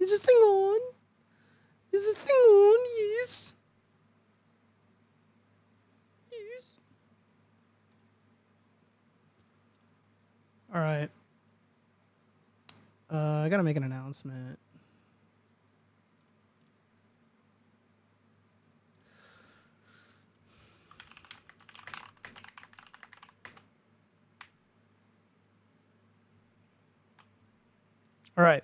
Is this thing on? Is this thing on? Yes. Yes. All right. I gotta make an announcement. All right.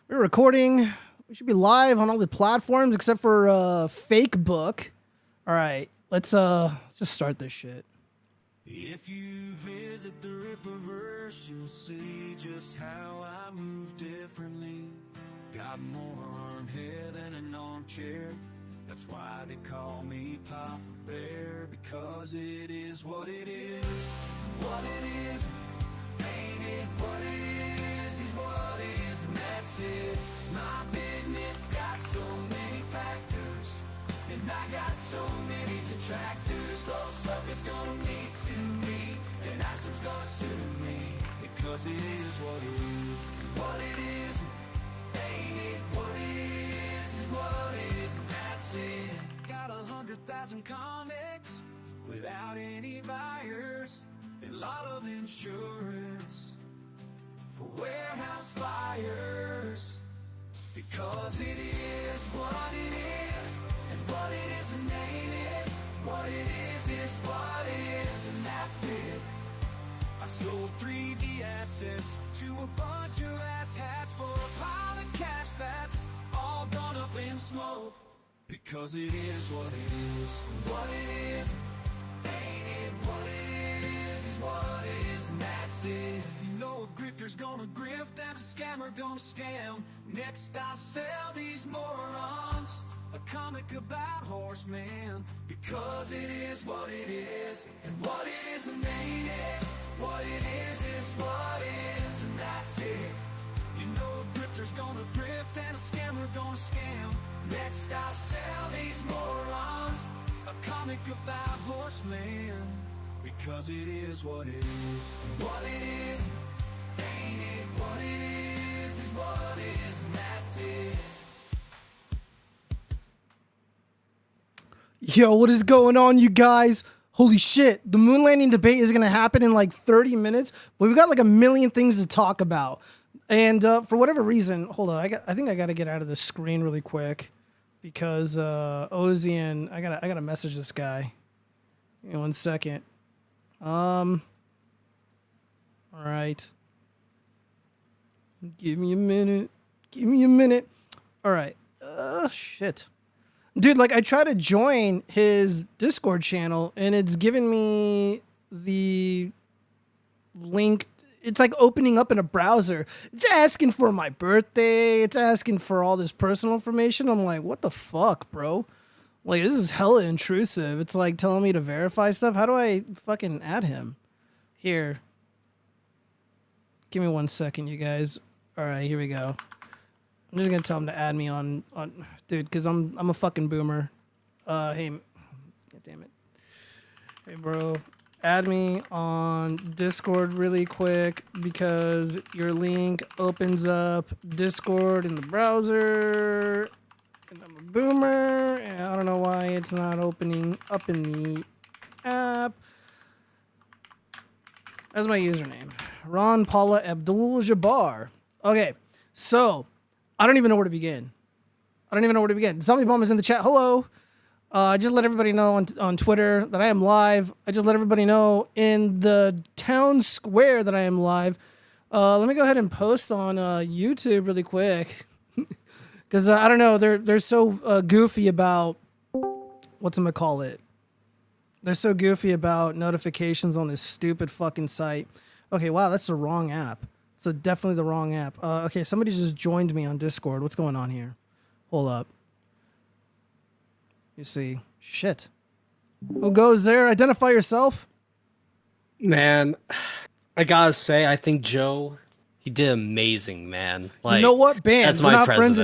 We're recording. We should be live on all the platforms except for Facebook. All right. Let's just start this shit. If you visit the Rippaverse, you'll see just how I move differently. Got more arm hair than an armchair. That's why they call me Papa Bear, because it is what it is. What it is, ain't it what it is what it is, and that's it. My business got so many factors, and I got so many detractors. Those suckers gonna need to me, and Asim's gonna sue me, because it is what it is. What it is, ain't it what it is what it is, and that's it. Got 100,000 comics without any buyers, and a lot of insurance for warehouse fires, because it is what it is, and what it isn't ain't it. What it is what it is, and that's it. I sold 3D assets to a bunch of asshats for a pile of cash that's all gone up in smoke, because it is what it is. What it is, ain't it what it is what it is, and that's it. You know a grifter's gonna grift and a scammer gonna scam. Next I'll sell these morons a comic about horsemen, because it is what it is, and what it isn't ain't it. What it is what it is, and that's it. You know a grifter's gonna grift and a scammer gonna scam. Next I'll sell these morons a comic about horsemen, because it is what it is. What it is, ain't it what it is what it is, and that's it. Yo, what is going on, you guys? Holy shit, the moon landing debate is going to happen in like 30 minutes, but we've got like a million things to talk about. And for whatever reason, hold on, I think I got to get out of the screen really quick, because Ozian, I got to message this guy. Give me 1 second. All right. Give me a minute. Give me a minute. All right. Shit. Dude, like I try to join his Discord channel and it's giving me the link. It's like opening up in a browser. It's asking for my birthday. It's asking for all this personal information. I'm like, what the fuck, bro? Like, this is hella intrusive. It's like telling me to verify stuff. How do I fucking add him? Here. Give me 1 second, you guys. All right, here we go. I'm just gonna tell him to add me on dude, because I'm a fucking boomer. Hey, God damn it. Hey, bro, add me on Discord really quick, because your link opens up Discord in the browser, and I'm a boomer, and I don't know why it's not opening up in the app. That's my username, Ron Paula Abdul Jabbar. Okay, so. I don't even know where to begin. Zombie Bomb is in the chat. Hello. I just let everybody know on Twitter that I am live. I just let everybody know in the town square that I am live. Let me go ahead and post on YouTube really quick. Because I don't know. They're so goofy about... whatchamacallit. They're so goofy about notifications on this stupid fucking site. Okay, wow, that's the wrong app. So definitely the wrong app. Okay, somebody just joined me on Discord. What's going on here? Hold up. You see. Shit. Who goes there? Identify yourself. Man, I gotta say, I think Joe, he did amazing, man. Like, you know what? Bam. That's We're my not president.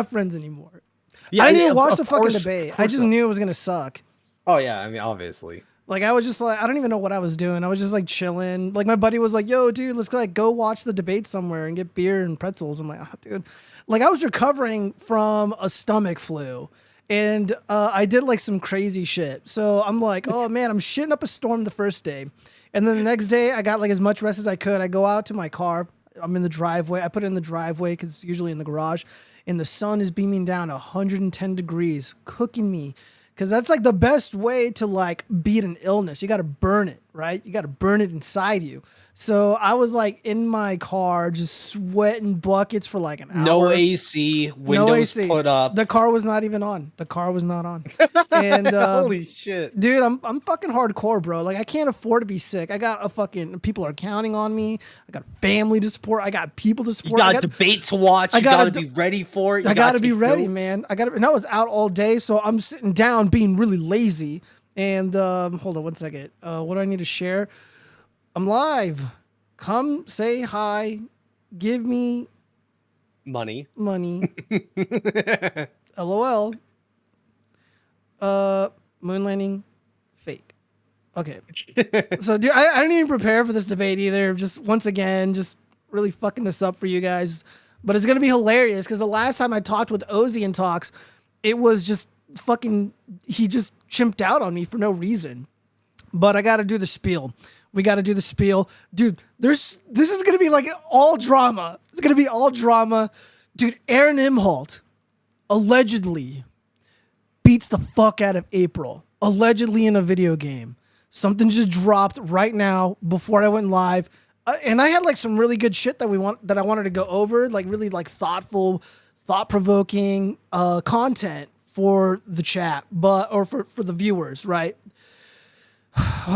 friends anymore. Yeah, I didn't even watch the fucking debate. I just knew it was going to suck. Oh, yeah. I mean, obviously. Like I was just like, I don't even know what I was doing. I was just like chilling. Like my buddy was like, "Yo, dude, let's like go watch the debate somewhere and get beer and pretzels." I'm like, "Oh, dude," like I was recovering from a stomach flu, and I did like some crazy shit. So I'm like, "Oh man, I'm shitting up a storm the first day," and then the next day I got like as much rest as I could. I go out to my car. I'm in the driveway. I put it in the driveway because it's usually in the garage, and the sun is beaming down 110 degrees, cooking me. Because that's like the best way to like beat an illness. You got to burn it, right? You got to burn it inside you. So I was like in my car just sweating buckets for like an hour. No AC, windows put up. The car was not even on. The car was not on. And holy shit, dude, I'm fucking hardcore, bro. Like I can't afford to be sick. I got a fucking people are counting on me. I got family to support. I got people to support. You got debate to watch. You gotta be ready for it. I gotta be ready, man. And I was out all day, so I'm sitting down being really lazy. And hold on one second. What do I need to share? I'm live. Come say hi. Give me money. LOL. Moon landing fake. Okay. So dude, I didn't even prepare for this debate either. Just once again, just really fucking this up for you guys. But it's gonna be hilarious because the last time I talked with Ozzy in talks, it was just fucking he just chimped out on me for no reason. But I gotta do the spiel. We gotta do the spiel. Dude, this is gonna be like all drama. It's gonna be all drama. Dude, Aaron Imholte allegedly beats the fuck out of April. Allegedly in a video game. Something just dropped right now before I went live. And I had like some really good shit that I wanted to go over, like really like thoughtful, thought-provoking content for the chat, or for the viewers, right?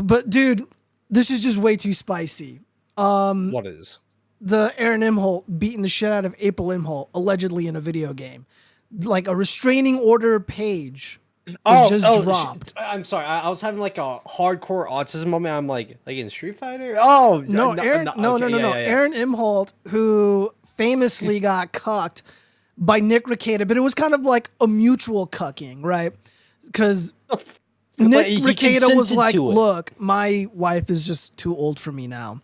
But dude, this is just way too spicy. What is? The Aaron Imholte beating the shit out of April Imholte, allegedly in a video game. Like a restraining order page was just dropped. I'm sorry. I was having like a hardcore autism moment. I'm like in Street Fighter? Oh, no, Aaron, no. Yeah. Aaron Imholte, who famously got cucked by Nick Rekieta, but it was kind of like a mutual cucking, right? Because Nick Rekieta was like, look, my wife is just too old for me now.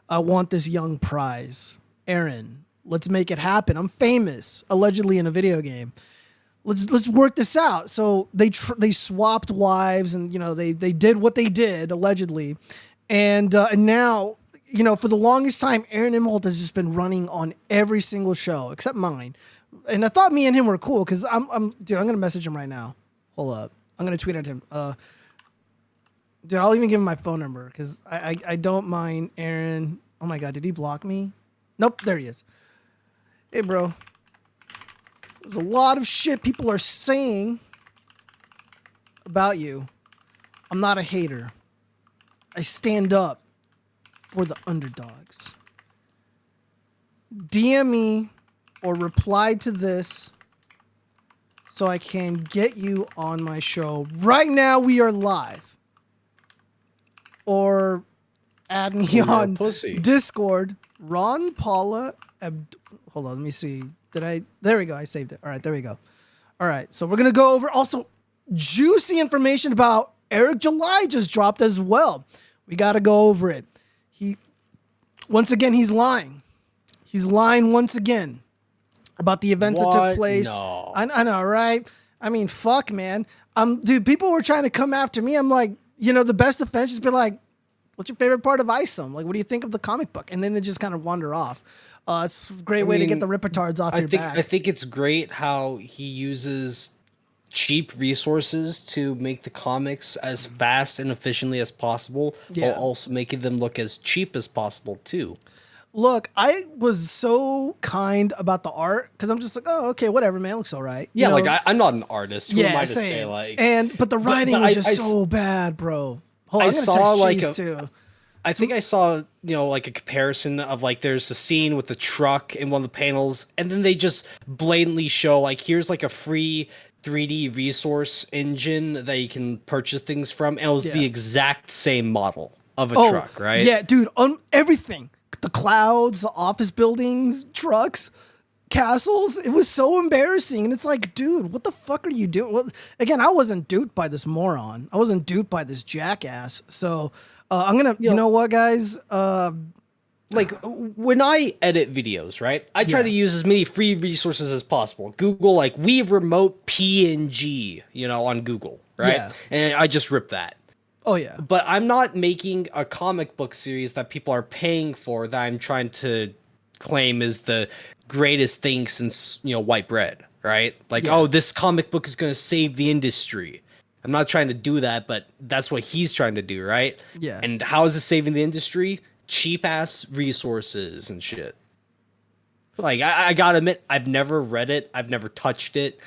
I want this young prize. Aaron, let's make it happen. I'm famous, allegedly in a video game. Let's work this out. So they swapped wives, and you know they did what they did allegedly, and now you know for the longest time Aaron Imholte has just been running on every single show except mine, and I thought me and him were cool because I'm gonna message him right now. Hold up. I'm gonna tweet at him. Dude, I'll even give him my phone number because I don't mind Aaron. Oh my god, did he block me? Nope, there he is. Hey, bro. There's a lot of shit people are saying about you. I'm not a hater. I stand up for the underdogs. DM me or reply to this so I can get you on my show. Right now, we are live. Or add me on Discord. Ron Paula. Hold on, let me see. There we go. I saved it. All right, there we go. All right, so we're going to go over also juicy information about Eric July just dropped as well. We got to go over it. Once again, he's lying. He's lying once again about the events that took place. No. I know, right? I mean, fuck, man. Dude, people were trying to come after me. I'm like, you know, the best defense has been like, what's your favorite part of ISOM? Like, what do you think of the comic book? And then they just kind of wander off. It's a great way to get the ripardards off your back. I think it's great how he uses cheap resources to make the comics as fast and efficiently as possible, while also making them look as cheap as possible too. Look, I was so kind about the art because I'm just like, oh, okay, whatever, man, it looks all right. Yeah, you know? Like I'm not an artist. Who am I to say like? But the writing was just so bad, bro. Hold on, I'm gonna text Chase too. I think I saw, you know, like a comparison of like there's a scene with the truck in one of the panels, and then they just blatantly show like here's like a free 3D resource engine that you can purchase things from, and it was the exact same model of a truck, right? Yeah, dude, on everything. The clouds, the office buildings, trucks. castles. It was so embarrassing. And it's like, dude, what the fuck are you doing? Well, again, I wasn't duped by this moron. I wasn't duped by this jackass. So I'm going to, you know what, guys? Like when I edit videos, right? I try Yeah. to use as many free resources as possible. Google, like we remote PNG, on Google, right? Yeah. And I just rip that. Oh, yeah. But I'm not making a comic book series that people are paying for that I'm trying to claim is the greatest thing since, white bread, right? Like, Yeah. oh, this comic book is going to save the industry. I'm not trying to do that, but that's what he's trying to do, right? Yeah. And how is it saving the industry? Cheap ass resources and shit. Like, I gotta admit, I've never read it. I've never touched it.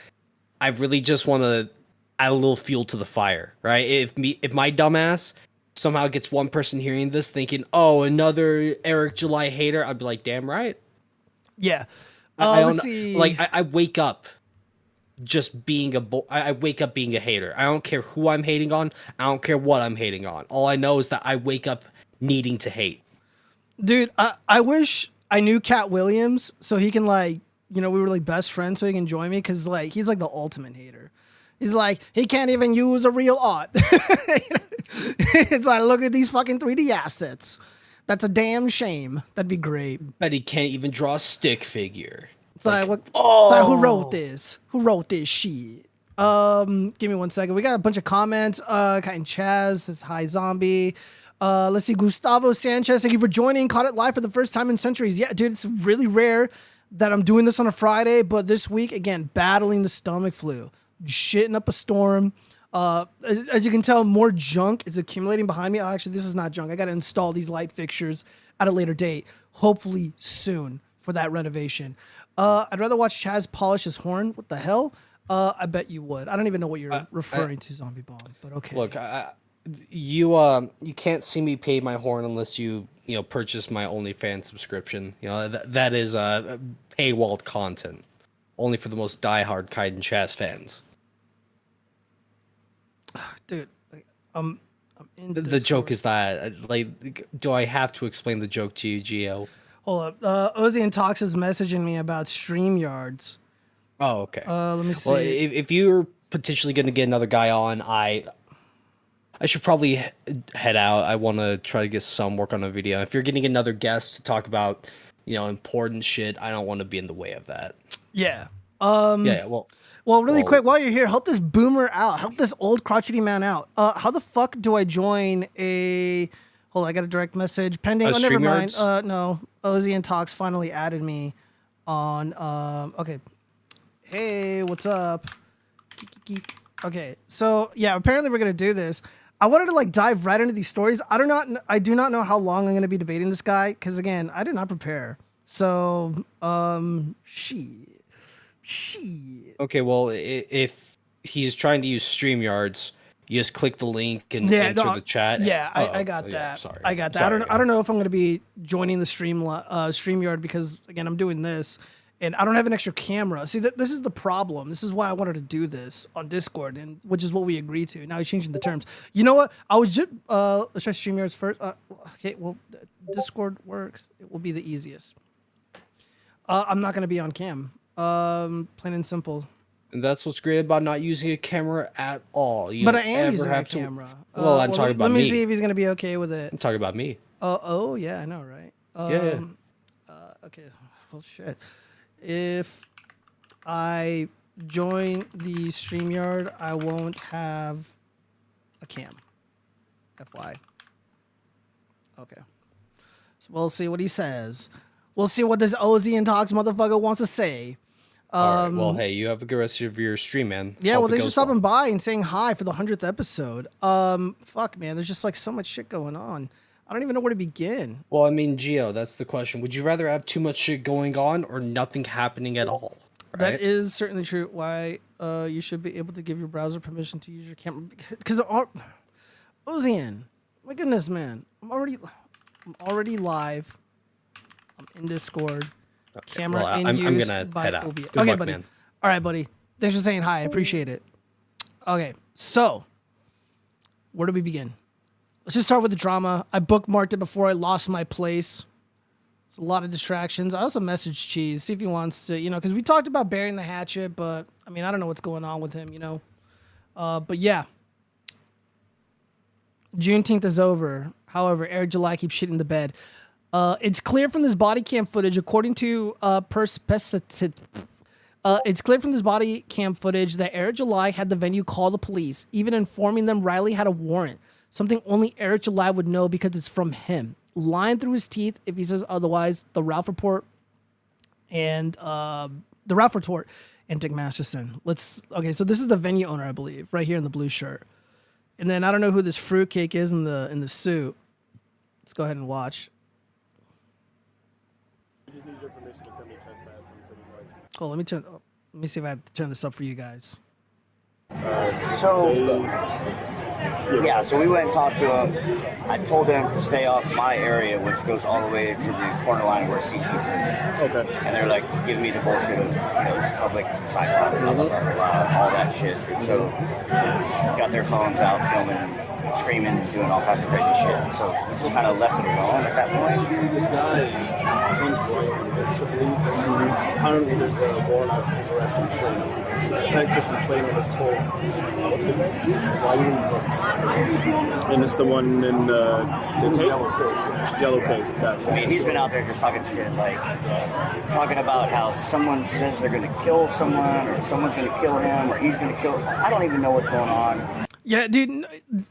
I really just want to add a little fuel to the fire, right? If my dumbass somehow gets one person hearing this thinking, oh, another Eric July hater, I'd be like, damn right. Yeah. I don't Let's see. like I wake up just being I wake up being a hater. I don't care who I'm hating on. I don't care what I'm hating on. All I know is that I wake up needing to hate. Dude, I wish I knew Cat Williams so he can we were like best friends so he can join me because he's like the ultimate hater. He's like, he can't even use a real art. It's like, look at these fucking 3D assets. That's a damn shame. That'd be great. But he can't even draw a stick figure. It's like, it's like, who wrote this? Who wrote this shit? Give me 1 second. We got a bunch of comments. Kind Chaz says hi zombie. Let's see, Gustavo Sanchez, thank you for joining. Caught it live for the first time in centuries. Yeah, dude, it's really rare that I'm doing this on a Friday, but this week, again, battling the stomach flu, shitting up a storm. As you can tell, more junk is accumulating behind me. Oh, actually, this is not junk. I got to install these light fixtures at a later date, hopefully soon for that renovation. I'd rather watch Chaz polish his horn. What the hell? I bet you would. I don't even know what you're referring to, Zombie Bomb, but okay. Look, you can't see me pay my horn unless you purchase my OnlyFans subscription. That is paywalled content, only for the most diehard Kaiden Chaz fans. Dude, I'm in The joke is that, do I have to explain the joke to you, Gio? Hold up. Ozzy and Tox is messaging me about StreamYards. Oh, okay. Let me see. Well, if you're potentially going to get another guy on, I should probably head out. I want to try to get some work on a video. If you're getting another guest to talk about, important shit, I don't want to be in the way of that. Yeah. Yeah. Well, really quick, while you're here, help this boomer out. Help this old crotchety man out. How the fuck do I join a... Hold on, I got a direct message. Pending. Oh, never mind. No. Ozzy and Tox finally added me on... Okay. Hey, what's up? Okay, so, yeah, apparently we're going to do this. I wanted to, dive right into these stories. I do not know how long I'm going to be debating this guy, because, again, I did not prepare. So, shit. Okay, well, if he's trying to use StreamYards, you just click the link and enter the chat. Yeah, I got that. Yeah, sorry. I got that. Sorry, I don't know if I'm going to be joining the StreamYard because, again, I'm doing this. And I don't have an extra camera. See, this is the problem. This is why I wanted to do this on Discord, and which is what we agreed to. Now he's changing the terms. You know what? I was just let's try StreamYards first. Okay, well, Discord works. It will be the easiest. I'm not going to be on cam. Plain and simple. And that's what's great about not using a camera at all. But I am using a camera. Well, I'm talking about me. Let me see if he's going to be okay with it. I'm talking about me. Oh, yeah, I know, right? Yeah. Okay. Well, shit. If I join the StreamYard, I won't have a cam. FY. Okay. So we'll see what he says. We'll see what this Ozzy and Tox motherfucker wants to say. All right. Well, hey, you have a good rest of your stream, man. Yeah, well, thanks for stopping by and saying hi for the 100th episode. Fuck, man, there's just so much shit going on. I don't even know where to begin. Well, I mean, Gio, that's the question. Would you rather have too much shit going on or nothing happening at all? Right? That is certainly true. Why you should be able to give your browser permission to use your camera. Because Ozian, my goodness, man. I'm already live. I'm in Discord. Okay, camera in use. I'm gonna by head out. OBS. Good Okay, luck, buddy. Man. All right, buddy. Thanks for saying hi. I appreciate it. Okay, so where do we begin? Let's just start with the drama. I bookmarked it before I lost my place. There's a lot of distractions. I also messaged Cheese, see if he wants to, because we talked about burying the hatchet, but I mean, I don't know what's going on with him, But yeah. Juneteenth is over. However, Eric July keeps shitting the bed. It's clear from this body cam footage, according to it's clear from this body cam footage that Eric July had the venue call the police, even informing them Riley had a warrant. Something only Eric July would know because it's from him. Lying through his teeth if he says otherwise. The Ralph Report and Dick Masterson. Okay, so this is the venue owner, I believe, right here in the blue shirt. And then I don't know who this fruitcake is in the suit. Let's go ahead and watch. I just need your permission to come and trespass them pretty much. Oh, let me see if I have to turn this up for you guys. So we went and talked to him. I told him to stay off my area, which goes all the way to the corner line where CC's is. Okay. And they're like giving me the bullshit of, this public sidewalk, blah, blah, blah, blah, blah, all that shit. And so got their phones out, filming, screaming, doing all kinds of crazy shit. So we just kind of left it alone at that point. The guy James Royal, apparently there's a warrant out for his arrest in Plano. So the detective from Plano was told, and it's the one in the Yellow Cave. Gotcha. I mean, he's been out there just talking shit, like talking about how someone says they're going to kill someone, or someone's going to kill him, or he's going to kill. I don't even know what's going on. Yeah, dude,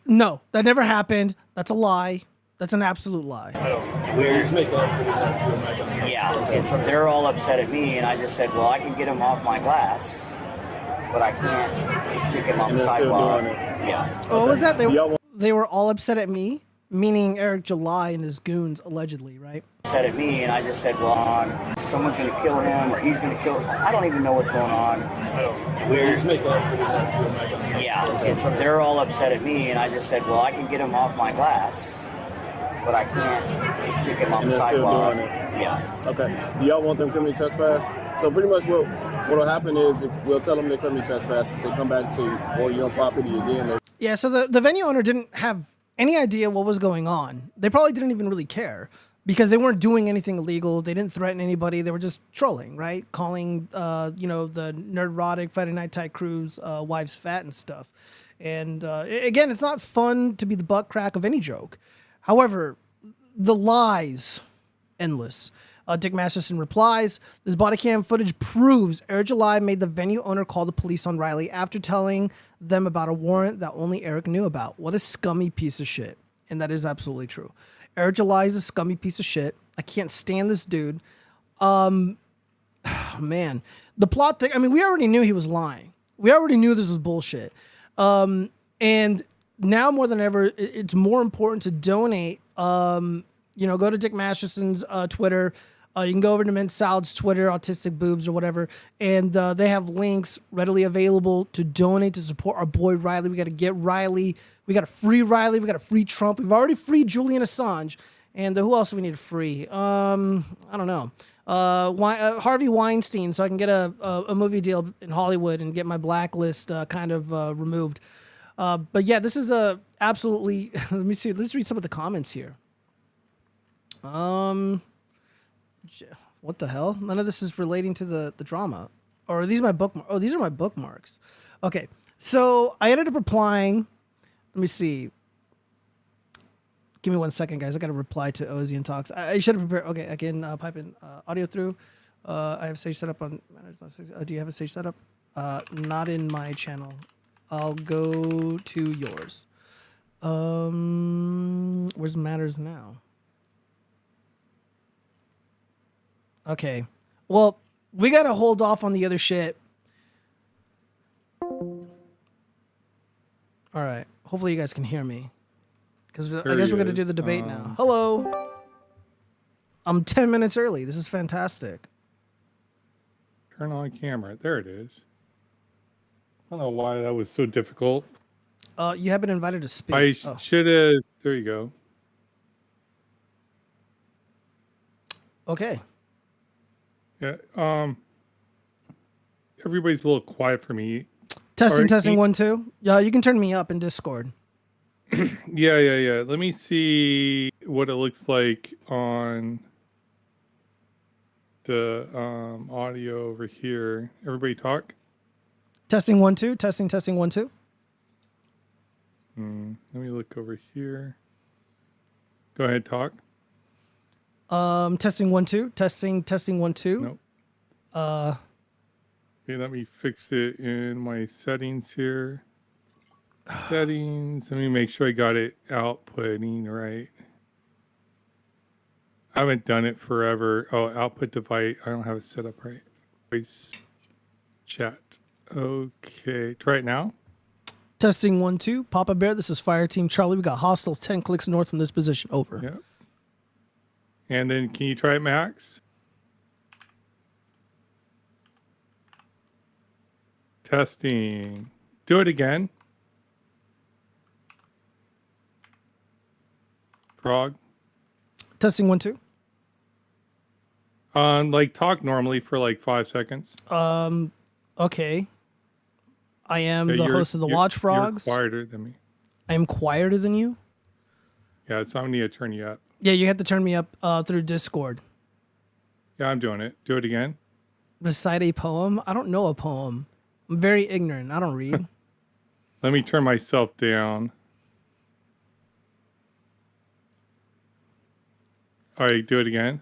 no, that never happened. That's a lie. That's an absolute lie. They're all upset at me, and I just said, well, I can get him off my glass, but I can't pick him off the sidewalk. Yeah. What was that? They were all upset at me, meaning Eric July and his goons, allegedly, right? Upset at me, and I just said, well, someone's going to kill him, or he's going to kill. I don't even know what's going on. They're all upset at me, and I just said, well, I can get him off my glass, but I can't pick him off the sidewalk. Yeah. Okay. Do y'all want them criminally trespass? So pretty much what'll happen is we'll tell them they criminally trespass. If they come back to or your property again. Yeah. So the venue owner didn't have any idea what was going on. They probably didn't even really care because they weren't doing anything illegal. They didn't threaten anybody. They were just trolling, right? Calling the Nerdrotic Friday Night Tight Crew's wives fat and stuff. And again, it's not fun to be the butt crack of any joke. However, the lies, endless. Dick Masterson replies, this body cam footage proves Eric July made the venue owner call the police on Riley after telling them about a warrant that only Eric knew about. What a scummy piece of shit. And that is absolutely true. Eric July is a scummy piece of shit. I can't stand this dude. Man, the plot thing, I mean, we already knew he was lying. We already knew this was bullshit. And now more than ever, it's more important to donate. Go to Dick Masterson's Twitter. You can go over to Mint Salad's Twitter, Autistic Boobs or whatever, and they have links readily available to donate to support our boy Riley. We got to get Riley. We got to free Riley. We got to free Trump. We've already freed Julian Assange. And who else do we need to free? I don't know. Harvey Weinstein, so I can get a movie deal in Hollywood and get my blacklist removed. But yeah, this is a absolutely. Let me see. Let's read some of the comments here. What the hell? None of this is relating to the drama. Or are these my bookmarks? Oh, these are my bookmarks. Okay, so I ended up replying. Let me see. Give me 1 second, guys. I got to reply to Ozzy and Talks. I should have prepared. Okay, I can pipe in audio through. I have Sage set up on. Do you have a Sage set up? Not in my channel. I'll go to yours. Where's Matters now? Okay. Well, we got to hold off on the other shit. All right. Hopefully you guys can hear me. Because I guess we're going to do the debate now. Hello. I'm 10 minutes early. This is fantastic. Turn on camera. There it is. I don't know why that was so difficult. You have been invited to speak. I should have. There you go. Okay. Yeah. Everybody's a little quiet for me. Testing 1 2. Yeah, you can turn me up in Discord. Yeah. Let me see what it looks like on the audio over here. Everybody talk. Testing 1 2. Testing 1 2. Let me look over here. Go ahead, talk. Testing 1 2. Testing 1 2. Nope. Okay, let me fix it in my settings here. Settings. Let me make sure I got it outputting right. I haven't done it forever. Oh, output device. I don't have it set up right. Voice chat. Okay. Try it now. Testing 1 2. Papa Bear, this is Fire Team Charlie. We got hostiles 10 clicks north from this position. Over. Yep. And then can you try it, Max? Testing. Do it again. Frog. Testing 1 2. Like talk normally for like 5 seconds. Okay. I am Yeah, the host of the watchfrogs. You're quieter than me. I am quieter than you. Yeah, so I'm gonna turn you up. Yeah, you have to turn me up through Discord. Yeah, I'm doing it. Do it again. Recite a poem. I don't know a poem. I'm very ignorant. I don't read. Let me turn myself down. All right, do it again.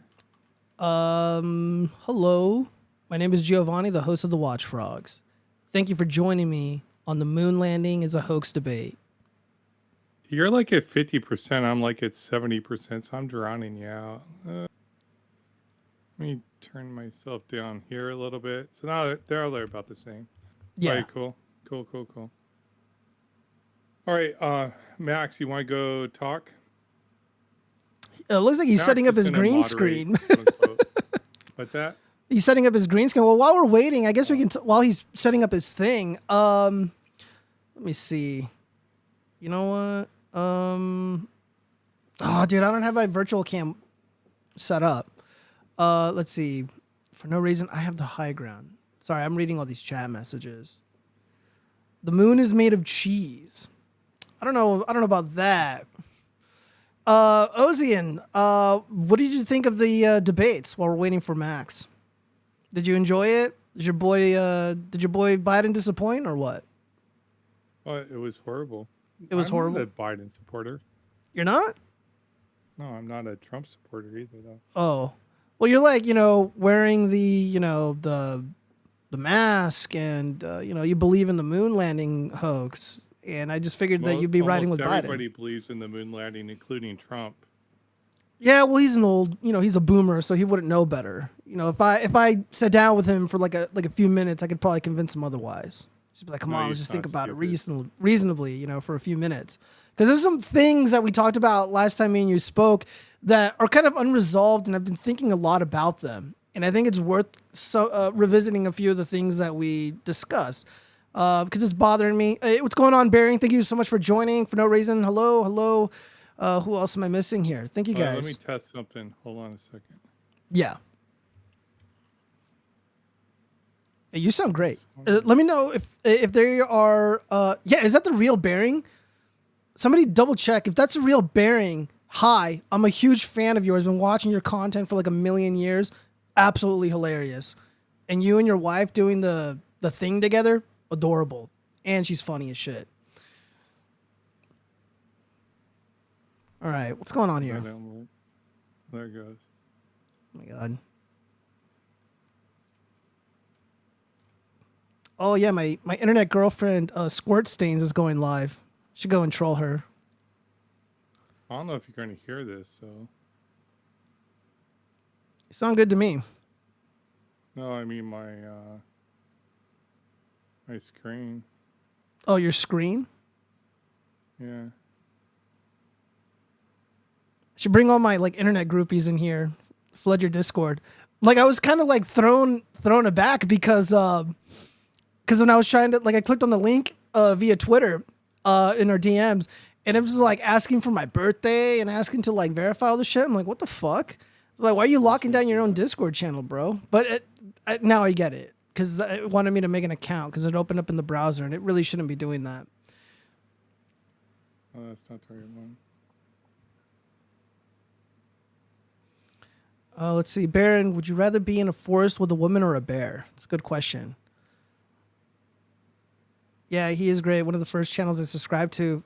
Hello. My name is Giovanni, the host of the Watchfrogs. Thank you for joining me on the moon landing is a hoax debate. You're like at 50%. I'm like at 70%, so I'm drowning you out. Let me turn myself down here a little bit. So now they're about the same. Yeah. All right, cool. Cool. All right, Max, you want to go talk? It looks like he's Max setting up is his gonna green moderate, screen. quote, unquote. What's that? He's setting up his green screen. Well, while we're waiting, I guess we can, while he's setting up his thing, let me see. You know what? Oh, dude, I don't have my virtual cam set up. Let's see. For no reason, I have the high ground. Sorry, I'm reading all these chat messages. The moon is made of cheese. I don't know about that. Ozian, what did you think of the debates while we're waiting for Max? Did you enjoy it? Did your boy Biden disappoint or what? Well, it was horrible. It was horrible. I'm not a Biden supporter. You're not? No, I'm not a Trump supporter either, though. Oh, well, you're like, wearing the, the mask and, you believe in the moon landing hoax. And I just figured that you'd be riding with Biden. Everybody believes in the moon landing, including Trump. Yeah, well, he's an old, he's a boomer, so he wouldn't know better. If I sat down with him for like a few minutes, I could probably convince him otherwise. Just be like, come on, let's just think about it reasonably, for a few minutes. Because there's some things that we talked about last time me and you spoke that are kind of unresolved, and I've been thinking a lot about them. And I think it's worth revisiting a few of the things that we discussed. Because it's bothering me. Hey, what's going on, Bearing? Thank you so much for joining. For no reason. Hello. Who else am I missing here? Thank you, guys. Let me test something. Hold on a second. Yeah. Hey, you sound great. Let me know if there are. Yeah, is that the real Bearing? Somebody double check if that's a real Bearing. Hi, I'm a huge fan of yours. Been watching your content for like a million years. Absolutely hilarious. And you and your wife doing the thing together. Adorable. And she's funny as shit. All right, what's going on here? There it goes. Oh my god. Oh yeah, my internet girlfriend Squirt Stains is going live. Should go and troll her. I don't know if you're going to hear this, so. You sound good to me. No, I mean my screen. Oh, your screen? Yeah. Should bring all my internet groupies in here. Flood your Discord. I was kind of thrown aback because when I was trying to I clicked on the link via Twitter in our DMs, and it was just asking for my birthday and asking to verify all the shit. I'm like, what the fuck? It's why are you locking down your own Discord channel, bro? But now I get it. Because it wanted me to make an account because it opened up in the browser, and it really shouldn't be doing that. Oh, that's not the right one. Let's see. Baron, would you rather be in a forest with a woman or a bear? It's a good question. Yeah, he is great. One of the first channels I subscribed to.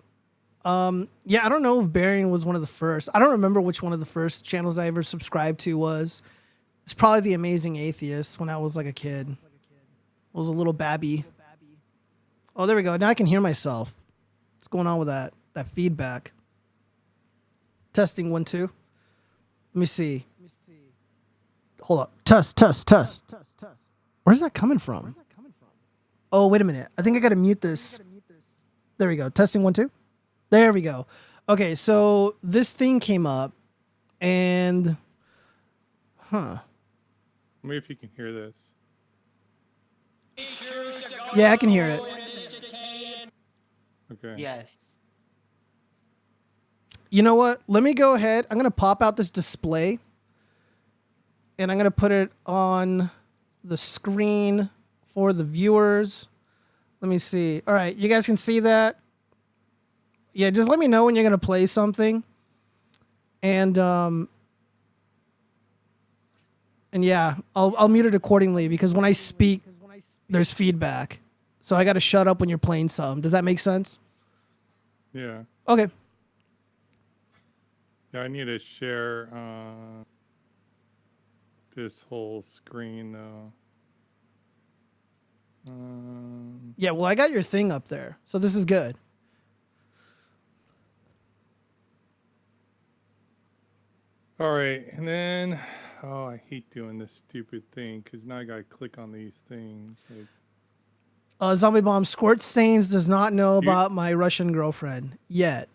Yeah, I don't know if Baron was one of the first. I don't remember which one of the first channels I ever subscribed to was. It's probably The Amazing Atheist when I was like a kid. I was a little babby. Oh, there we go. Now I can hear myself. What's going on with that feedback? Testing 1 2. Let me see. Hold up. Test. Where's that coming from? Oh, wait a minute. I think I gotta mute this. There we go. Testing 1 2. There we go. Okay, so this thing came up, and Maybe if you can hear this. yeah, I can hear it. Okay. Yes. You know what? Let me go ahead. I'm going to pop out this display and I'm going to put it on the screen for the viewers. Let me see. All right. You guys can see that. Yeah. Just let me know when you're going to play something. And yeah, I'll mute it accordingly because when I speak, there's feedback. So I got to shut up when you're playing something. Does that make sense? Yeah. Okay. Yeah, I need to share this whole screen though. Yeah, well, I got your thing up there, so this is good. All right, and then I hate doing this stupid thing because now I gotta click on these things. Like, Zombie Bomb Squirt Stains does not know about my Russian girlfriend yet,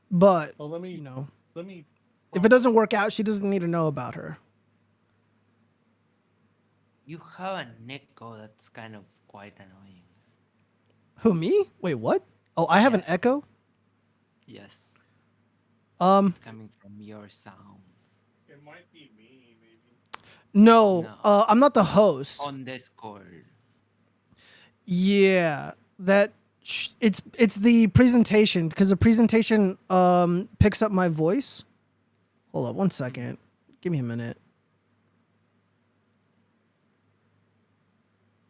but oh, let me if it doesn't work out, she doesn't need to know about her. You have an echo that's kind of quite annoying. Who, me? Wait, what? Oh, I have an Yes. echo? Yes. Um, It's coming from your sound. It might be me, maybe. no, No. I'm not the host. On Discord. Yeah, it's the presentation because the presentation picks up my voice. Hold up 1 second. Give me a minute.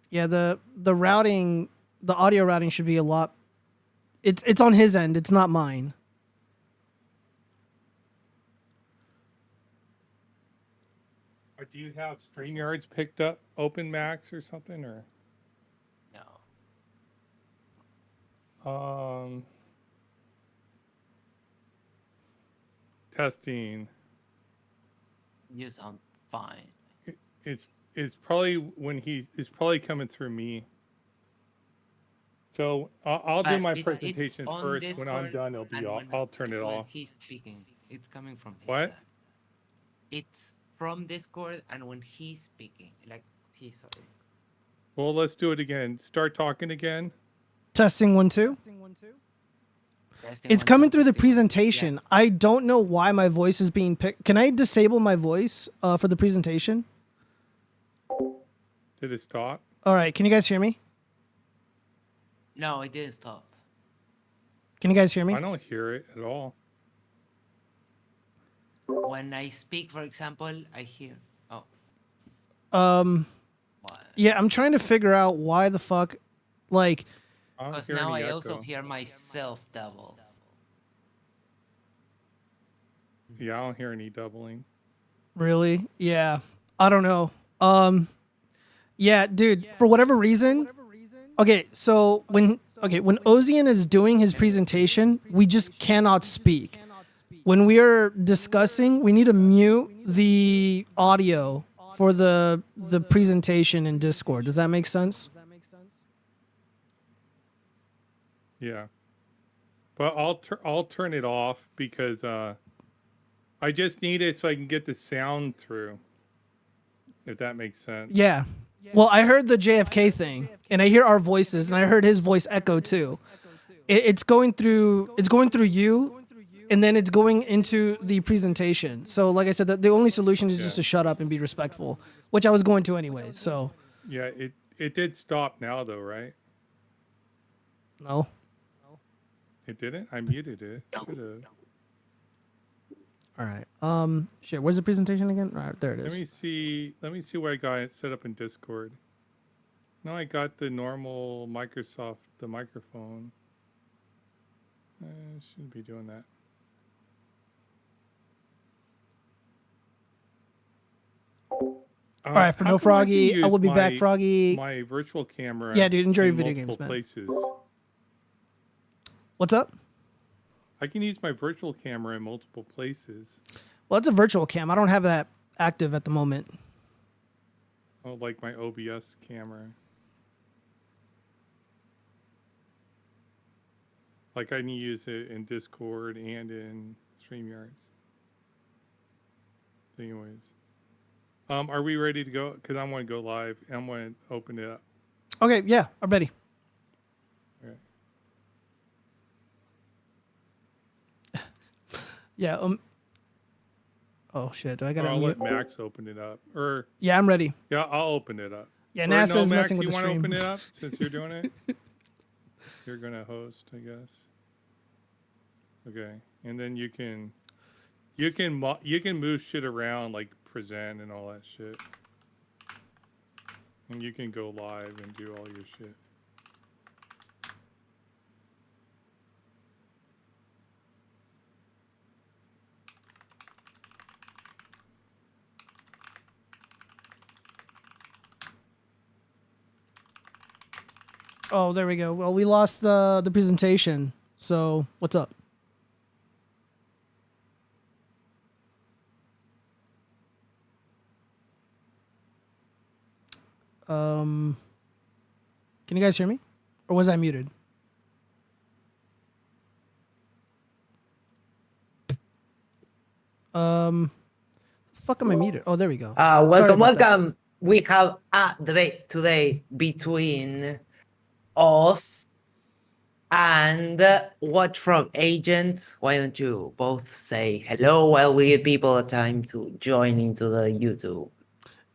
Yeah, the routing, the audio routing should be a lot. It's on his end. It's not mine. Or do you have StreamYards picked up, Open Max or something, or? No. Testing. You sound fine. It's probably it's probably coming through me. So I'll do But my it's presentation on first. When I'm Discord, done, it'll be and off. when- I'll turn it when off. he's speaking, it's coming from his What? side. It's from Discord, and when he's speaking, like he's sorry. Well, let's do it again. Start talking again. Testing 1 2. Testing It's 1 coming 2, through the testing 1 2. presentation. Yeah. I don't know why my voice is being picked. Can I disable my voice for the presentation? Did it stop? All right. Can you guys hear me? No, it didn't stop. Can you guys hear me? I don't hear it at all. When I speak, for example, I hear. Oh, what? Yeah, I'm trying to figure out why the fuck, like, I don't Because hear now any I also echo. hear myself double. Yeah, I don't hear any doubling. really? Yeah. I don't know. Yeah, dude, for whatever reason. Okay, so when Ozian is doing his presentation, we just cannot speak. When we are discussing, we need to mute the audio for the presentation in Discord. Does that make sense? Yeah, but I'll turn it off because I just need it so I can get the sound through. If that makes sense. Yeah. Well, I heard the JFK thing, and I hear our voices, and I heard his voice echo too. It's going through you, and then it's going into the presentation. So, like I said, the only solution is just to shut up and be respectful, which I was going to anyway. So, Yeah, it did stop now though, right? no. It didn't. I muted it. Should have. All right. Shit. Where's the presentation again? All right, there it Let is. me see. Let me see what I got set up in Discord. No, I got the normal Microsoft, the microphone. Shouldn't be doing that. All right, for how no come I can Froggy, I use will be back, Froggy. My virtual camera. Yeah, dude, enjoy your in video games, multiple man. places. What's up? I can use my virtual camera in multiple places. Well, it's a virtual cam. I don't have that active at the moment. Oh, like my OBS camera. Like I can use it in Discord and in StreamYards. Anyways. Are we ready to go? Because I want to go live. I'm going to open it up. Okay, yeah, I'm ready. Okay. Yeah. Oh shit! Do I Or gotta I'll mute? let Max open it up. Or Yeah, I'm ready. yeah, I'll open it up. Yeah, Or NASA's no, Max, messing with you the want to stream. open it up since you're doing it? You're gonna host, I guess. Okay, and then you can move shit around like present and all that shit, and you can go live and do all your shit. Oh, there we go. Well, we lost the presentation. So what's up? Can you guys hear me? Or was I muted? Fuck am I muted? Oh, there we go. Sorry Welcome, about that. welcome. We have a debate today between us and Watchfrog Agent. Why don't you both say hello while we give people a time to join into the YouTube?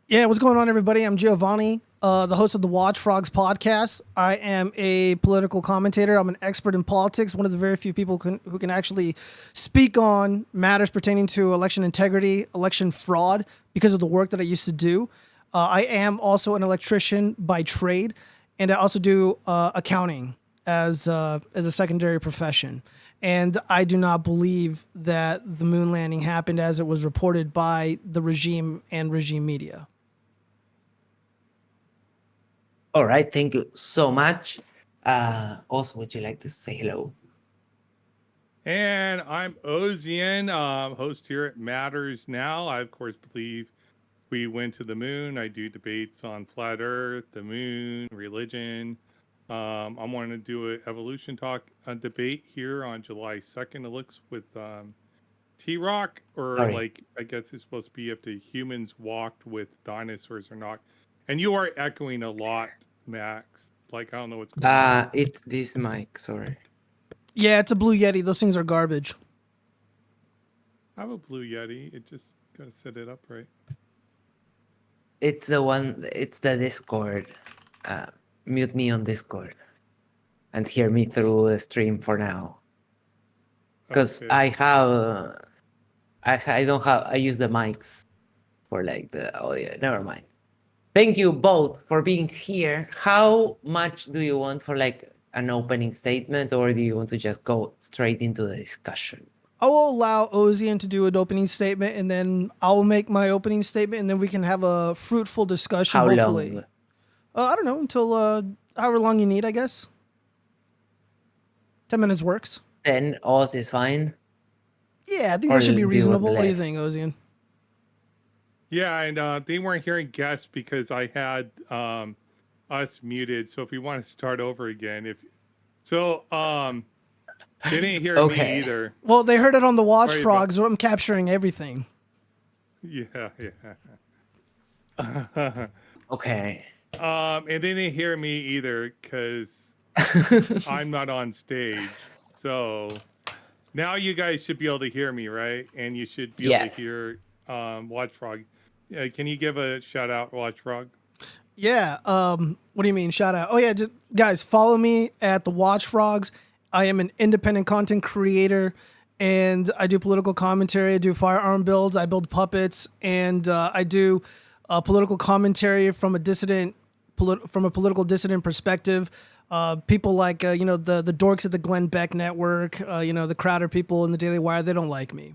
Yeah, what's going on, everybody? I'm Giovanni, the host of the watchfrogs podcast. I am a political commentator. I'm an expert in politics, one of the very few people who can actually speak on matters pertaining to election integrity, election fraud, because of the work that I used to do. I am also an electrician by trade, and I also do accounting as a secondary profession. And I do not believe that the moon landing happened as it was reported by the regime and regime media. All right, thank you so much. Also, would you like to say hello? And I'm Ozian, host here at Matters Now. I, of course, believe we went to the moon. I do debates on flat Earth, the moon, religion. I'm wanting to do an evolution talk, a debate here on July 2nd. It looks with T-Rock, or Sorry. like, I guess it's supposed to be if the humans walked with dinosaurs or not. And you are echoing a lot, Max. Like, I don't know what's going on. It's this mic, sorry. Yeah, it's a Blue Yeti. Those things are garbage. I have a Blue Yeti. It just got to set it up right. It's the Discord. Mute me on Discord and hear me through the stream for now. Because Okay. I use the mics for like the audio. Never mind. Thank you both for being here. How much do you want for like an opening statement, or do you want to just go straight into the discussion? I will allow Ozian to do an opening statement, and then I will make my opening statement, and then we can have a fruitful discussion. How hopefully. long? I don't know, until however long you need, I guess. 10 minutes works. 10 Oz is fine. Yeah, I think Or that should be do you want reasonable. What do you less? think, Ozian? Yeah, and they weren't hearing guests because I had us muted. So if you want to start over again, they didn't hear Okay. me either. Well, they heard it on the Watch Sorry, Frogs, so I'm capturing everything. Yeah. Okay. And they didn't hear me either because I'm not on stage. So now you guys should be able to hear me, right? And you should be able Yes. to hear Watchfrog. Can you give a shout out, Watchfrog? Yeah. What do you mean? Shout out. Oh yeah, just guys, follow me at the Watch Frogs. I am an independent content creator, and I do political commentary. I do firearm builds. I build puppets, and I do political commentary from a political dissident perspective. People like the dorks at the Glenn Beck Network, the Crowder people in the Daily Wire, they don't like me.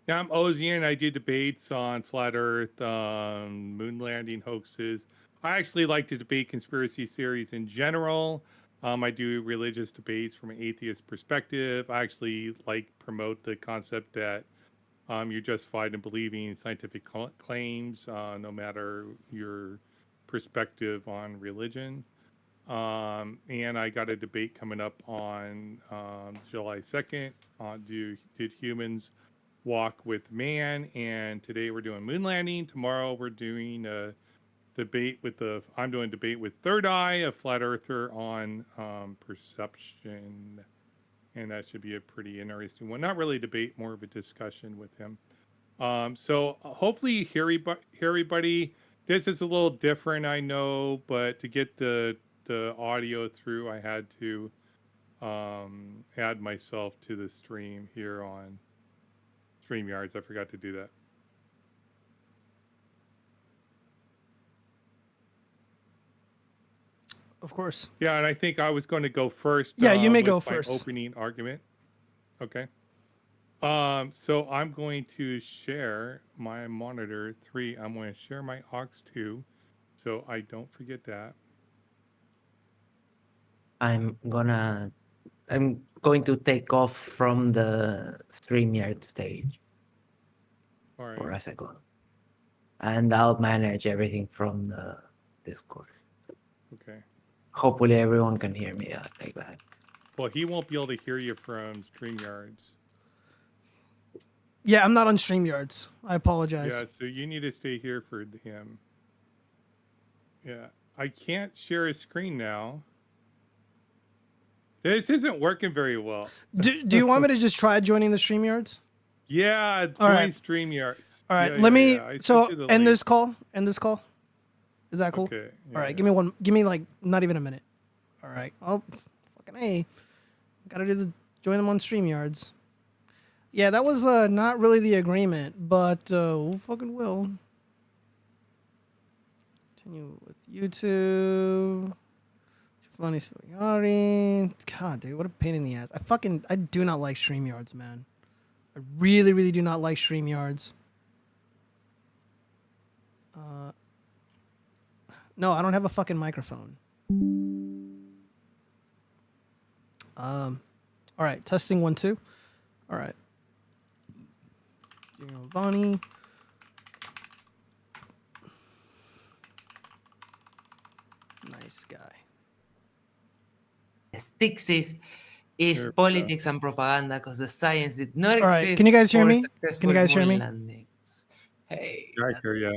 Yeah, I'm Ozian. I do debates on flat Earth, moon landing hoaxes. I actually like to debate conspiracy theories in general. I do religious debates from an atheist perspective. I actually promote the concept that you're justified in believing scientific claims, no matter your perspective on religion. And I got a debate coming up on July 2nd. Did humans walk with man? And today we're doing moon landing. Tomorrow we're doing a debate I'm doing debate with Third Eye, a flat earther, on perception. And that should be a pretty interesting one. Not really a debate, more of a discussion with him. So hopefully you hear everybody. This is a little different, I know, but to get the audio through, I had to add myself to the stream here on StreamYards. I forgot to do that. Of course. Yeah, and I think I was going to go first. Yeah, you may with go my first. Opening argument. Okay. So I'm going to share my monitor 3. I'm going to share my aux 2, so I don't forget that. I'm going to take off from the StreamYard stage All right. for a second. And I'll manage everything from the Discord. Okay. Hopefully everyone can hear me like that. Well, he won't be able to hear you from StreamYards. Yeah, I'm not on StreamYards. I apologize. Yeah, so you need to stay here for him. Yeah, I can't share his screen now. This isn't working very well. Do you want me to just try joining the StreamYards? Yeah, join All right. StreamYards. All right, Yeah, let me. I sent So you the end link. this call. End this call. Is that cool? Okay. All right, give me like not even a minute. All right, I'll fucking A. Gotta join them on StreamYards. Yeah, that was not really the agreement, but we'll fucking will. Continue with YouTube. Funny Siliari. God, dude, what a pain in the ass. I do not like StreamYards, man. I really, really do not like StreamYards. No, I don't have a fucking microphone. All right, testing 1 2. All right. Giovanni. Nice guy. Sticks is Sure, politics and propaganda because the science did not All right, exist. can you guys hear for me? Can you successful guys hear me? moon landings. Hey, Right here, yeah.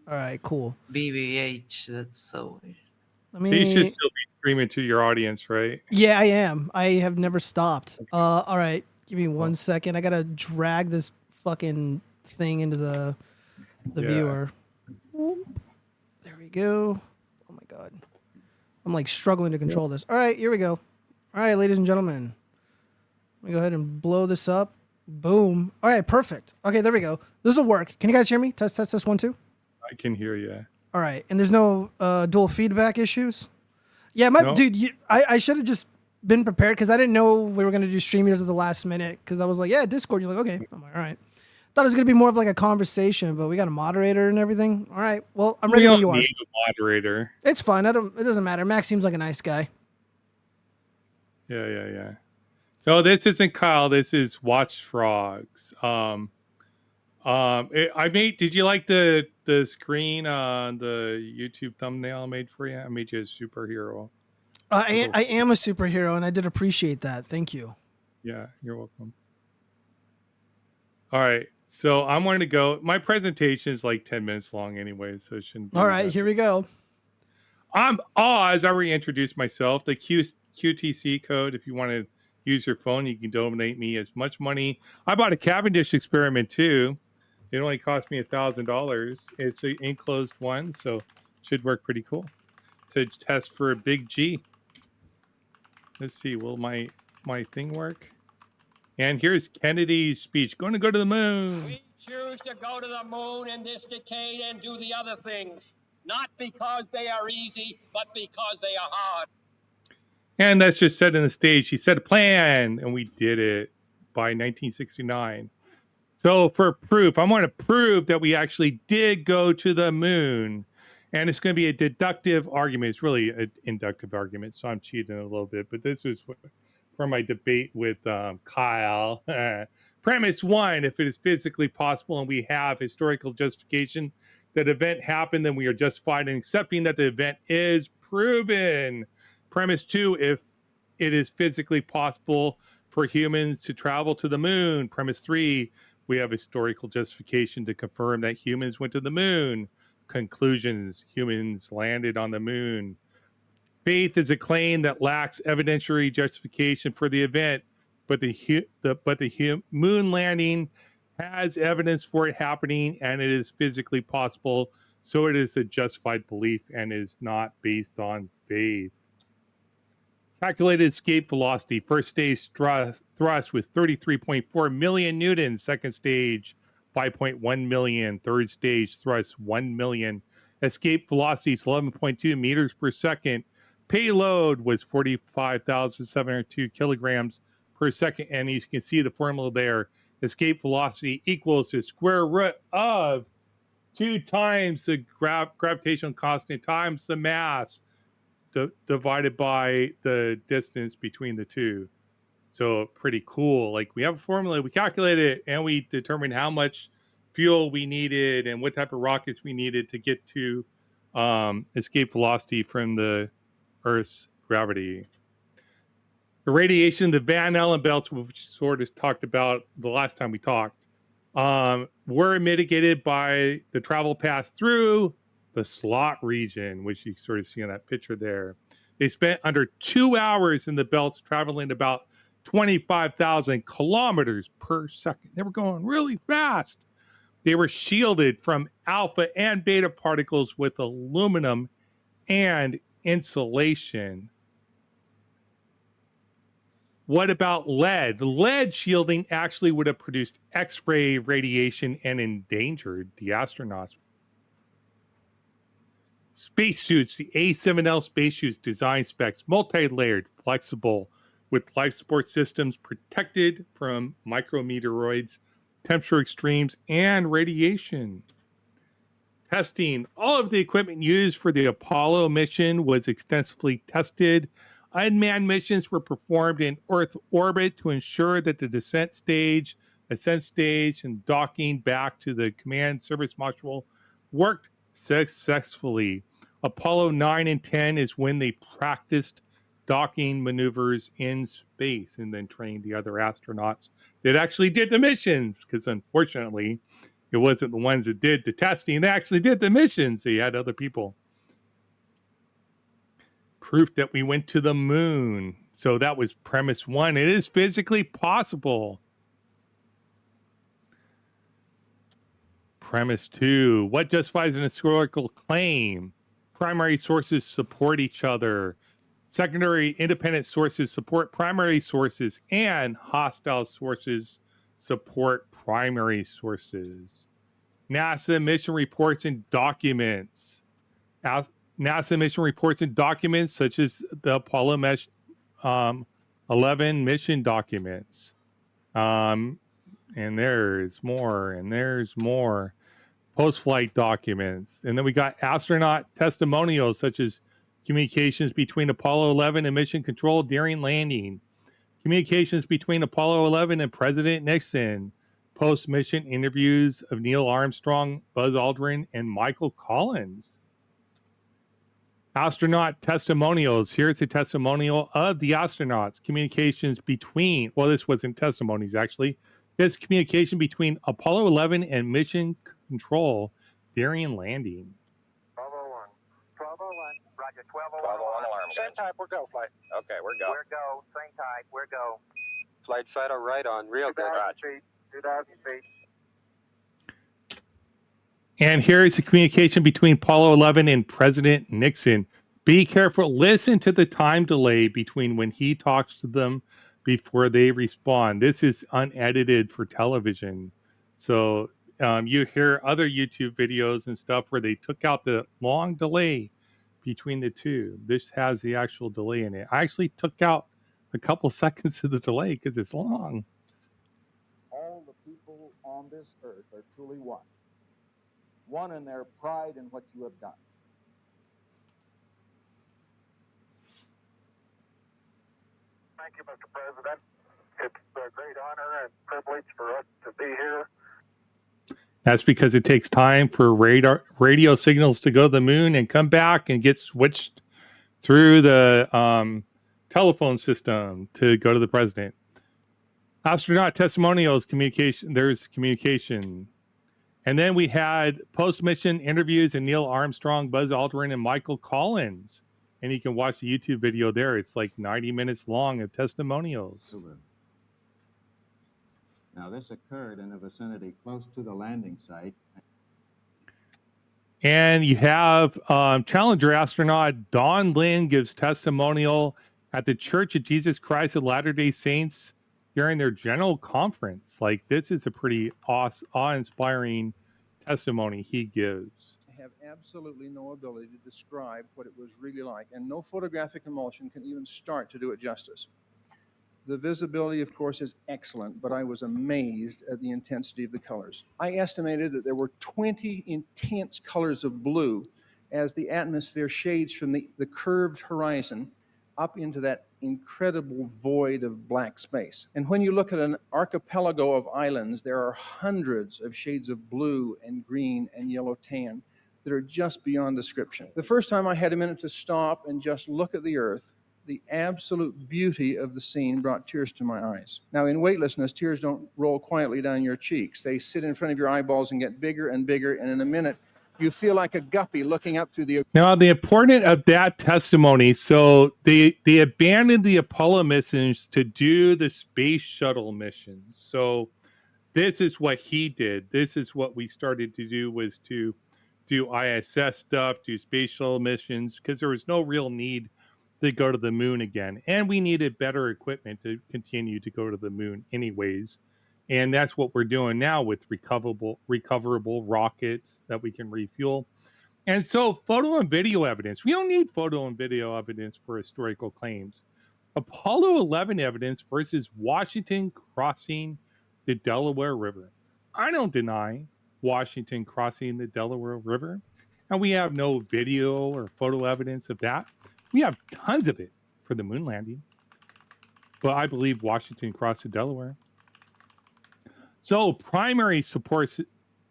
All right, cool. BBH, that's so weird. Let So me. you should still be streaming to your audience, right? Yeah, I am. I have never stopped. All right, give me 1 second. I gotta drag this fucking thing into the Yeah. viewer. There we go. Oh my god, I'm like struggling to control this. All right, here we go. All right, ladies and gentlemen, let me go ahead and blow this up. Boom. All right, perfect. Okay, there we go. This will work. Can you guys hear me? Test 1 2. I can hear you. All right, and there's no dual feedback issues. Yeah, No. dude, I should have just been prepared because I didn't know we were gonna do StreamYards at the last minute. Because I was like, yeah, Discord. You're like, okay, I'm like, all right. Thought it was gonna be more of like a conversation, but we got a moderator and everything. All right, well, I'm ready We when don't you are. need a moderator. It's fine. It doesn't matter. Max seems like a nice guy. Yeah. No, this isn't Kyle. This is watchfrogs. Did you like the screen on the YouTube thumbnail I made for you? I made you a superhero. I am a superhero, and I did appreciate that. Thank you. Yeah, you're welcome. All right, so I'm going to go. My presentation is like 10 minutes long anyway, so it shouldn't be All right, that here we go. I'm Oz. I already introduced myself. The QTC code, if you want to use your phone, you can donate me as much money. I bought a Cavendish experiment too. It only cost me $1,000. It's an enclosed one, so it should work pretty cool. To test for a big G. Let's see, will my thing work? And here's Kennedy's speech. Going to go to the moon. We choose to go to the moon in this decade and do the other things, not because they are easy, but because they are hard. And that's just set in the stage. She set a plan, and we did it by 1969. So for proof, I want to prove that we actually did go to the moon. And it's going to be a deductive argument. It's really an inductive argument, so I'm cheating a little bit. But this was from my debate with Kyle. Premise one, if it is physically possible and we have historical justification that event happened, then we are justified in accepting that the event is proven. Premise two, if it is physically possible for humans to travel to the moon. Premise three, we have historical justification to confirm that humans went to the moon. Conclusions, humans landed on the moon. Faith is a claim that lacks evidentiary justification for the event, but the moon landing has evidence for it happening, and it is physically possible, so it is a justified belief and is not based on faith. Calculated escape velocity. First stage thrust was 33.4 million newtons. Second stage, 5.1 million. Third stage thrust, 1 million. Escape velocity is 11.2 meters per second. Payload was 45,702 kilograms per second. And you can see the formula there. Escape velocity equals the square root of 2 times the gravitational constant times the mass divided by the distance between the two. So pretty cool. Like, we have a formula, we calculated it, and we determined how much fuel we needed and what type of rockets we needed to get to escape velocity from the Earth's gravity. The radiation, the Van Allen belts, which sort of talked about the last time we talked, were mitigated by the travel path through the slot region, which you sort of see on that picture there. They spent under 2 hours in the belts, traveling about 25,000 kilometers per second. They were going really fast. They were shielded from alpha and beta particles with aluminum and insulation. What about lead? Lead shielding actually would have produced X-ray radiation and endangered the astronauts. Spacesuits, the A7L spacesuits design specs, multi-layered, flexible, with life support systems protected from micrometeoroids, temperature extremes, and radiation. Testing. All of the equipment used for the Apollo mission was extensively tested. Unmanned missions were performed in Earth orbit to ensure that the descent stage, ascent stage, and docking back to the command service module worked successfully. Apollo 9 and 10 is when they practiced docking maneuvers in space and then trained the other astronauts that actually did the missions, because unfortunately it wasn't the ones that did the testing. They actually did the missions. They had other people. Proof that we went to the moon. So that was premise one. It is physically possible. Premise two. What justifies an historical claim? Primary sources support each other. Secondary independent sources support primary sources, and hostile sources support primary sources. NASA mission reports and documents. NASA mission reports and documents such as the Apollo 11 mission documents. And there's more, and there's more. Post-flight documents. And then we got astronaut testimonials such as communications between Apollo 11 and mission control during landing. Communications between Apollo 11 and President Nixon. Post-mission interviews of Neil Armstrong, Buzz Aldrin, and Michael Collins. Astronaut testimonials. Here's a testimonial of the astronauts. Communications between, well, this wasn't testimonies actually. This communication between Apollo 11 and mission control during landing. Trovo 1. Trovo 1. Roger, 1201 alarm. Same type, we're go, flight. Okay, we're go. We're go, same type, we're go. Flight Shadow right on, real good. 2,000 feet. And here is the communication between Apollo 11 and President Nixon. Be careful. Listen to the time delay between when he talks to them before they respond. This is unedited for television. So you hear other YouTube videos and stuff where they took out the long delay between the two. This has the actual delay in it. I actually took out a couple seconds of the delay because it's long. All the people on this earth are truly one. One in their pride in what you have done. Thank you, Mr. President. It's a great honor and privilege for us to be here. That's because it takes time for radio signals to go to the moon and come back and get switched through the telephone system to go to the president. Astronaut testimonials, communication. There's communication. And then we had post-mission interviews of Neil Armstrong, Buzz Aldrin, and Michael Collins. And you can watch the YouTube video there. It's like 90 minutes long of testimonials. Now, this occurred in a vicinity close to the landing site. And you have Challenger astronaut Don Lynn gives testimonial at the Church of Jesus Christ of Latter-day Saints during their general conference. Like, this is a pretty awe-inspiring testimony he gives. I have absolutely no ability to describe what it was really like, and no photographic emulsion can even start to do it justice. The visibility, of course, is excellent, but I was amazed at the intensity of the colors. I estimated that there were 20 intense colors of blue as the atmosphere shades from the curved horizon up into that incredible void of black space. And when you look at an archipelago of islands, there are hundreds of shades of blue and green and yellow tan that are just beyond description. The first time I had a minute to stop and just look at the Earth, the absolute beauty of the scene brought tears to my eyes. Now, in weightlessness, tears don't roll quietly down your cheeks. They sit in front of your eyeballs and get bigger and bigger, and in a minute, you feel like a guppy looking up through the... Now, the importance of that testimony, so they abandoned the Apollo missions to do the space shuttle mission. So this is what he did. This is what we started to do, was to do ISS stuff, do space shuttle missions, because there was no real need to go to the moon again. And we needed better equipment to continue to go to the moon anyways. And that's what we're doing now with recoverable rockets that we can refuel. And so photo and video evidence. We don't need photo and video evidence for historical claims. Apollo 11 evidence versus Washington crossing the Delaware River. I don't deny Washington crossing the Delaware River. And we have no video or photo evidence of that. We have tons of it for the moon landing. But I believe Washington crossed the Delaware. So primary support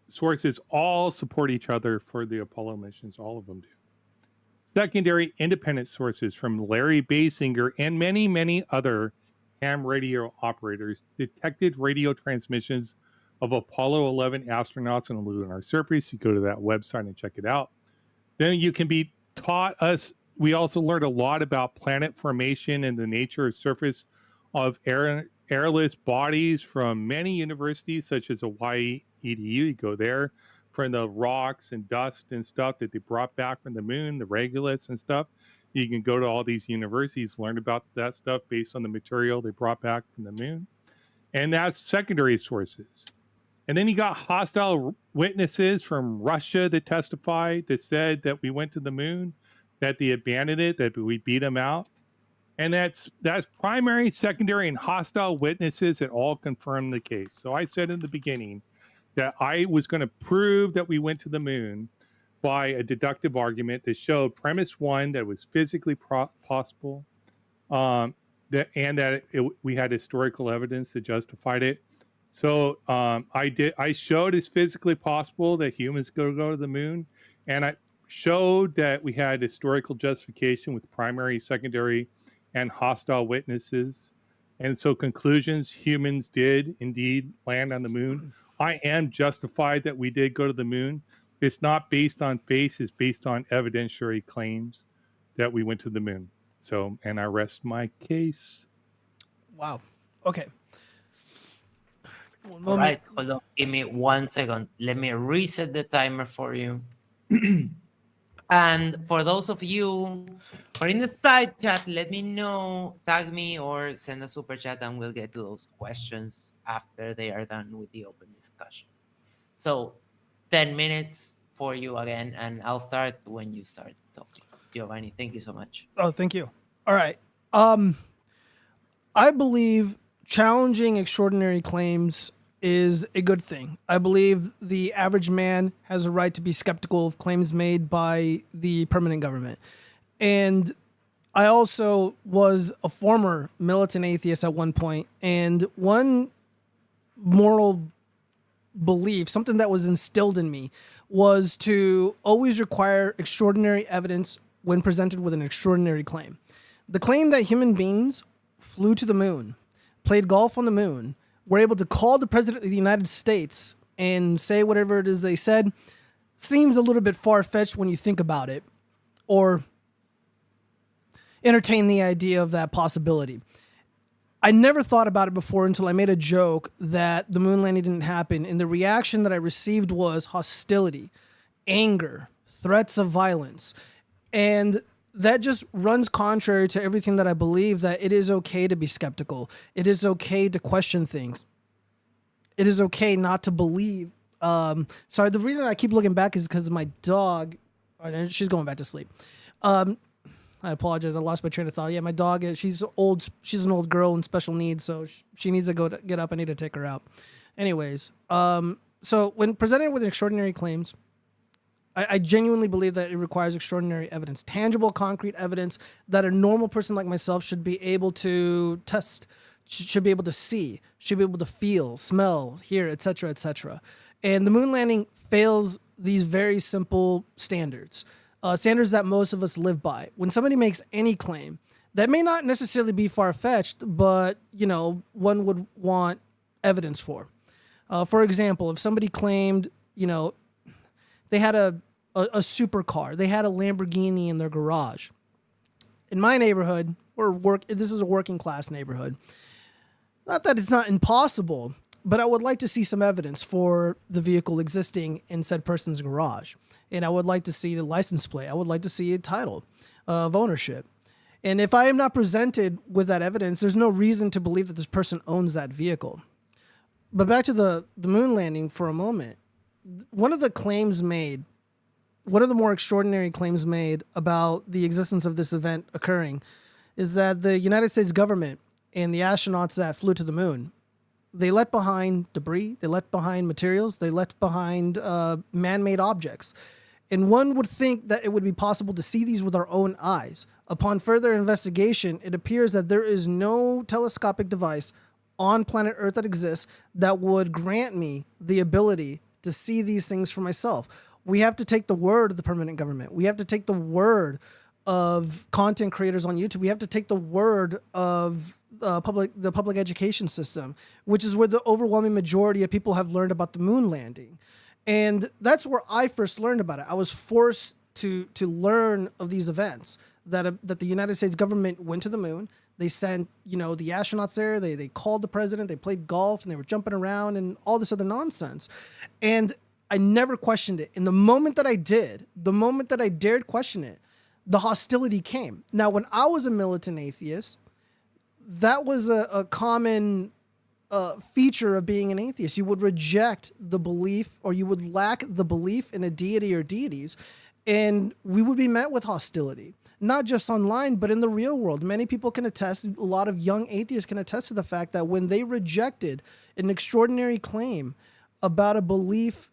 sources all support each other for the Apollo missions. All of them do. Secondary independent sources from Larry Basinger and many, many other ham radio operators detected radio transmissions of Apollo 11 astronauts on the lunar surface. You go to that website and check it out. Then you can be taught us. We also learned a lot about planet formation and the nature of surface of airless bodies from many universities, such as Hawaii EDU. You go there from the rocks and dust and stuff that they brought back from the moon, the regoliths and stuff. You can go to all these universities, learn about that stuff based on the material they brought back from the moon. And that's secondary sources. And then you got hostile witnesses from Russia that testified, that said that we went to the moon, that they abandoned it, that we beat them out. And that's primary, secondary, and hostile witnesses that all confirm the case. So I said in the beginning that I was going to prove that we went to the moon by a deductive argument that showed premise one, that it was physically possible, we had historical evidence that justified it. So I showed it's physically possible that humans go to the moon, and I showed that we had historical justification with primary, secondary, and hostile witnesses. And so conclusions, humans did indeed land on the moon. I am justified that we did go to the moon. It's not based on faith, it's based on evidentiary claims that we went to the moon. So, and I rest my case. Wow. Okay. All right, hold on. Give me 1 second. Let me reset the timer for you. And for those of you who are in the side chat, let me know, tag me, or send a super chat, and we'll get to those questions after they are done with the open discussion. So 10 minutes for you again, and I'll start when you start talking. Giovanni, thank you so much. Oh, thank you. All right. I believe challenging extraordinary claims is a good thing. I believe the average man has a right to be skeptical of claims made by the permanent government. And I also was a former militant atheist at one point, and one moral belief, something that was instilled in me, was to always require extraordinary evidence when presented with an extraordinary claim. The claim that human beings flew to the moon, played golf on the moon, were able to call the president of the United States and say whatever it is they said seems a little bit far-fetched when you think about it, or entertain the idea of that possibility. I never thought about it before until I made a joke that the moon landing didn't happen, and the reaction that I received was hostility, anger, threats of violence. And that just runs contrary to everything that I believe, that it is okay to be skeptical. It is okay to question things. It is okay not to believe. Sorry, the reason I keep looking back is because my dog, she's going back to sleep. I apologize. I lost my train of thought. Yeah, my dog, she's old. She's an old girl in special needs, so she needs to get up. I need to take her out. Anyways, so when presented with extraordinary claims, I genuinely believe that it requires extraordinary evidence, tangible, concrete evidence that a normal person like myself should be able to test, should be able to see, should be able to feel, smell, hear, etc., etc. And the moon landing fails these very simple standards, standards that most of us live by. When somebody makes any claim that may not necessarily be far-fetched, but one would want evidence for. For example, if somebody claimed, they had a supercar, they had a Lamborghini in their garage. In my neighborhood, this is a working class neighborhood. Not that it's not impossible, but I would like to see some evidence for the vehicle existing in said person's garage. And I would like to see the license plate. I would like to see a title of ownership. And if I am not presented with that evidence, there's no reason to believe that this person owns that vehicle. But back to the moon landing for a moment. One of the more extraordinary claims made about the existence of this event occurring is that the United States government and the astronauts that flew to the moon, they left behind debris, they left behind materials, they left behind man-made objects. And one would think that it would be possible to see these with our own eyes. Upon further investigation, it appears that there is no telescopic device on planet Earth that exists that would grant me the ability to see these things for myself. We have to take the word of the permanent government. We have to take the word of content creators on YouTube. We have to take the word of the public education system, which is where the overwhelming majority of people have learned about the moon landing. And that's where I first learned about it. I was forced to learn of these events, that the United States government went to the moon. They sent, the astronauts there. They called the president. They played golf, and they were jumping around and all this other nonsense. And I never questioned it. And the moment that I dared question it, the hostility came. Now, when I was a militant atheist, that was a common feature of being an atheist. You would reject the belief, or you would lack the belief in a deity or deities, and we would be met with hostility. Not just online, but in the real world. Many people can attest, a lot of young atheists can attest to the fact that when they rejected an extraordinary claim about a belief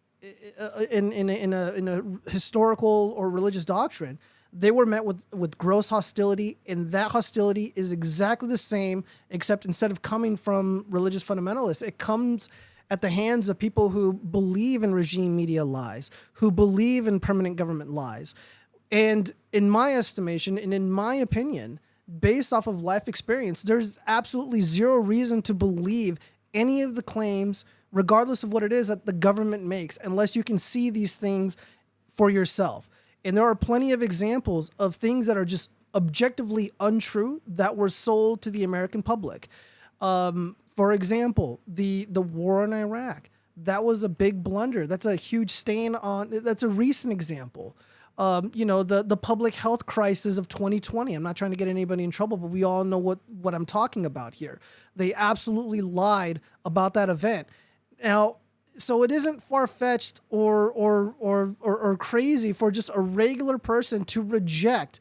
in a historical or religious doctrine, they were met with gross hostility, and that hostility is exactly the same, except instead of coming from religious fundamentalists, it comes at the hands of people who believe in regime media lies, who believe in permanent government lies. And in my estimation, and in my opinion, based off of life experience, there's absolutely zero reason to believe any of the claims, regardless of what it is that the government makes, unless you can see these things for yourself. And there are plenty of examples of things that are just objectively untrue that were sold to the American public. For example, the war in Iraq. That was a big blunder. That's a huge stain on, that's a recent example. the public health crisis of 2020. I'm not trying to get anybody in trouble, but we all know what I'm talking about here. They absolutely lied about that event. Now, so it isn't far-fetched or crazy for just a regular person to reject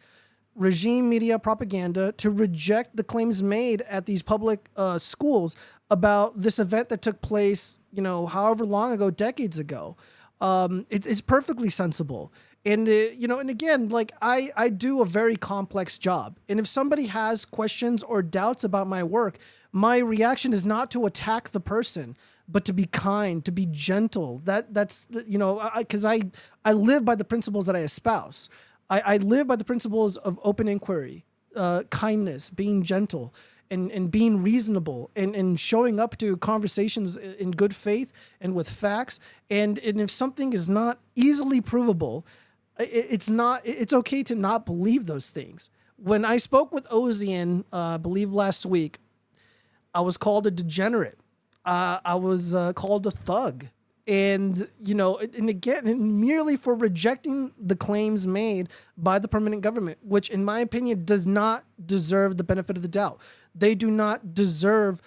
regime media propaganda, to reject the claims made at these public schools about this event that took place, however long ago, decades ago. It's perfectly sensible. And, and again, like I do a very complex job. And if somebody has questions or doubts about my work, my reaction is not to attack the person, but to be kind, to be gentle. That's because I live by the principles that I espouse. I live by the principles of open inquiry, kindness, being gentle, and being reasonable, and showing up to conversations in good faith and with facts. And if something is not easily provable, it's okay to not believe those things. When I spoke with Ozian, I believe last week, I was called a degenerate. I was called a thug. And, and again, merely for rejecting the claims made by the permanent government, which in my opinion does not deserve the benefit of the doubt. They do not deserve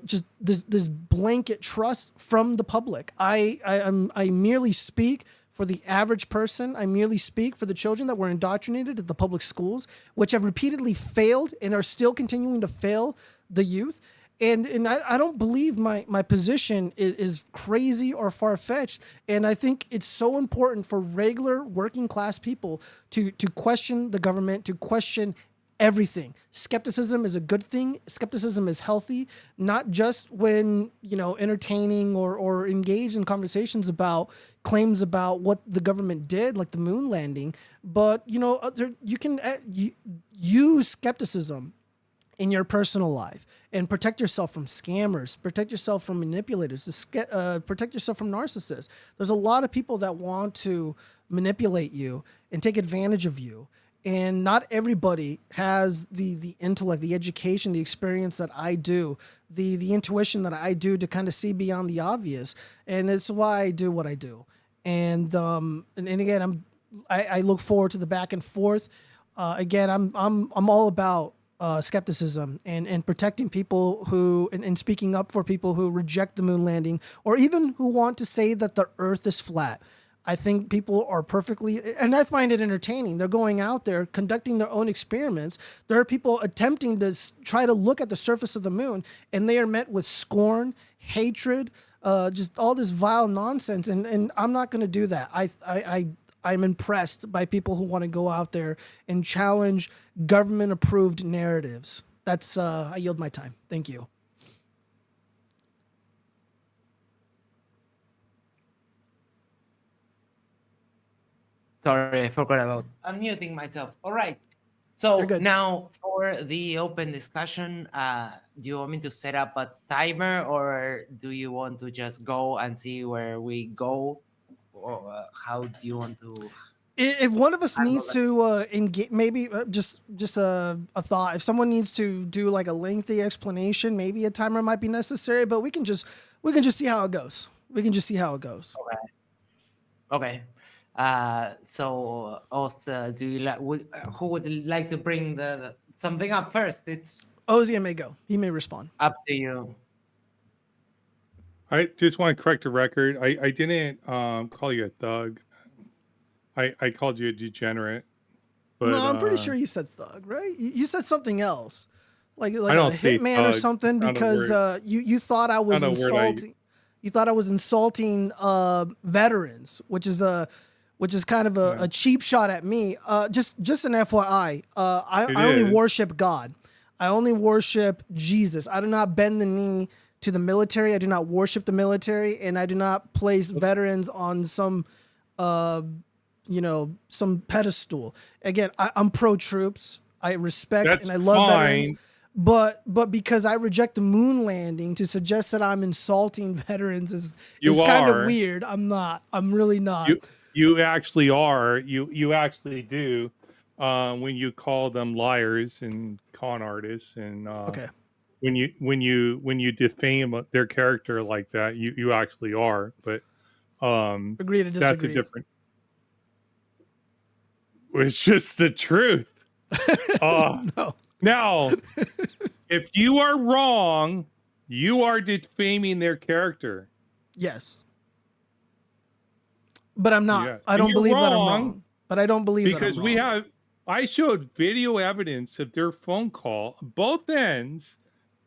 just this blanket trust from the public. I merely speak for the average person. I merely speak for the children that were indoctrinated at the public schools, which have repeatedly failed and are still continuing to fail the youth. And I don't believe my position is crazy or far-fetched. And I think it's so important for regular working class people to question the government, to question everything. Skepticism is a good thing. Skepticism is healthy, not just when, entertaining or engaged in conversations about claims about what the government did, like the moon landing, but, you can use skepticism in your personal life and protect yourself from scammers, protect yourself from manipulators, protect yourself from narcissists. There's a lot of people that want to manipulate you and take advantage of you. And not everybody has the intellect, the education, the experience that I do, the intuition that I do to kind of see beyond the obvious. And it's why I do what I do. And again, I look forward to the back and forth. Again, I'm all about skepticism and protecting people who and speaking up for people who reject the moon landing, or even who want to say that the earth is flat. I think people are perfectly, and I find it entertaining. They're going out there conducting their own experiments. There are people attempting to try to look at the surface of the moon, and they are met with scorn, hatred, just all this vile nonsense. And I'm not going to do that. I'm impressed by people who want to go out there and challenge government-approved narratives. That's I yield my time. Thank you. Sorry, I forgot about unmuting myself. All right. So now for the open discussion, do you want me to set up a timer, or do you want to just go and see where we go? Or how do you want to? If one of us needs to engage, maybe just a thought. If someone needs to do like a lengthy explanation, maybe a timer might be necessary. But we can just see how it goes. We can just see how it goes. Okay. So, also, do you who would like to bring the something up first? It's Ozia may go. He may respond. Up to you. I just want to correct the record. I didn't call you a thug. I called you a degenerate. But, no, I'm pretty sure you said thug, right? You said something else, like a hitman or something, because you thought I was insulting. You thought I was insulting veterans, which is kind of a cheap shot at me. Just an FYI, I only worship God. I only worship Jesus. I do not bend the knee to the military. I do not worship the military, and I do not place veterans on some pedestal. Again, I'm pro troops. I respect and I love veterans. But because I reject the moon landing, to suggest that I'm insulting veterans is kind of weird. I'm not. I'm really not. You actually are. You actually do. When you call them liars and con artists, and when you defame their character like that, you actually are. But agree to disagree. That's a different. It's just the truth. No. Now, if you are wrong, you are defaming their character. Yes. But I'm not. Yes. I And don't you're believe that I'm wrong wrong. But I don't believe because that I'm wrong. I showed video evidence of their phone call, both ends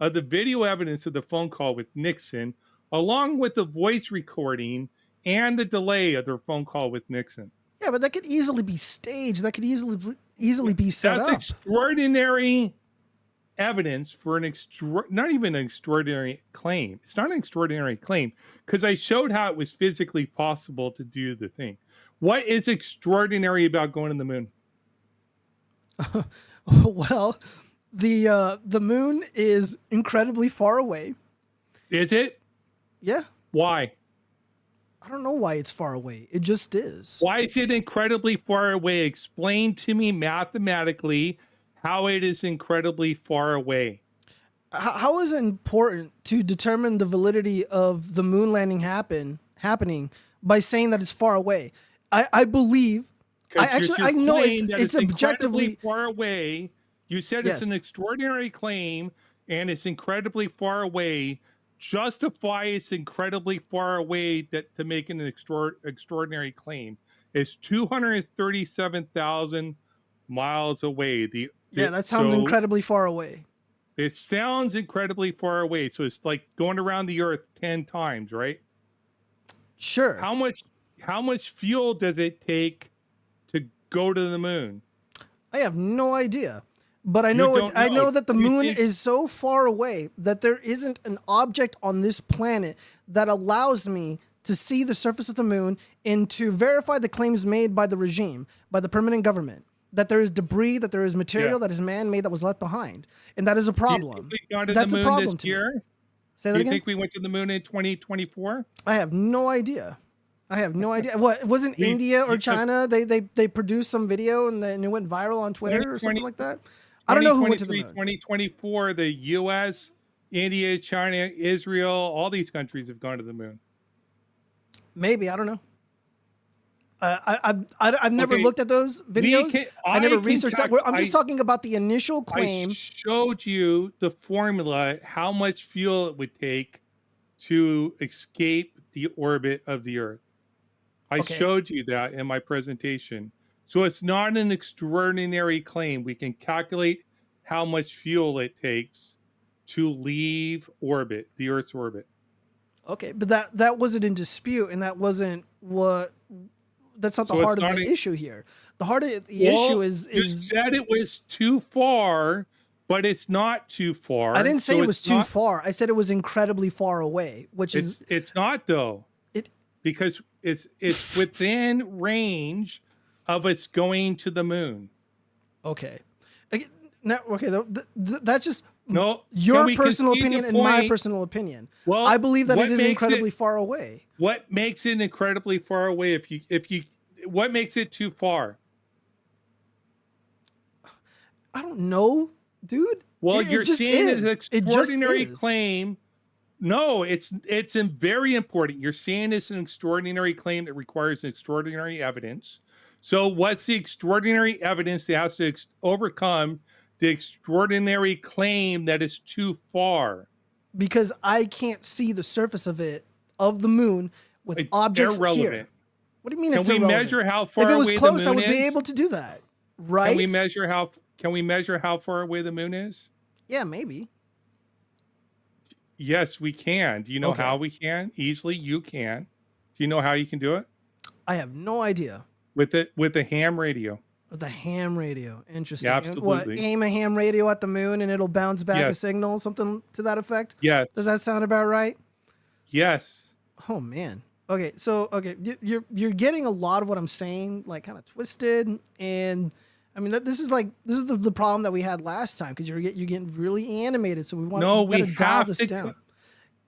of the video evidence of the phone call with Nixon, along with the voice recording and the delay of their phone call with Nixon. Yeah, but that could easily be staged. That could easily be set That's up. extraordinary evidence for not even an extraordinary claim. It's not an extraordinary claim because I showed how it was physically possible to do the thing. What is extraordinary about going to the moon? Well, the moon is incredibly far away. Is it? Yeah. Why? I don't know why it's far away. It just is. Why is it incredibly far away? Explain to me mathematically how it is incredibly far away. How is it important to determine the validity of the moon landing happening by saying that it's far away? I believe. I know it's objectively far away. You said Yes. it's an extraordinary claim and it's incredibly far away. Justify it's incredibly far away to make an extraordinary claim. It's 237,000 miles away. that sounds incredibly far away. It sounds incredibly far away. So it's like going around the Earth 10 times, right? Sure. How much fuel does it take to go to the moon? I have no idea. But I know I know that the moon is so far away that there isn't an object on this planet that allows me to see the surface of the moon and to verify the claims made by the regime, by the permanent government, that there is debris, that there is material that is man-made that was left behind. And that is a problem. That's a problem to me. Say that Do you again? think we went to the moon in 2024? I have no idea. What wasn't India or China? They produced some video and then it went viral on Twitter or something like that. I don't know who went to the moon. 2024, the U.S., India, China, Israel, all these countries have gone to the moon. Maybe, I don't know. I've never looked at those videos. I never researched that. I'm just talking about the initial claim. I showed you the formula, how much fuel it would take to escape the orbit of the Earth. I showed you that in my presentation. So it's not an extraordinary claim. We can calculate how much fuel it takes to leave orbit, the Earth's orbit. Okay, but that wasn't in dispute, and that wasn't that's not the heart of the issue here. The heart of the issue is you said it was too far, but it's not too far. I didn't say it was too far. I said it was incredibly far away, which is it's not though. Because it's within range of it's going to the moon. Okay. Now, that's just your personal opinion and my personal opinion. Well, I believe that it is incredibly far away. What makes it incredibly far away? What makes it too far? I don't know, dude. Well, you're saying it's an extraordinary claim. No, it's very important. You're saying it's an extraordinary claim that requires extraordinary evidence. So what's the extraordinary evidence that has to overcome the extraordinary claim that is too far? Because I can't see the surface of the moon with objects here. What do you mean it's irrelevant? Can we measure how far away the moon is? If it was close, I would be able to do that, right? Can we measure how far away the moon is? Yeah, maybe. Yes, we can. Do you know how we can? Easily, you can. Do you know how you can do it? I have no idea. With a ham radio. With a ham radio. Interesting. Yeah, absolutely. What, aim a ham radio at the moon and it'll bounce back a signal, something to that effect? Yes. Does that sound about right? Yes. Oh man. Okay, so you're getting a lot of what I'm saying like kind of twisted, and I mean this is the problem that we had last time because you're getting really animated. So we have to dial this down.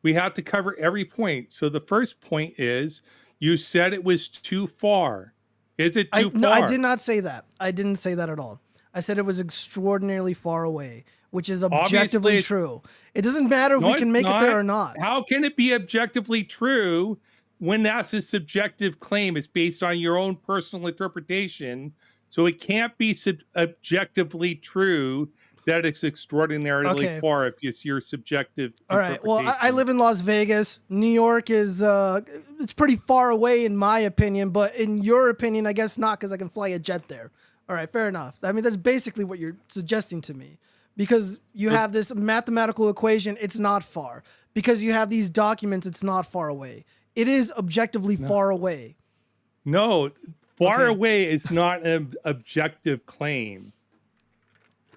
We have to cover every point. So the first point is you said it was too far. Is it too far? No, I did not say that. I didn't say that at all. I said it was extraordinarily far away, which is objectively true. It doesn't matter if we can make it there or not. How can it be objectively true when that's a subjective claim? It's based on your own personal interpretation So it can't be objectively true that it's extraordinarily Okay. far if it's your subjective All right. Well, interpretation. I live in Las Vegas. New York is it's pretty far away in my opinion, but in your opinion, I guess not because I can fly a jet there. All right, fair enough. I mean, that's basically what you're suggesting to me. Because you have this mathematical equation, it's not far. Because you have these documents, it's not far away. It is objectively far away. No, far Okay. away is not an objective claim.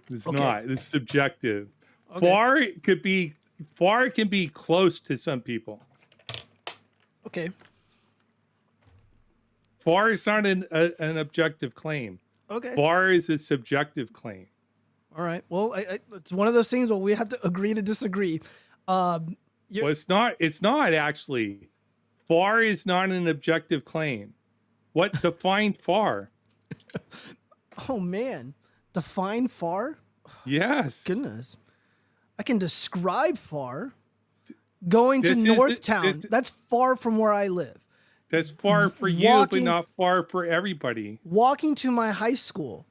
It's Okay. not. It's subjective. Okay. Far can be close to some people. Okay. Far is not an objective claim. Okay. Far is a subjective claim. All right. Well, it's one of those things where we have to agree to disagree. Well, it's not. It's not actually. Far is not an objective claim. What defined far? Oh man, define far? Yes. Goodness, I can describe far. Going to This is Northtown, that's far from where I live. That's far for you, but not far for everybody. Walking to my high school,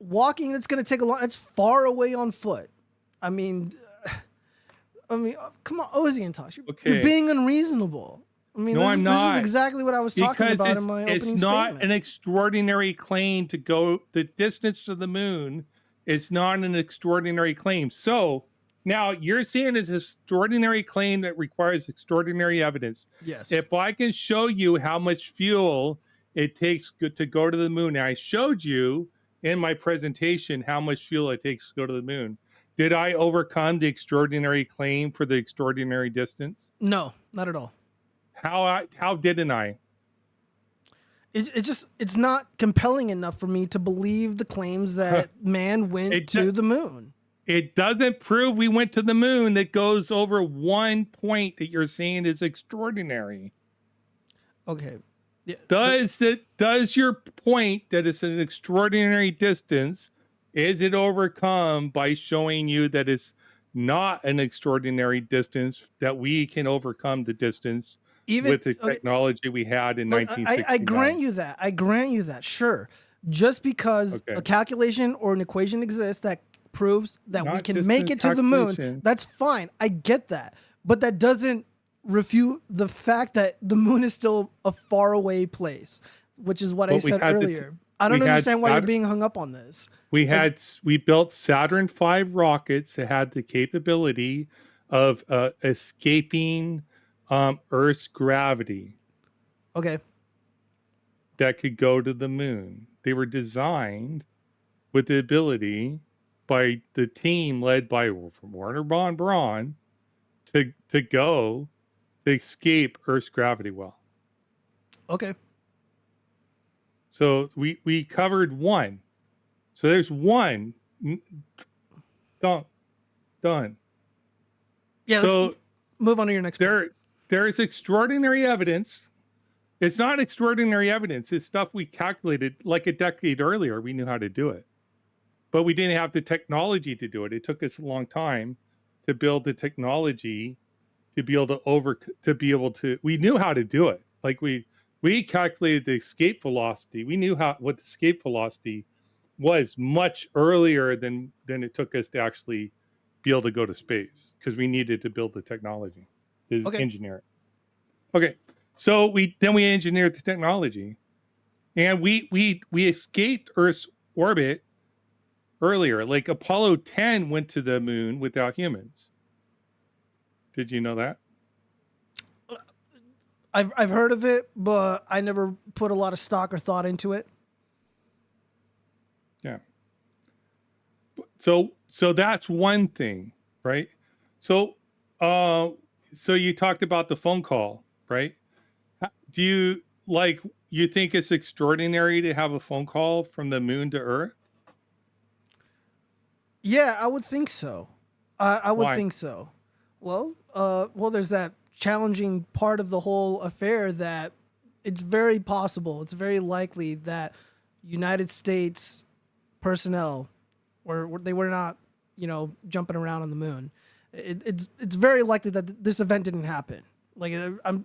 that's going to take a long. That's far away on foot. I mean, come on, Ozzy and Tosh, you're being unreasonable. I mean, no, I'm not. This is exactly what I was talking Because about in my opening statement. It's not an extraordinary claim to go the distance to the moon. It's not an extraordinary claim. So now you're saying it's an extraordinary claim that requires extraordinary evidence. Yes. If I can show you how much fuel it takes to go to the moon, and I showed you in my presentation how much fuel it takes to go to the moon. Did I overcome the extraordinary claim for the extraordinary distance? No, not at all. How didn't I? It's not compelling enough for me to believe the claims that man went to the moon. It doesn't prove we went to the moon. That goes over one point that you're saying is extraordinary. Okay. Yeah. Does your point that it's an extraordinary distance, is it overcome by showing you that it's not an extraordinary distance, that we can overcome the distance with the technology we had in 1969? I grant you that. I grant you that. Sure. Just because a calculation or an equation exists that proves that we can make it to the moon, that's fine. I get that. But that doesn't refute the fact that the moon is still a far away place, which is what I said earlier. I don't understand why you're being hung up on this. We built Saturn V rockets that had the capability of escaping Earth's gravity. Okay. That could go to the moon. They were designed with the ability by the team led by Werner von Braun to go to escape Earth's gravity well. Okay. So we covered one. So there's one. Done. Yeah. So move on to your next. There is extraordinary evidence. It's not extraordinary evidence. It's stuff we calculated like a decade earlier. We knew how to do it, but we didn't have the technology to do it. It took us a long time to build the technology to be able to. We knew how to do it. Like we calculated the escape velocity. We knew what the escape velocity was much earlier than it took us to actually be able to go to space, because we needed to build the technology to engineer it. Okay, so we engineered the technology, and we escaped Earth's orbit earlier. Like Apollo 10 went to the moon without humans. Did you know that? I've heard of it, but I never put a lot of stock or thought into it. Yeah. So that's one thing, right? So you talked about the phone call, right? Do you think it's extraordinary to have a phone call from the moon to Earth? Yeah, I would think so. I would Why? think so. Well, there's that challenging part of the whole affair that it's very possible, it's very likely that United States personnel they were not, jumping around on the moon. It's very likely that this event didn't happen. Like a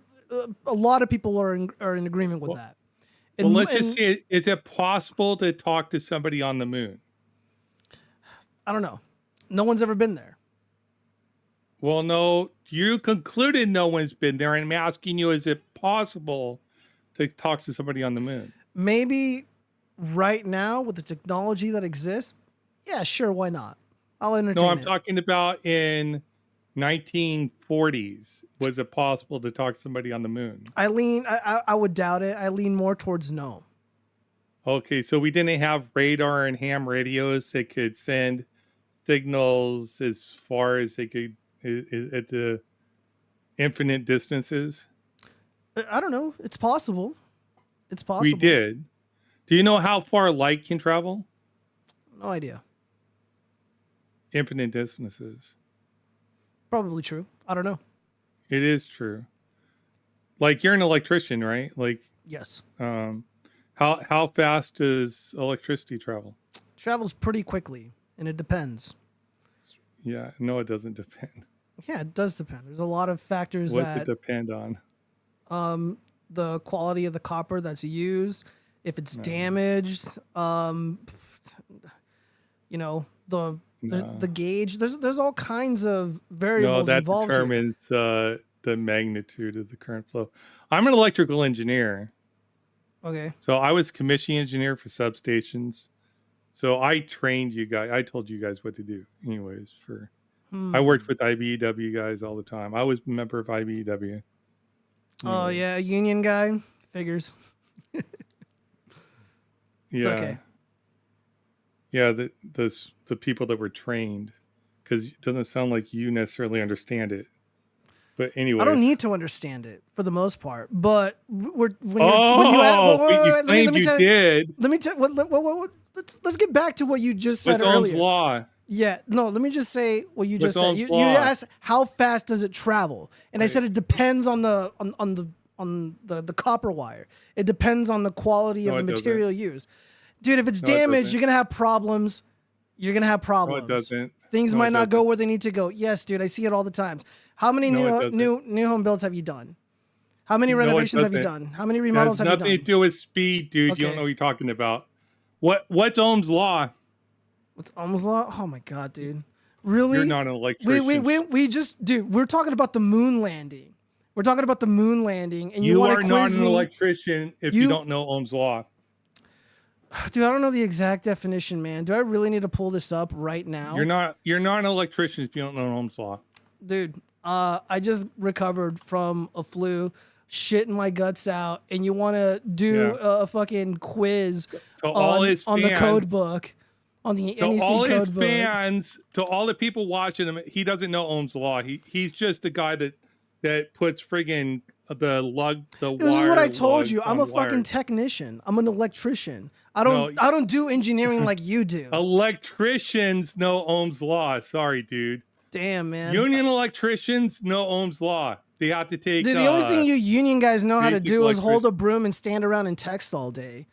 lot of people are in agreement with that. Well, let's just see. Is it possible to talk to somebody on the moon? I don't know. No one's ever been there. Well, no, you concluded no one's been there. And I'm asking you, is it possible to talk to somebody on the moon? Maybe right now with the technology that exists, yeah, sure, why not? I'll entertain No, I'm it. talking about in 1940s. Was it possible to talk to somebody on the moon? I would doubt it. I lean more towards no. Okay, so we didn't have radar and ham radios that could send signals as far as they could at the infinite distances. I don't know. It's possible. It's possible. We did. Do you know how far light can travel? No idea. Infinite distances. Probably true. I don't know. It is true. Like, you're an electrician, right? Like, Yes. How fast does electricity travel? Travels pretty quickly, and it depends. Yeah, no, it doesn't depend. Yeah, it does depend. There's a lot of factors What's that it depend on? The quality of the copper that's used, if it's damaged, you know, the gauge. There's all kinds of variables No, that involved here. determines the magnitude of the current flow. I'm an electrical engineer. Okay. So I was commissioning engineer for substations. So I trained you guys. I told you guys what to do. Anyways, I worked with IBEW guys all the time. I was a member of IBEW. Oh yeah, a union guy. Figures. Yeah. Okay. Yeah, the people that were trained, because it doesn't sound like you necessarily understand it. But anyway, I don't need to understand it for the most part, but when you did. Let me tell. Let's get back to what you just said What's earlier. Ohm's law? Yeah, no. Let me just say what you just What's said. Ohm's You law? asked how fast does it travel, and I said it depends on the copper wire. It depends on the quality of the material used. Dude, if it's damaged, you're gonna have problems. You're gonna have problems. No, it doesn't. Things might not go where they need to go. Yes, dude, I see it all the time. How many new home builds have you done? How many renovations have you done? How many remodels have you done? Nothing to do with speed, dude. Okay. You don't know what you're talking about. What's Ohm's law? What's Ohm's law? Oh my god, dude. Really? You're not an electrician. We just, dude, we're talking about the moon landing. We're talking about the moon landing, and you want to quiz me? You are not an electrician if you don't know Ohm's law. Dude, I don't know the exact definition, man. Do I really need to pull this up right now? You're not an electrician if you don't know Ohm's law. Dude, I just recovered from a flu, shitting my guts out, and you want to do a fucking quiz on the code book, on the NEC code book. To all the people watching him, he doesn't know Ohm's law. He's just a guy that puts friggin' the wire. This is what I told you. I'm a fucking technician. I'm an electrician. I don't do engineering like you do. Electricians know Ohm's law. Sorry, dude. Damn, man. Union electricians know Ohm's law. They have to take. Dude, the only thing you union guys know how to do is hold a broom and stand around and text all day.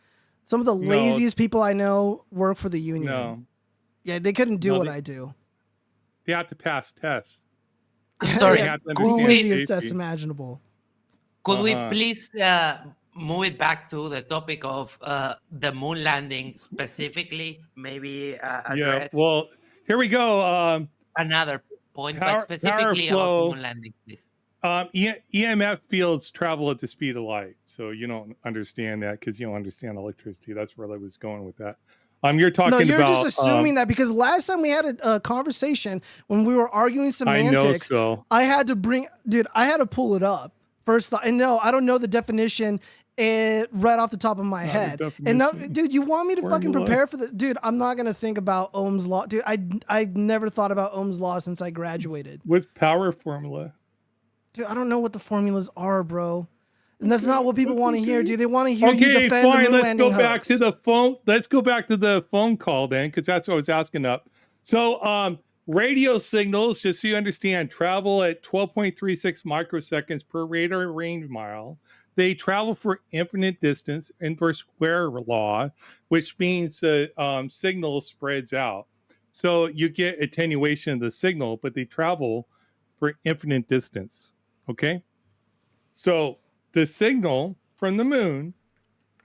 Some of the laziest people I know work for the union. No. Yeah, they couldn't do what I do. They have to pass tests. Sorry, the easiest test imaginable. Could we please move it back to the topic of the moon landing specifically? Maybe address well, here we go. Another point, but specifically about the moon landing, please. EMF fields travel at the speed of light. So you don't understand that because you don't understand electricity. That's where I was going with that. You're talking about... No, you're just assuming that because last time we had a conversation when we were arguing semantics, I had to pull it up first. And no, I don't know the definition right off the top of my head. And now, dude, you want me to fucking prepare for the... Dude, I'm not going to think about Ohm's law. Dude, I never thought about Ohm's law since I graduated. What's power formula? Dude, I don't know what the formulas are, bro. And that's not what people want to hear, dude. They want to hear you defend the moon landing hoax. Back to the phone. Let's go back to the phone call then, because that's what I was asking up. So radio signals, just so you understand, travel at 12.36 microseconds per radar range mile. They travel for infinite distance, inverse square law, which means the signal spreads out. So you get attenuation of the signal, but they travel for infinite distance. Okay? So the signal from the moon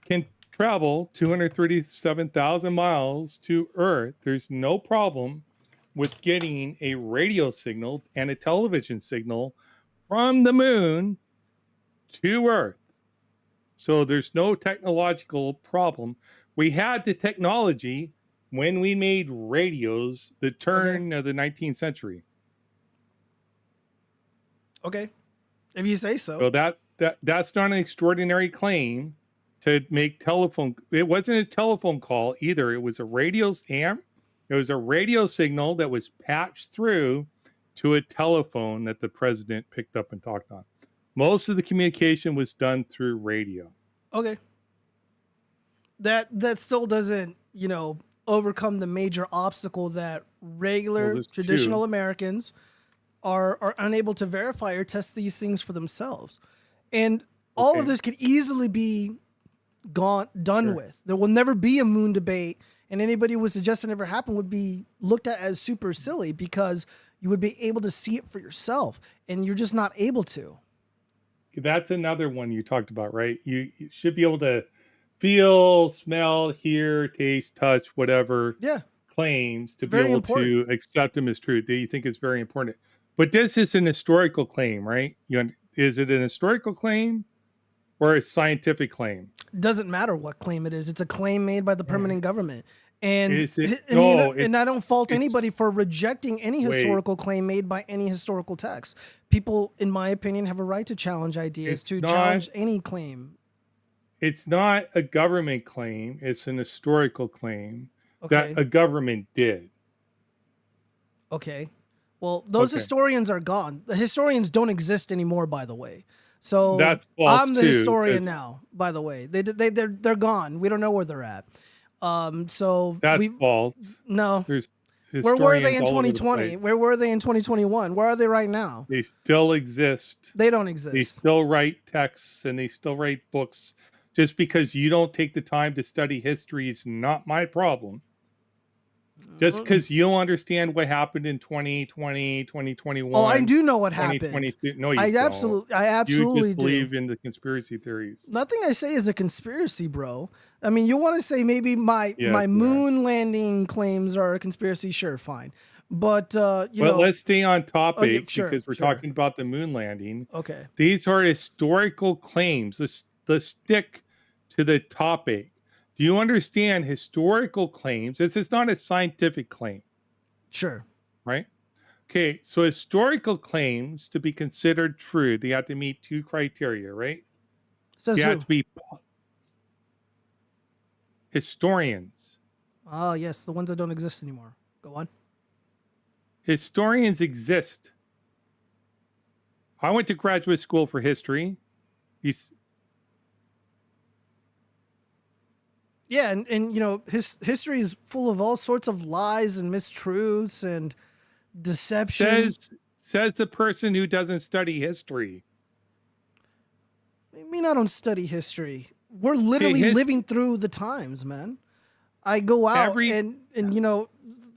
can travel 237,000 miles to Earth. There's no problem with getting a radio signal and a television signal from the moon to Earth. So there's no technological problem. We had the technology when we made radios the turn of the 19th century. Okay. If you say so. So that's not an extraordinary claim to make telephone. It wasn't a telephone call either. It was a radio It was a radio signal that was patched through to a telephone that the president picked up and talked on. Most of the communication was done through radio. Okay. That still doesn't, overcome the major obstacle that regular traditional Americans are unable to verify or test these things for themselves. And all of this could easily be done with. There will never be a moon debate, and anybody who would suggest it never happened would be looked at as super silly because you would be able to see it for yourself, and you're just not able to. That's another one you talked about, right? You should be able to feel, smell, hear, taste, touch, whatever claims to be able to accept them as true. That you think is very important. But this is an historical claim, right? Is it an historical claim or a scientific claim? Doesn't matter what claim it is. It's a claim made by the permanent government. And, and I don't fault anybody for rejecting any historical claim made by any historical text. People, in my opinion, have a right to challenge ideas, challenge any claim. It's not a government claim. It's an historical claim that a government did. Okay. Well, those historians are gone. The historians don't exist anymore, by the way. So that's false I'm the historian now, by the way. They're gone. We don't know where they're at. So that's false. No. Where were they in 2020? Where were they in 2021? Where are they right now? They still exist. They don't exist. They still write texts and they still write books. Just because you don't take the time to study history is not my problem. Just because you don't understand what happened in 2020, 2021. Oh, I do know what happened. No, you don't. I absolutely you just believe in the conspiracy theories. Nothing I say is a conspiracy, bro. I mean, you want to say maybe my moon landing claims are a conspiracy? Sure, fine. But let's stay on topic because we're talking about the moon landing. Okay. These are historical claims. Let's stick to the topic. Do you understand historical claims? This is not a scientific claim. Sure. Right? Okay, so historical claims, to be considered true, they have to meet two criteria, right? Says they who? have to be historians. Oh, yes, the ones that don't exist anymore. Go on. Historians exist. I went to graduate school for history. Yeah, and history is full of all sorts of lies and mistruths and deception. Says the person who doesn't study history. I mean, I don't study history. We're literally living through the times, man. I go out and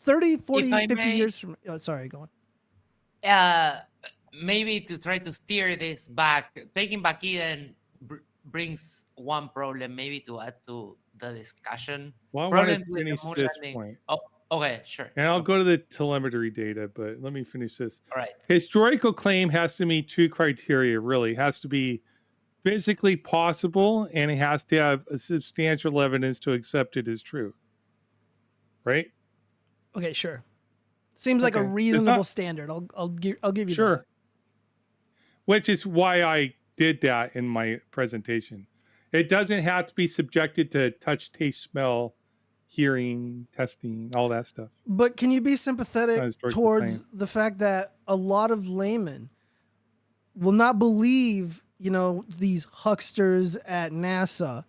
30, 40, 50 years from... Oh, sorry, go on. Maybe to try to steer this back, taking back Eden brings one problem maybe to add to the discussion. Well, I want to finish this point. Oh, okay, sure. And I'll go to the telemetry data, but let me finish this. All right. Historical claim has to meet two criteria, really. It has to be physically possible, and it has to have a substantial evidence to accept it as true. Right? Okay, sure. Seems like a reasonable standard. I'll give you that. Which is why I did that in my presentation. It doesn't have to be subjected to touch, taste, smell, hearing, testing, all that stuff. But can you be sympathetic towards the fact that a lot of laymen will not believe, these hucksters at NASA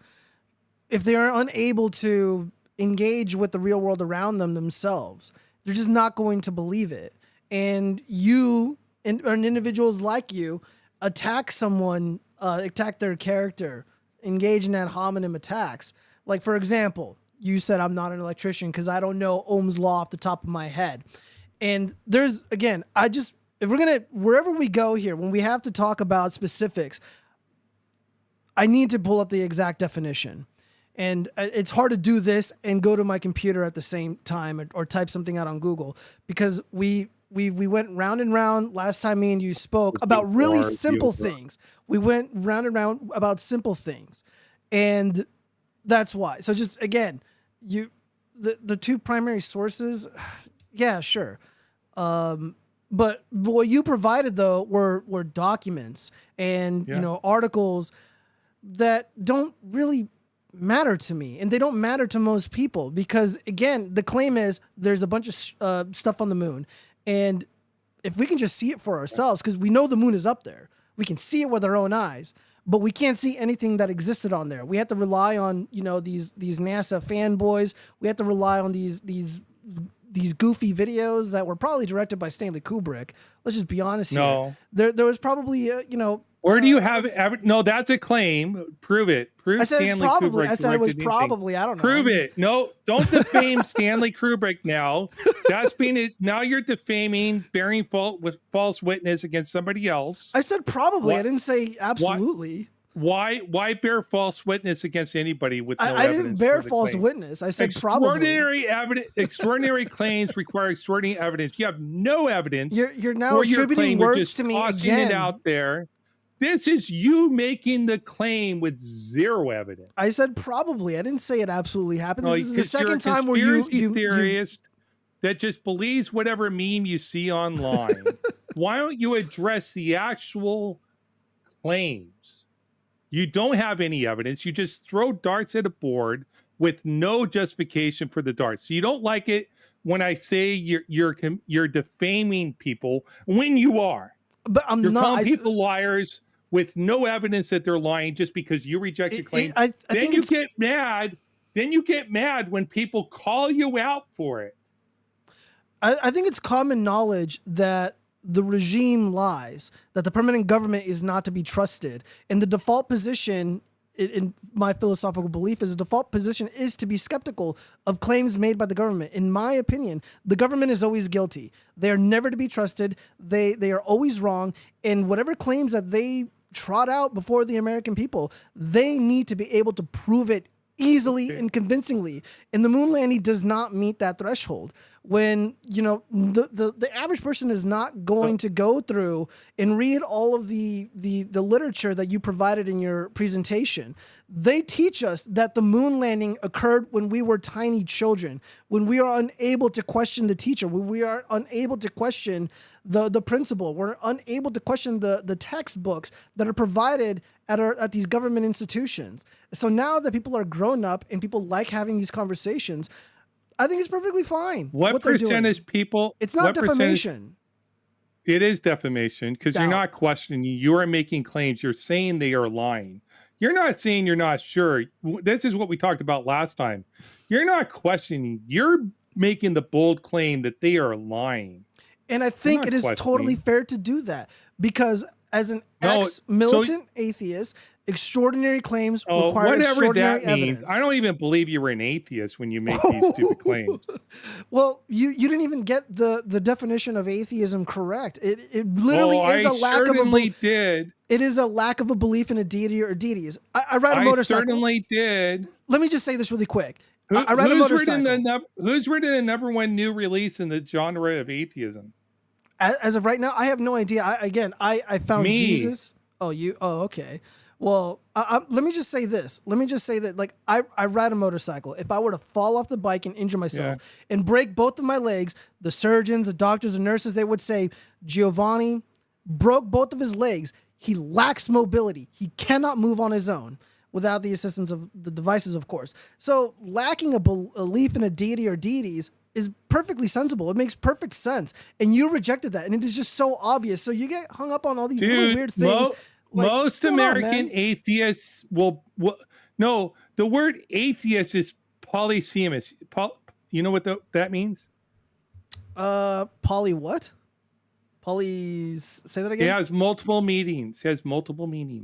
if they are unable to engage with the real world around them themselves? They're just not going to believe it. And you and individuals like you attack someone, attack their character, engage in ad hominem attacks. Like, for example, you said I'm not an electrician because I don't know Ohm's law off the top of my head. And there's, again, if we're going to, wherever we go here, when we have to talk about specifics, I need to pull up the exact definition. And it's hard to do this and go to my computer at the same time or type something out on Google, because we went round and round last time me and you spoke about really simple things. We went round and round about simple things, and that's why. So just again, the two primary sources, yeah, sure. But what you provided though were documents and articles that don't really matter to me, and they don't matter to most people, because again, the claim is there's a bunch of stuff on the moon, and if we can just see it for ourselves, because we know the moon is up there, we can see it with our own eyes, but we can't see anything that existed on there. We have to rely on these NASA fanboys. We have to rely on these goofy videos that were probably directed by Stanley Kubrick. Let's just be honest here. There was probably Where do you have no, that's a claim. Prove it. Prove I said Stanley it's probably. Kubrick I said it was directed probably. I don't know. Prove it. No, don't defame Stanley Kubrick now. That's being it. Now you're defaming, bearing fault with false witness against somebody else. I said probably. I didn't say absolutely. Why bear false witness against anybody with no evidence? I didn't bear false witness. I said probably. Extraordinary claims require extraordinary evidence. You have no evidence. You're now attributing words to me again. It out there. This is you making the claim with zero evidence. I said probably. I didn't say it absolutely happened. No, this is the second time where you theorist that just believes whatever meme you see online. Why don't you address the actual claims? You don't have any evidence. You just throw darts at a board with no justification for the darts. So you don't like it when I say you're defaming people, when you are. But you're calling people liars with no evidence that they're lying just because you reject your claim. Then you get mad. Then you get mad when people call you out for it. I think it's common knowledge that the regime lies, that the permanent government is not to be trusted. And the default position, in my philosophical belief, is the default position is to be skeptical of claims made by the government. In my opinion, the government is always guilty. They are never to be trusted. They are always wrong. And whatever claims that they trot out before the American people, they need to be able to prove it easily and convincingly. And the moon landing does not meet that threshold. When the average person is not going to go through and read all of the literature that you provided in your presentation. They teach us that the moon landing occurred when we were tiny children, when we are unable to question the teacher, when we are unable to question the principal, we're unable to question the textbooks that are provided at these government institutions. So now that people are grown up and people like having these conversations, I think it's perfectly fine. What percentage people? It's not defamation. It is defamation because you're not questioning. You are making claims. You're saying they are lying. You're not saying you're not sure. This is what we talked about last time. You're not questioning. You're making the bold claim that they are lying. And I think it is totally fair to do that because as an ex-militant atheist, extraordinary claims require extraordinary evidence. I don't even believe you were an atheist when you make these stupid claims. Well, you didn't even get the definition of atheism correct. It literally is a lack of a belief. It is a lack of a belief in a deity or deities. I ride a motorcycle. I certainly did. Let me just say this really quick. I ride a motorcycle. Who's written the #1 new release in the genre of atheism? As of right now, I have no idea. I found Jesus. Oh, okay. Well, let me just say this. Let me just say that, like, I ride a motorcycle. If I were to fall off the bike and injure myself and break both of my legs, the surgeons, the doctors, the nurses, they would say, Giovanni broke both of his legs. He lacks mobility. He cannot move on his own without the assistance of the devices, of course. So lacking a belief in a deity or deities is perfectly sensible. It makes perfect sense. And you rejected that. And it is just so obvious. So you get hung up on all these little weird things. Most American atheists will no, the word atheist is polysemous. You know what that means? Poly what? Say that again? It has multiple meanings.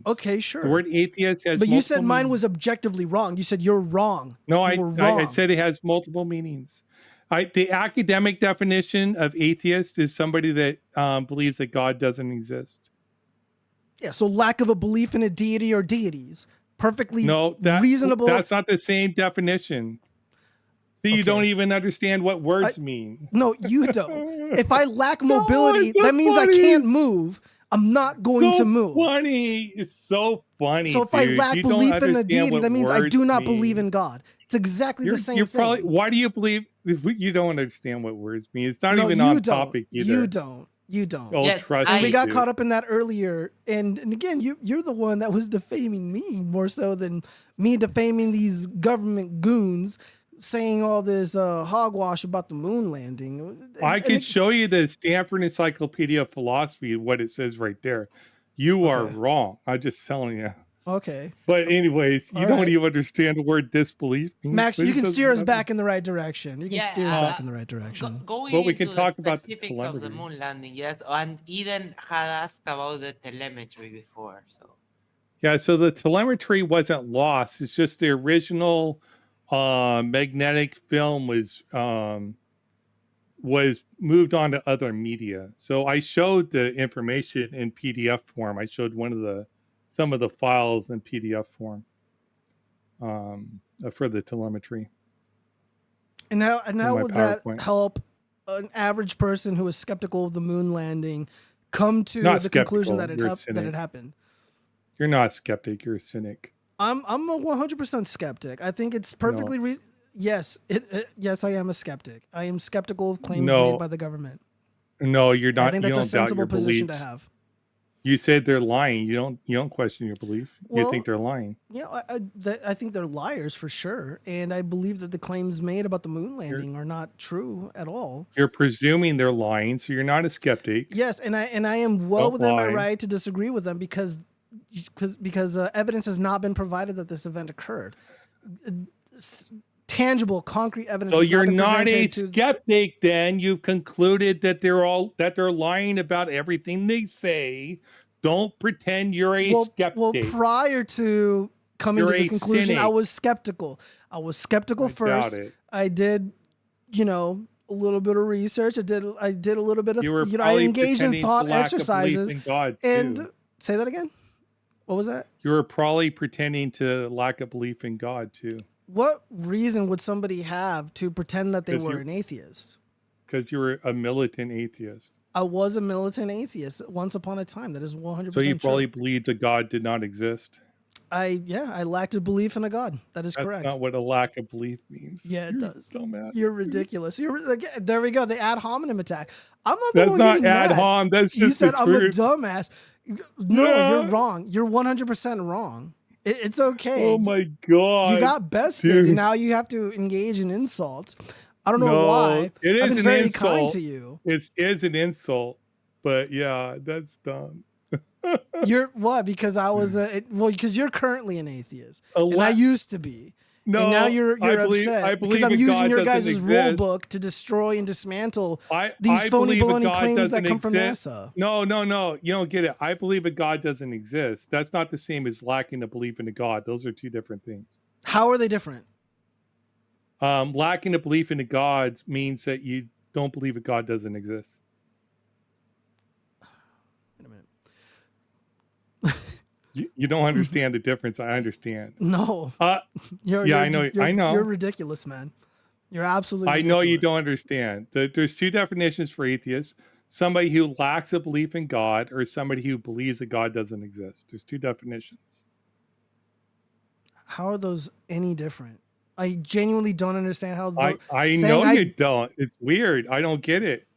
Okay, sure. The word atheist has But you said mine was objectively wrong. You said you're wrong. No, I said it has multiple meanings. The academic definition of atheist is somebody that believes that God doesn't exist. Yeah, so lack of a belief in a deity or deities. perfectly No, reasonable. that's not the same definition. So you don't Okay. even understand what words mean. No, you don't. If I lack mobility, it's so that means funny. I can't move. I'm not going to move. Funny. It's so funny. So if dude. I lack You don't belief in a understand deity, what that means I do words not believe mean. in God. It's exactly the same thing. Probably, why do you believe you don't understand what words mean? It's not even you on don't. topic either. You don't. You don't. Oh, trust and we me, got dude. caught up in that earlier. And again, you're the one that was defaming me more so than me defaming these government goons saying all this hogwash about the moon landing. I could show you the Stanford Encyclopedia of Philosophy, what it says right there. You are wrong. I'm just telling you. Okay. But anyways, you All don't right. even understand the word disbelief means. Max, but you it can doesn't steer us matter. back in the right direction. You can steer us back in the right direction. Going Well, we into can talk the about the specifics of the telemetry. moon landing, yes, and Eden had asked about the telemetry before, so. Yeah, so the telemetry wasn't lost. It's just the original magnetic film was moved on to other media. So I showed the information in PDF form. I showed some of the files in PDF form for the telemetry. And how would that PowerPoint. help an average person who is skeptical of the moon landing come to Not the conclusion skeptical, that you're a that it cynic. happened? You're not a skeptic. You're a cynic. I'm a 100% skeptic. I think it's perfectly yes, yes, I am a skeptic. I am skeptical of claims made by the government. No, you're not. I think that's you a don't doubt sensible your position beliefs. to have. You said they're lying. You don't question your belief. You think they're lying. I think they're liars for sure, and I believe that the claims made about the moon landing are not true at all. You're presuming they're lying, so you're not a skeptic. Yes, and I am well Don't within my lie. right to disagree with them because evidence has not been provided that this event occurred. Tangible, concrete evidence. So has you're been not a presented skeptic. Then you've concluded that they're lying about everything they say. Don't pretend you're a skeptic. Well, prior to coming You're to this a conclusion, I cynic. was skeptical. I was skeptical doubt first. it. I did, a little bit of research. I did a little bit of, You were I probably engaged in pretending to thought lack a belief exercises. in God, And too. say that again. What was that? You were probably pretending to lack a belief in God too, What reason would somebody have to pretend that they 'Cause were you- an atheist? because you were a militant atheist. I was a militant atheist once upon a time. That is 100% So you probably true. believed that God did not exist. I lacked a belief in a God. That is That's correct. not what a lack of belief means. Yeah, it You're does. dumbass. You're ridiculous. There we go. The ad hominem attack. I'm not the That's one not getting ad mad. hom. That's You just said the I'm truth. a dumbass. No, Yeah. you're wrong. You're 100% wrong. It's okay. Oh my God. You got bested, dude. and now you have to engage in insults. I don't know No, why. it I've is been an very insult. kind to you. It is an insult, but yeah, that's dumb. You're what? Because I was because you're currently an atheist, A and I la- used to be. No, and now you're I believe- upset I because believe I'm that using God your doesn't guys' rule exist. book to destroy and dismantle I these phony believe a baloney God claims that doesn't come from exist. NASA. No, you don't get it. I believe a God doesn't exist. That's not the same as lacking a belief in a God. Those are two different things. How are they different? Lacking a belief in a God means that you don't believe a God doesn't exist. Wait a minute. You don't understand the difference. I understand. No. I know. You're ridiculous, man. You're absolutely I ridiculous. know you don't understand. There's two definitions for atheists: somebody who lacks a belief in God, or somebody who believes that God doesn't exist. There's two definitions. How are those any different? I genuinely don't understand how. I know you don't. It's weird. I don't get it.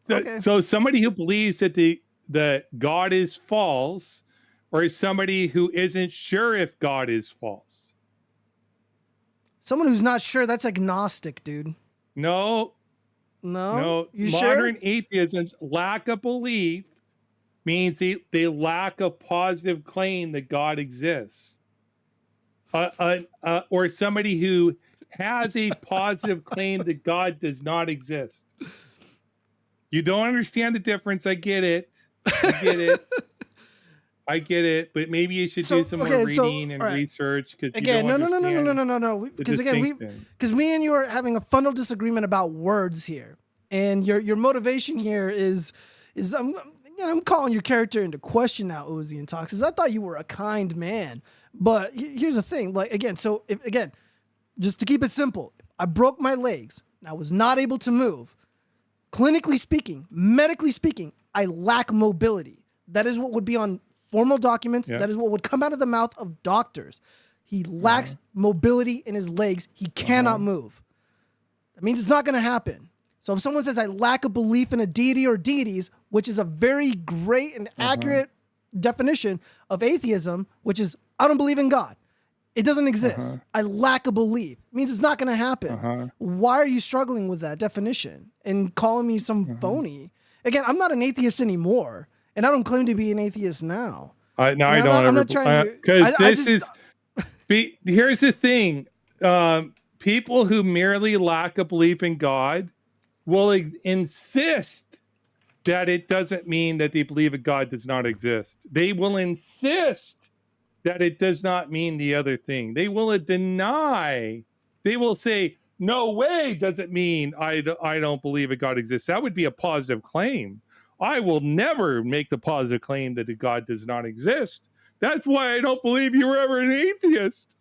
Okay. So somebody who believes that that God is false, or somebody who isn't sure if God is false. Someone who's not sure, that's agnostic, dude. No. You Modern sure? atheism's lack of belief means they lack a positive claim that God exists. Or somebody who has a positive claim that God does not exist. You don't understand the difference. I get it. I get it, but maybe you should do some more reading and research because Again, no. Because me and you are having a fundamental disagreement about words here, and your motivation here is I'm calling your character into question now, Uzi and Toxis. I thought you were a kind man, but here's the thing. Like again, just to keep it simple, I broke my legs. I was not able to move. Clinically speaking, medically speaking, I lack mobility. That is what would be on formal documents. Yeah. That is what would come out of the mouth of doctors. He lacks mobility in his legs. He cannot move. That means it's not going to happen. So if someone says I lack a belief in a deity or deities, which is a very great and accurate definition of atheism, which is I don't believe in God. It doesn't exist. I lack a belief. It means it's not going to happen. Why are you struggling with that definition and calling me some phony? Again, I'm not an atheist anymore, and I don't claim to be an atheist now. I'm not trying to, because here's the thing. People who merely lack a belief in God will insist that it doesn't mean that they believe a God does not exist. They will insist that it does not mean the other thing. They will deny. They will say, no way doesn't mean I don't believe a God exists. That would be a positive claim. I will never make the positive claim that a God does not exist. That's why I don't believe you were ever an atheist.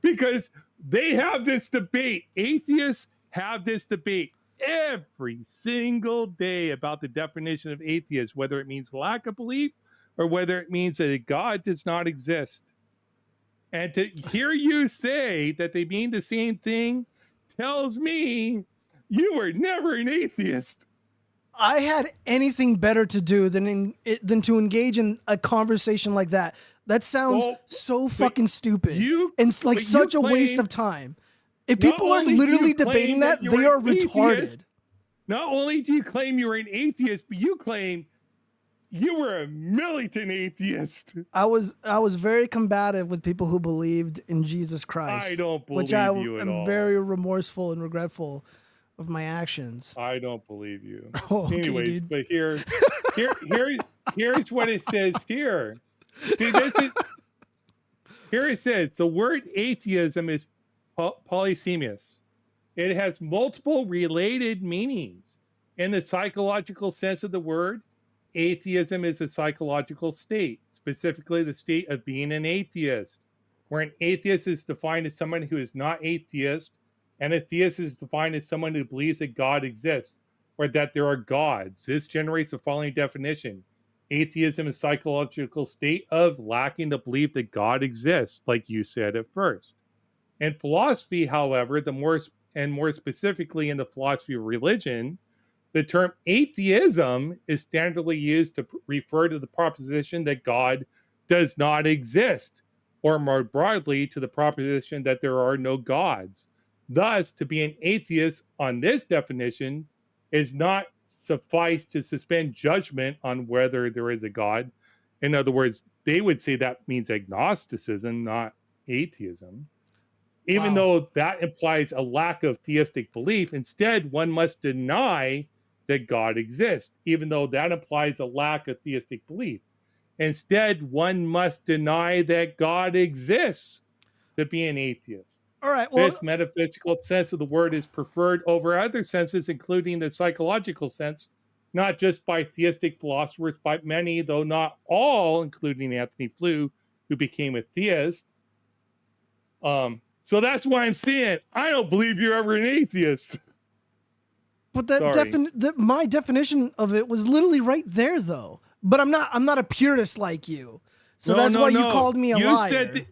Because they have this debate. Atheists have this debate every single day about the definition of atheist, whether it means lack of belief or whether it means that a God does not exist. And to hear you say that they mean the same thing tells me you were never an atheist. I had anything better to do than to engage in a conversation like that. That sounds so fucking stupid. And it's like such a waste of time. If people are literally debating that, they are retarded. Not only do you claim you were an atheist, but you claim you were a militant atheist. I was very combative with people who believed in Jesus Christ. I don't believe which I you at all. am very remorseful and regretful of my actions. I don't believe you. Okay, anyways, dude. but here's what it says here. See, here it says the word atheism is polysemous. It has multiple related meanings. In the psychological sense of the word, atheism is a psychological state, specifically the state of being an atheist, where an atheist is defined as someone who is not atheist, and a theist is defined as someone who believes that God exists, or that there are gods. This generates the following definition. Atheism is a psychological state of lacking the belief that God exists, like you said at first. In philosophy, however, more specifically in the philosophy of religion, the term atheism is standardly used to refer to the proposition that God does not exist, or more broadly, to the proposition that there are no gods. Thus, to be an atheist on this definition is not suffice to suspend judgment on whether there is a God. In other words, they would say that means agnosticism, not atheism. Even though that implies a lack of theistic belief, instead, one must deny that God exists, even though that implies a lack of theistic belief. Instead, one must deny that God exists to be an atheist. All right. Well, this metaphysical sense of the word is preferred over other senses, including the psychological sense, not just by theistic philosophers, but many, though not all, including Anthony Flew, who became a theist. So that's why I'm saying I don't believe you're ever an atheist. But my definition of it was literally right there, though. But I'm not a purist like you. So that's why you called me a liar.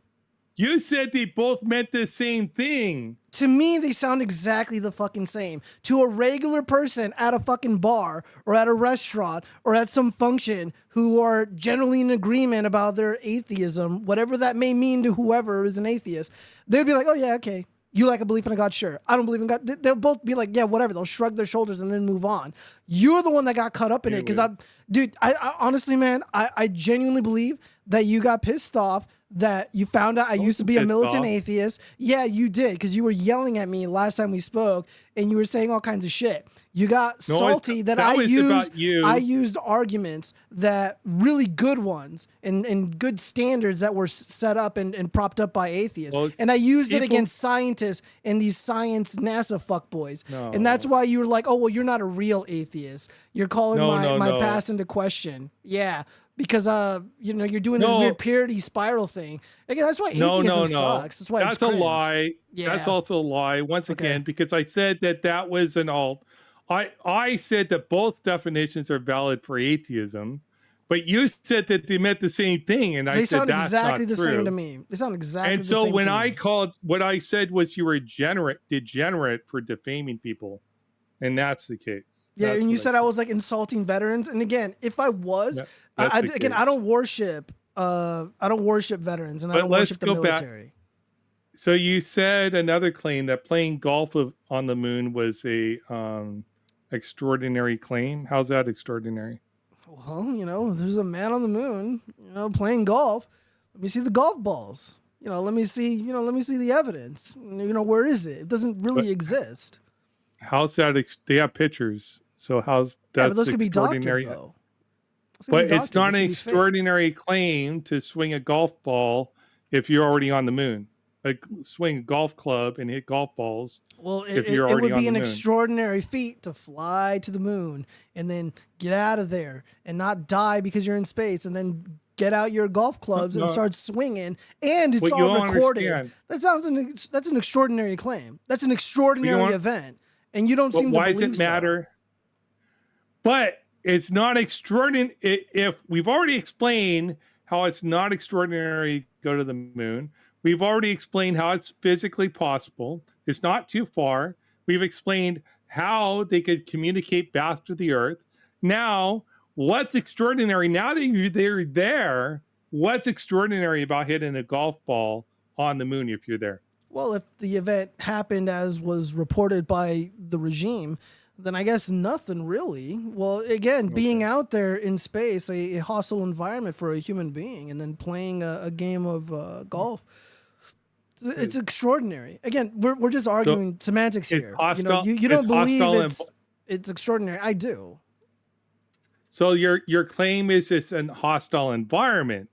You said they both meant the same thing. To me, they sound exactly the fucking same. To a regular person at a fucking bar or at a restaurant or at some function who are generally in agreement about their atheism, whatever that may mean to whoever is an atheist, they'd be like, oh yeah, okay. You like a belief in a God? Sure. I don't believe in God. They'll both be like, yeah, whatever. They'll shrug their shoulders and then move on. You're the one that got caught up in it. Because I honestly, man, I genuinely believe that you got pissed off that you found out I used to be a militant atheist. Yeah, you did, because you were yelling at me last time we spoke, and you were saying all kinds of shit. You got salty that I used arguments that really good ones and good standards that were set up and propped up by atheists. Well, and I used it against scientists and these science NASA fuckboys. No. And that's why you were like, oh, well, you're not a real atheist. atheist. You're calling No, my no. past into question. Yeah, because you're doing this No. weird purity spiral thing. Again, that's why atheism sucks. That's why it's That's a cringe. lie. Yeah. That's also a lie. Once Okay. again, because I said that was an alt. I said that both definitions are valid for atheism, but you said that they meant the same thing, and I They said sound that's exactly not the same true. to me. They sound exactly And the so same when to I me. called, what I said was you were degenerate for defaming people, and that's the case. Yeah, That's and you what said I was like insulting veterans. And again, if I was, that's the again, case. I don't worship veterans, and I But don't let's worship the go back. military. So you said another claim that playing golf on the moon was a extraordinary claim. How's that extraordinary? Well, there's a man on the moon, playing golf. Let me see the golf balls. Let me see the evidence. Where is it? It doesn't really exist. How's that? They have pictures. So how's that? Yeah, but those could be doctored, extraordinary? though. Those could But be it's doctored. not Those an could be fake. extraordinary claim to swing a golf ball if you're already on the moon. Like swing a golf club and hit golf balls. Well, if it you're already would on be the an moon. extraordinary feat to fly to the moon and then get out of there and not die because you're in space, and then get out your golf clubs and start swinging, and it's What you all don't recorded. understand- That's an extraordinary claim. That's an extraordinary event, and you don't But seem to why believe does it matter? But it's not extraordinary. If we've already explained how it's not extraordinary to go to the moon, we've already explained how it's physically possible. It's not too far. We've explained how they could communicate back to the Earth. Now, what's extraordinary? Now that they're there, what's extraordinary about hitting a golf ball on the moon if you're there? Well, if the event happened as was reported by the regime, then I guess nothing really. Well, again, being out there in space, a hostile environment for a human being, and then playing a game of golf, it's extraordinary. Again, we're just arguing semantics it's here. hostile- You don't it's believe hostile it's extraordinary. I do. So your claim is it's a hostile environment,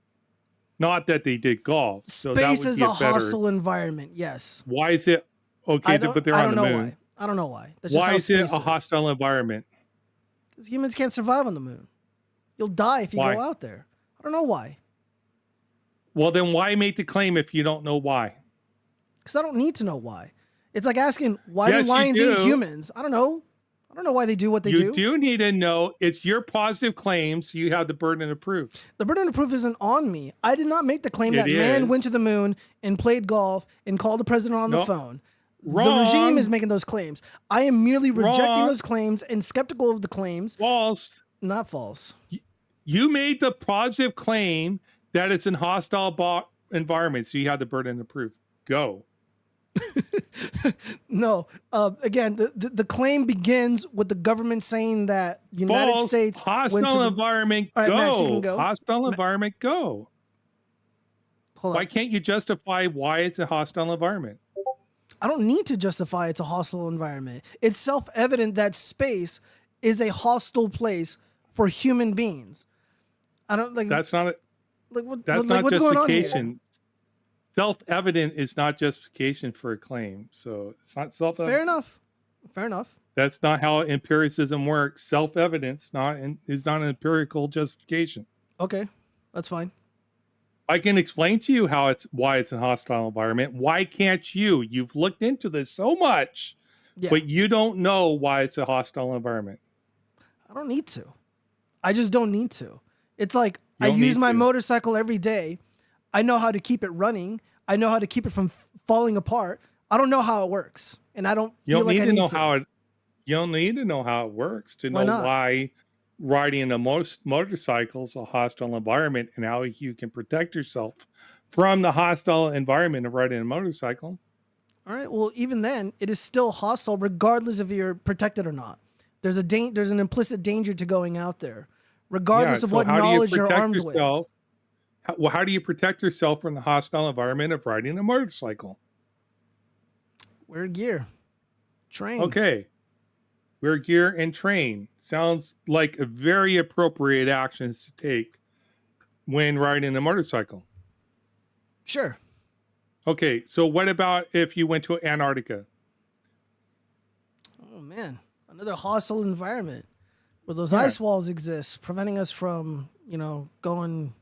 not that they did golf. So that Space would is be a better. hostile environment. Yes. Why is it okay? But they're I on don't the know moon. why. I don't know why. That's just Why how is it space a hostile environment? Because humans can't survive on the moon. You'll die if you Why? go out there. I don't know why. Well, then why make the claim if you don't know why? Because I don't need to know why. It's like asking, why Yes, do you lions eat do. humans? I don't know. I don't know why they do what they You do need to know. It's your positive claims. You have the burden of proof. The burden of proof isn't on me. I did not make the claim It that man is. went to the moon and played golf and called the president on the No. phone. Wrong. The regime is making those claims. I am merely rejecting Wrong. those claims and skeptical of the claims. False. Not false. You made the positive claim that it's an hostile environment, so you have the burden of proof. Go. No. Again, the claim begins with the government saying that United False. States went to Hostile the environment. All right, Go. Max, you can go. Hostile environment. Go. Hold Why on. can't you justify why it's a hostile environment? I don't need to justify it's a hostile environment. It's self-evident that space is a hostile place for human beings. I don't like. That's not. Like, what, That's like, not what's going on here? justification. Self-evident is not justification for a claim. So it's not self-evident. Fair enough. Fair enough. That's not how empiricism works. Self-evidence is not an empirical justification. Okay, that's fine. I can explain to you why it's a hostile environment. Why can't you? You've looked into this so much, Yeah. but you don't know why it's a hostile environment. I don't need to. I just don't need to. It's like I don't use need my to. motorcycle every day. I know how to keep it running. I know how to keep it from falling apart. I don't know how it works, and I don't You feel don't like need I to need know to. how it. You don't need to know how it works to Why know not? why riding a motorcycle is a hostile environment and how you can protect yourself from the hostile environment of riding a motorcycle. All right. Well, even then, it is still hostile, regardless if you're protected or not. There's an implicit danger to going out there, regardless Yeah, of so what how do you knowledge you're protect armed yourself? How do you protect yourself from the hostile environment of riding a motorcycle? with. Wear gear. Train. Okay. Wear gear and train. Sounds like a very appropriate actions to take when riding a motorcycle. Sure. Okay, so what about if you went to Antarctica? Oh man, another hostile environment. where those Yeah. ice walls exist, preventing us from, going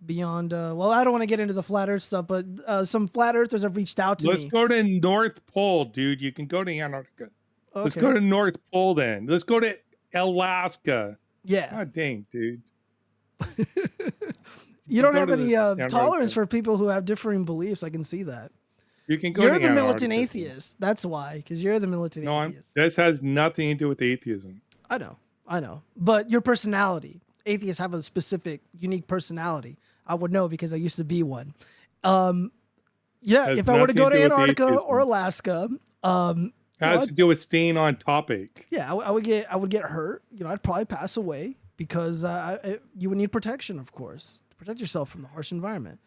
beyond. Well, I don't want to get into the flat Earth stuff, but some flat Earthers have reached out to Let's me. go to North Pole, dude. You can go to Antarctica. Let's Okay. go to North Pole then. Let's go to Alaska. Yeah. God dang, dude. You don't go have to any the Antarctica. tolerance for people who have differing beliefs. I can see that. You can go You're to the militant Antarctica. atheist. That's why, because you're the militant No, atheist. this has nothing to do with atheism. I know. But your personality. Atheists have a specific, unique personality. I would know because I used to be one. Yeah, Has if I were to nothing go to to do with Antarctica atheism. or Alaska, Has to do with staying on topic. yeah, I would get hurt. I'd probably pass away because you would need protection, of course, to protect yourself from the harsh environment.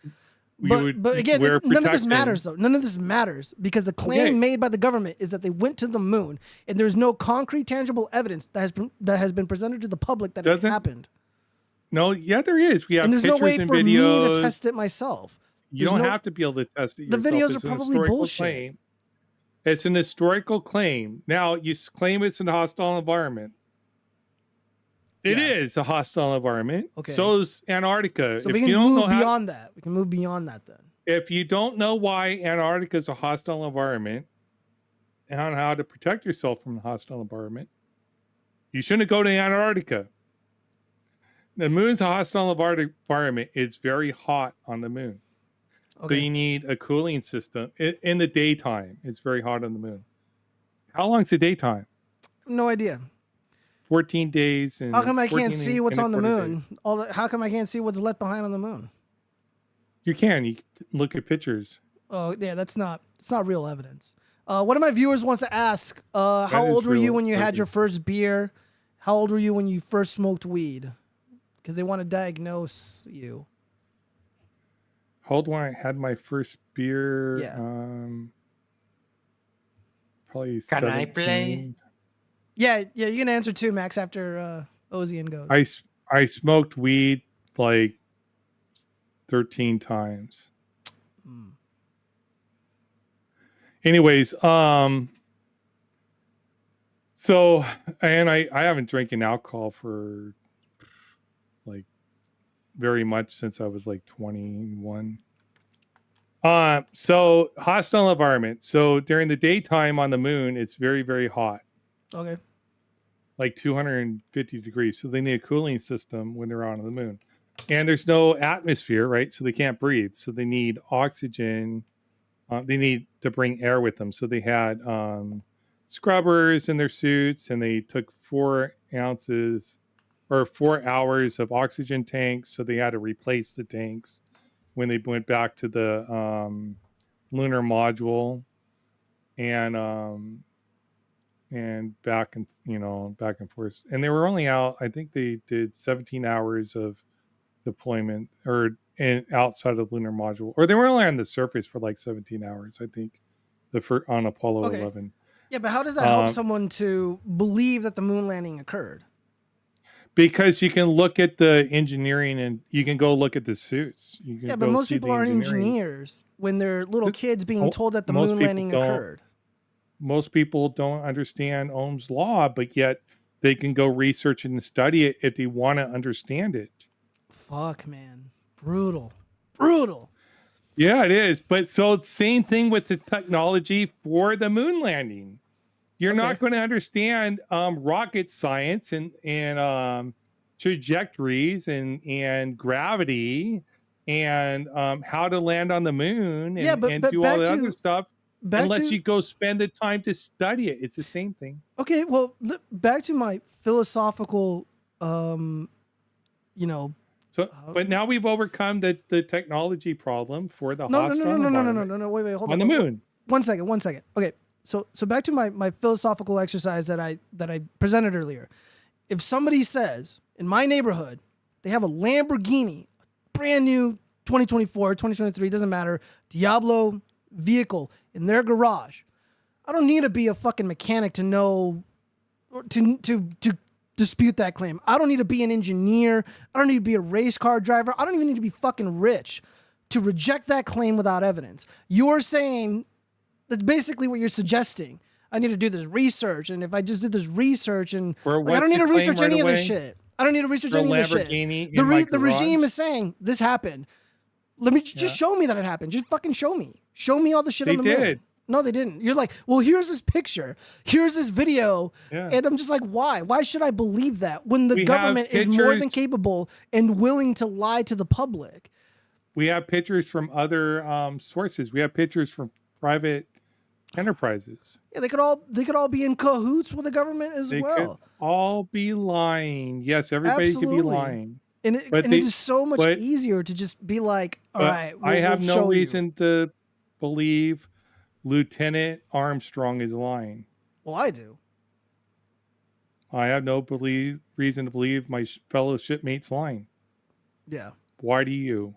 But again, wear none of this protection. matters, though. None of this matters because the claim made by the government is that they went to the moon, and there's no concrete, tangible evidence that has been presented to the public that it happened. No, yeah, there is. We have And there's pictures no way and for videos. me to test it myself. You don't have to be able to test it The yourself. videos It's are an probably historical bullshit. claim. It's an historical claim. Now, you claim it's a hostile environment. It is a hostile environment. Okay. So is Antarctica. So If we you can don't move know beyond that. We can move beyond that then. If you don't know why Antarctica is a hostile environment and how to protect yourself from the hostile environment, you shouldn't go to Antarctica. The moon's a hostile environment. It's very hot on the moon. So Okay. you need a cooling system. In the daytime, it's very hot on the moon. How long's the daytime? No idea. 14 days. And How come I 14 can't see and what's a on the quarter moon? days. How come I can't see what's left behind on the moon? You can look at pictures. Oh yeah, that's not real evidence. One of my viewers wants to ask, how That is old were you real when you had evidence. your first beer? How old were you when you first smoked weed? Because they want to diagnose you. How old when I had my first beer? Yeah. Probably Can 17. I play? Yeah, you can answer too, Max, after Ozian goes. I smoked weed like 13 times. Anyways, so, and I haven't drinking alcohol for like very much since I was like 21. So hostile environment. So during the daytime on the moon, it's very, very hot, Okay. like 250 degrees. So they need a cooling system when they're on the moon. And there's no atmosphere, right? So they can't breathe. So they need oxygen. They need to bring air with them. So they had scrubbers in their suits, and they took 4 ounces or 4 hours of oxygen tanks. So they had to replace the tanks when they went back to the lunar module, and back and forth. And they were only out. I think they did 17 hours of deployment outside of the lunar module, or they were only on the surface for like 17 hours. I think on Apollo 11. Yeah, but how does that help someone to believe that the moon landing occurred? Because you can look at the engineering and you can go look at the suits. You can Yeah, but go most see people the aren't engineering. engineers when they're little kids being mo- told that the most moon people landing don't. occurred. Most people don't understand Ohm's law, but yet they can go research and study it if they want to understand it. Fuck, man. Brutal. Yeah, it is. But so same thing with the technology for the moon landing. You're not going to understand rocket science and trajectories and gravity and how to land on the moon and, and do all the other stuff unless you go spend the time to study it. It's the same thing. Okay, well, back to my philosophical, So, but now we've overcome the technology problem for the hostile environment no, wait, hold on. on the moon. One second. Okay, so back to my philosophical exercise that I presented earlier. If somebody says in my neighborhood they have a Lamborghini, brand new 2024, 2023, doesn't matter, Diablo vehicle in their garage, I don't need to be a fucking mechanic to know or to dispute that claim. I don't need to be an engineer. I don't need to be a race car driver. I don't even need to be fucking rich to reject that claim without evidence. You're saying that's basically what you're suggesting. I need to do this research, and if I just did this research, and For like, I don't what's need to the claim research right any of this away? shit. I don't need to research For a any of this shit. Lamborghini in my The regime garage? is saying this happened. Let me just show me that it happened. Just fucking show me. Show me all the shit on the moon. did. No, they didn't. You're like, well, here's this picture. Here's this video. Yeah. And I'm just like, why? Why should I believe that when the We have government is more than pictures- capable and willing to lie to the public? We have pictures from other sources. We have pictures from private enterprises. Yeah, they could all be in cahoots with the government as They well. could all be lying. Yes, everybody could be Absolutely. lying. And it, But it is so much but- easier to just be like, all But right, I have we'll no show you. reason to believe Lieutenant Armstrong is lying. Well, I do. I have no reason to believe my fellow shipmate's lying. Yeah. Why do you?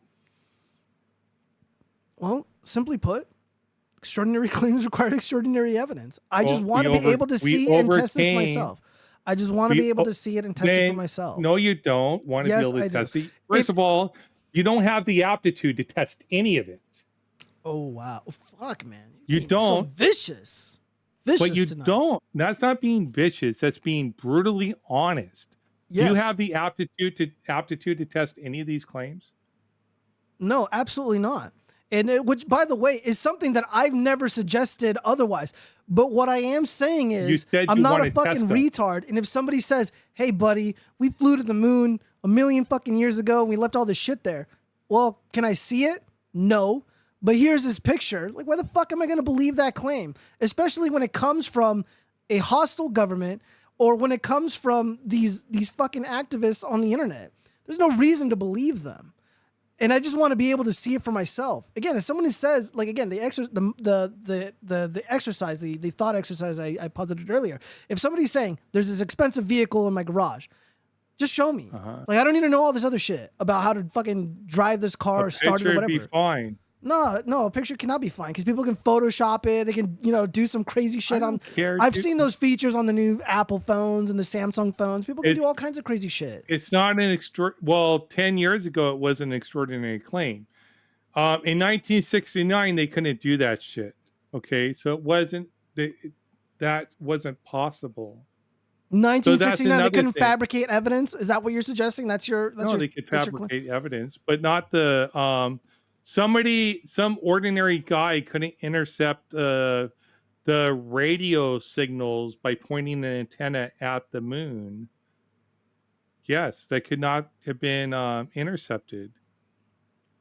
Well, simply put, extraordinary claims require extraordinary evidence. I just Well, want to we be over- able to we see and test this overcame- myself. I just want to we be able o- to see it and test it Then- for myself. No, you don't want to Yes, be able to I do. test it. First of all, you don't have the aptitude to test any of it. Oh wow, fuck, man! You Being so don't. vicious. Vicious But you tonight. don't. That's not being vicious. That's being brutally honest. Do you Yes. have the aptitude to test any of these claims? No, absolutely not. And which, by the way, is something that I've never suggested otherwise. But what I am saying is, said I'm you not a wanna test fucking them. retard. And if somebody says, "Hey, buddy, we flew to the moon a million fucking years ago, and we left all this shit there," well, can I see it? No. But here's this picture. Like, why the fuck am I going to believe that claim? Especially when it comes from a hostile government, or when it comes from these fucking activists on the internet. There's no reason to believe them. And I just want to be able to see it for myself. Again, if someone says, like, again, the exercise, the thought exercise I posited earlier. If somebody's saying there's this expensive vehicle in my garage, just show me. Like, I don't need to know all this other shit about how to fucking drive this car or start it or Picture would whatever. be fine. No, a picture cannot be fine because people can Photoshop it. They can, do some crazy shit on. care, I've dude. seen those features on the new Apple phones and the Samsung phones. People can do It's- all kinds of crazy shit. It's not an well, 10 years ago, it was an extraordinary claim. In 1969, they couldn't do that shit. Okay. So that wasn't possible. 1969, they another couldn't thing. fabricate evidence. Is that what you're suggesting? That's your. No, they could fabricate evidence, but not the some ordinary guy couldn't intercept the radio signals by pointing an antenna at the moon. Yes, that could not have been intercepted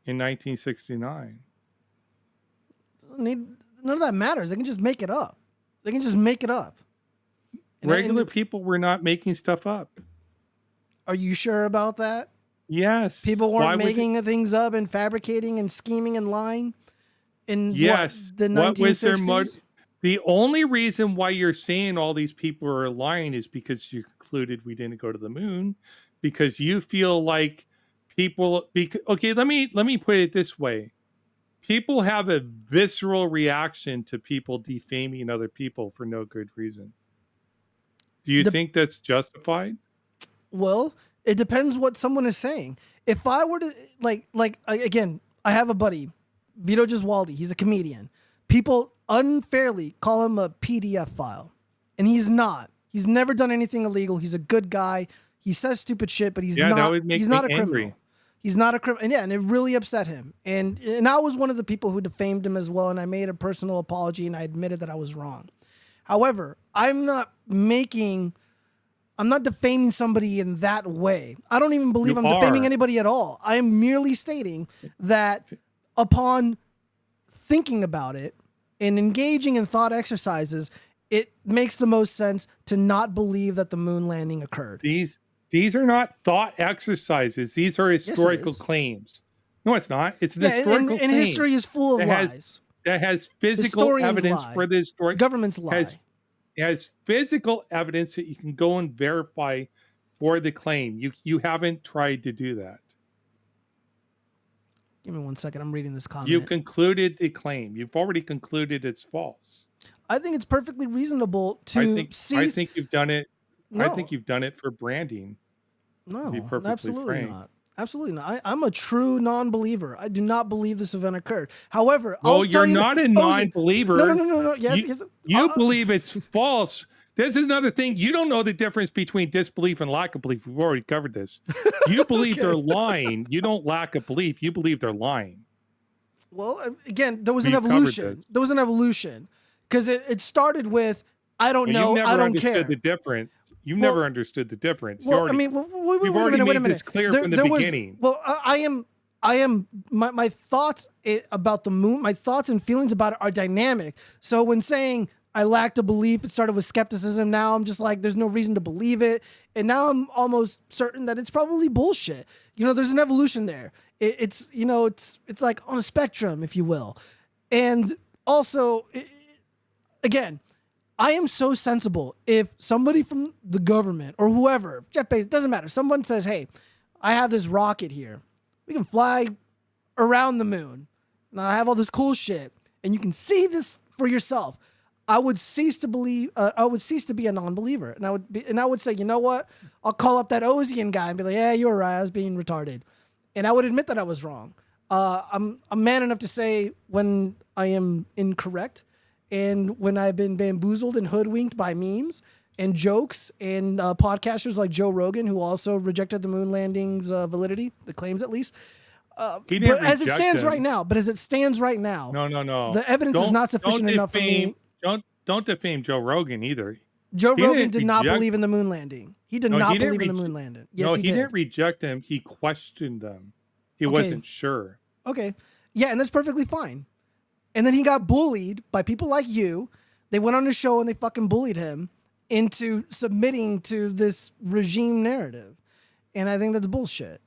in 1969. None of that matters. They can just make it up. And Regular it's- people were not making stuff up. Are you sure about that? Yes. People Why weren't would making things up and fabricating and scheming and lying in Yes. the What was their 1960s? The only reason why you're saying all these people are lying is because you concluded we didn't go to the moon, because you feel like people. Okay, let me put it this way: people have a visceral reaction to people defaming other people for no good reason. Do you think that's justified? Well, it depends what someone is saying. If I were to again, I have a buddy, Vito Giswaldi. He's a comedian. People unfairly call him a PDF file, and he's not. He's never done anything illegal. He's a good guy. He says stupid shit, but he's Yeah, that not. would make He's me not a angry. criminal. He's not a criminal. And yeah, and it really upset him. And I was one of the people who defamed him as well. And I made a personal apology and I admitted that I was wrong. However, I'm not defaming somebody in that way. I don't even believe You I'm defaming are. anybody at all. I am merely stating that upon thinking about it and engaging in thought exercises, it makes the most sense to not believe that the moon landing occurred. These are not thought exercises. These are historical is. claims. No, it's not. It's an Yeah, historical and claim. history is full of that lies. has physical Historians evidence lie. for the story. Governments lie. Has physical evidence that you can go and verify for the claim. You haven't tried to do that. Give me 1 second. I'm reading this comment. You concluded the claim. You've already concluded it's false. I think it's perfectly reasonable to I think you've done it. I No. think you've done it for branding. No, be perfectly absolutely frank. not. Absolutely not. I'm a true non-believer. I do not believe this event occurred. However, Well, I'll tell you're you not a non-believer. No. Yes, You, yes. you believe it's false. This is another thing. You don't know the difference between disbelief and lack of belief. We've already covered this. You believe they're lying. You don't lack a belief. You believe they're lying. Well, again, there was an We've covered evolution. this. There was an evolution because it started with I don't Well, know, you've never I don't understood care. the difference. You've Well- never understood the difference. You Well, already, I mean, wait we've a already minute, wait a made minute. this clear from the beginning. I am. My thoughts about the moon, my thoughts and feelings about it are dynamic. So when saying I lacked a belief, it started with skepticism. Now I'm just like, there's no reason to believe it, and now I'm almost certain that it's probably bullshit. There's an evolution there. It's like on a spectrum, if you will, and also, again. I am so sensible. If somebody from the government or whoever, Jeff Bezos, doesn't matter. Someone says, hey, I have this rocket here. We can fly around the moon. And I have all this cool shit. And you can see this for yourself. I would cease to believe, I would cease to be a non-believer. And I would say, you know what? I'll call up that Ozian guy and be like, yeah, you were right. I was being retarded. And I would admit that I was wrong. I'm man enough to say when I am incorrect. And when I've been bamboozled and hoodwinked by memes and jokes and podcasters like Joe Rogan, who also rejected the moon landing's validity, the claims at least. He didn't But as it reject stands them. right now, No. the evidence is not sufficient enough for me. Don't defame Joe Rogan either. Joe He Rogan didn't did not reject- believe in the moon landing. He did No, not he didn't believe in the rej- moon landing. Yes, No, he he did. didn't reject them. He questioned them. He Okay. wasn't sure. Okay. Yeah, and that's perfectly fine. And then he got bullied by people like you. They went on the show and they fucking bullied him into submitting to this regime narrative. And I think that's bullshit.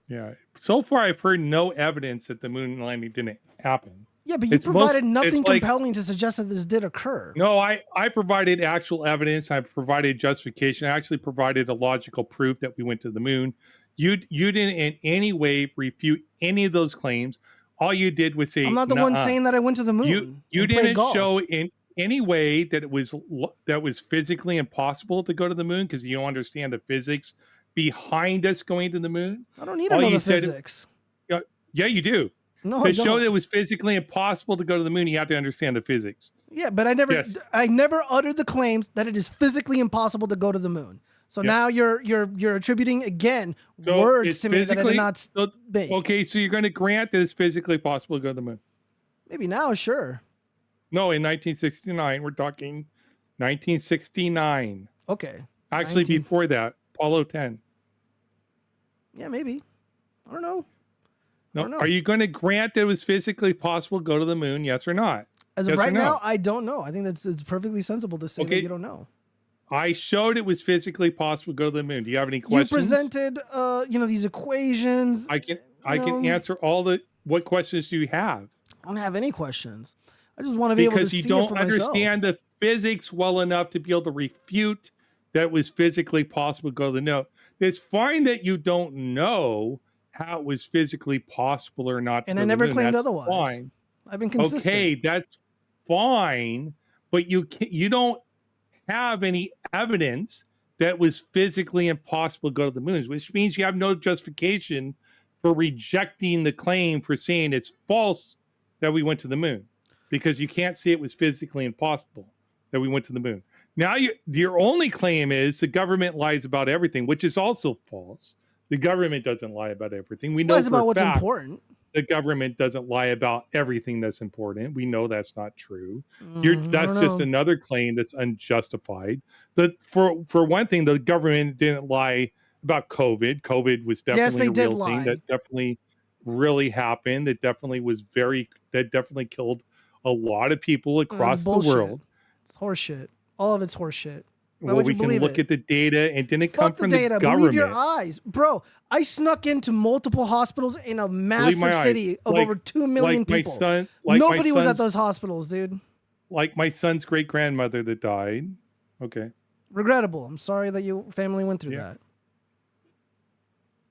Yeah. So far, I've heard no evidence that the moon landing didn't happen. Yeah, but you It's provided most- nothing it's like- compelling to suggest that this did occur. No, I provided actual evidence. I provided justification. I actually provided a logical proof that we went to the moon. You didn't in any way refute any of those claims. All you did was say, I'm not the one "Nuh-uh." saying that I went to the moon. You and played didn't golf. show in any way that it was physically impossible to go to the moon because you don't understand the physics behind us going to the moon. I don't need to All know you the said- physics. Yeah, you do. No, To I show don't. that it was physically impossible to go to the moon, you have to understand the physics. Yeah, but I never uttered the claims that it is physically impossible to go to the moon. So now you're attributing again So words it's to me that I did not make. Okay, so you're going to grant that it's physically possible to go to the moon. Maybe now, sure. No, in 1969, we're talking 1969. Okay. Actually, 19 before that, Apollo 10. Yeah, maybe. I don't know. No, don't know. are you going to grant that it was physically possible to go to the moon? Yes or not? As Yes of or right no? now, I don't know. I think it's perfectly sensible to say that Okay. you don't know. I showed it was physically possible to go to the moon. Do you have any You questions? presented, these equations. I can answer what questions do you have? I don't have any questions. I just want to be able to Because see you it don't for myself. understand the physics well enough to be able to refute that it was physically possible to go to the moon. It's fine that you don't know how it was physically possible or not. to And go I to the never moon. claimed That's otherwise. Fine. I've been consistent. Okay, that's fine, but you don't have any evidence that was physically impossible to go to the moon, which means you have no justification for rejecting the claim for saying it's false that we went to the moon, because you can't see it was physically impossible that we went to the moon. Now your only claim is the government lies about everything, which is also false. The government doesn't lie about everything. We know Lies for about a what's fact important. the government doesn't lie about everything that's important. We know that's not true. I That's don't just know. another claim that's unjustified. For one thing, the government didn't lie about COVID. COVID was Yes, definitely they a did real lie. thing that definitely really happened. That definitely killed a lot of people across the Bullshit. world. It's horseshit. All of it's horseshit. Why Well, would we you can believe look it? at the data, and didn't come Fuck the from data. the Believe your government. eyes. Bro, I snuck into multiple hospitals in a massive my eyes. city of Like- over 2 million like my people. son- like my Nobody was at son's- those hospitals, dude. Like my son's great grandmother that died. Okay. Regrettable. I'm sorry that your family went through Yeah. that.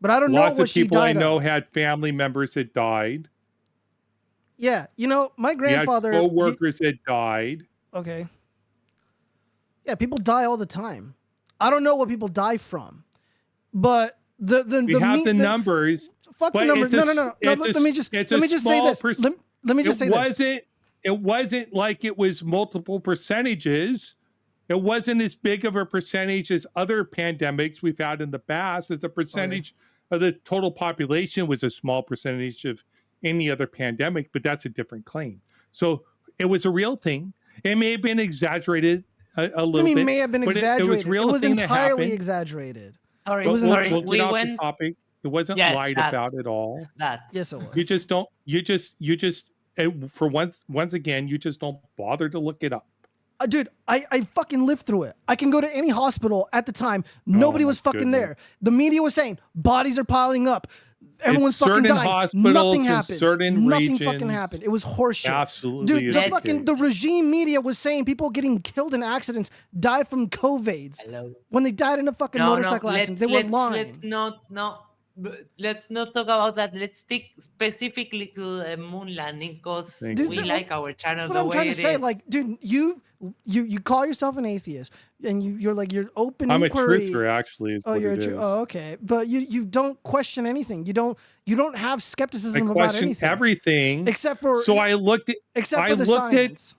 But I don't know Lots what of she people I died know of. had family members that died. Yeah, my You had grandfather. co-workers that died. Okay. Yeah, people die all the time. I don't know what people die from, but We have the numbers. Fuck the but numbers. it's No, a- no, no, no. it's a- Let me just it's let a me just say small this. Let me just say this. It wasn't like it was multiple percentages. It wasn't as big of a percentage as other pandemics we've had in the past. As a percentage of the total population was a small percentage of any other pandemic, but that's a different claim. So it was a real thing. It may have been exaggerated a little bit. May have been but exaggerated. It was entirely exaggerated. Sorry, We'll sorry. get We off went. the topic. It wasn't Yes, lied that- about at all. That. Yes, it was. You just don't. You just. For once again, you just don't bother to look it up. Dude, I fucking lived through it. I can go to any hospital at the time. Nobody was fucking goodness. there. The media was saying bodies are piling up. Everyone's It's fucking certain dying. hospitals Nothing in happened. certain Nothing fucking regions. happened. It was horseshit. Absolutely, Dude, it's the regime media was saying people getting killed in accidents died from COVIDs. Hello. When they died in a fucking motorcycle accident. They were lying. Let's not talk about that. Let's stick specifically to the moon landing because Thank Dude, we so like our channel That's what the I'm way trying to it say. is. Like, dude, you call yourself an atheist, and you're like you're open I'm inquiry. a truther, actually. Is Oh, what you're a it true. is. Oh, okay. But you don't question anything. You don't have I skepticism about question anything everything except for So I looked at. except I for the looked science.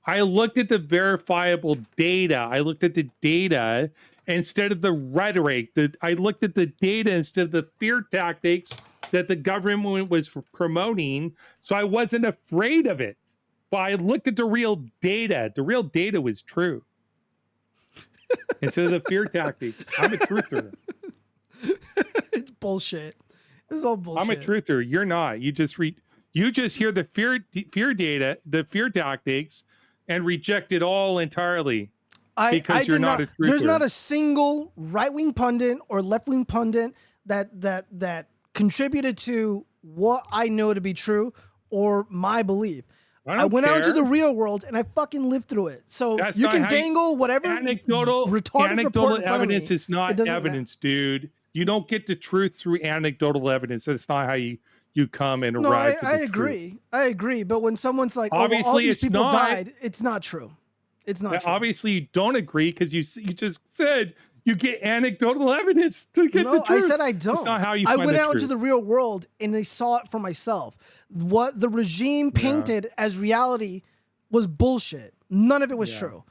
I looked at the verifiable data. I looked at the data instead of the rhetoric. I looked at the data instead of the fear tactics that the government was promoting. So I wasn't afraid of it. But I looked at the real data. The real data was true. Instead of the fear tactics. I'm a truther. It's bullshit. It's all bullshit. I'm a truther. You're not. You just hear the fear data, the fear tactics, and reject it all entirely. Because you're did not a truther. There's not a single right-wing pundit or left-wing pundit that contributed to what I know to be true or my belief. I went out into the real world and I fucking lived through it. So That's you not can how you- dangle whatever Anecdotal retarded report in front of evidence me. is not It doesn't evidence, dude. You don't get the truth through anecdotal evidence. That's not how you come and No, arrive. to I the agree. truth. I agree. But when someone's like, "Oh, well, all Obviously, these it's people not. died," it's not true. It's not true. Obviously, you don't agree because you just said you get anecdotal evidence to get the No, I truth. said I don't. That's not how you I find went the out truth. into the real world and I saw it for myself. What the regime painted as reality was bullshit. None of it was true.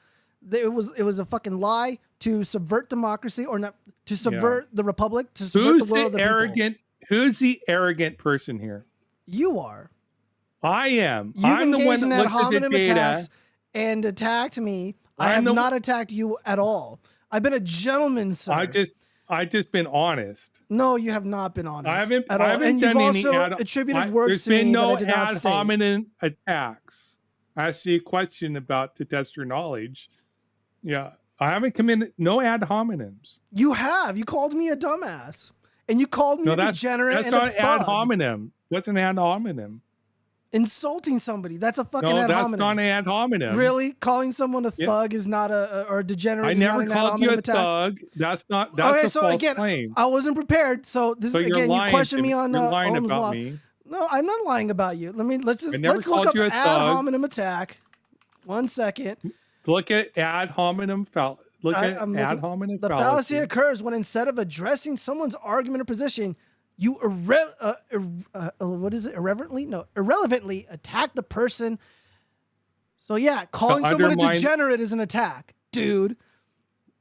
It was a fucking lie to subvert democracy or not to subvert the republic, to subvert Who's the will of the arrogant? Who's the arrogant person here? people. You are. I am. You've I'm the one engaged in that ad looks at the hominem data. attacks and attacked me. I have not attacked you at all. I've been a gentleman, sir. I just been honest. No, you have not been honest. I haven't at all. haven't And done you've any also attributed words There's to me been no that I did not ad state. hominem attacks. I asked you a question about to test your knowledge. Yeah, I haven't committed no ad hominems. You have. You called me a dumbass. And you called me No, a degenerate that's and not a ad thug. hominem. What's an ad hominem? Insulting somebody. That's a fucking No, ad that's hominem. not an ad hominem. Really? Calling someone a Yeah. thug is not or a degenerate I is never not an ad called you hominem a attack? thug. That's a so false again, claim. I wasn't prepared. So this So is you're again, you lying question to me on You're lying Ohm's about law. me. No, I'm not lying about you. Let's never look called up you a ad thug. hominem attack. 1 second. Look at ad hominem Look at I'm ad looking- hominem The fallacy occurs when instead of addressing someone's argument or position, you irrelevantly attack the person. So yeah, calling someone a undermine- degenerate is an attack, dude.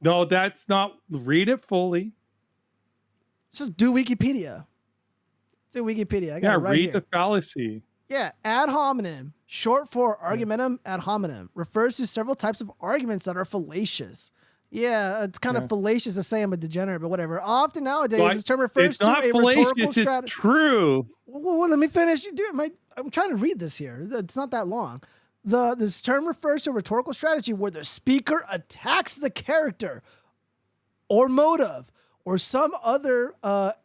No, that's not. Read it fully. Just do Wikipedia. Do Wikipedia. I got Yeah, it right read here. the fallacy. Yeah, ad hominem, short for argumentum ad hominem, refers to several types of arguments that are fallacious. Yeah, it's kind of fallacious to say I'm a degenerate, but whatever. Often nowadays, But this term refers it's to not a rhetorical fallacious. It's strategy. true. Well, let me finish. I'm trying to read this here. It's not that long. This term refers to a rhetorical strategy where the speaker attacks the character or motive or some other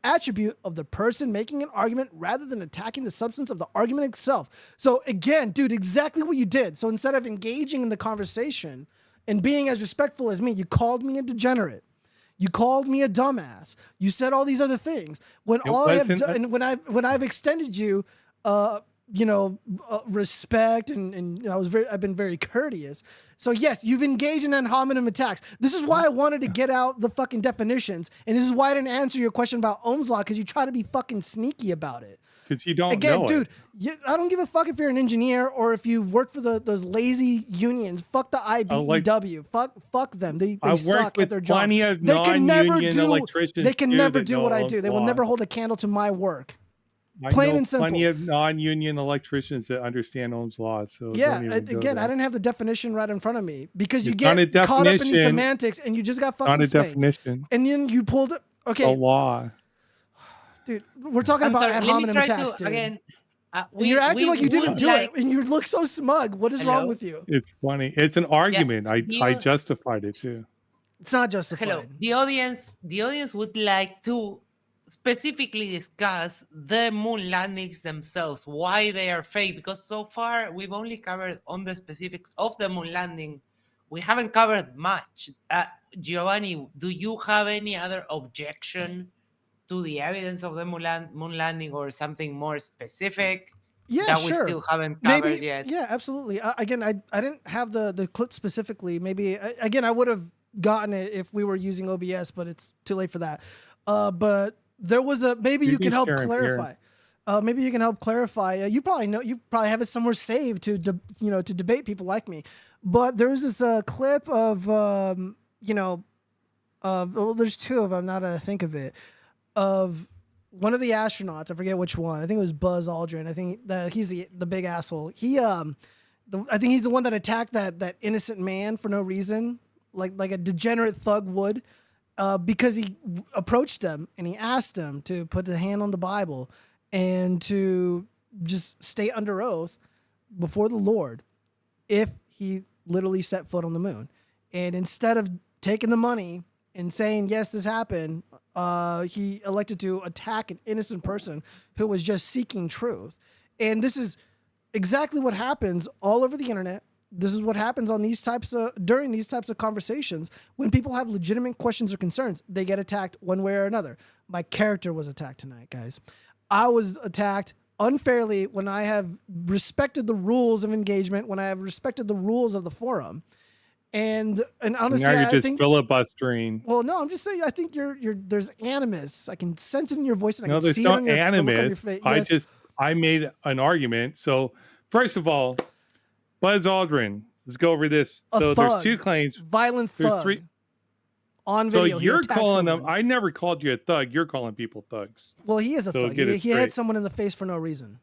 attribute of the person making an argument rather than attacking the substance of the argument itself. So again, dude, exactly what you did. So instead of engaging in the conversation and being as respectful as me, you called me a degenerate. You called me a dumbass. You said all these other things. When It all I have wasn't done, when I've extended you respect and I've been very courteous. So yes, you've engaged in ad hominem attacks. This is why I wanted to get out the fucking definitions, and this is why I didn't answer your question about Ohm's law, because you try to be fucking sneaky about it. Because you don't Again, know dude, it. I don't give a fuck if you're an engineer or if you've worked for those lazy unions. Fuck the IBEW. Fuck them. They suck at their job. Plenty of They can never non-union do. electricians They can never that do know what I Ohm's do. They will law. never hold a candle to my work. I Plain know and simple. plenty of non-union electricians that understand Ohm's law. So Yeah, don't even go again, there. I didn't have the definition right in front of me because you It's not a get caught up in these definition. semantics and you just got fucking Not a spanked. definition. And then you pulled it. A Okay, law. dude, we're talking I'm about sorry, ad let me hominem try attacks, to dude. again. And you're acting like you didn't would do like- it, and you look so smug. What is wrong Hello? with you? It's funny. It's an argument. I you- justified it too. It's not justified. Hello. The audience would like to specifically discuss the moon landings themselves, why they are fake, because so far we've only covered on the specifics of the moon landing. We haven't covered much. Giovanni, do you have any other objection to the evidence of the moon landing or something more specific Yeah, that sure. we still haven't covered Maybe, yet? yeah, absolutely. Again, I didn't have the clip specifically. Maybe I would have gotten it if we were using OBS, but it's too late for that. But there was maybe you can help clarify. Maybe you can help clarify. You probably have it somewhere saved to debate people like me. But there was this clip of there's two of them. Now that I think of it, of one of the astronauts. I forget which one. I think it was Buzz Aldrin. I think that he's the big asshole. I think he's the one that attacked that innocent man for no reason, like a degenerate thug would, because he approached them and he asked them to put the hand on the Bible and to just stay under oath before the Lord if he literally set foot on the moon. And instead of taking the money and saying, yes, this happened, he elected to attack an innocent person who was just seeking truth. And this is exactly what happens all over the internet. This is what happens on during these types of conversations. When people have legitimate questions or concerns, they get attacked one way or another. My character was attacked tonight, guys. I was attacked unfairly when I have respected the rules of engagement, when I have respected the rules of the forum. And honestly, Now you're I just think filibustering. Well, no, I'm just saying. I think there's animus. I can sense it in your voice, and I No, can there's see no it on your the look on your animus. face. Yes. I made an argument. So first of all, Buzz Aldrin. Let's go over this. A So thug. there's two claims. Violent There's thug. three. On So video, he you're attacked calling them. someone. I never called you a thug. You're calling people thugs. Well, he is a So thug. get it He hit straight. someone in the face for no reason.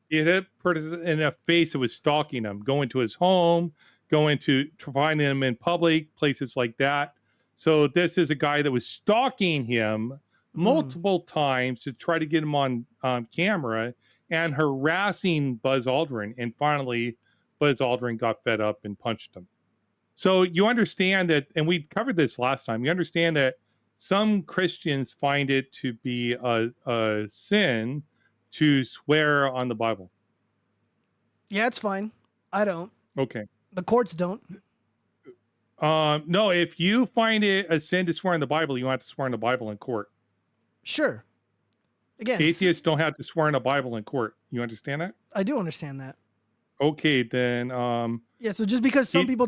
He hit a person in the face that was stalking him, going to his home, going to find him in public places like that. So this is a guy that was stalking him multiple times to try to get him on camera and harassing Buzz Aldrin. And finally, Buzz Aldrin got fed up and punched him. So you understand that, and we covered this last time, you understand that some Christians find it to be a sin to swear on the Bible. Yeah, it's fine. I don't. Okay. The courts don't. No, if you find it a sin to swear in the Bible, you have to swear in the Bible in court. Sure. Again, Atheists don't have to swear in the Bible in court. You understand that? I do understand that. Okay, then. Yeah, so just because some people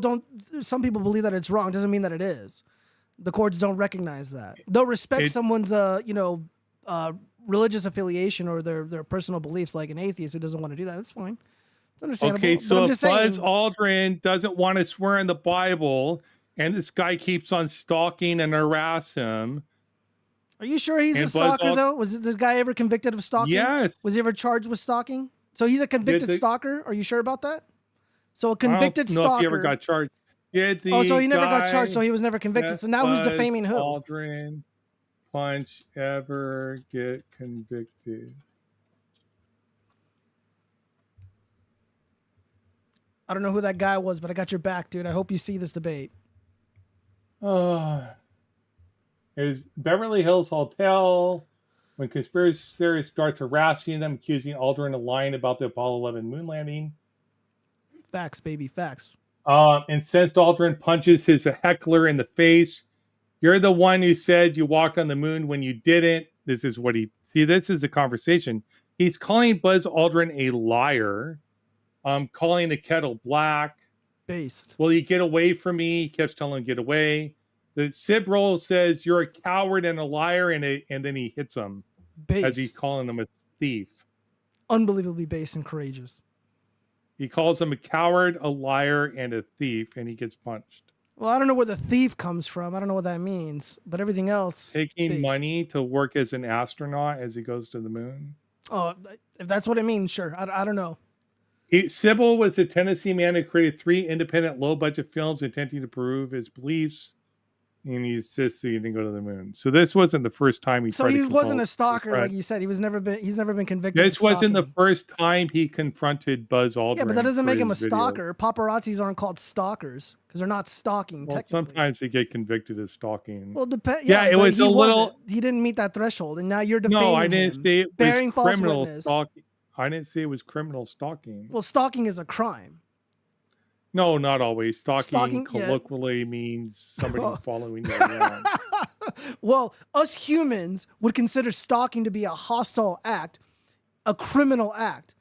believe that it's wrong doesn't mean that it is. The courts don't recognize that. They'll respect someone's religious affiliation or their personal beliefs, like an atheist who doesn't want to do that. That's fine. It's understandable. Okay, But so I'm if just Buzz saying, Aldrin doesn't want to swear in the Bible, and this guy keeps on stalking and harass him. Are you sure he's a and Buzz stalker, though? Was this guy ever convicted of stalking? Yes. Was he ever charged with stalking? So he's a convicted stalker? Are you sure about that? So a convicted I don't know stalker. if he ever got charged. Yeah, so he never got charged, so he was never convicted. So now who's Buzz defaming who? Aldrin punch ever get convicted? I don't know who that guy was, but I got your back, dude. I hope you see this debate. It was Beverly Hills Hotel when conspiracy theorists starts harassing them, accusing Aldrin of lying about the Apollo 11 moon landing. Facts, baby, facts. Incensed Aldrin punches his heckler in the face. You're the one who said you walked on the moon when you didn't. This is what this is the conversation. he's calling Buzz Aldrin a liar, calling the kettle black. Based. Will you get away from me? He keeps telling him, get away. The Sib-Roll says, you're a coward and a liar, and then he hits him as he's Based. calling him a thief. Unbelievably based and courageous. He calls him a coward, a liar, and a thief, and he gets punched. Well, I don't know where the thief comes from. I don't know what that means, but everything else. Taking based. money to work as an astronaut as he goes to the moon. Oh, if that's what it means, sure. I don't know. Sybil was a Tennessee man who created 3 independent low-budget films intending to prove his beliefs, and he insists he didn't go to the moon. So this wasn't the first time he. So he wasn't a stalker, like you said. He's never been convicted. This of wasn't the stalking. first time he confronted Buzz Aldrin. Yeah, but that doesn't for make him a his video. stalker. Paparazzis aren't called stalkers because they're not stalking. Well, technically. sometimes they get convicted of stalking. Well, Yeah, it but was he a little. wasn't. He didn't meet that threshold, and now you're defaming No, I didn't him, say it bearing was false criminal witness. stalking. I didn't say it was criminal stalking. Well, stalking is a crime. No, not always. Stalking yeah. colloquially means somebody following you around. Well, us humans would consider stalking to be a hostile act, a criminal act.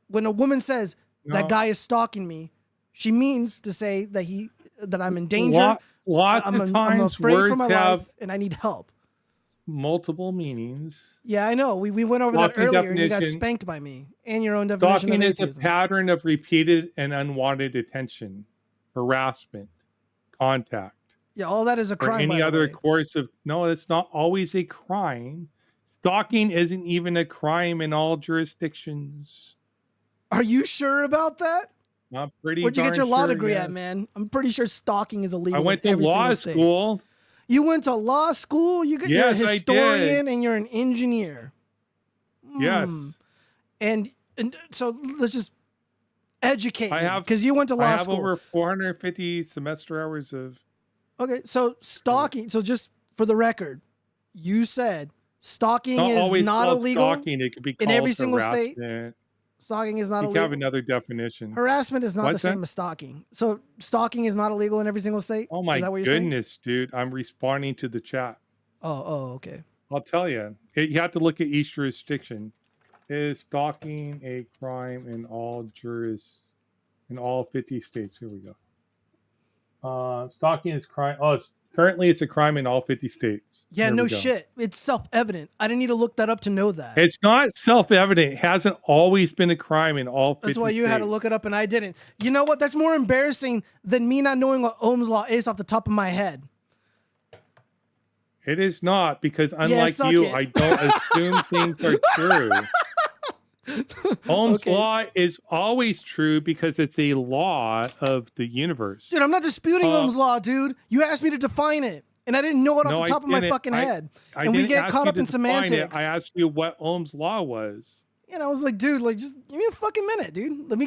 When a woman says that guy is stalking me, she means to say that I'm in danger. Lots I'm of times I'm afraid for words my have life and I need help. multiple meanings. Yeah, I know. We went over that Stalking earlier and you got definition- spanked by me and your own definition Stalking of is a atheism. pattern of repeated and unwanted attention, harassment, contact. Yeah, all that is a Or crime. by any the other way. course of no, it's not always a crime. Stalking isn't even a crime in all jurisdictions. Are you sure about that? I'm pretty. Where'd you get your darn law sure, degree yes. at, man? I'm pretty sure stalking is illegal. I went in to every law single state. school. You went to law school? You're a Yes, I historian did. and you're an engineer. Yes. And so let's just educate I me, have because you went to I law have school. over 450 semester hours of. Okay, so stalking. So just for the record, you said stalking Not is always not called illegal stalking. It could be in called every single state. harassment. Stalking is not You can have illegal. another definition. Harassment is not What's the that? same as stalking. So stalking is not illegal in every single state. Oh my Is that what you're saying? goodness, dude! I'm responding to the chat. Oh, okay. I'll tell you. You have to look at each jurisdiction. Is stalking a crime in all in all 50 states? Here we go. Stalking is crime. Currently it's a crime in all 50 states. Yeah, There no we go. shit. It's self-evident. I didn't need to look that up to know that. It's not self-evident. It hasn't always been a crime in all 50 That's why you had to states. look it up and I didn't. You know what? That's more embarrassing than me not knowing what Ohm's law is off the top of my head. It is not, because unlike suck you, it. I don't assume things are true. Ohm's law is always true because it's a law of the universe. Dude, I'm not disputing Ohm's law, dude. You asked me to define it, and I didn't know it off No, the I top of my didn't. fucking head. I And we didn't get ask caught you up to in define it. semantics. I asked you what Ohm's law was. And I was like, dude, like, just give me a fucking minute, dude. Let me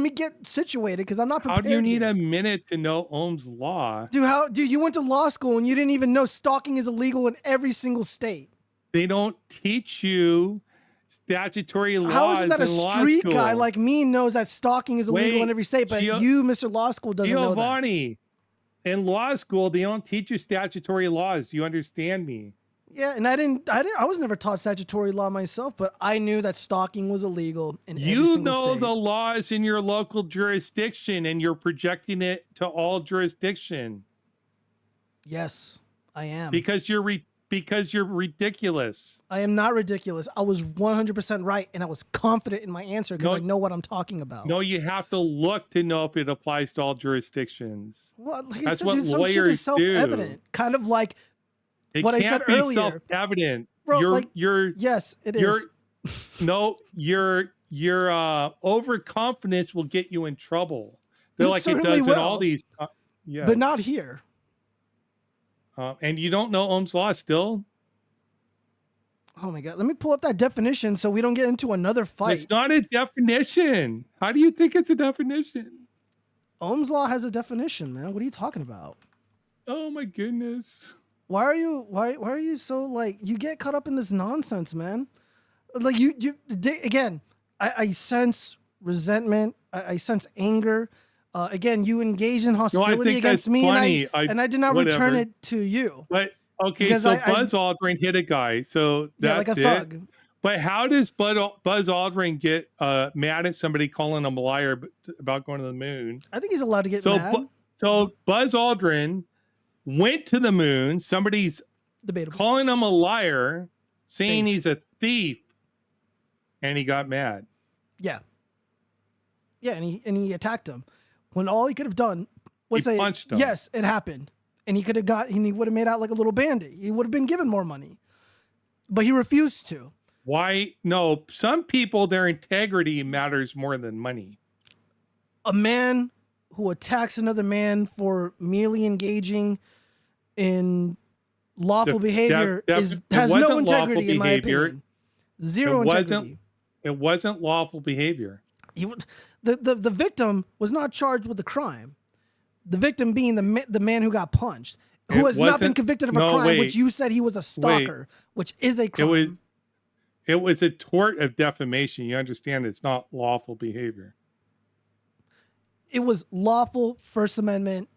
get situated because I'm not How prepared. do you need here. a minute to know Ohm's law? Dude, you went to law school and you didn't even know stalking is illegal in every single state. They don't teach you statutory laws. How is it that a in law street school. guy like me knows that stalking is illegal in Wait, every state, but you, Mr. Law School, doesn't know that? Giovanni, in law school, they don't teach you statutory laws. Do you understand me? Yeah, and I was never taught statutory law myself, but I knew that stalking was illegal in every You single know state. the laws in your local jurisdiction, and you're projecting it to all jurisdiction Yes, I am. because you're ridiculous. I am not ridiculous. I was 100% right, and I was confident in my answer because No, I know what I'm talking about. No, you have to look to know if it applies to all jurisdictions. Well, like I That's said, what dude, some shit lawyers is self-evident. Kind of like It what I can't said be earlier. self-evident. Bro, You're yes, it is. Your overconfidence will get you in trouble. They're It like it certainly does in all will. these. Yeah, But not here. and you don't know Ohm's law still. Oh my God. Let me pull up that definition so we don't get into another fight. It's not a definition. How do you think it's a definition? Ohm's law has a definition, man. What are you talking about? Oh my goodness. Why are you so like, you get caught up in this nonsense, man? Like again, I sense resentment. I sense anger. Again, you engage in hostility think against that's me, funny. and I did not Whatever. return it to you. But okay, Because so I- Buzz Aldrin hit a guy. So Yeah, that's like a it. thug. But how does Buzz Aldrin get mad at somebody calling him a liar about going to the moon? I think he's allowed to get mad. So Buzz Aldrin went to the moon. Somebody's Debatable. calling him a liar, saying he's a thief, and he got mad. Yeah. Yeah, and he attacked him when all he could have done was say, punched him. "Yes, it happened," and he would have made out like a little bandit. He would have been given more money, but he refused to. Why? No, some people, their integrity matters more than money. A man who attacks another man for merely engaging in lawful behavior has no integrity, in my opinion. Zero integrity. It wasn't lawful behavior. The victim was not charged with the crime. The victim being the man who got punched, who has not been convicted of a crime, which you said he was a stalker, which is a crime. It was a tort of defamation. You understand it's not lawful behavior. It was lawful First Amendment.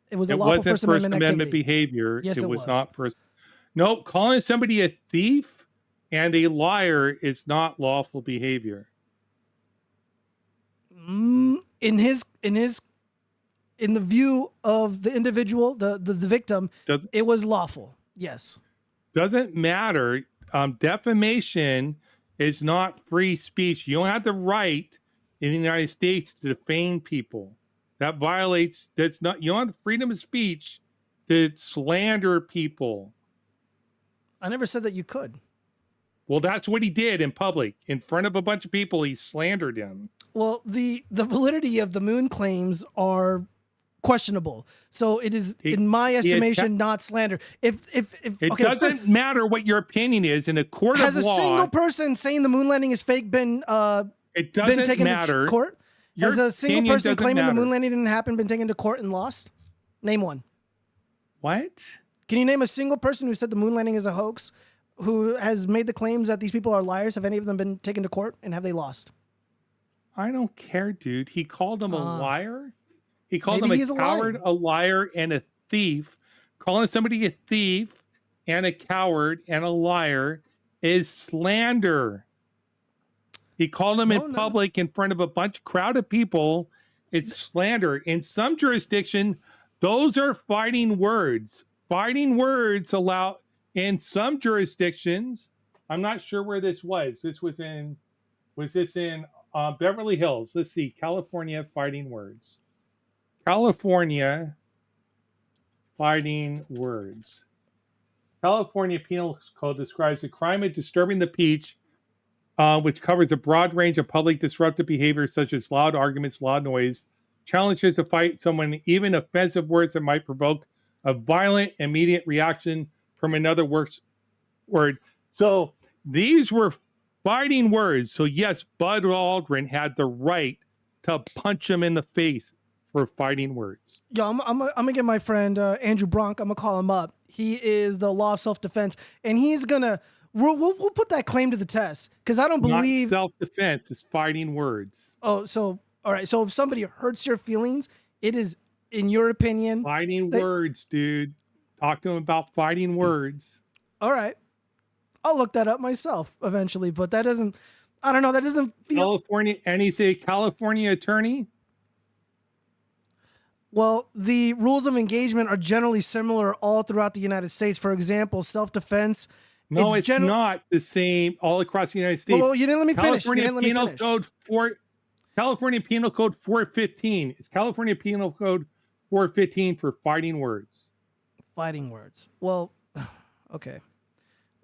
It was a lawful First Amendment behavior. Yes, it was not first. Nope. Calling somebody a thief and a liar is not lawful behavior. In the view of the individual, the victim, it was lawful. Yes. Doesn't matter. Defamation is not free speech. You don't have the right in the United States to defame people. That violates. You don't have the freedom of speech to slander people. I never said that you could. Well, that's what he did in public, in front of a bunch of people. He slandered him. Well, the validity of the moon claims are questionable. So it is, in my estimation, not slander. It doesn't matter what your opinion is in a court of law. Has a single person saying the moon landing is fake been taken to court? Has a single person claiming the moon landing didn't happen been taken to court and lost? Name one. What? Can you name a single person who said the moon landing is a hoax, who has made the claims that these people are liars? Have any of them been taken to court, and have they lost? I don't care, dude. He called him a liar. He called him a coward, a liar, and a thief. Calling somebody a thief and a coward and a liar is slander. He called him in public in front of a crowd of people. It's slander. In some jurisdiction, those are fighting words. Fighting words allow in some jurisdictions. I'm not sure where this was. Was this in Beverly Hills? Let's see. California fighting words. California fighting words. California Penal Code describes the crime of disturbing the peace, which covers a broad range of public disruptive behavior such as loud arguments, loud noise, challenges to fight someone, even offensive words that might provoke a violent immediate reaction from another word. So these were fighting words. So yes, Bud Aldrin had the right to punch him in the face for fighting words. Yeah, I'm gonna get my friend Andrew Bronk. I'm gonna call him up. He is the law of self-defense, and he's gonna we'll put that claim to the test, because I don't believe self-defense is fighting words. Oh, so all right. So if somebody hurts your feelings, it is, in your opinion, fighting words, dude. Talk to him about fighting words. All right, I'll look that up myself eventually, but that doesn't. I don't know. That doesn't feel California, and he's a California attorney. Well, the rules of engagement are generally similar all throughout the United States. For example, self-defense. No, it's not the same all across the United States. Well, you didn't let me finish. California Penal Code 415. It's California Penal Code 415 for fighting words. Fighting words. Well, okay.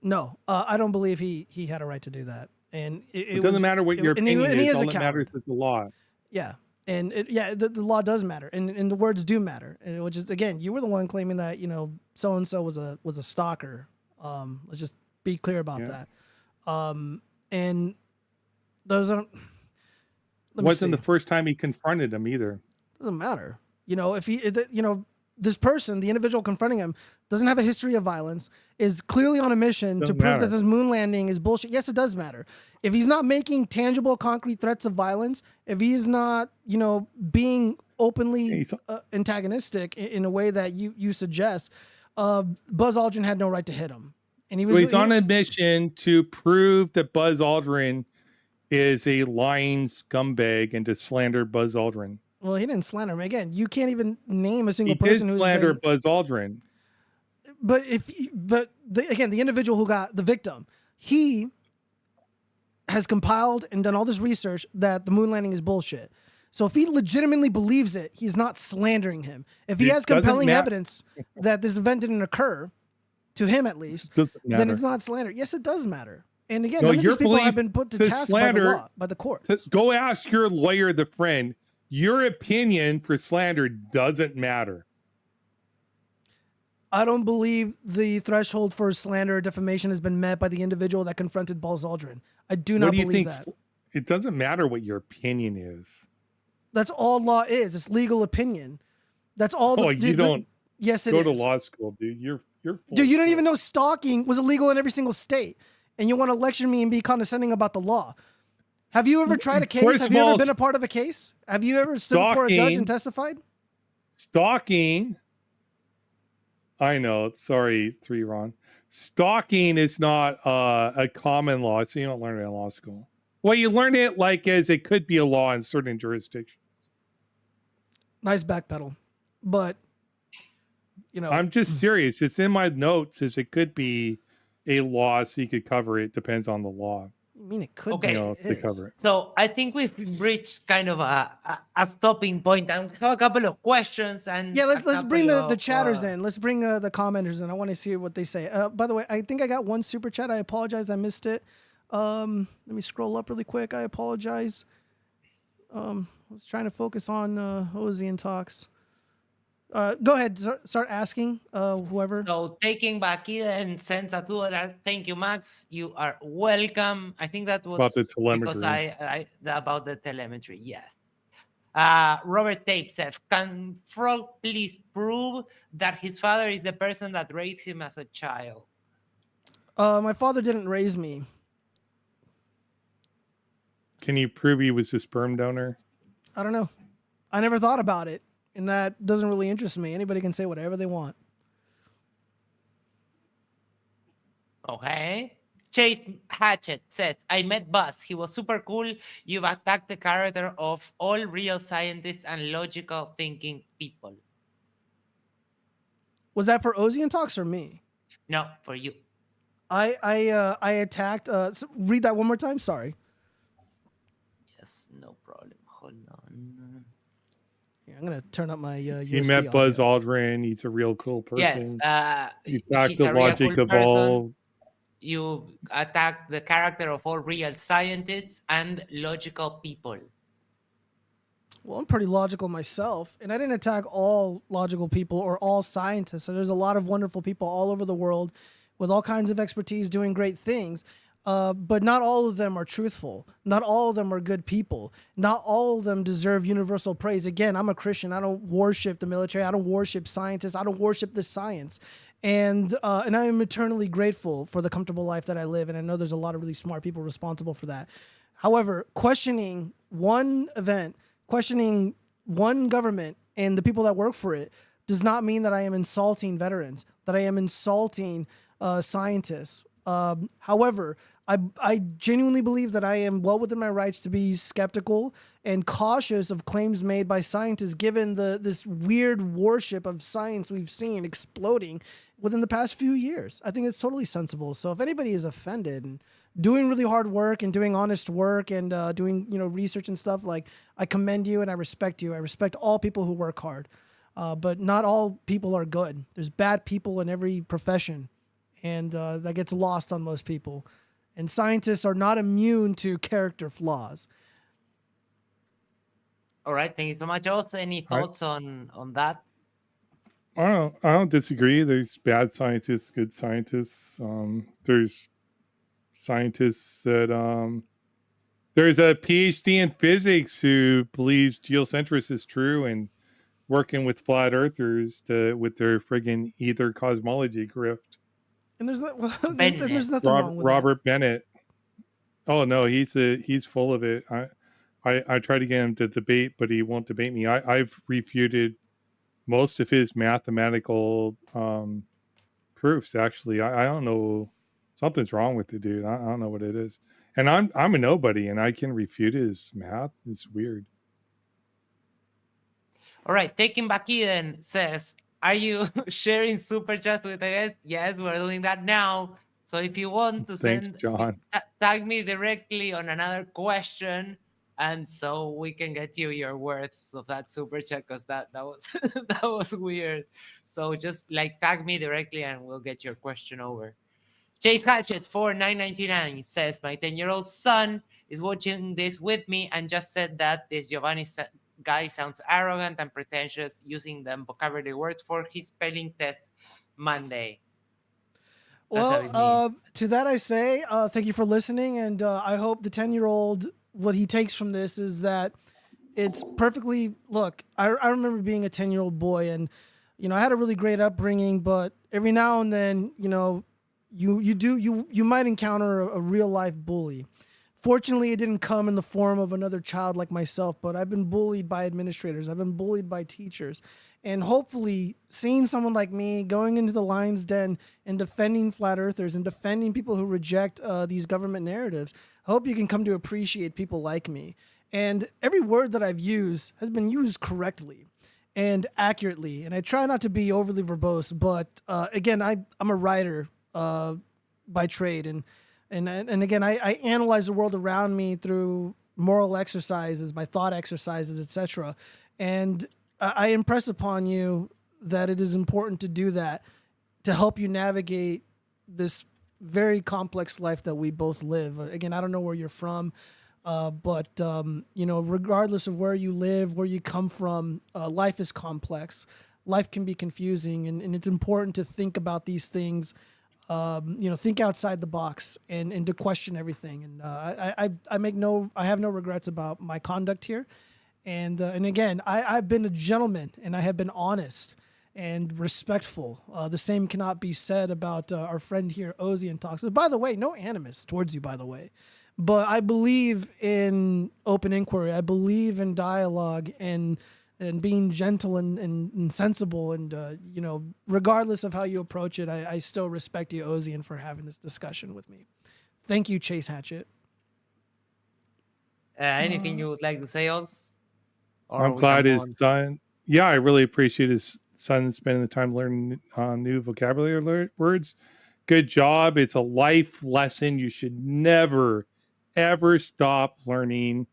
No, I don't believe he had a right to do that. And it doesn't matter what your opinion is. All that matters is the law. Yeah. And the law does matter, and the words do matter. And which is, again, you were the one claiming that, so and so was a stalker. Let's just be clear about that. And those aren't. Wasn't the first time he confronted him either. Doesn't matter. If he, this person, the individual confronting him, doesn't have a history of violence, is clearly on a mission to prove that this moon landing is bullshit. Yes, it does matter. If he's not making tangible, concrete threats of violence, if he is not, being openly antagonistic in a way that you suggest, Buzz Aldrin had no right to hit him. And he's on a mission to prove that Buzz Aldrin is a lying scumbag and to slander Buzz Aldrin. Well, he didn't slander him. Again, you can't even name a single He person did who's slander been. Buzz Aldrin. But again, the individual who got the victim, he has compiled and done all this research that the moon landing is bullshit. So if he legitimately believes it, he's not slandering him. If he has compelling evidence that this event didn't occur, to him at least, then it's not slander. Yes, it does matter. And again, none of these people have been put to task by the law, by the courts. Go ask your lawyer, the friend. Your opinion for slander doesn't matter. I don't believe the threshold for slander or defamation has been met by the individual that confronted Buzz Aldrin. I do not believe that. It doesn't matter what your opinion is. That's all law is. It's legal opinion. That's all. You don't. Yes, it go is. to law school, dude. You're. Dude, you don't even know stalking was illegal in every single state, and you want to lecture me and be condescending about the law. Have you ever tried a case? Have you ever been a part of a case? Have you ever stood before a judge and testified? Stalking. I know. Sorry, Ron. Stalking is not a common law, so you don't learn it in law school. Well, you learn it as it could be a law in certain jurisdictions. Nice backpedal, but I'm just serious. It's in my notes as it could be a law, so you could cover it. Depends on the law. I mean, it could be. To cover it. So I think we've reached kind of a stopping point, and we have a couple of questions. And let's bring the chatters in. Let's bring the commenters in. I want to see what they say. By the way, I think I got one super chat. I apologize, I missed it. Let me scroll up really quick. I apologize. I was trying to focus on Ozzy and Talks. Go ahead, start asking whoever. So taking back and sends a $2. Thank you, Max. You are welcome. I think that was about the telemetry. Because I about the telemetry. Yes. Robert Tape says, "Can Frog please prove that his father is the person that raised him as a child?" My father didn't raise me. Can you prove he was a sperm donor? I don't know. I never thought about it. And that doesn't really interest me. Anybody can say whatever they want. Okay. Chase Hatchet says, "I met Buzz. He was super cool. You've attacked the character of all real scientists and logical thinking people." Was that for Ozzy and Talks or me? No, for you. I attacked. Read that one more time. Sorry. Yes, no problem. Hold on. I'm gonna turn up my USB. He met Buzz Aldrin. He's a real cool person. Yes, he attacked the logic of all. You attack the character of all real scientists and logical people. Well, I'm pretty logical myself, and I didn't attack all logical people or all scientists. So there's a lot of wonderful people all over the world with all kinds of expertise doing great things. But not all of them are truthful. Not all of them are good people. Not all of them deserve universal praise. Again, I'm a Christian. I don't worship the military. I don't worship scientists. I don't worship the science. And I am eternally grateful for the comfortable life that I live. And I know there's a lot of really smart people responsible for that. However, questioning one event, questioning one government and the people that work for it does not mean that I am insulting veterans, that I am insulting scientists. However, I genuinely believe that I am well within my rights to be skeptical and cautious of claims made by scientists, given this weird worship of science we've seen exploding within the past few years. I think it's totally sensible. So if anybody is offended and doing really hard work and doing honest work and doing research and stuff, like, I commend you and I respect you. I respect all people who work hard, but not all people are good. There's bad people in every profession. And that gets lost on most people. And scientists are not immune to character flaws. All right, thank you so much. Also, any thoughts on that? I don't disagree. There's bad scientists, good scientists. There's scientists that there's a PhD in physics who believes geocentrism is true and working with flat earthers with their friggin' ether cosmology grift. And there's nothing wrong with Robert Bennett. Oh no, he's full of it. I tried to get him to debate, but he won't debate me. I've refuted most of his mathematical proofs. Actually, I don't know Something's wrong with the dude. I don't know what it is. And I'm a nobody, and I can refute his math. It's weird. All right, Taking Back Eden says, are you sharing super chats with the guests? Yes, we're doing that now. So if you want to Thanks, John. tag me directly on another question, and so we can get you your worths of that super chat, because that was that was weird. So just like tag me directly, and we'll get your question over. Chase Hatchet for $9.99 says, my 10-year-old son is watching this with me and just said that this Giovanni guy sounds arrogant and pretentious using them vocabulary words for his spelling test Monday. Well, to that I say, thank you for listening, and I hope the 10-year-old, what he takes from this is that it's perfectly, look, I remember being a 10-year-old boy, and, I had a really great upbringing, but every now and then, you might encounter a real life bully. Fortunately, it didn't come in the form of another child like myself, but I've been bullied by administrators. I've been bullied by teachers. And hopefully seeing someone like me going into the lion's den and defending flat earthers and defending people who reject these government narratives, I hope you can come to appreciate people like me. And every word that I've used has been used correctly and accurately. And I try not to be overly verbose, but again, I'm a writer by trade. And again, I analyze the world around me through moral exercises, my thought exercises, etc. And I impress upon you that it is important to do that to help you navigate this very complex life that we both live. Again, I don't know where you're from, but regardless of where you live, where you come from, life is complex. Life can be confusing, and it's important to think about these things. Think outside the box and to question everything. And I have no regrets about my conduct here. And again, I've been a gentleman, and I have been honest and respectful. The same cannot be said about our friend here, Ozzy and Talks. By the way, no animus towards you, by the way. But I believe in open inquiry. I believe in dialogue and being gentle and sensible. And, regardless of how you approach it, I still respect you, Ozian, for having this discussion with me. Thank you, Chase Hatchet. Anything you would like to say, Oz? I'm glad his son. Yeah, I really appreciate his son spending the time learning new vocabulary words. Good job. It's a life lesson. You should never, ever stop learning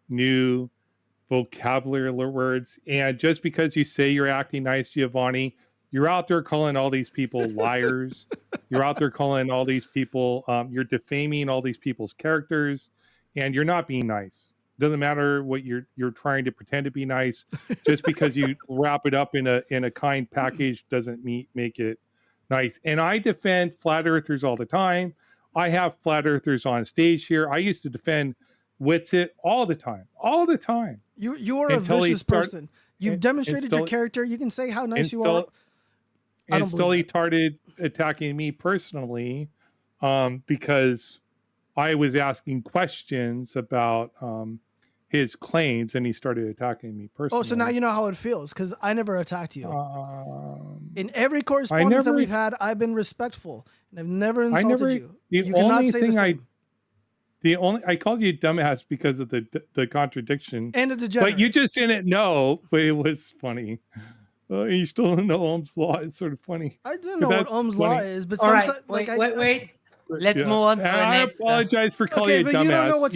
new vocabulary words. And just because you say you're acting nice, Giovanni, you're out there calling all these people liars. You're out there calling all these people, you're defaming all these people's characters, and you're not being nice. Doesn't matter what you're trying to pretend to be nice. Just because you wrap it up in a kind package doesn't make it nice. And I defend flat earthers all the time. I have flat earthers on stage here. I used to defend Witsit all the time. You are a vicious person. You've demonstrated your character. You can say how nice you are. And still he started attacking me personally because I was asking questions about his claims, and he started attacking me personally. Oh, so now you know how it feels, because I never attacked you. In every correspondence that we've had, I've been respectful, and I've never insulted you. You cannot say the same. I called you dumbass because of the contradiction. And a degenerate. But you just didn't know, but it was funny. You still don't know Ohm's law. It's sort of funny. I do know what Ohm's law is, but all sometimes... right, wait. Let's move on to the next. I apologize for calling you a dumbass. Okay, but you don't know what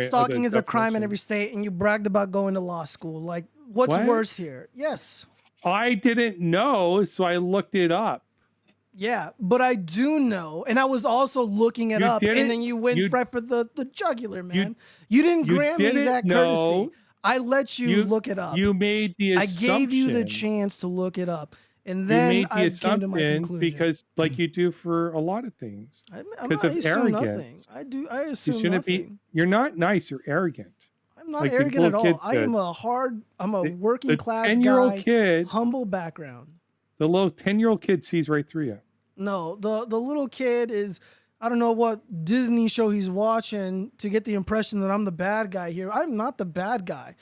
stalking is a crime in every state, and you bragged about going to law school. Like, what's worse here? Yes. I didn't know, so I looked it up. Yeah, but I do know, and I was also looking it up, and then you went right for the jugular, man. You didn't grant me that courtesy. I let you look it up. You made the assumption. I gave you the chance to look it up. And then I came to my conclusion. Because, like you do for a lot of things, because of arrogance. I assume nothing. You're not nice. You're arrogant. I'm not arrogant at all. I'm a working class guy, kid, humble background. The little 10-year-old kid sees right through you. No, the little kid is, I don't know what Disney show he's watching to get the impression that I'm the bad guy here. I'm not the bad guy.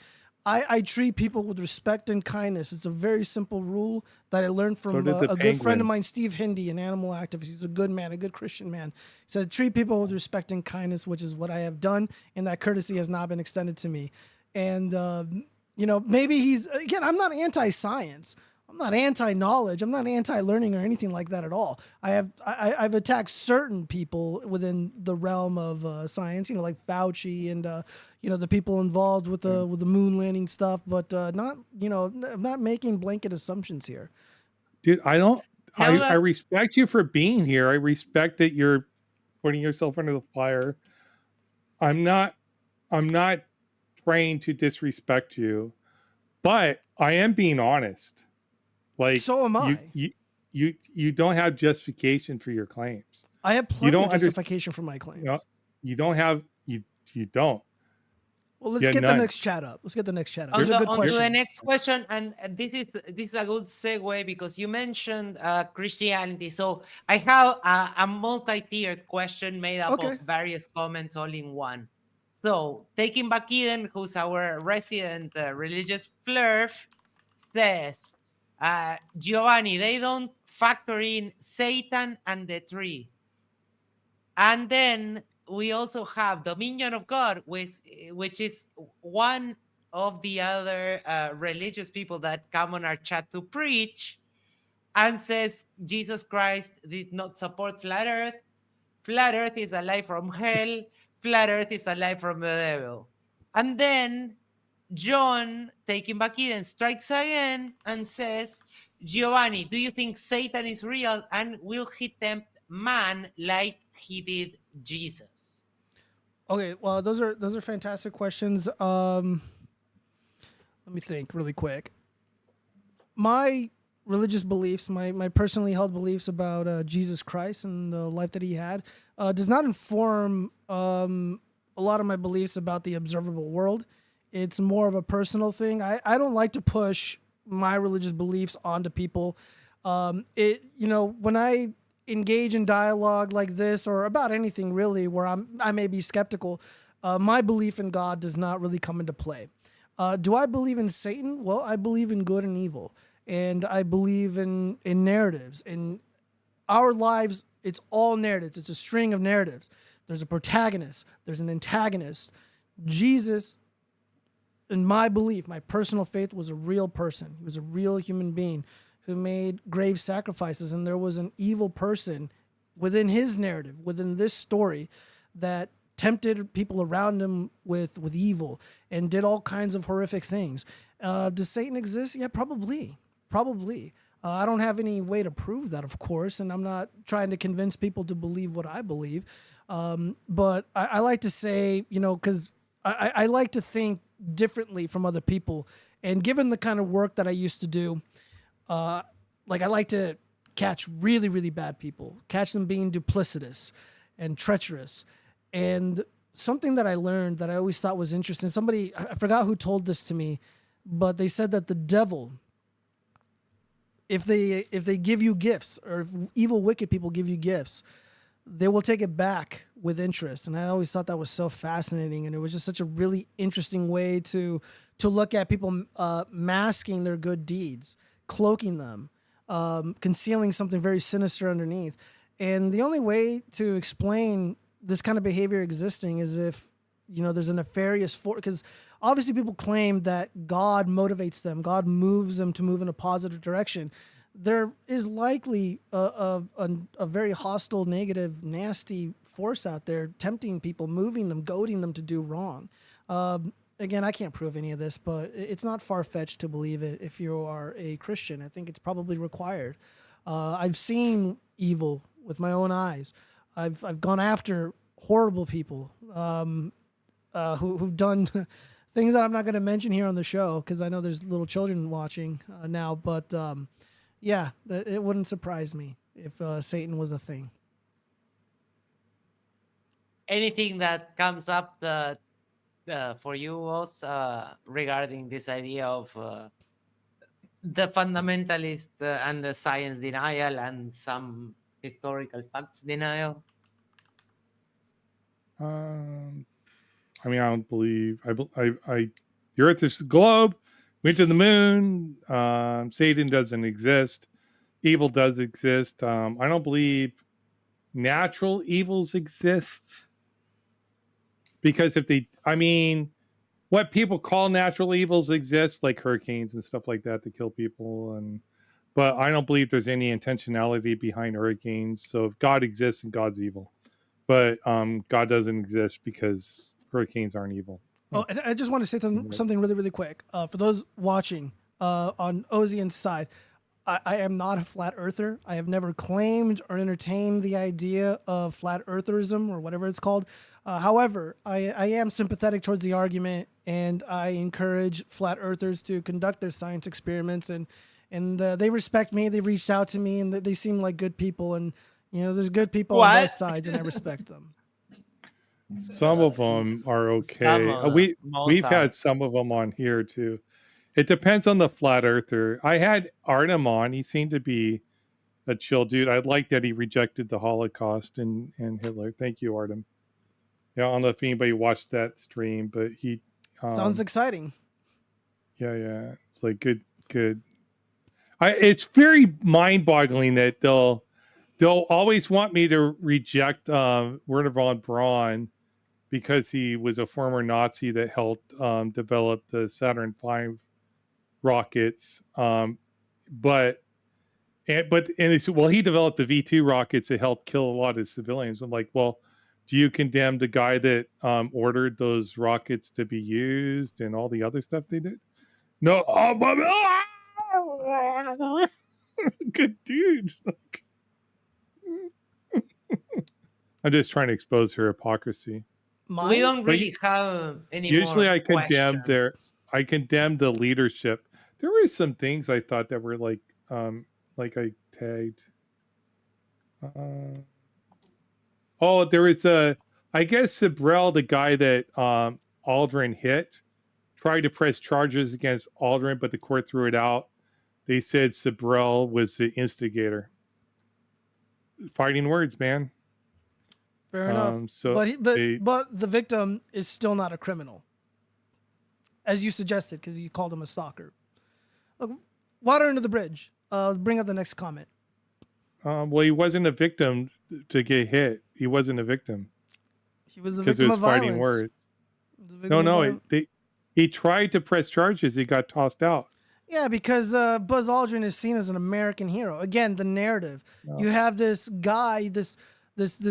I treat people with respect and kindness. It's a very simple rule that I learned So from did the a good friend of penguin. mine, Steve Hindy, an animal activist. He's a good man, a good Christian man. He said, treat people with respect and kindness, which is what I have done, and that courtesy has not been extended to me. And, you know, maybe again, I'm not anti-science. I'm not anti-knowledge. I'm not anti-learning or anything like that at all. I've attacked certain people within the realm of science, you know, like Fauci and you know, the people involved with the moon landing stuff, but not, you know, I'm not making blanket assumptions here. Dude, I don't. Now I that respect you for being here. I respect that you're putting yourself under the fire. I'm not. I'm not trying to disrespect you, but I am being honest. Like So am I. you don't have justification for your claims. I have You plenty don't of understand. justification for my claims. You don't have. You don't. Well, let's Yeah, get the none. next chat up. Let's get the next chat up. on Those are the good on to the questions. next question, and this is a good segue because you mentioned Christianity. So I have a multi-tiered question made up Okay. of various comments all in one. So taking back Eden, who's our resident religious flirt, says, Giovanni, they don't factor in Satan and the tree. And then we also have Dominion of God, which is one of the other religious people that come on our chat to preach and says Jesus Christ did not support flat earth. Flat earth is a lie from hell. Flat earth is a lie from the devil. And then John, taking back Eden, strikes again and says, Giovanni, do you think Satan is real and will he tempt man like he did Jesus? Okay, well, those are fantastic questions. Let me think really quick. My religious beliefs, my personally held beliefs about Jesus Christ and the life that he had, does not inform a lot of my beliefs about the observable world. It's more of a personal thing. I don't like to push my religious beliefs onto people. You know, when I engage in dialogue like this or about anything really where I may be skeptical, my belief in God does not really come into play. Do I believe in Satan? Well, I believe in good and evil, and I believe in narratives. In our lives, it's all narratives. It's a string of narratives. There's a protagonist. There's an antagonist. Jesus, in my belief, my personal faith, was a real person. He was a real human being who made grave sacrifices, and there was an evil person within his narrative, within this story, that tempted people around him with evil and did all kinds of horrific things. Does Satan exist? Yeah, probably. I don't have any way to prove that, of course, and I'm not trying to convince people to believe what I believe. But I like to say, you know, because I like to think differently from other people. And given the kind of work that I used to do, like I like to catch really, really bad people, catch them being duplicitous and treacherous. And something that I learned that I always thought was interesting, I forgot who told this to me, but they said that the devil, if they give you gifts, or if evil, wicked people give you gifts, they will take it back with interest. And I always thought that was so fascinating. And it was just such a really interesting way to look at people masking their good deeds, cloaking them, concealing something very sinister underneath. And the only way to explain this kind of behavior existing is if, you know, there's a nefarious force, because obviously people claim that God motivates them, God moves them to move in a positive direction. There is likely a very hostile, negative, nasty force out there tempting people, moving them, goading them to do wrong. Again, I can't prove any of this, but it's not far-fetched to believe it if you are a Christian. I think it's probably required. I've seen evil with my own eyes. I've gone after horrible people who've done things that I'm not going to mention here on the show because I know there's little children watching now. But yeah, it wouldn't surprise me if Satan was a thing. Anything that comes up for you also regarding this idea of the fundamentalist and the science denial and some historical facts denial? I mean, I don't believe. I The Earth is a globe. Went to the moon. Satan doesn't exist. Evil does exist. I don't believe natural evils exist because what people call natural evils exist, like hurricanes and stuff like that, to kill people. But I don't believe there's any intentionality behind hurricanes. So if God exists, and God's evil, but God doesn't exist because hurricanes aren't evil. Oh, and I just want to say something really, really quick. For those watching on Ozian's side, I am not a flat earther. I have never claimed or entertained the idea of flat eartherism or whatever it's called. However, I am sympathetic towards the argument, and I encourage flat earthers to conduct their science experiments. And they respect me. They've reached out to me, and they seem like good people. And there's good people on both sides, and I respect them. Some of them are okay. We've had some of them on here too. It depends on the flat earther. I had Artem on. He seemed to be a chill dude. I like that he rejected the Holocaust and Hitler. Thank you, Artem. Yeah, I don't know if anybody watched that stream, but he sounds exciting. Yeah. It's like good. It's very mind-boggling that they'll always want me to reject Werner von Braun because he was a former Nazi that helped develop the Saturn V rockets. But they said, well, he developed the V2 rockets that helped kill a lot of civilians. I'm like, well, do you condemn the guy that ordered those rockets to be used and all the other stuff they did? No, good dude. I'm just trying to expose her hypocrisy. We don't really have any. Usually, more I condemn questions. I condemn the leadership. There were some things I thought that were like I tagged. There was I guess Sabrell, the guy that Aldrin hit, tried to press charges against Aldrin, but the court threw it out. They said Sabrell was the instigator. Fighting words, man. Fair enough. But the victim is still not a criminal, as you suggested, because you called him a stalker. Look, water under the bridge. Bring up the next comment. Well, he wasn't a victim to get hit. He wasn't a victim. He was a victim of violence. Fighting words. No. He tried to press charges. He got tossed out. Yeah, because Buzz Aldrin is seen as an American hero. Again, the narrative. No. You have this guy, this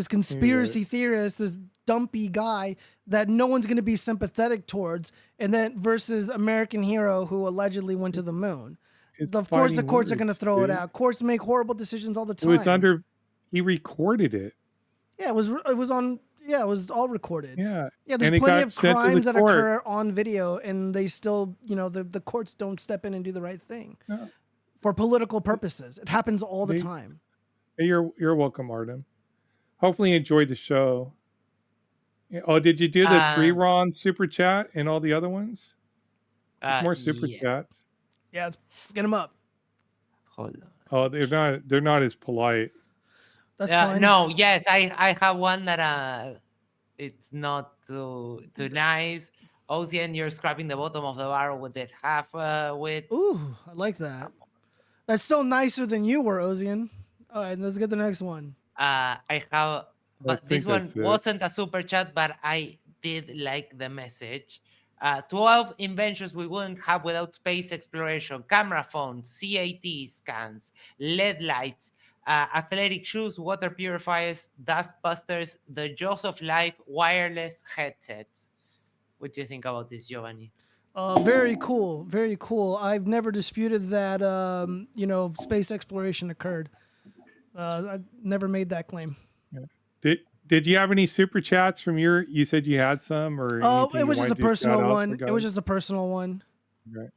conspiracy theorist, this dumpy guy that no one's going to be sympathetic towards, and then versus American hero who allegedly went to the moon. Of course, the courts are going to throw it out. Courts make horrible decisions all the time. He recorded it. Yeah, it was on. Yeah, it was all recorded. Yeah. Yeah, there's plenty of crimes that occur on video, and they still, the courts don't step in and do the right thing for political purposes. It happens all the time. You're welcome, Artem. Hopefully you enjoyed the show. Oh, did you do the 3 Ron super chat and all the other ones? There's more super chats. Yeah, let's get them up. Hold on. Oh, they're not as polite. That's fine. No, yes, I have one that it's not too nice. Ocean, you're scraping the bottom of the barrel with the half width. Ooh, I like that. That's still nicer than you were, Ocean. All right, let's get the next one. I have, but this one wasn't a super chat, but I did like the message. 12 inventions we wouldn't have without space exploration: camera phones, CAT scans, LED lights, athletic shoes, water purifiers, dust busters, the jaws of life, wireless headsets. What do you think about this, Giovanni? Very cool. Very cool. I've never disputed that, space exploration occurred. I've never made that claim. Yeah. Did you have any super chats from you said you had some, or it was just a personal one. It was just a personal one. Right.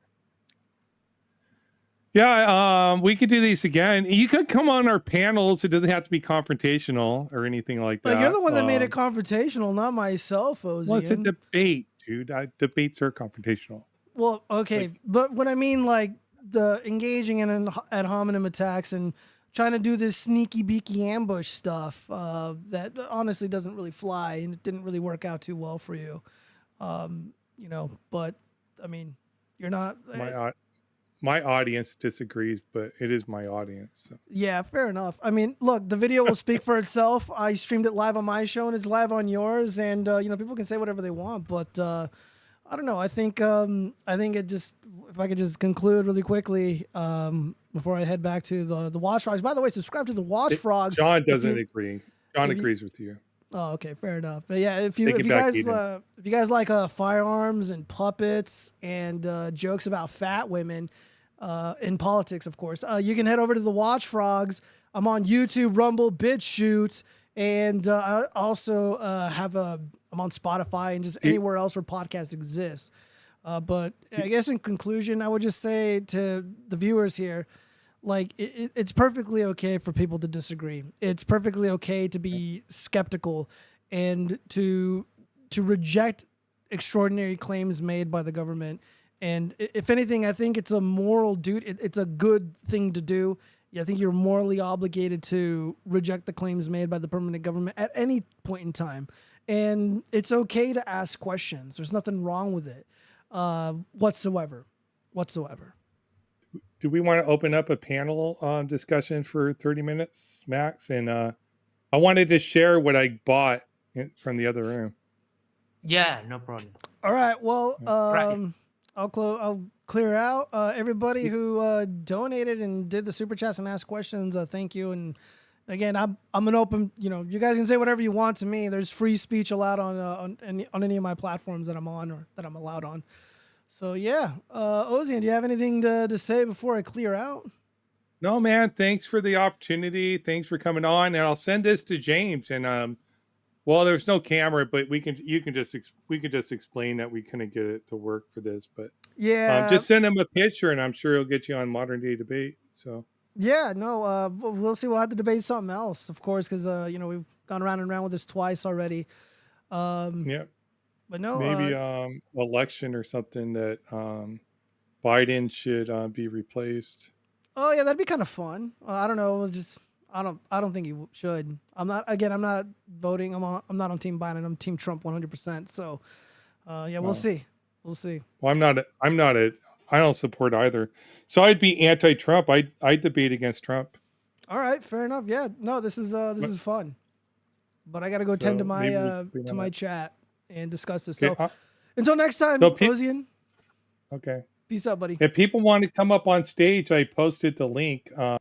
Yeah, we could do these again. You could come on our panels. It doesn't have to be confrontational or anything like that. But you're the one that made it confrontational, not myself, Ozian. Well, it's a debate, dude. Debates are confrontational. Well, okay, but when I mean like the engaging in ad hominem attacks and trying to do this sneaky beaky ambush stuff that honestly doesn't really fly, and it didn't really work out too well for you. But I mean, you're not. My audience disagrees, but it is my audience. So. Yeah, fair enough. I mean, look, the video will speak for itself. I streamed it live on my show, and it's live on yours. And you know, people can say whatever they want, but I don't know. I think it just. If I could just conclude really quickly before I head back to the watchfrogs. By the way, subscribe to the watchfrogs. John doesn't agree. John agrees with you. Oh, okay, fair enough. But yeah, if you guys like firearms and puppets and jokes about fat women in politics, of course, you can head over to the watchfrogs. I'm on YouTube, Rumble, BitChute, and I also I'm on Spotify and just anywhere else where podcasts exist. But I guess in conclusion, I would just say to the viewers here, like it's perfectly okay for people to disagree. It's perfectly okay to be skeptical and to reject extraordinary claims made by the government. And if anything, I think it's a moral duty. It's a good thing to do. I think you're morally obligated to reject the claims made by the permanent government at any point in time. And it's okay to ask questions. There's nothing wrong with it whatsoever. Do we want to open up a panel discussion for 30 minutes max? And I wanted to share what I bought from the other room. Yeah, no problem. All right. Well, I'll clear out everybody who donated and did the super chats and asked questions. Thank you. And again, I'm an open. You know, you guys can say whatever you want to me. There's free speech allowed on any of my platforms that I'm on or that I'm allowed on. So yeah, Ozian, do you have anything to say before I clear out? No, man. Thanks for the opportunity. Thanks for coming on, and I'll send this to James. And well, there's no camera, but we can just explain that we couldn't get it to work for this. But yeah, just send him a picture, and I'm sure he'll get you on Modern Day Debate. So yeah, no, we'll see. We'll have to debate something else, of course, because you know, we've gone around and around with this twice already. Yeah. But no, maybe election or something that Biden should be replaced. Oh yeah, that'd be kind of fun. I don't know, I don't think he should. I'm not voting. I'm not on Team Biden. I'm Team Trump 100%. So yeah, we'll see. Well, I don't support either. So I'd be anti-Trump. I'd debate against Trump. All right, fair enough. Yeah, no, this is fun. But I got to go tend to my chat and discuss this. Okay. So until next time, Ozian. Okay. Peace out, buddy. If people want to come up on stage, I posted the link. All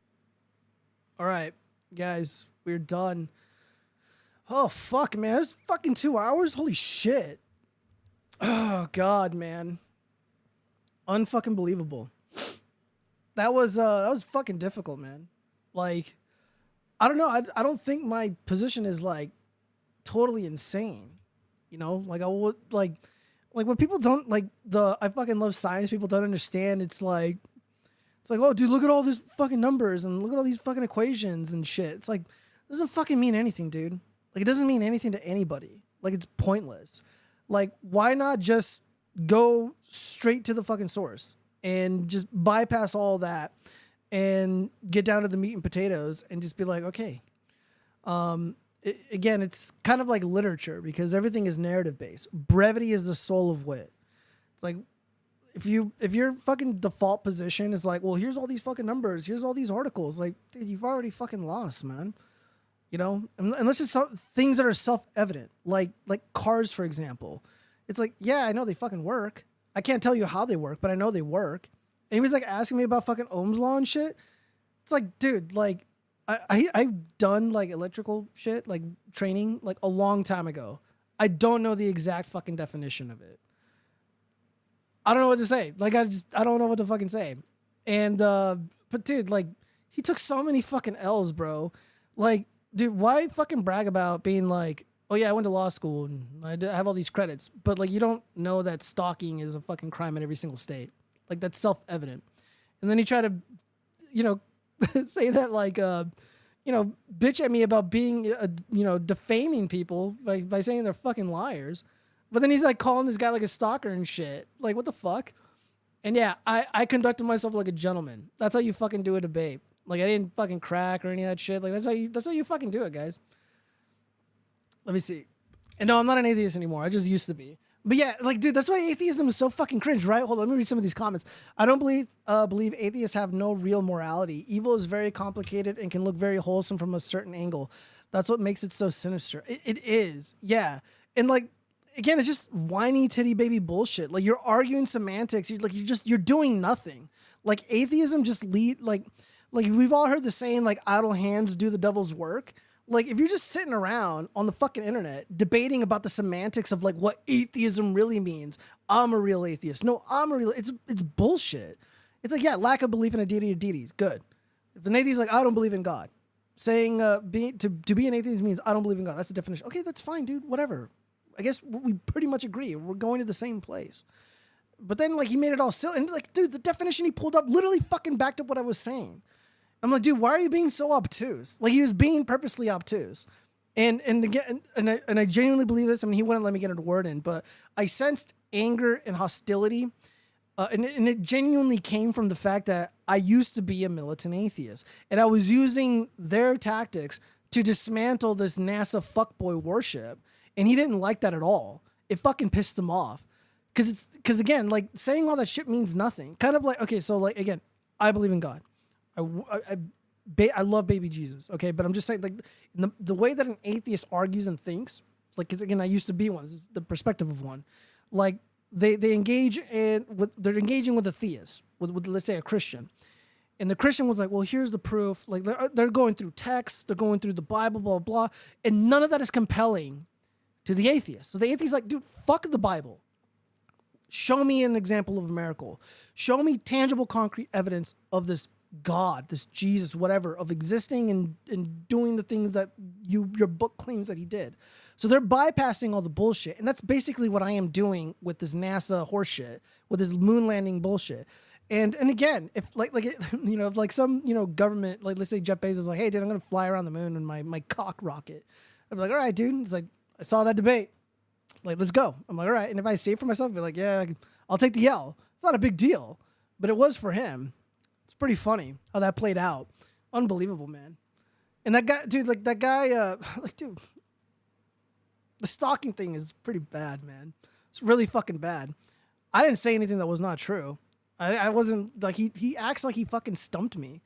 right, guys, we're done. Oh fuck, man, it's fucking 2 hours. Holy shit. Oh god, man. Unfucking believable. That was fucking difficult, man. Like, I don't know. I don't think my position is like totally insane. You know, like I would like when people don't like I fucking love science. People don't understand. It's like, oh, dude, look at all these fucking numbers and look at all these fucking equations and shit. It's like, it doesn't fucking mean anything, dude. Like, it doesn't mean anything to anybody. Like, it's pointless. Like, why not just go straight to the fucking source and just bypass all that and get down to the meat and potatoes and just be like, okay. Again, it's kind of like literature because everything is narrative based. Brevity is the soul of wit. It's like, if your fucking default position is like, well, here's all these fucking numbers, here's all these articles, like, dude, you've already fucking lost, man. You know, unless it's things that are self-evident, like cars, for example. It's like, yeah, I know they fucking work. I can't tell you how they work, but I know they work. And he was like asking me about fucking Ohm's law and shit. It's like, dude, like, I've done like electrical shit, like training, like a long time ago. I don't know the exact fucking definition of it. I don't know what to say. Like, I don't know what to fucking say. And, but dude, like, he took so many fucking L's, bro. Like, dude, why fucking brag about being like, oh yeah, I went to law school and I have all these credits, but like, you don't know that stalking is a fucking crime in every single state. Like, that's self-evident. And then he tried to, you know, say that like, you know, bitch at me about being, you know, defaming people by saying they're fucking liars. But then he's like calling this guy like a stalker and shit. Like, what the fuck? And yeah, I conducted myself like a gentleman. That's how you fucking do a debate. Like, I didn't fucking crack or any of that shit. Like, that's how you fucking do it, guys. Let me see. And no, I'm not an atheist anymore. I just used to be. But yeah, like, dude, that's why atheism is so fucking cringe, right? Hold on, let me read some of these comments. I don't believe atheists have no real morality. Evil is very complicated and can look very wholesome from a certain angle. That's what makes it so sinister. It is, yeah. And like, again, it's just whiny titty baby bullshit. Like, you're arguing semantics. You're doing nothing. Like, atheism just like we've all heard the saying, like, idle hands do the devil's work. Like, if you're just sitting around on the fucking internet debating about the semantics of like what atheism really means, I'm a real atheist. No, I'm a real. It's bullshit. It's like, yeah, lack of belief in a deity or deities. Good. If an atheist is like, I don't believe in God, saying to be an atheist means I don't believe in God. That's the definition. Okay, that's fine, dude. Whatever. I guess we pretty much agree. We're going to the same place. But then, like, he made it all silly. And, like, dude, the definition he pulled up literally fucking backed up what I was saying. I'm like, dude, why are you being so obtuse? Like, he was being purposely obtuse. And again, and I genuinely believe this. I mean, he wouldn't let me get a word in, but I sensed anger and hostility. And it genuinely came from the fact that I used to be a militant atheist. And I was using their tactics to dismantle this NASA fuckboy worship. And he didn't like that at all. It fucking pissed him off. Because again, like, saying all that shit means nothing. Kind of like, okay, so like, again, I believe in God. I love baby Jesus, okay? But I'm just saying, like, the way that an atheist argues and thinks, like, 'cause again, I used to be one. This is the perspective of one. Like, they're engaging with a theist, with let's say a Christian. And the Christian was like, well, here's the proof. Like, they're going through texts, they're going through the Bible, blah, blah, blah. And none of that is compelling to the atheist. So the atheist is like, dude, fuck the Bible. Show me an example of a miracle. Show me tangible, concrete evidence of this God, this Jesus, whatever, of existing and doing the things that your book claims that he did. So they're bypassing all the bullshit. And that's basically what I am doing with this NASA horseshit, with this moon landing bullshit. And again, if if like some, government, like let's say Jeff Bezos is like, hey, dude, I'm going to fly around the moon in my cock rocket. I'm like, all right, dude. It's like, I saw that debate. Like, let's go. I'm like, all right. And if I say it for myself, I'd be like, yeah, I'll take the L. It's not a big deal, but it was for him. It's pretty funny how that played out. Unbelievable, man. And that guy, dude, dude, the stalking thing is pretty bad, man. It's really fucking bad. I didn't say anything that was not true. I wasn't like, he acts like he fucking stumped me.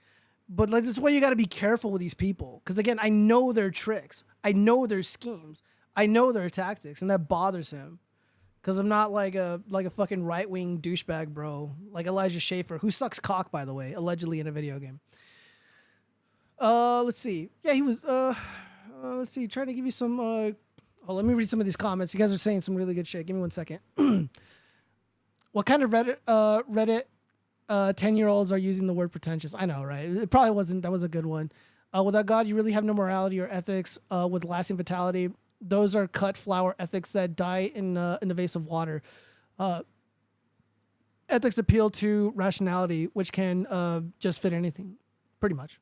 But like, this is why you got to be careful with these people. Because again, I know their tricks. I know their schemes. I know their tactics, and that bothers him. Because I'm not like a fucking right-wing douchebag, bro. Like Elijah Schaefer, who sucks cock, by the way, allegedly in a video game. Let's see. Yeah, he was, let's see, trying to give you some, let me read some of these comments. You guys are saying some really good shit. Give me 1 second. What kind of Reddit 10-year-olds are using the word pretentious? I know, right? It probably wasn't. That was a good one. Without God, you really have no morality or ethics. With lasting vitality, those are cut flower ethics that die in the vase of water. Ethics appeal to rationality, which can just fit anything, pretty much.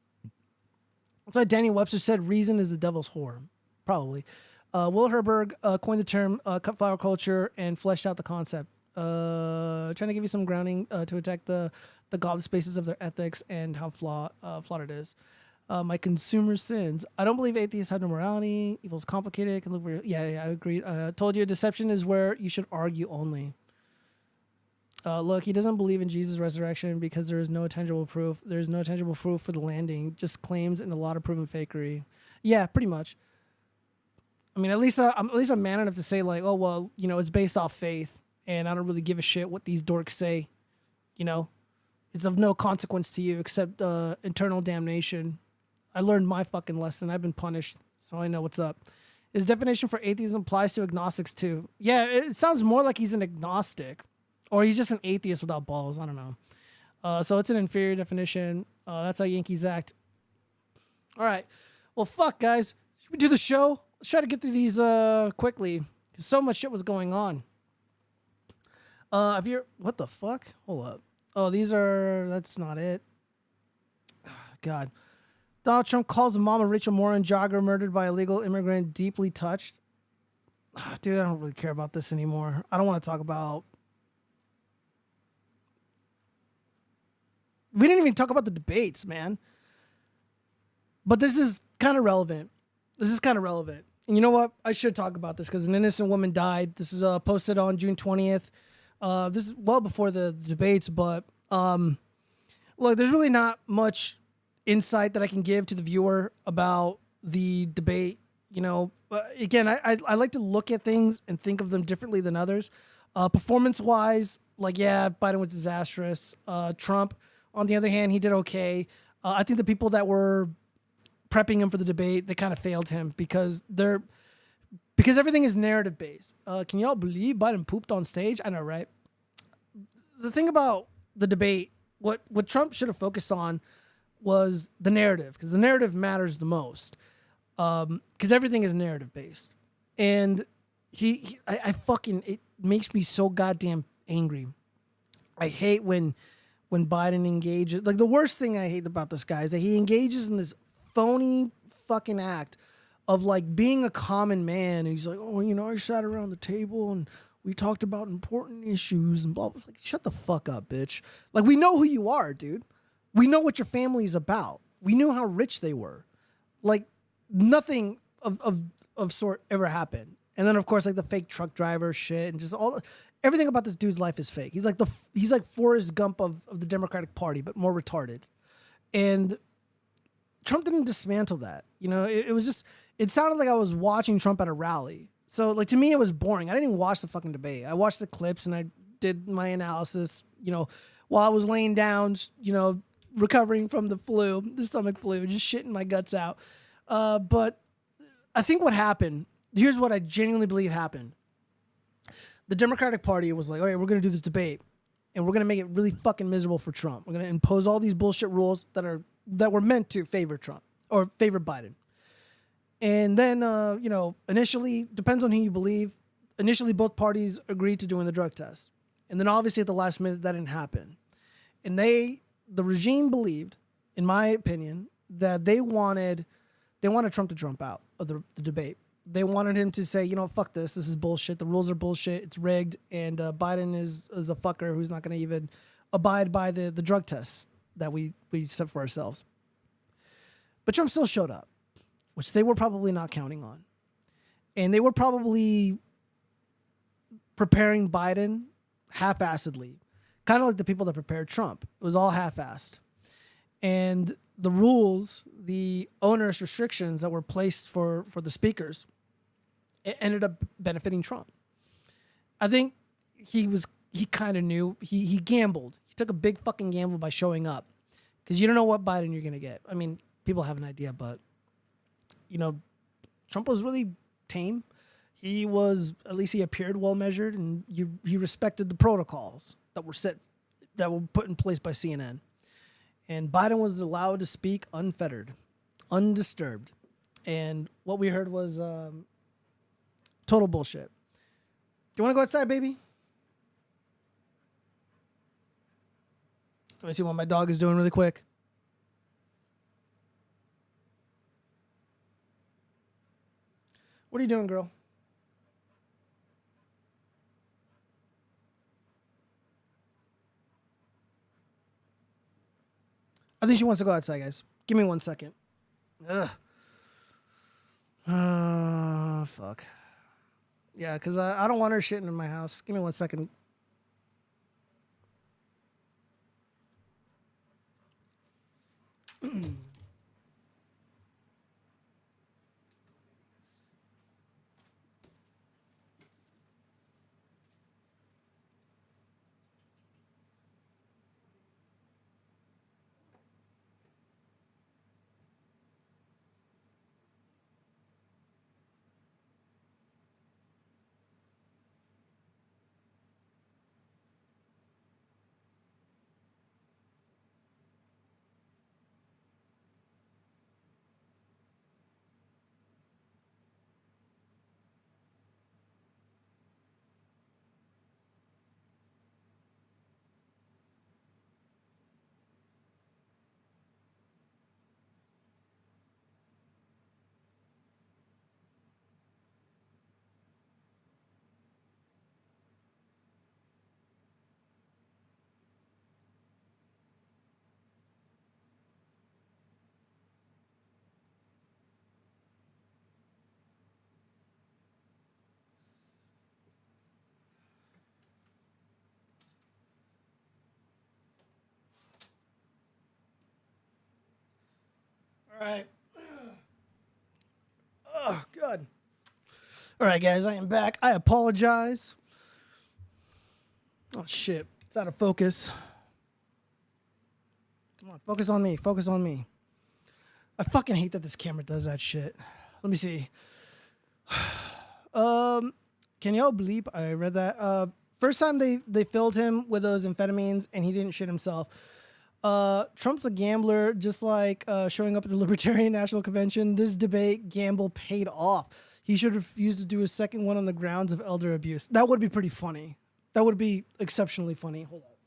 That's why Danny Webster said reason is the devil's whore. Probably. Will Herberg coined the term cut flower culture and fleshed out the concept. Trying to give you some grounding to attack the godless spaces of their ethics and how flawed it is. My consumer sins. I don't believe atheists have no morality. Evil is complicated. It can look very... Yeah, I agree. Told you deception is where you should argue only. Look, he doesn't believe in Jesus' resurrection because there is no tangible proof. There's no tangible proof for the landing. Just claims and a lot of proven fakery. Yeah, pretty much. I mean, at least I'm man enough to say like, oh well, it's based off faith, and I don't really give a shit what these dorks say. It's of no consequence to you except eternal damnation. I learned my fucking lesson. I've been punished, so I know what's up. His definition for atheism applies to agnostics too. Yeah, it sounds more like he's an agnostic, or he's just an atheist without balls. I don't know. So it's an inferior definition. That's how Yankees act. All right. Well, fuck, guys. Should we do the show? Let's try to get through these quickly, because so much shit was going on. What the fuck? Hold up. Oh, that's not it. God. Donald Trump calls Mama Rachel Moran jogger murdered by illegal immigrant deeply touched. Dude, I don't really care about this anymore. I don't want to talk about... We didn't even talk about the debates, man. But this is kind of relevant. And you know what? I should talk about this because an innocent woman died. This is posted on June 20th. This is well before the debates, but look, there's really not much insight that I can give to the viewer about the debate. You know, again, I like to look at things and think of them differently than others. Performance-wise, like, yeah, Biden was disastrous. Trump, on the other hand, he did okay. I think the people that were prepping him for the debate, they kind of failed him because everything is narrative based. Can y'all believe Biden pooped on stage? I know, right? The thing about the debate, what Trump should have focused on was the narrative, because the narrative matters the most. Because everything is narrative based, and I fucking, it makes me so goddamn angry. I hate when Biden engages. Like, the worst thing I hate about this guy is that he engages in this phony fucking act of like being a common man, and he's like, oh, you know, I sat around the table and we talked about important issues and blah blah. Like, shut the fuck up, bitch. Like, we know who you are, dude. We know what your family's about. We knew how rich they were. Like, nothing of sort ever happened. And then of course, like, the fake truck driver shit and just everything about this dude's life is fake. He's like Forrest Gump of the Democratic Party, but more retarded. And Trump didn't dismantle that. You know, it sounded like I was watching Trump at a rally. So, like, to me, it was boring. I didn't even watch the fucking debate. I watched the clips and I did my analysis, you know, while I was laying down, you know, recovering from the stomach flu, just shitting my guts out. But I think what happened, here's what I genuinely believe happened. The Democratic Party was like, all right, we're going to do this debate and we're going to make it really fucking miserable for Trump. We're going to impose all these bullshit rules that were meant to favor Trump or favor Biden. And then, you know, initially, depends on who you believe, initially both parties agreed to doing the drug test. And then obviously at the last minute, that didn't happen. And the regime believed, in my opinion, that they wanted Trump to jump out of the debate. They wanted him to say, you know, fuck this. This is bullshit. The rules are bullshit. It's rigged. And Biden is a fucker who's not going to even abide by the drug tests that we set for ourselves. But Trump still showed up, which they were probably not counting on. And they were probably preparing Biden half-assedly, kind of like the people that prepared Trump. It was all half-assed. And the rules, the onerous restrictions that were placed for the speakers, it ended up benefiting Trump. I think he kind of knew. He gambled. He took a big fucking gamble by showing up, because you don't know what Biden you're going to get. I mean, people have an idea, but, you know, Trump was really tame. He was, at least he appeared well-measured, and he respected the protocols that were put in place by CNN. And Biden was allowed to speak unfettered, undisturbed. And what we heard was total bullshit. Do you want to go outside, baby? Let me see what my dog is doing really quick. What are you doing, girl? I think she wants to go outside, guys. Give me 1 second. Ugh. Fuck. Yeah, because I don't want her shitting in my house. Give me 1 second. All right. Oh, God. All right, guys, I am back. I apologize. Oh, shit. It's out of focus. Come on, focus on me. Focus on me. I fucking hate that this camera does that shit. Let me see. Can y'all bleep? I read that. First time they filled him with those amphetamines and he didn't shit himself. Trump's a gambler, just like showing up at the Libertarian National Convention. This debate gamble paid off. He should refuse to do a second one on the grounds of elder abuse. That would be pretty funny. That would be exceptionally funny. Hold up.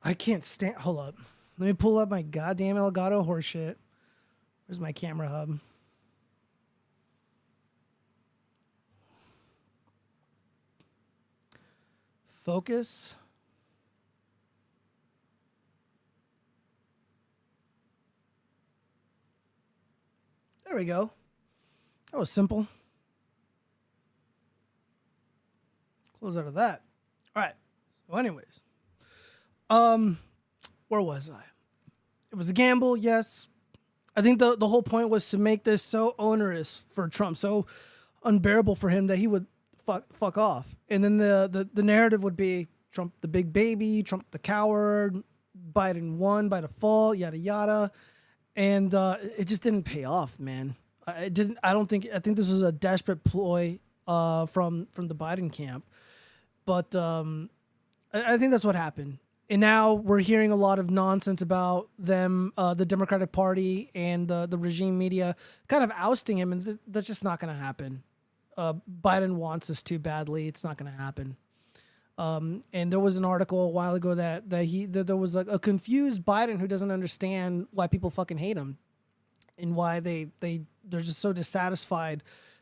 I can't stand. Hold up. Let me pull up my goddamn Elgato horseshit. Where's my camera hub? Focus. There we go. That was simple. Close out of that. All right. So anyways, where was I? It was a gamble, yes. I think the whole point was to make this so onerous for Trump, so unbearable for him that he would fuck off. And then the narrative would be Trump the big baby, Trump the coward, Biden won by default, yada yada. And it just didn't pay off, man. I think this was a desperate ploy from the Biden camp. But I think that's what happened. And now we're hearing a lot of nonsense about them, the Democratic Party and the regime media kind of ousting him. And that's just not going to happen. Biden wants this too badly. It's not going to happen. And there was an article a while ago that there was like a confused Biden who doesn't understand why people fucking hate him and why they're just so dissatisfied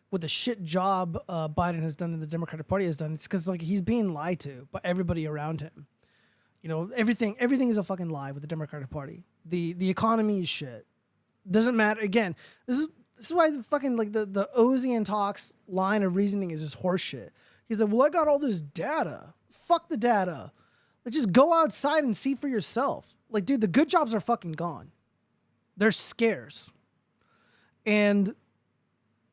with the shit job Biden has done and the Democratic Party has done. It's because like he's being lied to by everybody around him. You know, everything is a fucking lie with the Democratic Party. The economy is shit. Doesn't matter. Again, this is why the fucking like the Ozzy and Talks line of reasoning is just horseshit. He's like, well, I got all this data. Fuck the data. Like, just go outside and see for yourself. Like, dude, the good jobs are fucking gone. They're scarce. And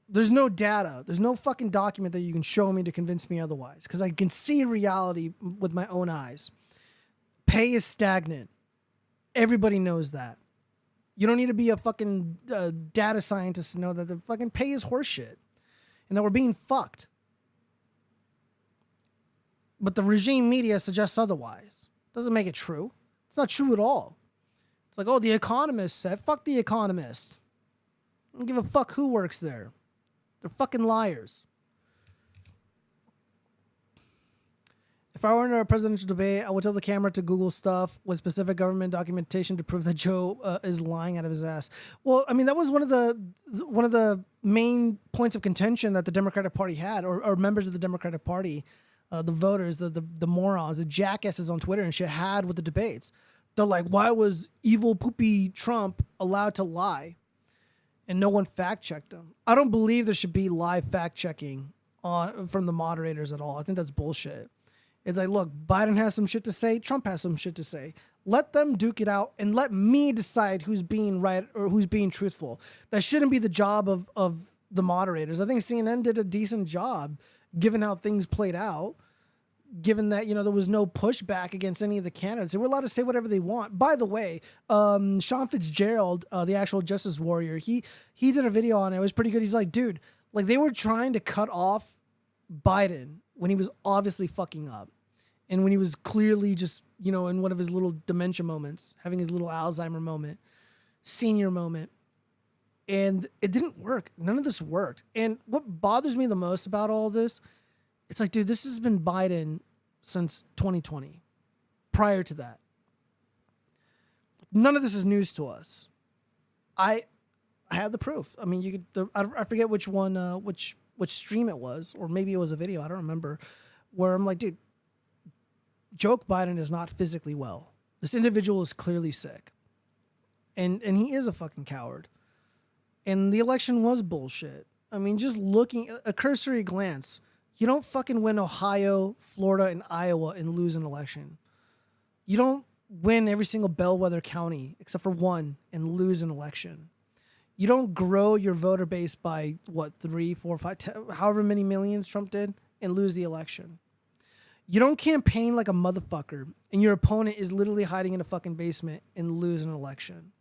there's no data. There's no fucking document that you can show me to convince me otherwise. Because I can see reality with my own eyes. Pay is stagnant. Everybody knows that. You don't need to be a fucking data scientist to know that the fucking pay is horseshit. And that we're being fucked. But the regime media suggests otherwise. Doesn't make it true. It's not true at all. It's like, oh, the Economist said. Fuck the Economist. I don't give a fuck who works there. They're fucking liars. If I were in a presidential debate, I would tell the camera to Google stuff with specific government documentation to prove that Joe is lying out of his ass. Well, I mean, that was one of the main points of contention that the Democratic Party had, or members of the Democratic Party, the voters, the morons, the jackasses on Twitter and shit had with the debates. They're like, why was evil poopy Trump allowed to lie? And no one fact checked him. I don't believe there should be live fact checking from the moderators at all. I think that's bullshit. It's like, look, Biden has some shit to say. Trump has some shit to say. Let them duke it out and let me decide who's being right or who's being truthful. That shouldn't be the job of the moderators. I think CNN did a decent job given how things played out, given that, you know, there was no pushback against any of the candidates. They were allowed to say whatever they want. By the way, Sean Fitzgerald, the actual justice warrior, he did a video on it. It was pretty good. He's like, dude, like they were trying to cut off Biden when he was obviously fucking up. And when he was clearly just, you know, in one of his little dementia moments, having his little Alzheimer moment, senior moment. And it didn't work. None of this worked. And what bothers me the most about all this, it's like, dude, this has been Biden since 2020. Prior to that. None of this is news to us. I have the proof. I mean, you could, I forget which one, which stream it was, or maybe it was a video, I don't remember, where I'm like, dude, Joe Biden is not physically well. This individual is clearly sick. And he is a fucking coward. And the election was bullshit. I mean, just looking, a cursory glance, you don't fucking win Ohio, Florida, and Iowa and lose an election. You don't win every single bellwether county except for one and lose an election. You don't grow your voter base by what, 3, 4, 5, 10, however many millions Trump did, and lose the election. You don't campaign like a motherfucker and your opponent is literally hiding in a fucking basement and lose an election.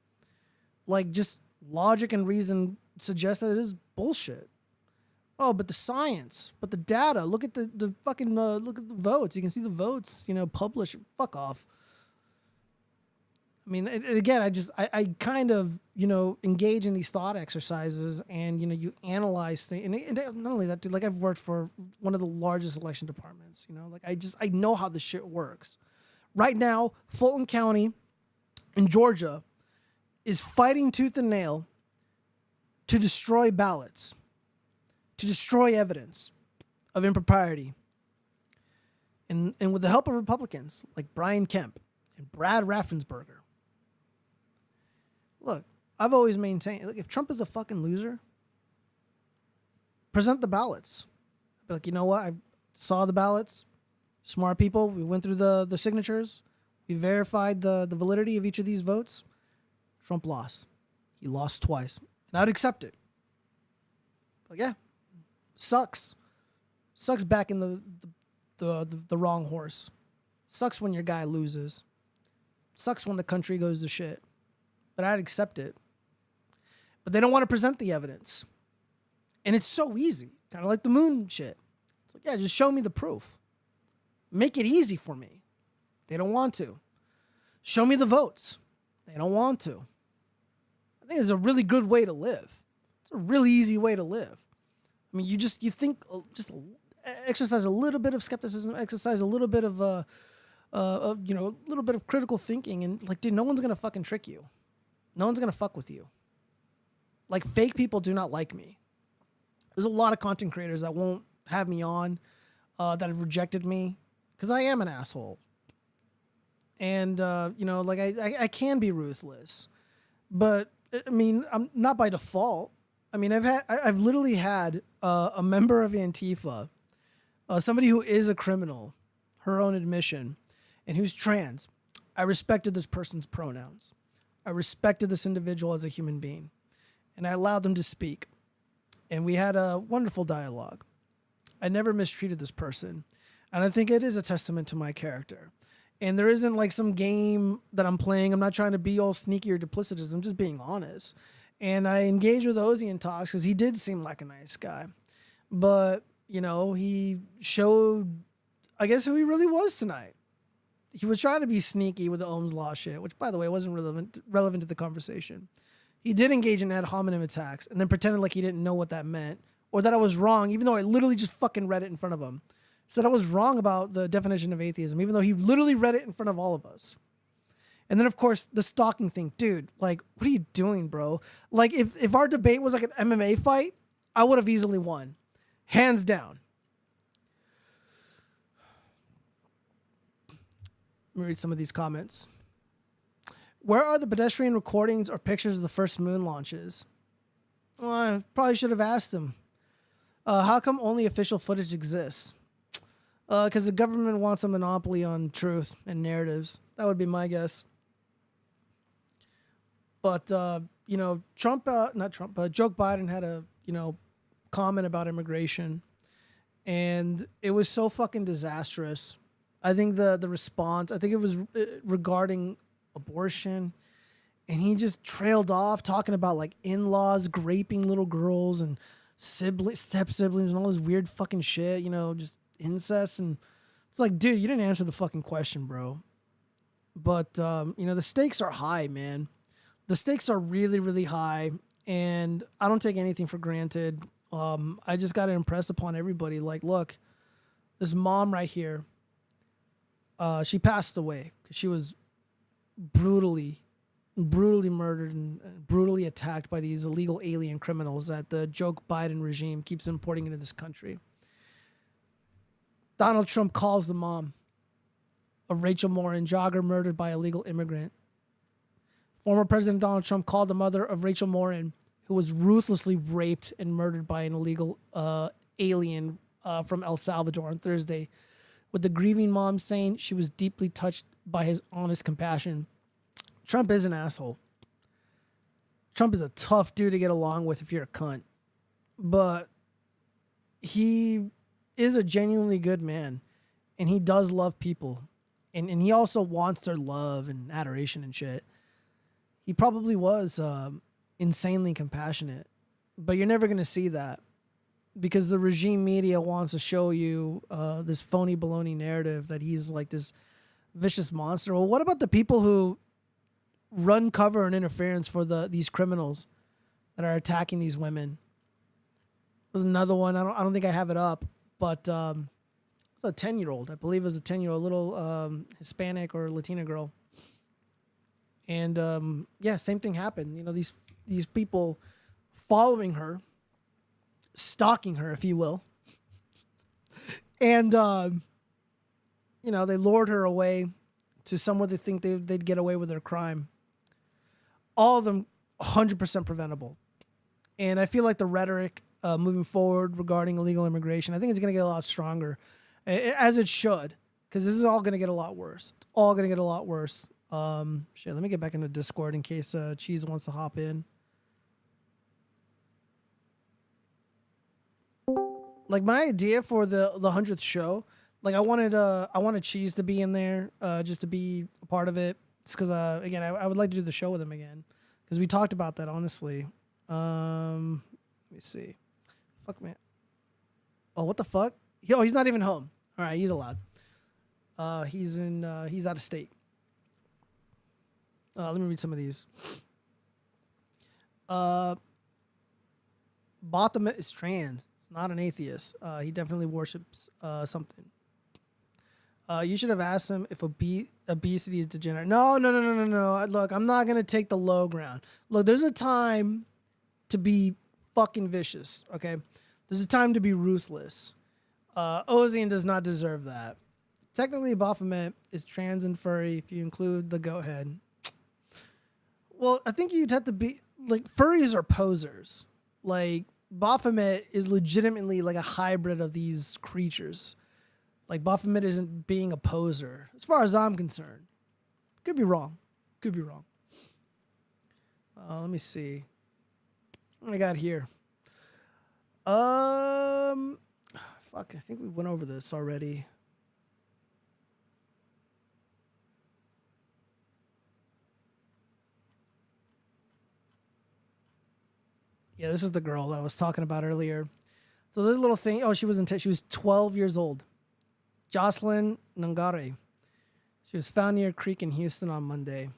Like, just logic and reason suggests that it is bullshit. Oh, but the science, but the data. Look at the fucking look at the votes. You can see the votes, published. Fuck off. I mean, again, I kind of, engage in these thought exercises and, you analyze things. And not only that, dude, like I've worked for one of the largest election departments, like I know how this shit works. Right now, Fulton County in Georgia is fighting tooth and nail to destroy ballots, to destroy evidence of impropriety. And with the help of Republicans like Brian Kemp and Brad Raffensperger. Look, I've always maintained, if Trump is a fucking loser, present the ballots. Be like, you know what? I saw the ballots. Smart people. We went through the signatures. We verified the validity of each of these votes. Trump lost. He lost twice. And I'd accept it. Like, yeah, sucks. Sucks backing the wrong horse. Sucks when your guy loses. Sucks when the country goes to shit. But I'd accept it. But they don't want to present the evidence. And it's so easy. Kind of like the moon shit. It's like, yeah, just show me the proof. Make it easy for me. They don't want to. Show me the votes. They don't want to. I think it's a really good way to live. It's a really easy way to live. I mean, you think, just exercise a little bit of skepticism, exercise a little bit of, a little bit of critical thinking, and like, dude, no one's gonna fucking trick you. No one's gonna fuck with you. Like, fake people do not like me. There's a lot of content creators that won't have me on, that have rejected me because I am an asshole. And like I can be ruthless, but I mean, I'm not by default. I mean, I've literally had a member of Antifa, somebody who is a criminal, her own admission, and who's trans. I respected this person's pronouns. I respected this individual as a human being, and I allowed them to speak. And we had a wonderful dialogue. I never mistreated this person, and I think it is a testament to my character. And there isn't like some game that I'm playing. I'm not trying to be all sneaky or duplicitous. I'm just being honest. And I engaged with Ozzy in talks because he did seem like a nice guy. But, he showed, I guess, who he really was tonight. He was trying to be sneaky with the Ohm's Law shit, which, by the way, wasn't relevant to the conversation. He did engage in ad hominem attacks and then pretended like he didn't know what that meant or that I was wrong, even though I literally just fucking read it in front of him. Said I was wrong about the definition of atheism, even though he literally read it in front of all of us. And then, of course, the stalking thing. Dude, like, what are you doing, bro? Like, if our debate was like an MMA fight, I would have easily won. Hands down. Let me read some of these comments. Where are the pedestrian recordings or pictures of the first moon launches? Well, I probably should have asked him. How come only official footage exists? Because the government wants a monopoly on truth and narratives. That would be my guess. But, Joe Biden had a, comment about immigration. And it was so fucking disastrous. I think the response, I think it was regarding abortion. And he just trailed off talking about like in-laws raping little girls and step siblings and all this weird fucking shit, just incest. And it's like, dude, you didn't answer the fucking question, bro. But, the stakes are high, man. The stakes are really, really high. And I don't take anything for granted. I just got to impress upon everybody. Like, look, this mom right here, she passed away because she was brutally murdered and brutally attacked by these illegal alien criminals that the Joe Biden regime keeps importing into this country. Donald Trump calls the mom of Rachel Morin, jogger murdered by illegal immigrant. Former President Donald Trump called the mother of Rachel Morin, who was ruthlessly raped and murdered by an illegal alien from El Salvador on Thursday, with the grieving mom saying she was deeply touched by his honest compassion. Trump is an asshole. Trump is a tough dude to get along with if you're a cunt. But he is a genuinely good man. And he does love people. And he also wants their love and adoration and shit. He probably was insanely compassionate. But you're never going to see that. Because the regime media wants to show you this phony baloney narrative that he's like this vicious monster. Well, what about the people who run cover and interference for these criminals that are attacking these women? There's another one. I don't think I have it up, but it's a 10-year-old. I believe it was a 10-year-old little Hispanic or Latina girl. And yeah, same thing happened. You know, these people following her, stalking her, if you will. And you know, they lured her away to somewhere they think they'd get away with their crime. All of them 100% preventable. And I feel like the rhetoric moving forward regarding illegal immigration, I think it's going to get a lot stronger, as it should, because this is all going to get a lot worse. It's all going to get a lot worse. Shit, let me get back into Discord in case Cheese wants to hop in. Like, my idea for the 100th show, like I wanted Cheese to be in there, just to be a part of it. Just because, again, I would like to do the show with him again, because we talked about that, honestly. Let me see. Fuck, man. Oh, what the fuck? He's not even home. All right, he's allowed. He's out of state. Let me read some of these. Bottom is trans. It's not an atheist. He definitely worships something. You should have asked him if obesity is degenerate. No. Look, I'm not going to take the low ground. Look, there's a time to be fucking vicious, okay? There's a time to be ruthless. Ozian does not deserve that. Technically, Baphomet is trans and furry if you include the goat head. Well, I think you'd have to be... Like, furries are posers. Like, Baphomet is legitimately like a hybrid of these creatures. Like, Baphomet isn't being a poser, as far as I'm concerned. Could be wrong. Could be wrong. Let me see. What I got here? Fuck, I think we went over this already. Yeah, this is the girl that I was talking about earlier. So this little thing, she was 12 years old. Jocelyn Nangare. She was found near a creek in Houston on Monday.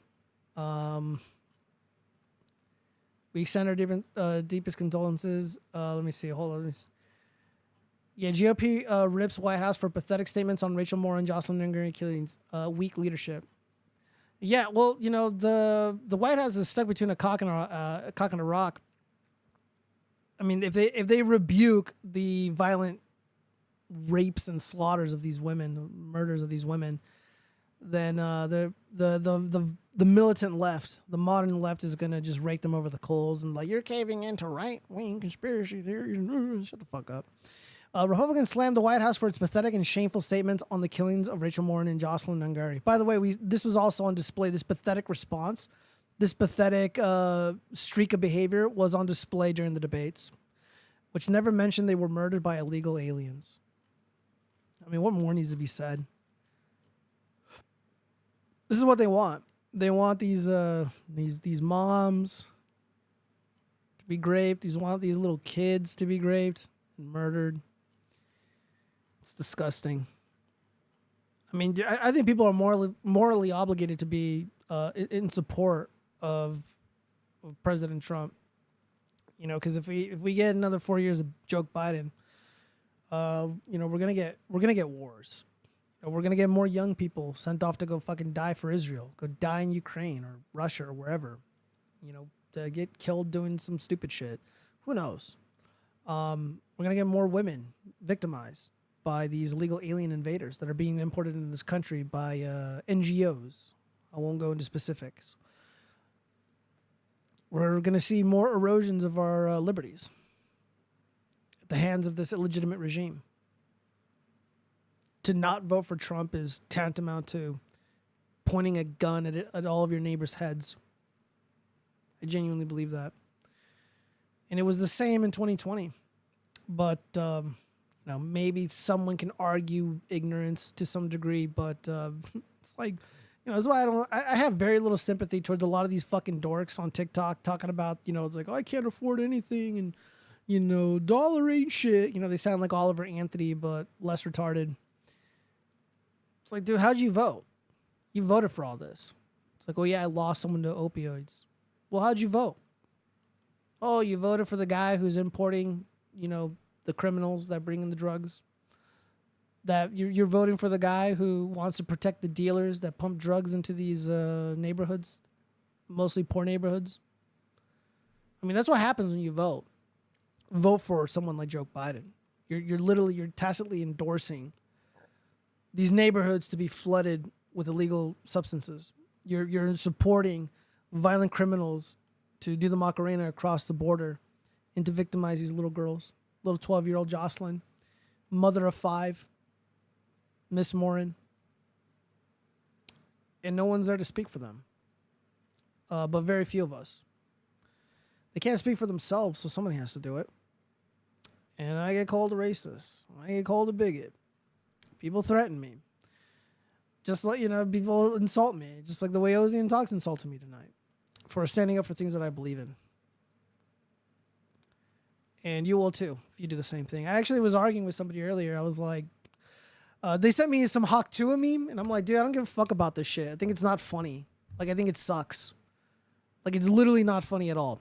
We extend our deepest condolences. Let me see. Hold on. Yeah, GOP rips White House for pathetic statements on Rachel Moore and Jocelyn Nangare killings. Weak leadership. Yeah, well, you know, the White House is stuck between a cock and a rock. I mean, if they rebuke the violent rapes and slaughters of these women, murders of these women, then the militant left, the modern left, is gonna just rake them over the coals and like, you're caving into right-wing conspiracy theories. Shut the fuck up. Republicans slammed the White House for its pathetic and shameful statements on the killings of Rachel Moore and Jocelyn Nangare. By the way, this was also on display. This pathetic response, this pathetic streak of behavior was on display during the debates, which never mentioned they were murdered by illegal aliens. I mean, what more needs to be said? This is what they want. They want these moms to be raped. These want these little kids to be raped and murdered. It's disgusting. I mean, I think people are morally obligated to be in support of President Trump. You know, because if we get another 4 years of joke Biden, you know, we're gonna get wars. You know, we're gonna get more young people sent off to go fucking die for Israel, go die in Ukraine or Russia or wherever. You know, to get killed doing some stupid shit. Who knows? We're gonna get more women victimized by these illegal alien invaders that are being imported into this country by NGOs. I won't go into specifics. We're going to see more erosions of our liberties at the hands of this illegitimate regime. To not vote for Trump is tantamount to pointing a gun at all of your neighbors' heads. I genuinely believe that. And it was the same in 2020. But, maybe someone can argue ignorance to some degree, but it's like, that's why I have very little sympathy towards a lot of these fucking dorks on TikTok talking about, it's like, oh, I can't afford anything and, dollar ain't shit. They sound like Oliver Anthony, but less retarded. It's like, dude, how'd you vote? You voted for all this. It's like, oh, yeah, I lost someone to opioids. Well, how'd you vote? Oh, you voted for the guy who's importing, the criminals that bring in the drugs. That you're voting for the guy who wants to protect the dealers that pump drugs into these neighborhoods, mostly poor neighborhoods. I mean, that's what happens when you vote. Vote for someone like Joe Biden. You're tacitly endorsing these neighborhoods to be flooded with illegal substances. You're supporting violent criminals to do the Macarena across the border and to victimize these little girls. Little 12-year-old Jocelyn, mother of 5, Miss Morin. And no one's there to speak for them. But very few of us. They can't speak for themselves, so somebody has to do it. And I get called a racist. I get called a bigot. People threaten me. Just like, people insult me. Just like the way Ozzy and Talks insulted me tonight. For standing up for things that I believe in. And you will too, if you do the same thing. I actually was arguing with somebody earlier. I was like, they sent me some Hawk Tua meme, and I'm like, dude, I don't give a fuck about this shit. I think it's not funny. Like, I think it sucks. Like, it's literally not funny at all.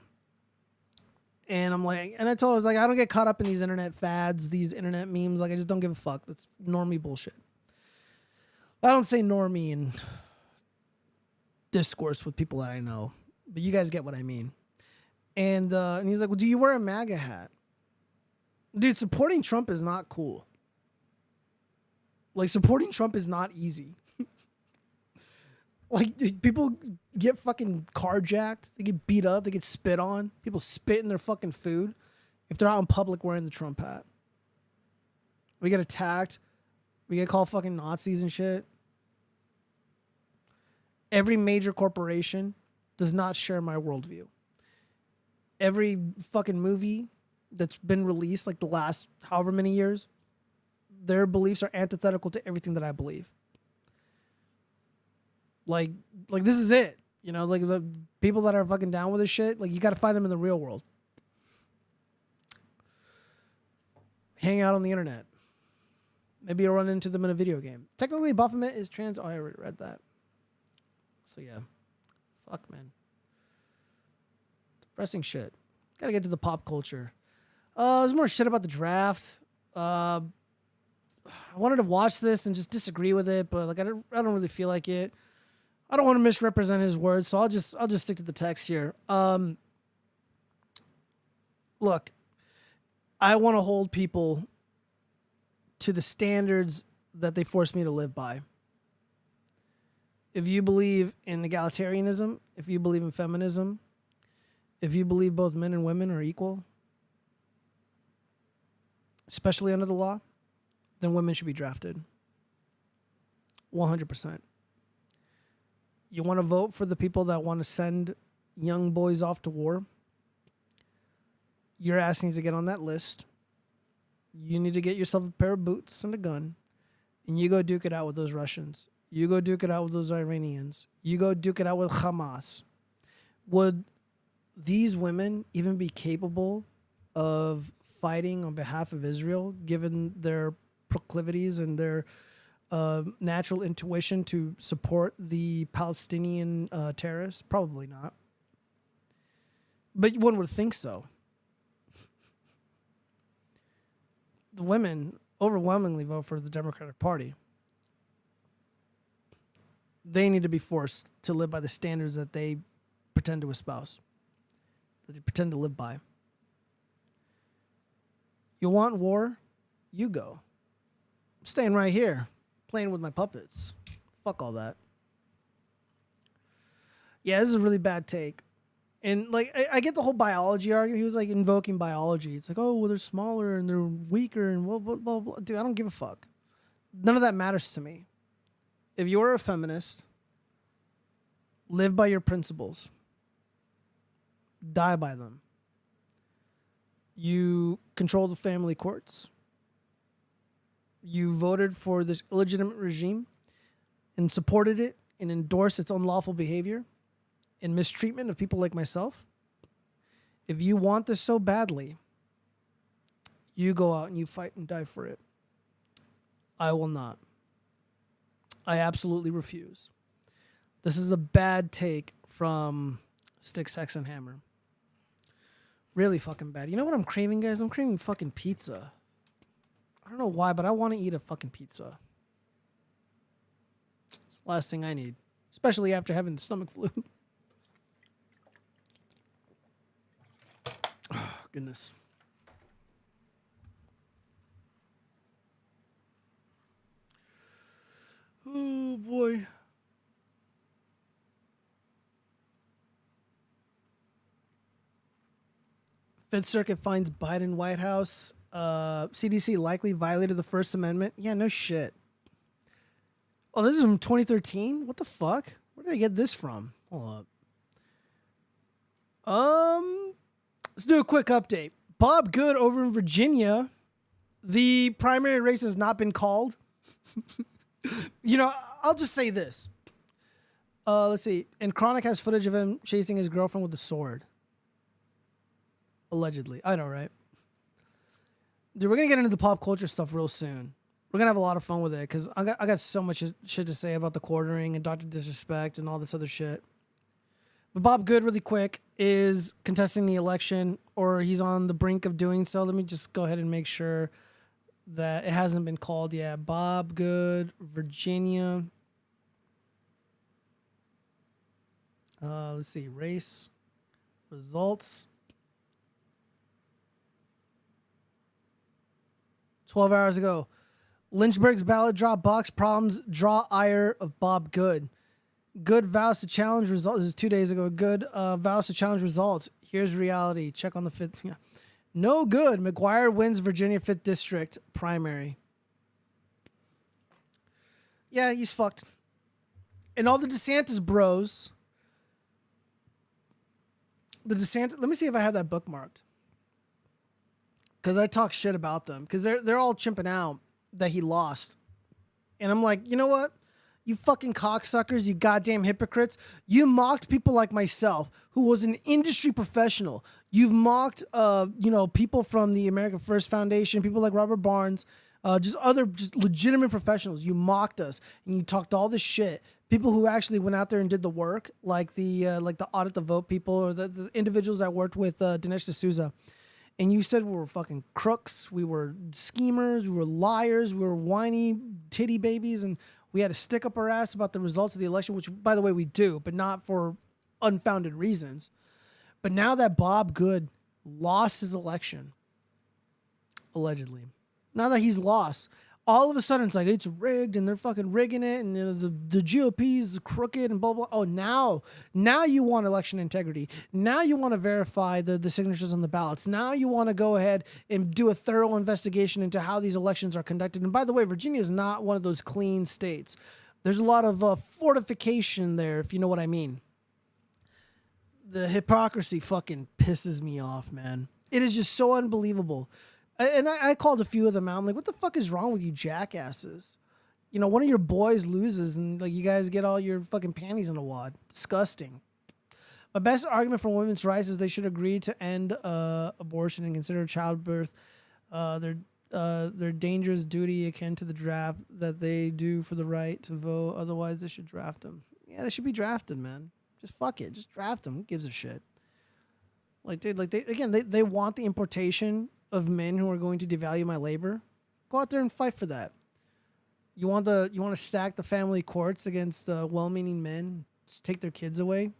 And I'm like, and I was like, I don't get caught up in these internet fads, these internet memes. Like, I just don't give a fuck. That's normie bullshit. I don't say normie in discourse with people that I know, but you guys get what I mean. And he's like, well, do you wear a MAGA hat? Dude, supporting Trump is not cool. Like, supporting Trump is not easy. Like, dude, people get fucking carjacked. They get beat up. They get spit on. People spit in their fucking food if they're out in public wearing the Trump hat. We get attacked. We get called fucking Nazis and shit. Every major corporation does not share my worldview. Every fucking movie that's been released, like the last however many years, their beliefs are antithetical to everything that I believe. Like this is it. Like the people that are fucking down with this shit, like you got to find them in the real world. Hang out on the internet. Maybe you'll run into them in a video game. Technically, Baphomet is trans. Oh, I already read that. So yeah. Fuck, man. Depressing shit. Gotta get to the pop culture. There's more shit about the draft. I wanted to watch this and just disagree with it, but like I don't really feel like it. I don't want to misrepresent his words, so I'll just stick to the text here. Look, I want to hold people to the standards that they force me to live by. If you believe in egalitarianism, if you believe in feminism, if you believe both men and women are equal, especially under the law, then women should be drafted. 100%. You want to vote for the people that want to send young boys off to war? You're asking to get on that list. You need to get yourself a pair of boots and a gun, and you go duke it out with those Russians. You go duke it out with those Iranians. You go duke it out with Hamas. Would these women even be capable of fighting on behalf of Israel, given their proclivities and their natural intuition to support the Palestinian terrorists? Probably not. But one would think so. The women overwhelmingly vote for the Democratic Party. They need to be forced to live by the standards that they pretend to espouse, that they pretend to live by. You want war? You go. I'm staying right here, playing with my puppets. Fuck all that. Yeah, this is a really bad take. And like, I get the whole biology argument. He was like invoking biology. It's like, oh, well, they're smaller and they're weaker and blah, blah, blah, blah. Dude, I don't give a fuck. None of that matters to me. If you're a feminist, Live by your principles. Die by them. You control the family courts. You voted for this illegitimate regime and supported it and endorsed its unlawful behavior and mistreatment of people like myself. If you want this so badly, you go out and you fight and die for it. I will not. I absolutely refuse. This is a bad take from Stick, Sex, and Hammer. Really fucking bad. You know what I'm craving, guys? I'm craving fucking pizza. I don't know why, but I want to eat a fucking pizza. It's the last thing I need. Especially after having the stomach flu. Oh, goodness. Oh, boy. Fifth Circuit finds Biden White House. CDC likely violated the First Amendment. Yeah, no shit. Oh, this is from 2013? What the fuck? Where did I get this from? Hold up. Let's do a quick update. Bob Good over in Virginia. The primary race has not been called. You know, I'll just say this. Let's see. And Chronic has footage of him chasing his girlfriend with a sword. Allegedly. I know, right? Dude, we're going to get into the pop culture stuff real soon. We're going to have a lot of fun with it because I got so much shit to say about the quartering and Dr. Disrespect and all this other shit. But Bob Good, really quick, is contesting the election, or he's on the brink of doing so. Let me just go ahead and make sure that it hasn't been called yet. Bob Good, Virginia. Let's see. Race. Results. 12 hours ago. Lynchburg's ballot drop box problems draw ire of Bob Good. Good vows to challenge results. This is 2 days ago. Good vows to challenge results. Here's reality. Check on the 5th. Yeah. No good. McGuire wins Virginia 5th District primary. Yeah, he's fucked. And all the DeSantis bros. Let me see if I have that bookmarked. Because I talk shit about them. Because they're all chimping out that he lost. And I'm like, you know what? You fucking cocksuckers, you goddamn hypocrites. You mocked people like myself, who was an industry professional. You've mocked, people from the American First Foundation, people like Robert Barnes, just legitimate professionals. You mocked us and you talked all this shit. People who actually went out there and did the work, like the audit the vote people or the individuals that worked with Dinesh D'Souza. And you said we were fucking crooks, we were schemers, we were liars, we were whiny titty babies, and we had to stick up our ass about the results of the election, which, by the way, we do, but not for unfounded reasons. But now that Bob Good lost his election, allegedly, now that he's lost, all of a sudden it's like it's rigged and they're fucking rigging it and the GOP is crooked and blah, blah. Oh, now you want election integrity. Now you want to verify the signatures on the ballots. Now you want to go ahead and do a thorough investigation into how these elections are conducted. And by the way, Virginia is not one of those clean states. There's a lot of fortification there, if you know what I mean. The hypocrisy fucking pisses me off, man. It is just so unbelievable. And I called a few of them out. I'm like, what the fuck is wrong with you jackasses? You know, one of your boys loses and like you guys get all your fucking panties in a wad. Disgusting. My best argument for women's rights is they should agree to end abortion and consider childbirth their dangerous duty akin to the draft that they do for the right to vote. Otherwise, they should draft them. Yeah, they should be drafted, man. Just fuck it. Just draft them. Who gives a shit? They want the importation of men who are going to devalue my labor. Go out there and fight for that. You want to stack the family courts against well-meaning men, take their kids away.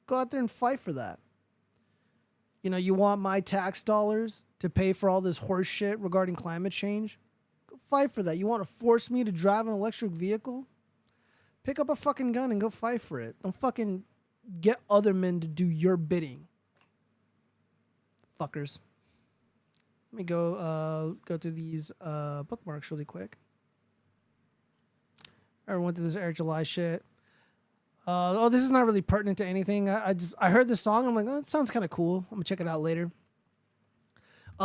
Go out there and fight for that. You know, you want my tax dollars to pay for all this horse shit regarding climate change. Go fight for that. You want to force me to drive an electric vehicle? Pick up a fucking gun and go fight for it. Don't fucking get other men to do your bidding. Fuckers. Let me go through these bookmarks really quick. I went through this Air July shit. Oh, this is not really pertinent to anything. I heard this song. I'm like, oh, it sounds kind of cool. I'm gonna check it out later.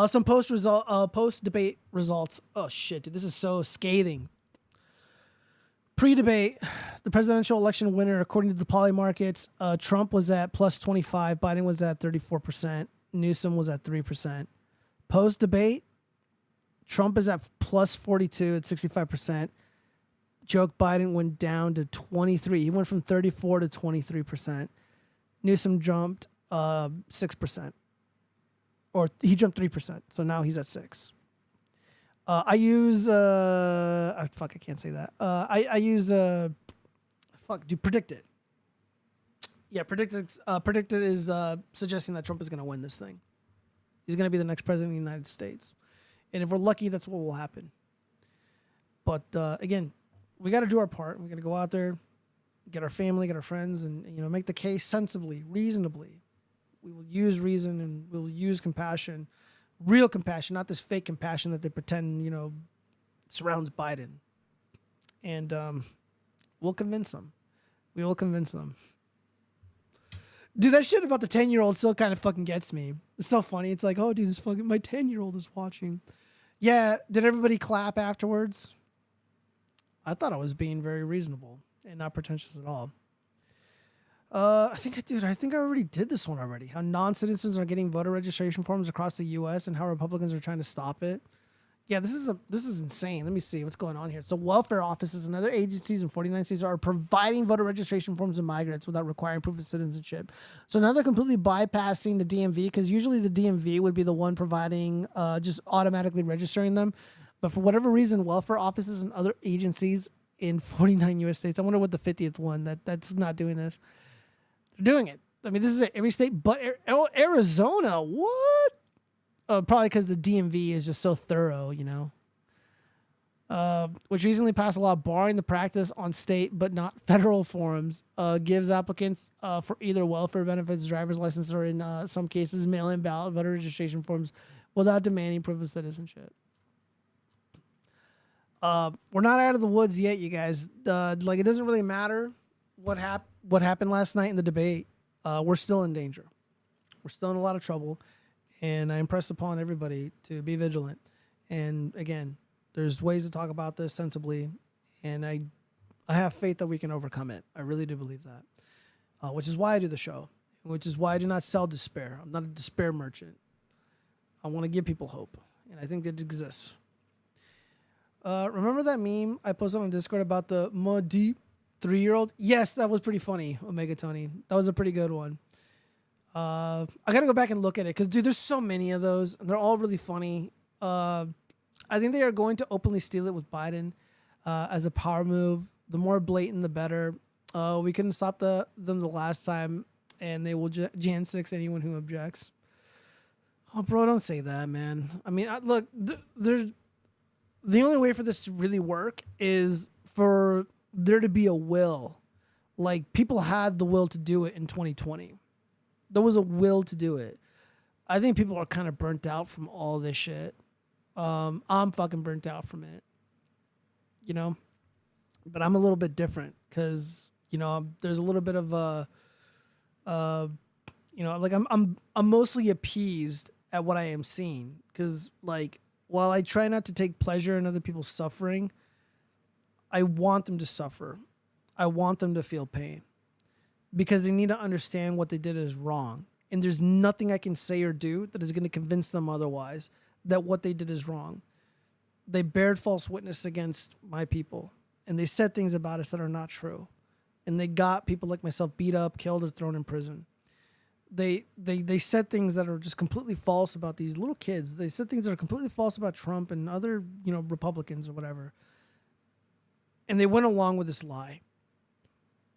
Some post debate results. Oh shit, dude, this is so scathing. Pre-debate, the presidential election winner, according to the Poly markets, Trump was at plus 25, Biden was at 34%, Newsom was at 3%. Post-debate, Trump is at plus 42 at 65%. Joe Biden went down to 23. He went from 34 to 23%. Newsom jumped 6%. Or he jumped 3%. So now he's at 6. I use fuck, I can't say that. I use Predict It. Yeah, Predict It is suggesting that Trump is going to win this thing. He's going to be the next president of the United States. And if we're lucky, that's what will happen. But again, we got to do our part. We got to go out there, get our family, get our friends, and make the case sensibly, reasonably. We will use reason and we will use compassion. Real compassion, not this fake compassion that they pretend, surrounds Biden. And we'll convince them. We will convince them. Dude, that shit about the 10-year-old still kind of fucking gets me. It's so funny. It's like, oh, dude, my 10-year-old is watching. Yeah, did everybody clap afterwards? I thought I was being very reasonable and not pretentious at all. I think I already did this one already. How non-citizens are getting voter registration forms across the U.S. and how Republicans are trying to stop it. Yeah, this is insane. Let me see what's going on here. So welfare offices and other agencies in 49 states are providing voter registration forms to migrants without requiring proof of citizenship. So now they're completely bypassing the DMV, because usually the DMV would be the one providing, just automatically registering them. But for whatever reason, welfare offices and other agencies in 49 U.S. states, I wonder what the 50th one that's not doing this. Doing it. I mean, this is every state but Arizona. What? Probably because the DMV is just so thorough, which recently passed a law barring the practice on state but not federal forms. Gives applicants for either welfare benefits, driver's license, or in some cases mail-in ballot voter registration forms without demanding proof of citizenship. We're not out of the woods yet, you guys. It doesn't really matter what happened last night in the debate. We're still in danger. We're still in a lot of trouble, and I impress upon everybody to be vigilant. And again, there's ways to talk about this sensibly, and I have faith that we can overcome it. I really do believe that, which is why I do the show, which is why I do not sell despair. I'm not a despair merchant. I want to give people hope, and I think it exists. Remember that meme I posted on Discord about the deep 3-year-old? Yes, that was pretty funny, Omega Tony. That was a pretty good one. I gotta go back and look at it because, dude, there's so many of those, and they're all really funny. I think they are going to openly steal it with Biden as a power move. The more blatant, the better. We couldn't stop them the last time, and they will Jan 6 anyone who objects. Oh, bro, don't say that, man. I mean, look, there's the only way for this to really work is for there to be a will. Like, people had the will to do it in 2020. There was a will to do it. I think people are kind of burnt out from all this shit. I'm fucking burnt out from it. But I'm a little bit different because, there's a little bit of I'm mostly appeased at what I am seeing because, like, while I try not to take pleasure in other people's suffering, I want them to suffer. I want them to feel pain because they need to understand what they did is wrong. And there's nothing I can say or do that is going to convince them otherwise that what they did is wrong. They bared false witness against my people, and they said things about us that are not true. And they got people like myself beat up, killed, or thrown in prison. They said things that are just completely false about these little kids. They said things that are completely false about Trump and other, Republicans or whatever. And they went along with this lie.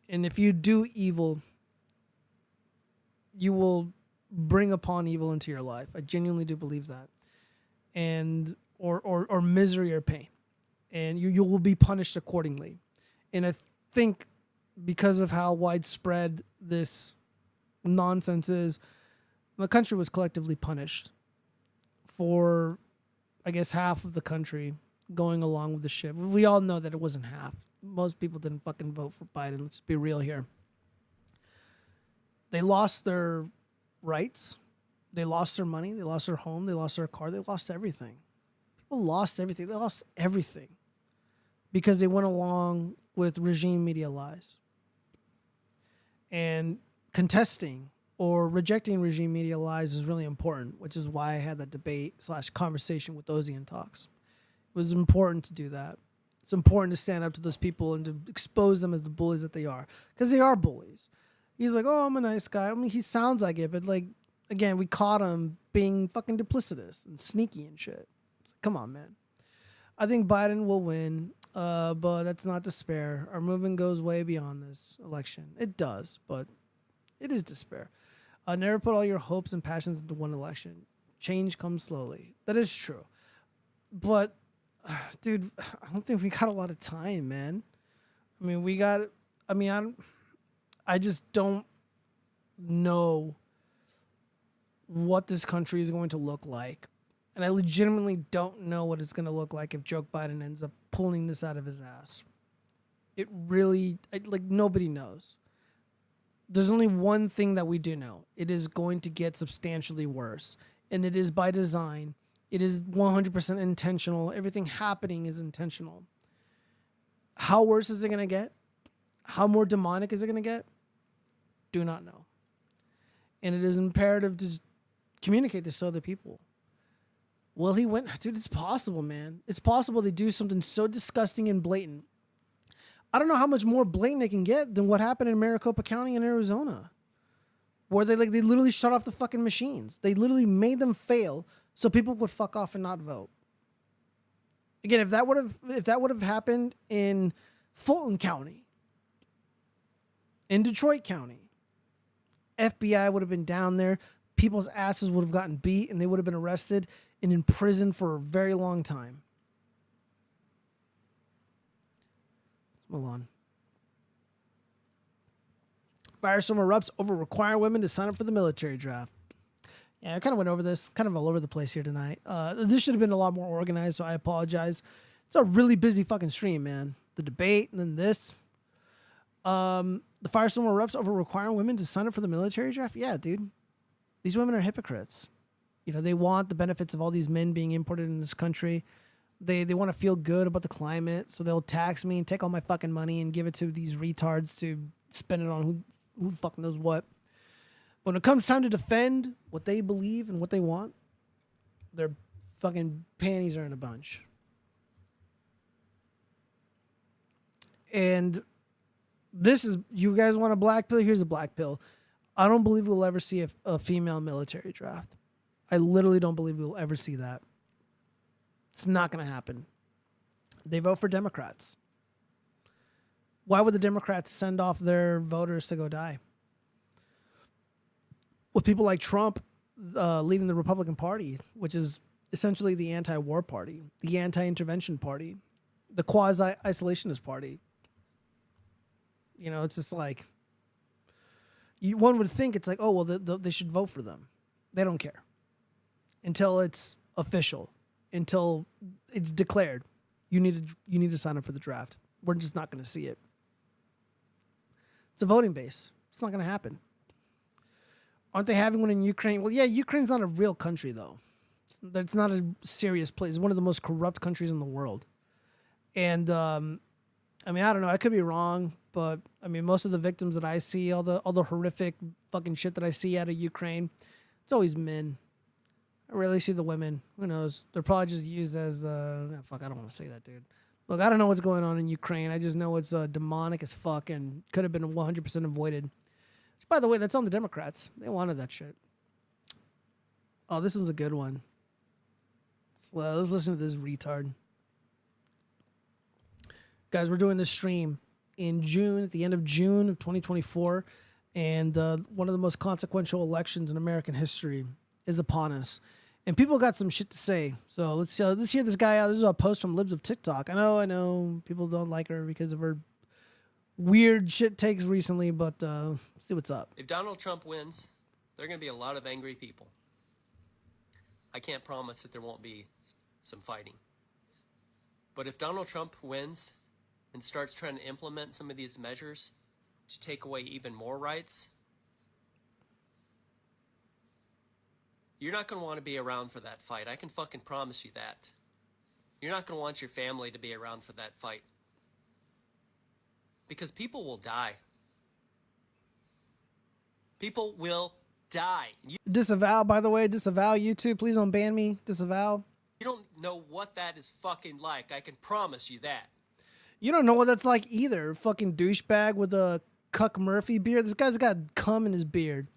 And if you do evil, you will bring upon evil into your life. I genuinely do believe that. And or misery or pain. And you will be punished accordingly. And I think because of how widespread this nonsense is, the country was collectively punished for, I guess, half of the country going along with the shit. We all know that it wasn't half. Most people didn't fucking vote for Biden. Let's be real here. They lost their rights. They lost their money. They lost their home. They lost their car. They lost everything. People lost everything. They lost everything because they went along with regime media lies. And contesting or rejecting regime media lies is really important, which is why I had that debate / conversation with Ozzy and Talks. It was important to do that. It's important to stand up to those people and to expose them as the bullies that they are, because they are bullies. He's like, oh, I'm a nice guy. I mean, he sounds like it, but like, again, we caught him being fucking duplicitous and sneaky and shit. Come on, man. I think Biden will win, but that's not despair. Our movement goes way beyond this election. It does, but it is despair. Never put all your hopes and passions into one election. Change comes slowly. That is true. But, dude, I don't think we got a lot of time, man. I mean, I just don't know what this country is going to look like. And I legitimately don't know what it's going to look like if Joe Biden ends up pulling this out of his ass. It really, nobody knows. There's only one thing that we do know. It is going to get substantially worse. And it is by design. It is 100% intentional. Everything happening is intentional. How worse is it going to get? How more demonic is it going to get? Do not know. And it is imperative to communicate this to other people. Will he win? Dude, it's possible, man. It's possible they do something so disgusting and blatant. I don't know how much more blatant it can get than what happened in Maricopa County in Arizona, where they literally shut off the fucking machines. They literally made them fail so people would fuck off and not vote. Again, if that would have happened in Fulton County, in Detroit County, FBI would have been down there. People's asses would have gotten beat, and they would have been arrested and in prison for a very long time. Let's move on. Firestorm erupts over requiring women to sign up for the military draft. Yeah, I kind of went over this, kind of all over the place here tonight. This should have been a lot more organized, so I apologize. It's a really busy fucking stream, man. The debate and then this. The firestorm erupts over requiring women to sign up for the military draft. Yeah, dude. These women are hypocrites. You know, they want the benefits of all these men being imported in this country. They want to feel good about the climate, so they'll tax me and take all my fucking money and give it to these retards to spend it on who the fuck knows what. When it comes time to defend what they believe and what they want, their fucking panties are in a bunch. And this is, you guys want a black pill? Here's a black pill. I don't believe we'll ever see a female military draft. I literally don't believe we'll ever see that. It's not going to happen. They vote for Democrats. Why would the Democrats send off their voters to go die? With people like Trump leading the Republican Party, which is essentially the anti-war party, the anti-intervention party, the quasi-isolationist party. You know, it's just like, one would think it's like, oh, well, they should vote for them. They don't care. Until it's official, until it's declared, you need to sign up for the draft. We're just not going to see it. It's a voting base. It's not going to happen. Aren't they having one in Ukraine? Well, yeah, Ukraine's not a real country, though. It's not a serious place. It's one of the most corrupt countries in the world. And, I mean, I don't know. I could be wrong, but, I mean, most of the victims that I see, all the horrific fucking shit that I see out of Ukraine, it's always men. I rarely see the women. Who knows? They're probably just used as, fuck, I don't want to say that, dude. Look, I don't know what's going on in Ukraine. I just know it's demonic as fuck and could have been 100% avoided. Which, by the way, that's on the Democrats. They wanted that shit. Oh, this one's a good one. Let's listen to this retard. Guys, we're doing this stream in June, at the end of June of 2024, and one of the most consequential elections in American history is upon us. And people got some shit to say. So let's hear this guy out. This is a post from Libs of TikTok. I know people don't like her because of her weird shit takes recently, but see what's up. If Donald Trump wins, there are going to be a lot of angry people. I can't promise that there won't be some fighting. But if Donald Trump wins and starts trying to implement some of these measures to take away even more rights, You're not going to want to be around for that fight. I can fucking promise you that. You're not going to want your family to be around for that fight. Because people will die. People will die. Disavow, by the way. Disavow YouTube. Please don't ban me. Disavow. You don't know what that is fucking like. I can promise you that. You don't know what that's like either. Fucking douchebag with a Cuck Murphy beard. This guy's got cum in his beard.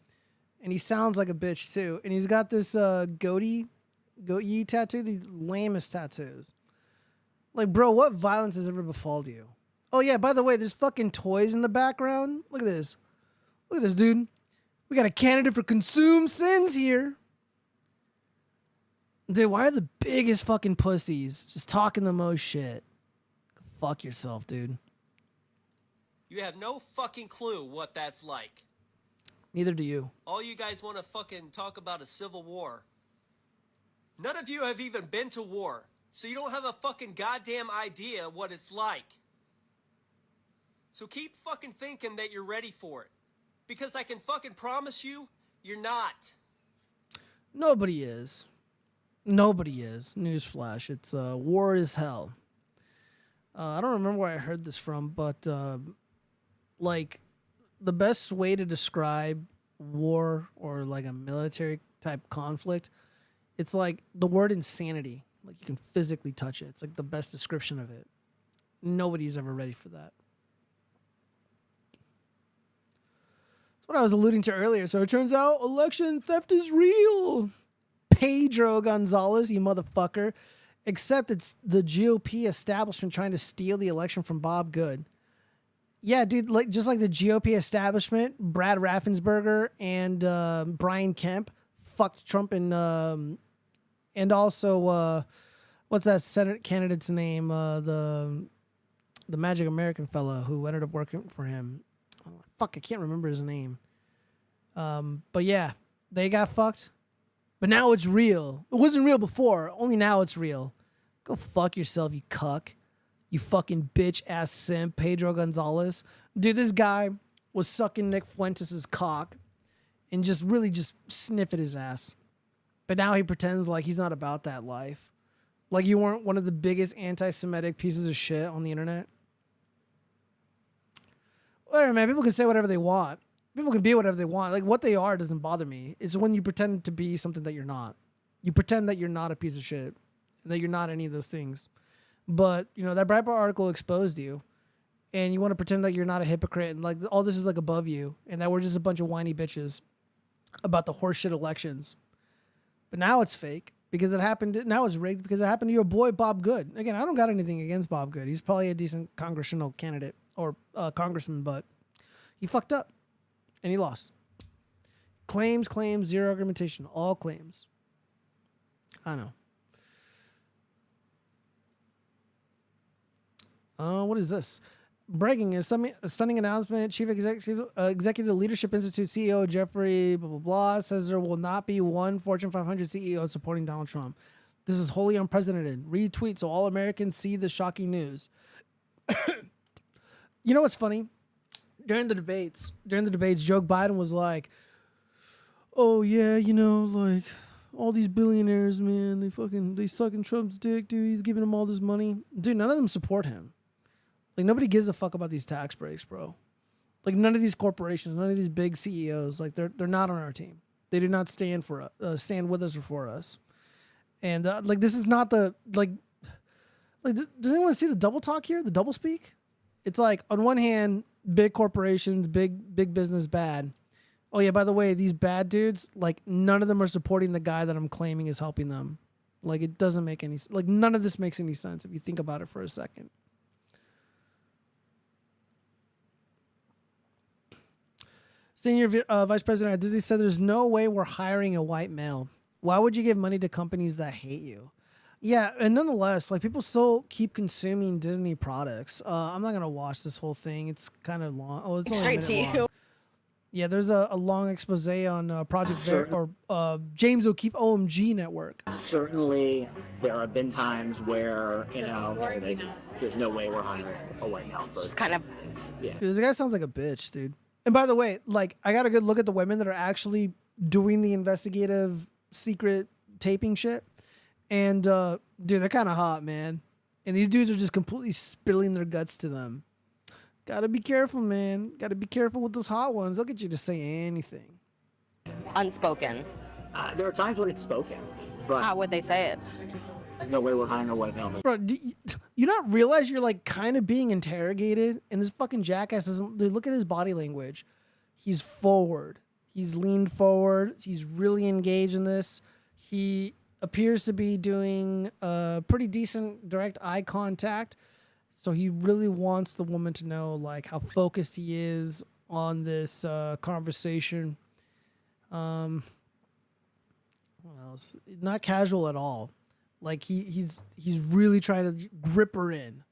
And he sounds like a bitch too. And he's got this goatee tattoo, the lamest tattoos. Like, bro, what violence has ever befalled you? Oh yeah, by the way, there's fucking toys in the background. Look at this. Look at this, dude. We got a candidate for consumed sins here. Dude, why are the biggest fucking pussies just talking the most shit? Fuck yourself, dude. You have no fucking clue what that's like. Neither do you. All you guys want to fucking talk about a civil war. None of you have even been to war, so you don't have a fucking goddamn idea what it's like. So keep fucking thinking that you're ready for it. Because I can fucking promise you, you're not. Nobody is. Nobody is. Newsflash. It's war is hell. I don't remember where I heard this from, but like the best way to describe war or like a military type conflict, it's like the word insanity. Like you can physically touch it. It's like the best description of it. Nobody's ever ready for that. That's what I was alluding to earlier. So it turns out election theft is real. Pedro Gonzalez, you motherfucker. Except it's the GOP establishment trying to steal the election from Bob Good. Yeah, dude, like just like the GOP establishment, Brad Raffensperger and Brian Kemp fucked Trump and also what's that Senate candidate's name? The Magic American fellow who ended up working for him. Oh, fuck, I can't remember his name. But yeah, they got fucked. But now it's real. It wasn't real before. Only now it's real. Go fuck yourself, you cuck. You fucking bitch ass simp, Pedro Gonzalez. Dude, this guy was sucking Nick Fuentes' cock and just really just sniff at his ass. But now he pretends like he's not about that life. Like you weren't one of the biggest anti-Semitic pieces of shit on the internet. Whatever, man. People can say whatever they want. People can be whatever they want. Like what they are doesn't bother me. It's when you pretend to be something that you're not. You pretend that you're not a piece of shit and that you're not any of those things. But, you know, that Breitbart article exposed you and you want to pretend that you're not a hypocrite and like all this is like above you and that we're just a bunch of whiny bitches about the horseshit elections. But now it's fake because it happened. Now it's rigged because it happened to your boy, Bob Good. Again, I don't got anything against Bob Good. He's probably a decent congressional candidate or congressman, but he fucked up. And he lost. Claims, zero argumentation. All claims. I know. What is this? Breaking, a stunning announcement. Chief Executive Leadership Institute CEO Jeffrey blah, blah, blah says there will not be one Fortune 500 CEO supporting Donald Trump. This is wholly unprecedented. Retweet so all Americans see the shocking news. You know what's funny? During the debates, Joe Biden was like, "Oh yeah, you know, like all these billionaires, man, they sucking Trump's dick, dude. He's giving them all this money, dude. None of them support him. Like nobody gives a fuck about these tax breaks, bro. Like none of these corporations, none of these big CEOs, like they're not on our team. They do not stand with us or for us. And like this is not the like. Does anyone see the double talk here? The double speak? It's like on one hand, big corporations, big business, bad. Oh yeah, by the way, these bad dudes, like none of them are supporting the guy that I'm claiming is helping them. Like it doesn't make any, like none of this makes any sense if you think about it for a second. Senior Vice President at Disney said there's no way we're hiring a white male. Why would you give money to companies that hate you? Yeah, and nonetheless, like people still keep consuming Disney products. I'm not gonna watch this whole thing. It's kind of long. Oh, it's only a minute long. Yeah, there's a long expose on Project or James O'Keefe OMG Network. Certainly, there have been times where there's no way we're hiring a white male. Just kind of, yeah. Dude, this guy sounds like a bitch, dude. And by the way, like I got a good look at the women that are actually doing the investigative secret taping shit. And dude, they're kind of hot, man. And these dudes are just completely spilling their guts to them. Gotta be careful, man. Gotta be careful with those hot ones. They'll get you to say anything. Unspoken. There are times when it's spoken, but how would they say it? There's no way we're hiring a white male. Bro, do you not realize you're like kind of being interrogated? And this fucking jackass doesn't. Dude, look at his body language. He's forward. He's leaned forward. He's really engaged in this. He appears to be doing pretty decent direct eye contact. So he really wants the woman to know like how focused he is on this conversation. What else? Not casual at all. Like he's really trying to grip her in.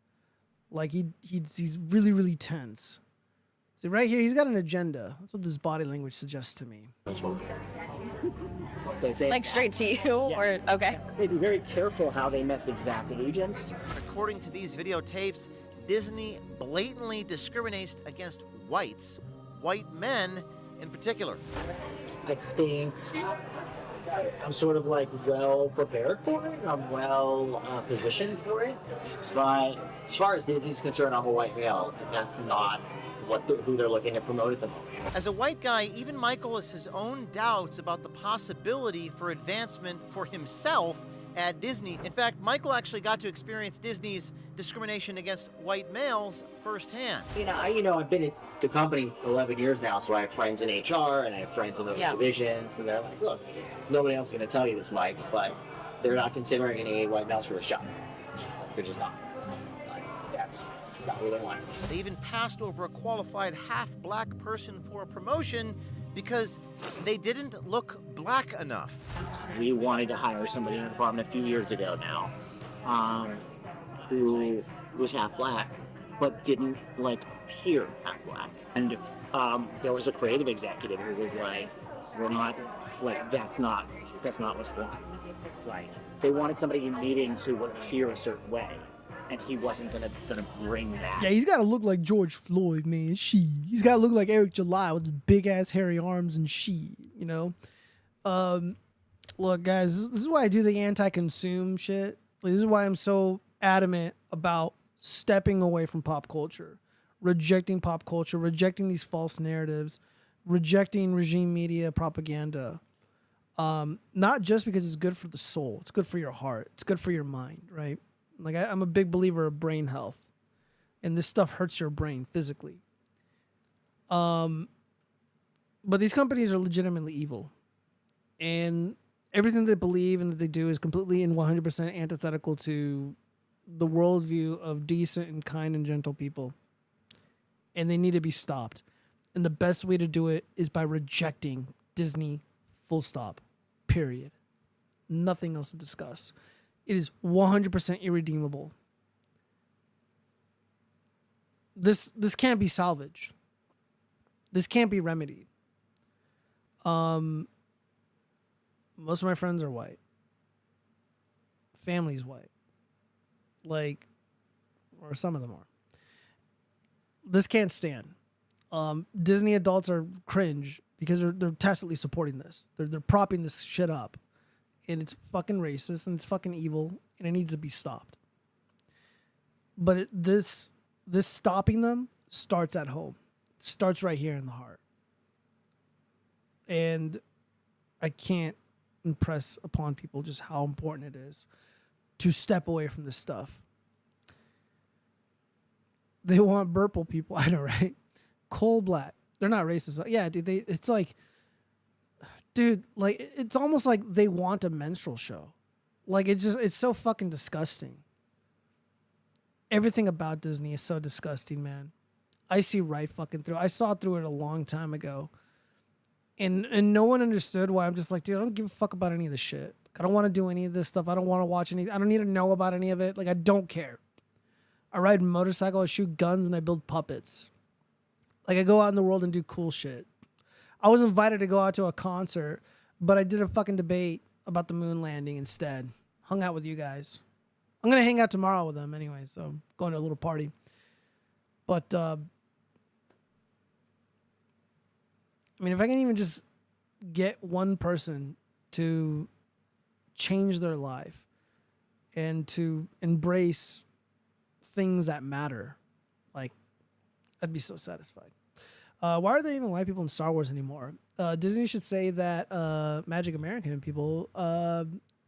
Like he's really tense. See right here, he's got an agenda. That's what this body language suggests to me. Like straight to you, or okay? They'd be very careful how they message that to agents. According to these videotapes, Disney blatantly discriminates against white men in particular. I think I'm sort of like well prepared for it. I'm well positioned for it. But as far as Disney's concerned, I'm a white male, and that's not who they're looking to promote at the moment. As a white guy, even Michael has his own doubts about the possibility for advancement for himself at Disney. In fact, Michael actually got to experience Disney's discrimination against white males firsthand. I've been at the company 11 years now, so I have friends in HR and I have friends in other divisions, and they're like, look, nobody else is going to tell you this, Mike, but they're not considering any white males for the shop. They're just not. That's not what they want. They even passed over a qualified half-black person for a promotion because they didn't look black enough. We wanted to hire somebody in the department a few years ago now who was half black, but didn't appear half black. And there was a creative executive who was like, we're not, that's not what's wrong. They wanted somebody in meetings who would appear a certain way, and he wasn't gonna bring that. Yeah, he's got to look like George Floyd, man. He's got to look like Eric July with his big ass hairy arms and Look, guys, this is why I do the anti-consume shit. This is why I'm so adamant about stepping away from pop culture, rejecting pop culture, rejecting these false narratives, rejecting regime media propaganda. Not just because it's good for the soul, it's good for your heart, it's good for your mind, right? Like I'm a big believer of brain health, and this stuff hurts your brain physically. But these companies are legitimately evil, and everything they believe and that they do is completely and 100% antithetical to the worldview of decent and kind and gentle people, and they need to be stopped. And the best way to do it is by rejecting Disney, full stop, period. Nothing else to discuss. It is 100% irredeemable. This can't be salvaged. This can't be remedied. Most of my friends are white. Family's white. Or some of them are. This can't stand. Disney adults are cringe because they're tacitly supporting this. They're propping this shit up. And it's fucking racist and it's fucking evil and it needs to be stopped. But this stopping them starts at home. It starts right here in the heart. And I can't impress upon people just how important it is to step away from this stuff. They want purple people, I know, right? Coal black. They're not racist. Yeah, dude, it's like, dude, it's almost like they want a menstrual show. It's so fucking disgusting. Everything about Disney is so disgusting, man. I see right fucking through. I saw through it a long time ago. And no one understood why. I'm just like, dude, I don't give a fuck about any of this shit. I don't want to do any of this stuff. I don't want to watch any. I don't need to know about any of it. I don't care. I ride a motorcycle, I shoot guns, and I build puppets. I go out in the world and do cool shit. I was invited to go out to a concert, but I did a fucking debate about the moon landing instead. Hung out with you guys. I'm going to hang out tomorrow with them anyway, so I'm going to a little party. But, if I can even just get one person to change their life and to embrace things that matter. Like, I'd be so satisfied. Why are there even white people in Star Wars anymore? Disney should say that Magic American people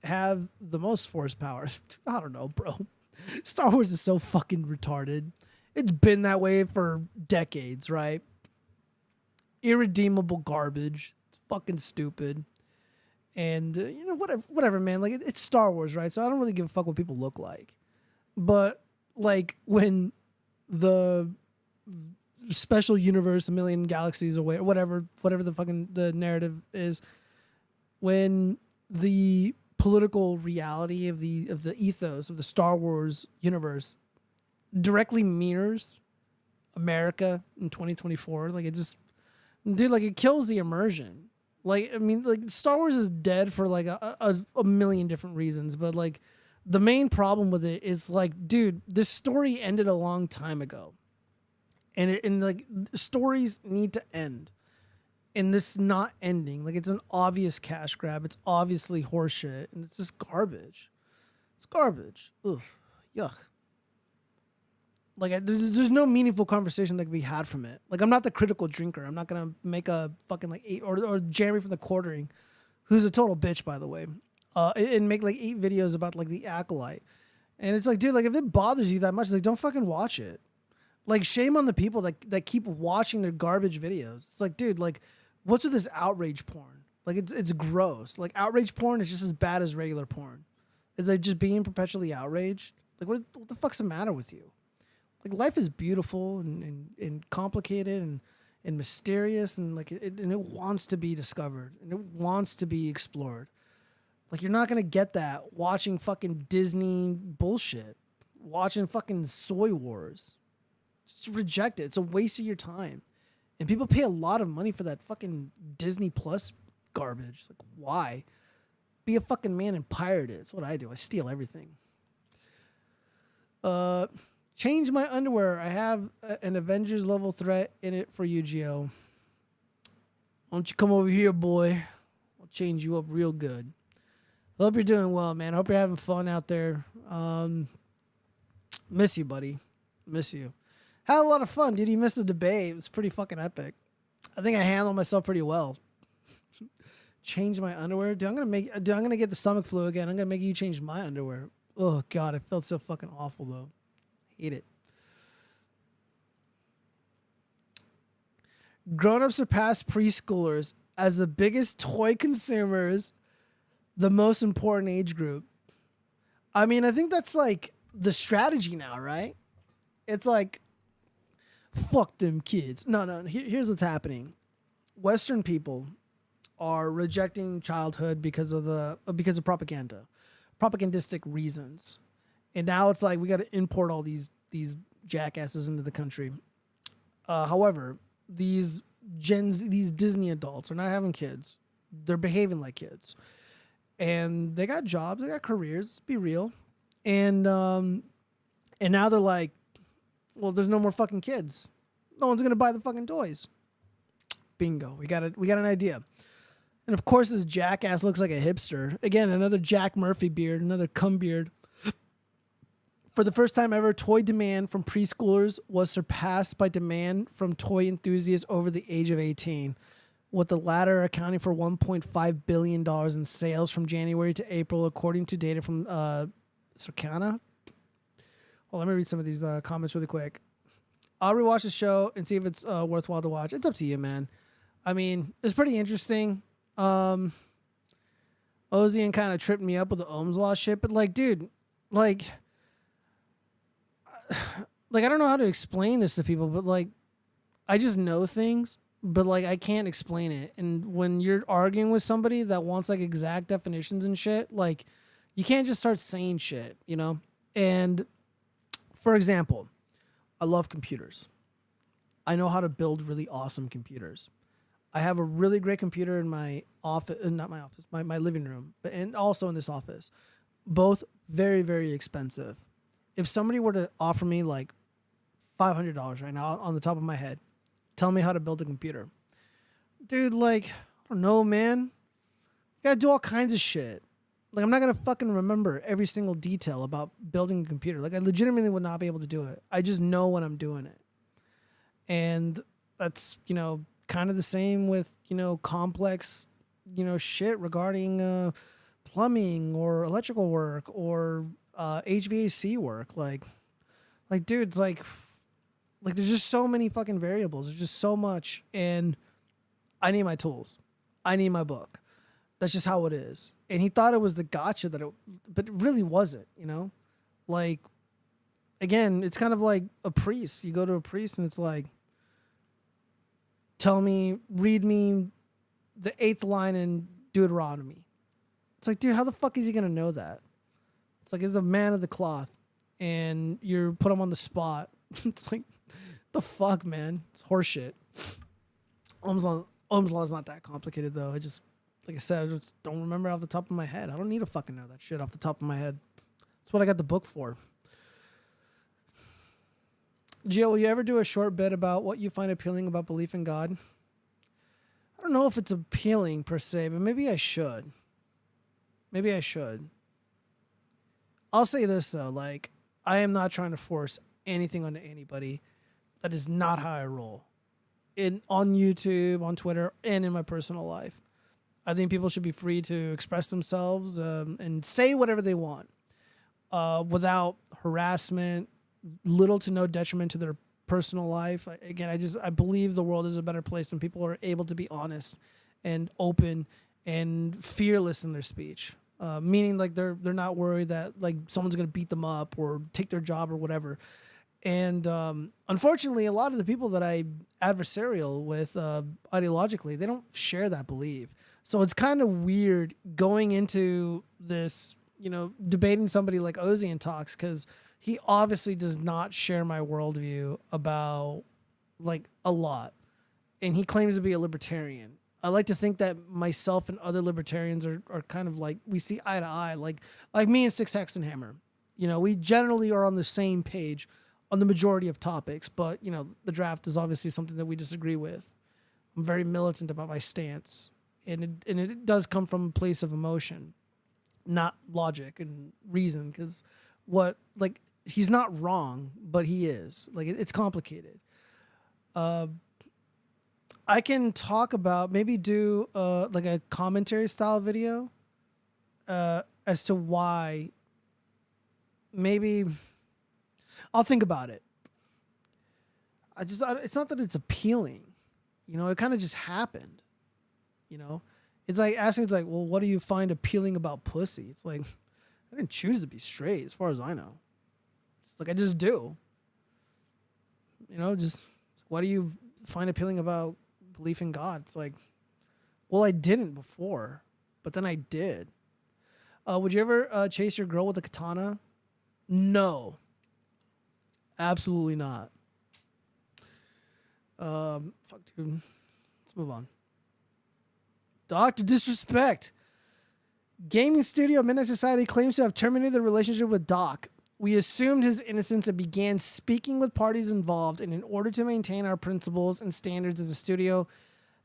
have the most force powers. I don't know, bro. Star Wars is so fucking retarded. It's been that way for decades, right? Irredeemable garbage. It's fucking stupid. And, whatever, man. Like, it's Star Wars, right? So I don't really give a fuck what people look like. But, like, when the special universe, a million galaxies away, or whatever the fucking the narrative is, when the political reality of the ethos of the Star Wars universe directly mirrors America in 2024, like, it just, dude, like, it kills the immersion. Like, I mean, like, Star Wars is dead for like a million different reasons, but like the main problem with it is like, dude, this story ended a long time ago. And like, stories need to end. And this not ending. Like, it's an obvious cash grab. It's obviously horseshit. And it's just garbage. It's garbage. Ugh. Yuck. Like, there's no meaningful conversation that can be had from it. Like, I'm not the critical drinker. I'm not going to make a fucking, like, 8... Or Jeremy from the Quartering, who's a total bitch, by the way. And make, like, 8 videos about, like, the Acolyte. And it's like, dude, like, if it bothers you that much, like, don't fucking watch it. Like, shame on the people that keep watching their garbage videos. It's like, dude, like, what's with this outrage porn? Like, it's gross. Like, outrage porn is just as bad as regular porn. It's like just being perpetually outraged. Like, what the fuck's the matter with you? Like, life is beautiful and complicated and mysterious, and like it wants to be discovered and it wants to be explored. Like, you're not gonna get that watching fucking Disney bullshit, watching fucking Soy Wars. Just reject it. It's a waste of your time. And people pay a lot of money for that fucking Disney Plus garbage. Like, why? Be a fucking man and pirate it. That's what I do. I steal everything. Change my underwear. I have an Avengers level threat in it for you, Gio. Why don't you come over here, boy? I'll change you up real good. I hope you're doing well, man. I hope you're having fun out there. Miss you, buddy. Miss you. Had a lot of fun, dude. You missed the debate. It was pretty fucking epic. I think I handled myself pretty well. Change my underwear. Dude, I'm gonna get the stomach flu again. I'm gonna make you change my underwear. Oh god, it felt so fucking awful though. Hate it. Grown-ups surpass preschoolers as the biggest toy consumers, the most important age group. I mean, I think that's like the strategy now, right? It's like, fuck them kids. No. Here's what's happening. Western people are rejecting childhood because of propaganda, propagandistic reasons, and now it's like we got to import all these jackasses into the country. However, these Disney adults are not having kids. They're behaving like kids, and they got jobs, they got careers. Let's be real, and now they're like, well, there's no more fucking kids. No one's gonna buy the fucking toys. Bingo. We got an idea. And of course, this jackass looks like a hipster. Again, another Jack Murphy beard, another cum beard. For the first time ever, toy demand from preschoolers was surpassed by demand from toy enthusiasts over the age of 18, with the latter accounting for $1.5 billion in sales from January to April, according to data from Circana. Well, let me read some of these comments really quick. I'll rewatch the show and see if it's worthwhile to watch. It's up to you, man. I mean, it's pretty interesting. Ozian kind of tripped me up with the Ohm's Law shit, but like, dude, like I don't know how to explain this to people, but like, I just know things, but like, I can't explain it. And when you're arguing with somebody that wants like exact definitions and shit, like, you can't just start saying shit, you know? And for example, I love computers. I know how to build really awesome computers. I have a really great computer in my office, not my office, my living room, and also in this office. Both very, very expensive. If somebody were to offer me like $500 right now on the top of my head, tell me how to build a computer. Dude, like, I don't know, man. You gotta do all kinds of shit. Like, I'm not gonna fucking remember every single detail about building a computer. Like, I legitimately would not be able to do it. I just know when I'm doing it. And that's, you know, kind of the same with, you know, complex, you know, shit regarding plumbing or electrical work or HVAC work. Like, dude, it's like there's just so many fucking variables. There's just so much. And I need my tools. I need my book. That's just how it is. And he thought it was the gotcha but it really wasn't, you know? Like, again, it's kind of like a priest. You go to a priest and it's like, read me the 8th line in Deuteronomy. It's like, dude, how the fuck is he going to know that? It's like, he's a man of the cloth and you're put him on the spot. It's like, the fuck, man? It's horseshit. Ohm's law is not that complicated, though. Like I said, I just don't remember off the top of my head. I don't need to fucking know that shit off the top of my head. That's what I got the book for. Gio, will you ever do a short bit about what you find appealing about belief in God? I don't know if it's appealing per se, but maybe I should. I'll say this, though. Like, I am not trying to force anything onto anybody. That is not how I roll. On YouTube, on Twitter, and in my personal life. I think people should be free to express themselves and say whatever they want without harassment, little to no detriment to their personal life. I believe the world is a better place when people are able to be honest and open and fearless in their speech. Meaning, like, they're not worried that, like, someone's going to beat them up or take their job or whatever. And unfortunately, a lot of the people that I adversarial with ideologically, they don't share that belief. So it's kind of weird going into this, you know, debating somebody like Ozian Talks, because he obviously does not share my worldview about, like, a lot. And he claims to be a libertarian. I like to think that myself and other libertarians are kind of like, we see eye to eye, like me and Six Hexenhammer. You know, we generally are on the same page on the majority of topics, but, you know, the draft is obviously something that we disagree with. I'm very militant about my stance. And it does come from a place of emotion, not logic and reason. Because he's not wrong, but he is. Like, it's complicated. I can talk about, maybe do like a commentary style video as to why. Maybe I'll think about it. It's not that it's appealing, you know. It kind of just happened. You know, it's like asking, well, what do you find appealing about pussy? It's like, I didn't choose to be straight as far as I know. It's like, I just do. You know, just, what do you find appealing about belief in God? It's like, well, I didn't before, but then I did. Would you ever chase your girl with a katana? No. Absolutely not. Fuck, dude. Let's move on. Dr. Disrespect. Gaming studio Midnight Society claims to have terminated the relationship with Doc. We assumed his innocence and began speaking with parties involved, and in order to maintain our principles and standards as a studio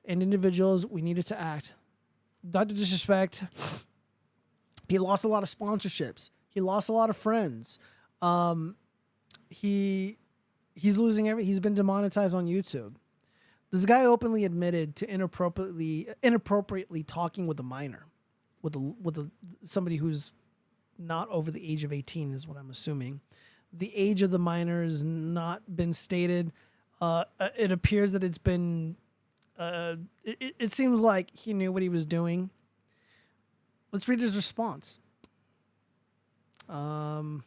and individuals, we needed to act. Dr. Disrespect, he lost a lot of sponsorships. He lost a lot of friends. He's losing he's been demonetized on YouTube. This guy openly admitted to inappropriately talking with a minor, with somebody who's not over the age of 18 is what I'm assuming. The age of the minor has not been stated. It appears that it's been. It seems like he knew what he was doing. Let's read his response. Let's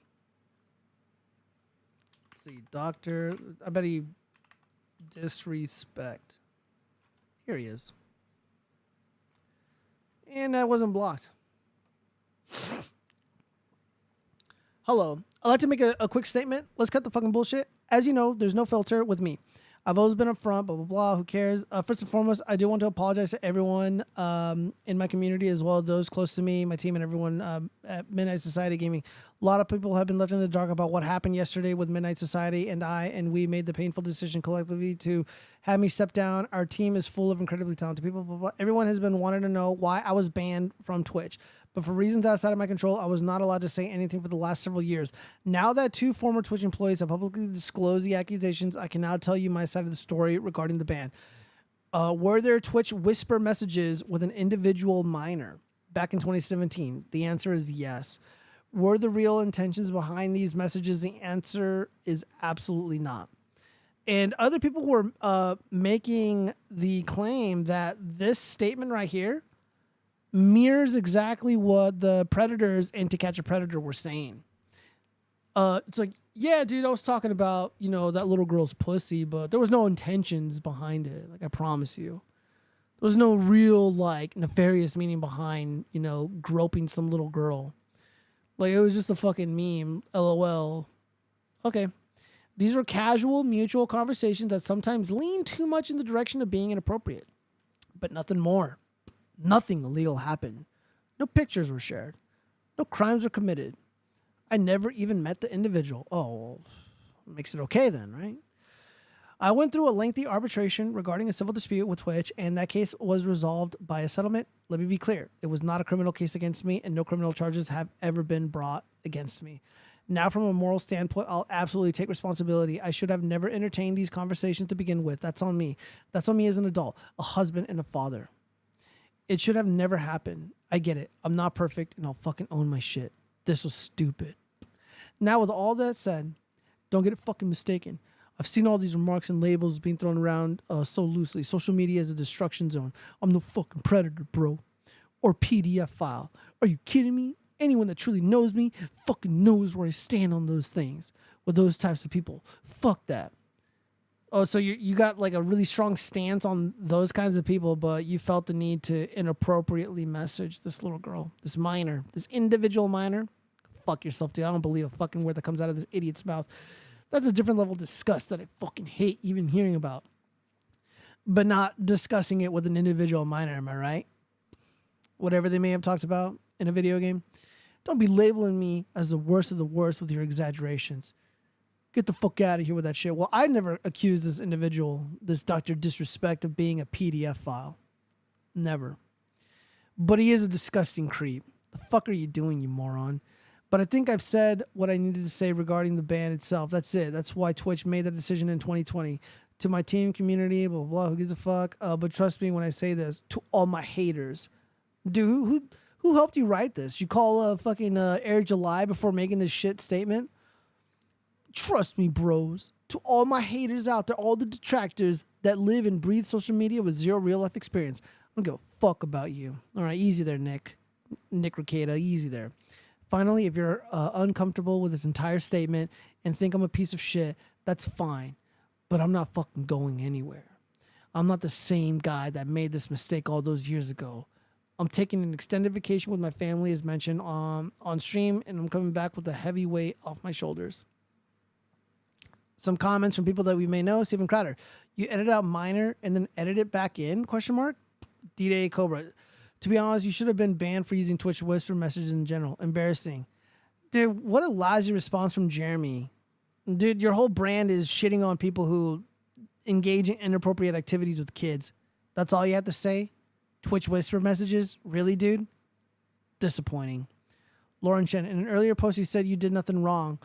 see, Doctor. I bet he disrespect. Here he is. And that wasn't blocked. Hello. I'd like to make a quick statement. Let's cut the fucking bullshit. As you know, there's no filter with me. I've always been upfront, blah, blah, blah. Who cares? First and foremost, I do want to apologize to everyone in my community, as well as those close to me, my team, and everyone at Midnight Society Gaming. A lot of people have been left in the dark about what happened yesterday with Midnight Society and we made the painful decision collectively to have me step down. Our team is full of incredibly talented people. Blah, blah, blah. Everyone has been wanting to know why I was banned from Twitch. But for reasons outside of my control, I was not allowed to say anything for the last several years. Now that 2 former Twitch employees have publicly disclosed the accusations, I can now tell you my side of the story regarding the ban. Were there Twitch whisper messages with an individual minor back in 2017? The answer is yes. Were the real intentions behind these messages? The answer is absolutely not. And other people were making the claim that this statement right here mirrors exactly what the Predators in To Catch a Predator were saying. It's like, yeah, dude, I was talking about, that little girl's pussy, but there was no intentions behind it. Like, I promise you. There was no real, nefarious meaning behind, groping some little girl. Like, it was just a fucking meme. LOL. Okay. These were casual, mutual conversations that sometimes lean too much in the direction of being inappropriate. But nothing more. Nothing illegal happened. No pictures were shared. No crimes were committed. I never even met the individual. Oh, well, makes it okay then, right? I went through a lengthy arbitration regarding a civil dispute with Twitch, and that case was resolved by a settlement. Let me be clear. It was not a criminal case against me, and no criminal charges have ever been brought against me. Now, from a moral standpoint, I'll absolutely take responsibility. I should have never entertained these conversations to begin with. That's on me. That's on me as an adult, a husband, and a father. It should have never happened. I get it. I'm not perfect, and I'll fucking own my shit. This was stupid. Now, with all that said, don't get it fucking mistaken. I've seen all these remarks and labels being thrown around so loosely. Social media is a destruction zone. I'm no fucking predator, bro. Or PDF file. Are you kidding me? Anyone that truly knows me fucking knows where I stand on those things. With those types of people. Fuck that. Oh, so you got like a really strong stance on those kinds of people, but you felt the need to inappropriately message this little girl, this minor, this individual minor. Fuck yourself, dude. I don't believe a fucking word that comes out of this idiot's mouth. That's a different level of disgust that I fucking hate even hearing about. But not discussing it with an individual minor, am I right? Whatever they may have talked about in a video game. Don't be labeling me as the worst of the worst with your exaggerations. Get the fuck out of here with that shit. Well, I never accused this individual, this Dr. Disrespect, of being a PDF file. Never. But he is a disgusting creep. The fuck are you doing, you moron? But I think I've said what I needed to say regarding the ban itself. That's it. That's why Twitch made that decision in 2020. To my team, community, blah, blah, blah, who gives a fuck? But trust me when I say this, to all my haters. Dude, who helped you write this? You call fucking Air July before making this shit statement? Trust me, bros. To all my haters out there, all the detractors that live and breathe social media with zero real life experience, I don't give a fuck about you. All right, easy there, Nick. Nick Ricada, easy there. Finally, if you're uncomfortable with this entire statement and think I'm a piece of shit, that's fine. But I'm not fucking going anywhere. I'm not the same guy that made this mistake all those years ago. I'm taking an extended vacation with my family, as mentioned on stream, and I'm coming back with a heavy weight off my shoulders. Some comments from people that we may know. Stephen Crowder, you edit out minor and then edit it back in? Question mark. D-Day Cobra. To be honest, you should have been banned for using Twitch whisper messages in general. Embarrassing. Dude, what a lousy response from Jeremy. Dude, your whole brand is shitting on people who engage in inappropriate activities with kids. That's all you have to say? Twitch whisper messages? Really, dude? Disappointing. Lauren Chen, in an earlier post, you said you did nothing wrong,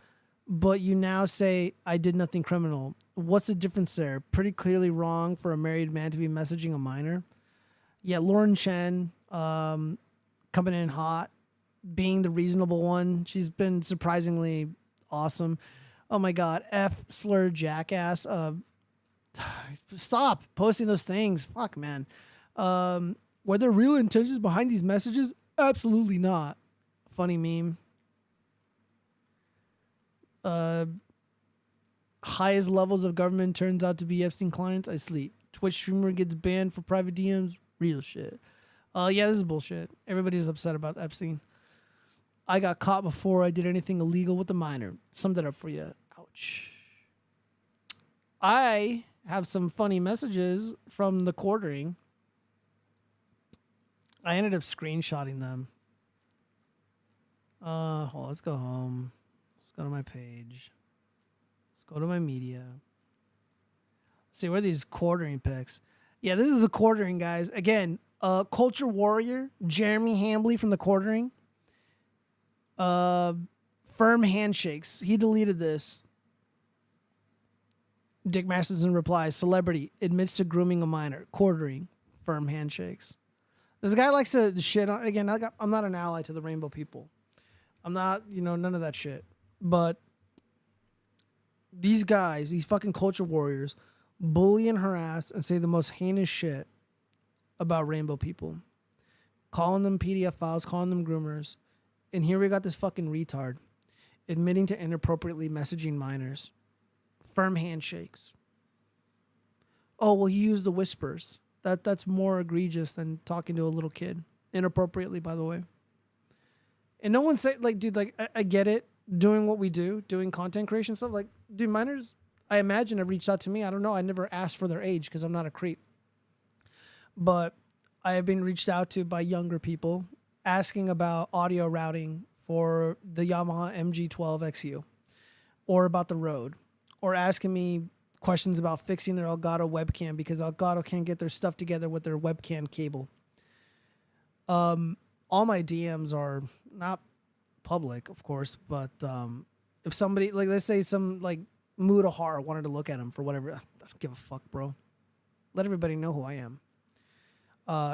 but you now say I did nothing criminal. What's the difference there? Pretty clearly wrong for a married man to be messaging a minor. Yeah, Lauren Chen, coming in hot, being the reasonable one. She's been surprisingly awesome. Oh my God, F slur jackass. Stop posting those things. Fuck, man. Were there real intentions behind these messages? Absolutely not. Funny meme. Highest levels of government turns out to be Epstein clients. I sleep. Twitch streamer gets banned for private DMs. Real shit. Yeah, this is bullshit. Everybody's upset about Epstein. I got caught before I did anything illegal with a minor. Sum that up for you. Ouch. I have some funny messages from the quartering. I ended up screenshotting them. Hold on, let's go home. Let's go to my page. Let's go to my media. See, where are these quartering picks? Yeah, this is the quartering, guys. Again, Culture Warrior, Jeremy Hambley from the quartering. Firm handshakes. He deleted this. Dick Masterson replies, celebrity admits to grooming a minor, quartering, firm handshakes. This guy likes to shit on, again, I'm not an ally to the rainbow people. I'm not, none of that shit. But these guys, these fucking culture warriors, bully and harass and say the most heinous shit about rainbow people. Calling them PDF files, calling them groomers. And here we got this fucking retard admitting to inappropriately messaging minors. Firm handshakes. Oh, well, he used the whispers. That's more egregious than talking to a little kid. Inappropriately, by the way. And no one said, like, dude, like, I get it. Doing what we do, doing content creation stuff. Like, dude, minors, I imagine, have reached out to me. I don't know. I never asked for their age because I'm not a creep. But I have been reached out to by younger people asking about audio routing for the Yamaha MG12 XU or about the Rode, or asking me questions about fixing their Elgato webcam because Elgato can't get their stuff together with their webcam cable. All my DMs are not public, of course, but if somebody, like, let's say some, like, Mudahar wanted to look at him for whatever, I don't give a fuck, bro. Let everybody know who I am.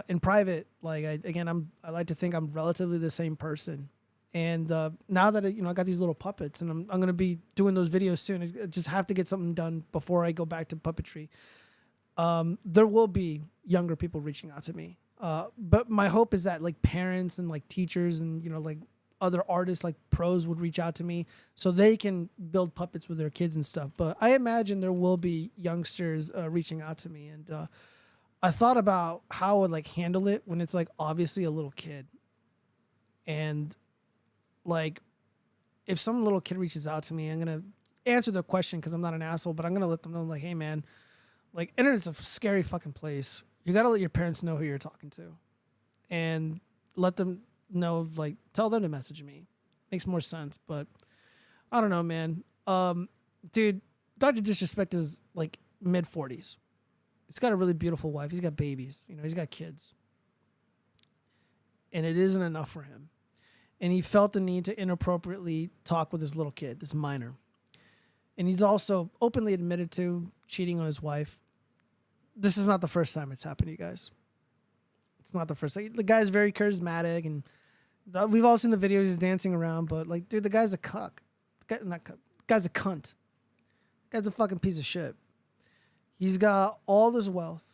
In private, like, I like to think I'm relatively the same person. And now that, I got these little puppets and I'm going to be doing those videos soon, I just have to get something done before I go back to puppetry. There will be younger people reaching out to me. But my hope is that, like, parents and, like, teachers and, like, other artists, like pros, would reach out to me so they can build puppets with their kids and stuff. But I imagine there will be youngsters reaching out to me. And I thought about how I would, like, handle it when it's, like, obviously a little kid. And, like, if some little kid reaches out to me, I'm going to answer their question because I'm not an asshole, but I'm going to let them know, like, hey, man, like, internet's a scary fucking place. You got to let your parents know who you're talking to and let them know, like, tell them to message me. Makes more sense, but I don't know, man. Dude, Dr. Disrespect is, like, mid-40s. He's got a really beautiful wife. He's got babies. He's got kids. And it isn't enough for him. And he felt the need to inappropriately talk with this little kid, this minor. And he's also openly admitted to cheating on his wife. This is not the first time it's happened to you guys. It's not the first time. The guy's very charismatic, and we've all seen the videos he's dancing around, but, like, dude, the guy's a cuck. The guy's a cunt. The guy's a fucking piece of shit. He's got all this wealth.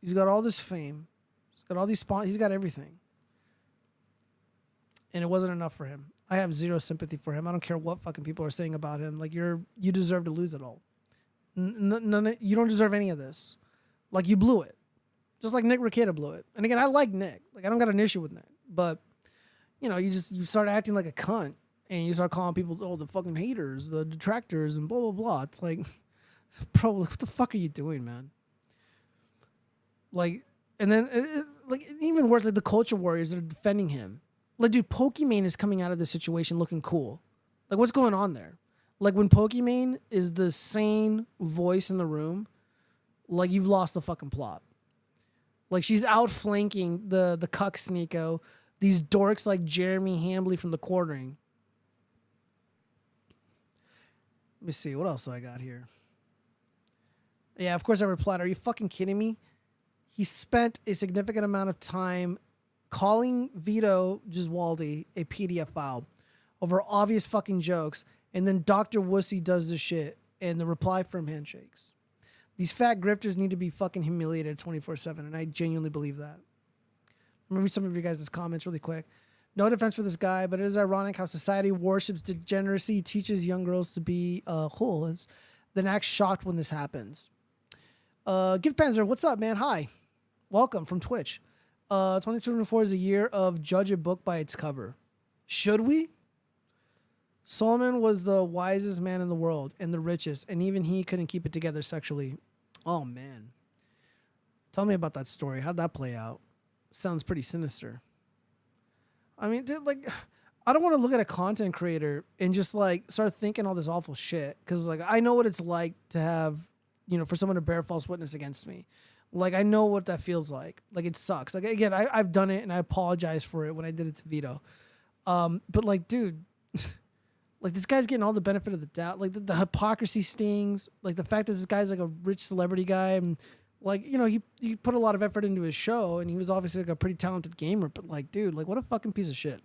He's got all this fame. He's got all these sponsors. He's got everything. And it wasn't enough for him. I have zero sympathy for him. I don't care what fucking people are saying about him. Like, you deserve to lose it all. You don't deserve any of this. Like, you blew it. Just like Nick Rekieta blew it. And again, I like Nick. Like, I don't got an issue with Nick. But, you start acting like a cunt. And you start calling people, oh, the fucking haters, the detractors, and blah, blah, blah. It's like, bro, what the fuck are you doing, man? Like, and then, like, even worse, like, the culture warriors that are defending him. Like, dude, Pokimane is coming out of this situation looking cool. Like, what's going on there? Like, when Pokimane is the sane voice in the room, like, you've lost the fucking plot. Like, she's outflanking the cuck Sneeko, these dorks like Jeremy Hambley from the quartering. Let me see. What else do I got here? Yeah, of course I replied, are you fucking kidding me? He spent a significant amount of time calling Vito Giswaldi a PDF file over obvious fucking jokes, and then Dr. Wussy does the shit, and the reply from handshakes. These fat grifters need to be fucking humiliated 24/7, and I genuinely believe that. I'm gonna read some of your guys' comments really quick. No defense for this guy, but it is ironic how society worships degeneracy, teaches young girls to be hools, then acts shocked when this happens. Gift Panzer, what's up, man? Hi. Welcome from Twitch. 2024 is a year of judge a book by its cover. Should we? Solomon was the wisest man in the world and the richest, and even he couldn't keep it together sexually. Oh, man. Tell me about that story. How'd that play out? Sounds pretty sinister. I mean, dude, like, I don't want to look at a content creator and just like start thinking all this awful shit. Cause like I know what it's like to have, you know, for someone to bear false witness against me. Like I know what that feels like. Like it sucks. Like again, I've done it and I apologize for it when I did it to Vito. But like, dude, like this guy's getting all the benefit of the doubt. Like the hypocrisy stings. Like the fact that this guy's like a rich celebrity guy and like, you know, he put a lot of effort into his show and he was obviously like a pretty talented gamer. But like, dude, like what a fucking piece of shit.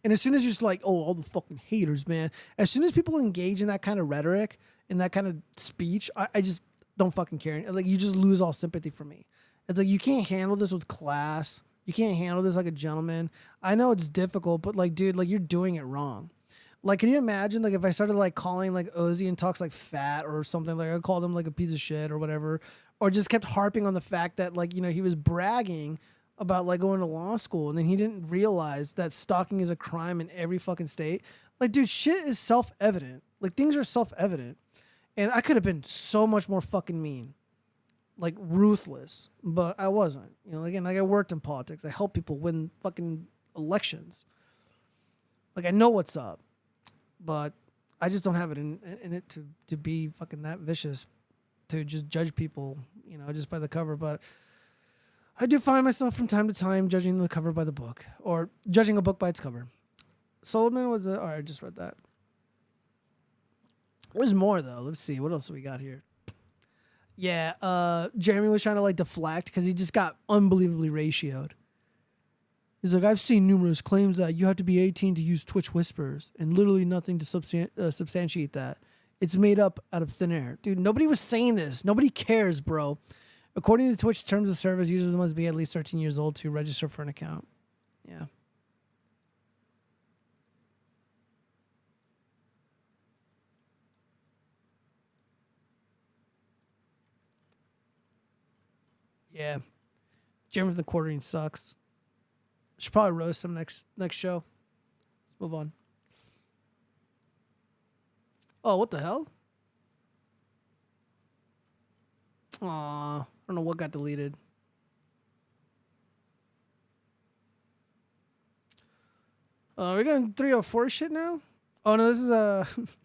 And as soon as you're just like, oh, all the fucking haters, man. As soon as people engage in that kind of rhetoric and that kind of speech, I just don't fucking care. Like, you just lose all sympathy for me. It's like, you can't handle this with class. You can't handle this like a gentleman. I know it's difficult, but like, dude, like you're doing it wrong. Like, can you imagine, like, if I started like calling like Ozzy and Talks like fat or something, like I called him like a piece of shit or whatever, or just kept harping on the fact that like, you know, he was bragging about like going to law school and then he didn't realize that stalking is a crime in every fucking state. Like, dude, shit is self-evident. Like, things are self-evident. And I could have been so much more fucking mean, like ruthless, but I wasn't. You know, again, like I worked in politics. I helped people win fucking elections. Like, I know what's up, but I just don't have it in it to be fucking that vicious, to just judge people, you know, just by the cover. But I do find myself from time to time judging the cover by the book, or judging a book by its cover. Solomon was all right, I just read that. There's more though. Let's see. What else do we got here? Yeah, Jeremy was trying to like deflect because he just got unbelievably ratioed. He's like, I've seen numerous claims that you have to be 18 to use Twitch Whispers, and literally nothing to substantiate that. It's made up out of thin air. Dude, nobody was saying this. Nobody cares, bro. According to Twitch terms of service, users must be at least 13 years old to register for an account. Yeah. Yeah. Jeremy from the Quartering sucks. Should probably roast him next show. Let's move on. Oh, what the hell? Aw, I don't know what got deleted. We're going 304 shit now? Oh no, this is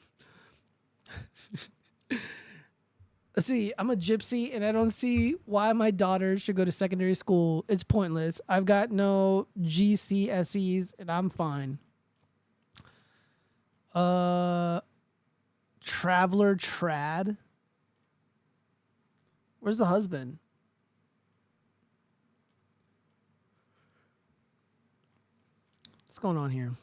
Let's see, I'm a gypsy and I don't see why my daughter should go to secondary school. It's pointless. I've got no GCSEs and I'm fine. Traveler Trad. Where's the husband? What's going on here?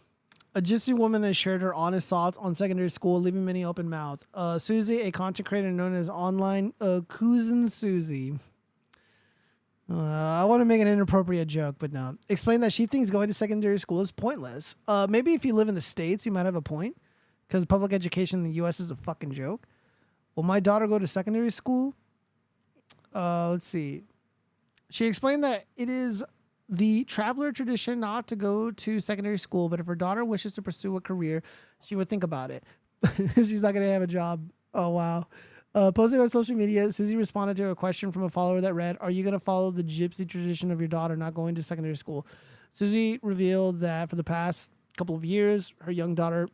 A gypsy woman has shared her honest thoughts on secondary school, leaving many open mouthed. Susie, a content creator known as online Cousin Susie. I want to make an inappropriate joke, but no. Explain that she thinks going to secondary school is pointless. Maybe if you live in the States, you might have a point, because public education in the U.S. is a fucking joke. Will my daughter go to secondary school? Let's see. She explained that it is the traveler tradition not to go to secondary school, but if her daughter wishes to pursue a career, she would think about it. She's not going to have a job. Oh, wow. Posting on social media, Susie responded to a question from a follower that read, are you going to follow the gypsy tradition of your daughter not going to secondary school? Susie revealed that for the past couple of years, her young daughter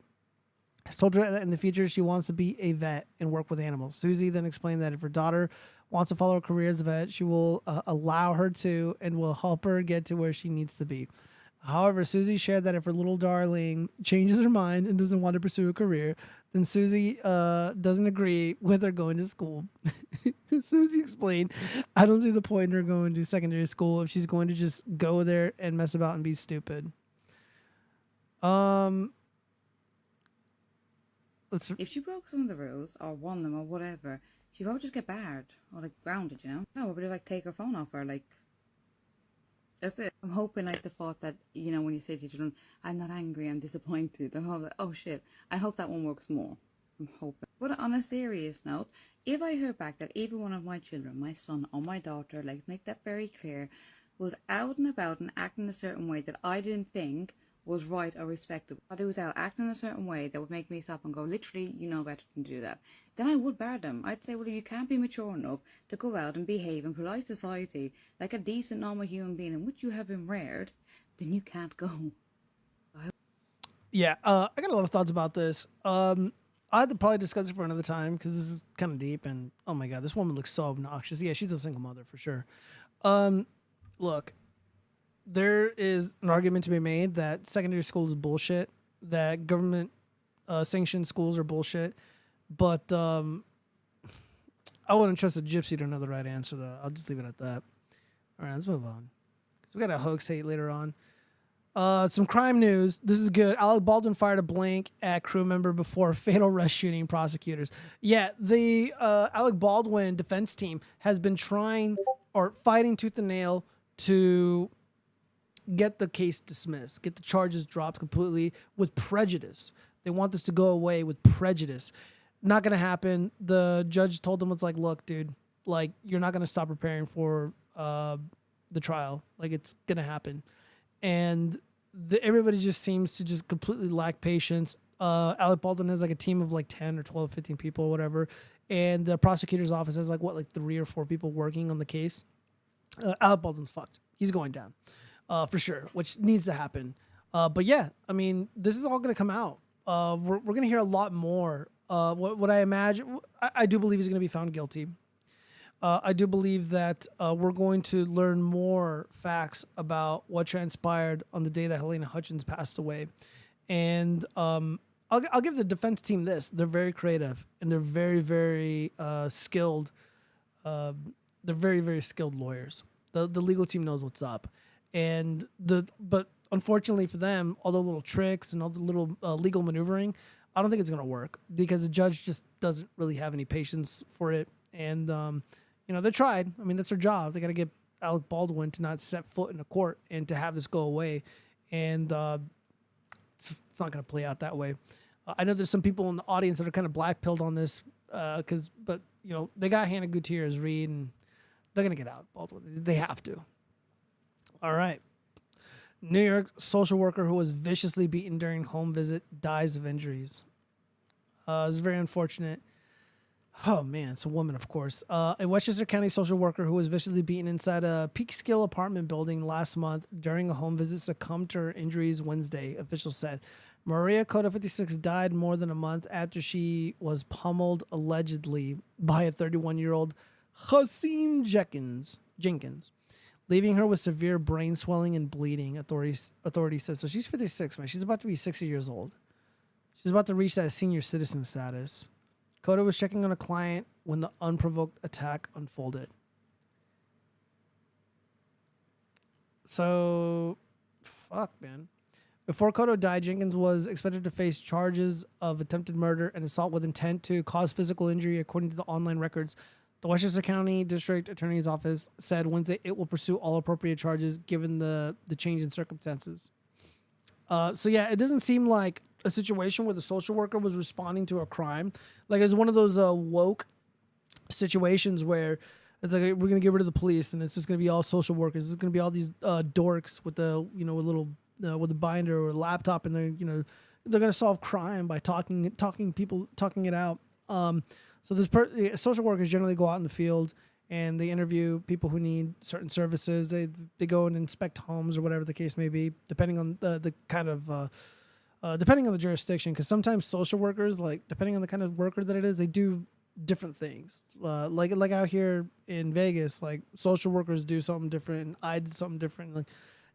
has told her that in the future she wants to be a vet and work with animals. Susie then explained that if her daughter wants to follow a career as a vet, she will allow her to and will help her get to where she needs to be. However, Susie shared that if her little darling changes her mind and doesn't want to pursue a career, then Susie doesn't agree with her going to school. Susie explained, I don't see the point in her going to secondary school if she's going to just go there and mess about and be stupid. If she broke some of the rules or won them or whatever, she'd probably just get barred or like grounded, you know? No, but like take her phone off her, like that's it. I'm hoping like the thought that, you know, when you say to children, I'm not angry, I'm disappointed. I hope that, oh shit, I hope that one works more. I'm hoping. But on a serious note, if I heard back that either one of my children, my son or my daughter, like make that very clear, was out and about and acting a certain way that I didn't think was right or respectable, or they was out acting a certain way that would make me stop and go, literally, you know better than to do that, then I would bar them. I'd say, well, if you can't be mature enough to go out and behave in polite society like a decent, normal human being in which you have been reared, then you can't go. Yeah, I got a lot of thoughts about this. I had to probably discuss it for another time because this is kind of deep. And oh my god, this woman looks so obnoxious. Yeah, she's a single mother for sure. Look, there is an argument to be made that secondary school is bullshit. That government sanctioned schools are bullshit. But I wouldn't trust a gypsy to know the right answer, though. I'll just leave it at that. All right, let's move on. Because we got a hoax hate later on. Some crime news. This is good. Alec Baldwin fired a blank at crew member before fatal rush shooting prosecutors. Yeah, the Alec Baldwin defense team has been trying or fighting tooth and nail to get the case dismissed, get the charges dropped completely with prejudice. They want this to go away with prejudice. Not going to happen. The judge told them, it's like, look, dude, like, you're not going to stop preparing for the trial. Like, it's going to happen. And everybody just seems to just completely lack patience. Alec Baldwin has like a team of like 10 or 12, 15 people or whatever. And the prosecutor's office has like 3 or 4 people working on the case. Alec Baldwin's fucked. He's going down for sure, which needs to happen. But yeah, I mean, this is all going to come out. We're going to hear a lot more. What I imagine, I do believe he's going to be found guilty. I do believe that we're going to learn more facts about what transpired on the day that Helena Hutchins passed away. And I'll give the defense team this. They're very creative, and they're very, very skilled. They're very, very skilled lawyers. The legal team knows what's up. But unfortunately for them, all the little tricks and all the little legal maneuvering, I don't think it's going to work because the judge just doesn't really have any patience for it. And, they tried. I mean, that's their job. They got to get Alec Baldwin to not set foot in a court and to have this go away. And it's not going to play out that way. I know there's some people in the audience that are kind of black-pilled on this but they got Hannah Gutierrez Reed, and they're going to get Alec Baldwin. They have to. All right. New York social worker who was viciously beaten during home visit dies of injuries. It's very unfortunate. Oh, man, it's a woman, of course. A Westchester County social worker who was viciously beaten inside a Peekskill apartment building last month during a home visit succumbed to her injuries Wednesday, officials said. Maria Cota, 56, died more than a month after she was pummeled, allegedly, by a 31-year-old Hasim Jenkins, leaving her with severe brain swelling and bleeding, authorities said. So she's 56, man. She's about to be 60 years old. She's about to reach that senior citizen status. Cota was checking on a client when the unprovoked attack unfolded. So, fuck, man. Before Cota died, Jenkins was expected to face charges of attempted murder and assault with intent to cause physical injury, according to the online records. The Westchester County District Attorney's Office said Wednesday it will pursue all appropriate charges given the change in circumstances. So yeah, it doesn't seem like a situation where the social worker was responding to a crime. Like it's one of those woke situations where it's like, we're going to get rid of the police and it's just going to be all social workers. It's going to be all these dorks with the, with a binder or a laptop, and they're going to solve crime by talking it out. So social workers generally go out in the field and they interview people who need certain services. They go and inspect homes or whatever the case may be, depending on the kind of depending on the jurisdiction. Because sometimes social workers, like depending on the kind of worker that it is, they do different things. Like out here in Vegas, like social workers do something different, and I did something different. Like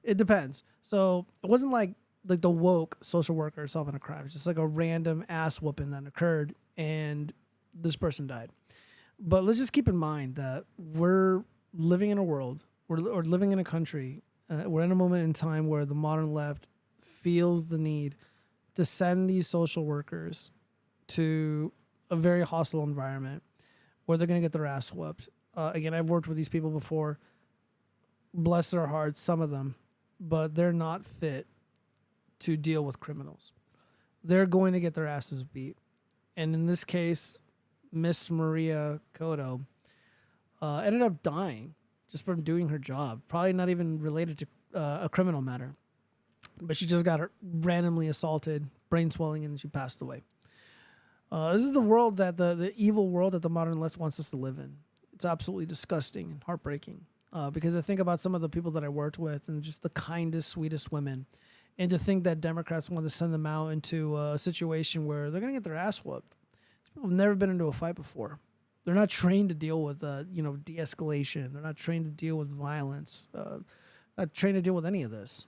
it depends. So it wasn't like the woke social worker solving a crime. It's just like a random ass whooping that occurred, and this person died. But let's just keep in mind that we're living in a world, or living in a country, we're in a moment in time where the modern left feels the need to send these social workers to a very hostile environment where they're going to get their ass whooped. Again, I've worked with these people before. Bless their hearts, some of them, but they're not fit to deal with criminals. They're going to get their asses beat. And in this case, Miss Maria Cotto ended up dying just from doing her job. Probably not even related to a criminal matter. But she just got randomly assaulted, brain swelling, and she passed away. This is the world that the evil world that the modern left wants us to live in. It's absolutely disgusting and heartbreaking. Because I think about some of the people that I worked with and just the kindest, sweetest women. and to think that Democrats want to send them out into a situation where they're going to get their ass whooped. These people have never been into a fight before. They're not trained to deal with, de-escalation. They're not trained to deal with violence. Not trained to deal with any of this.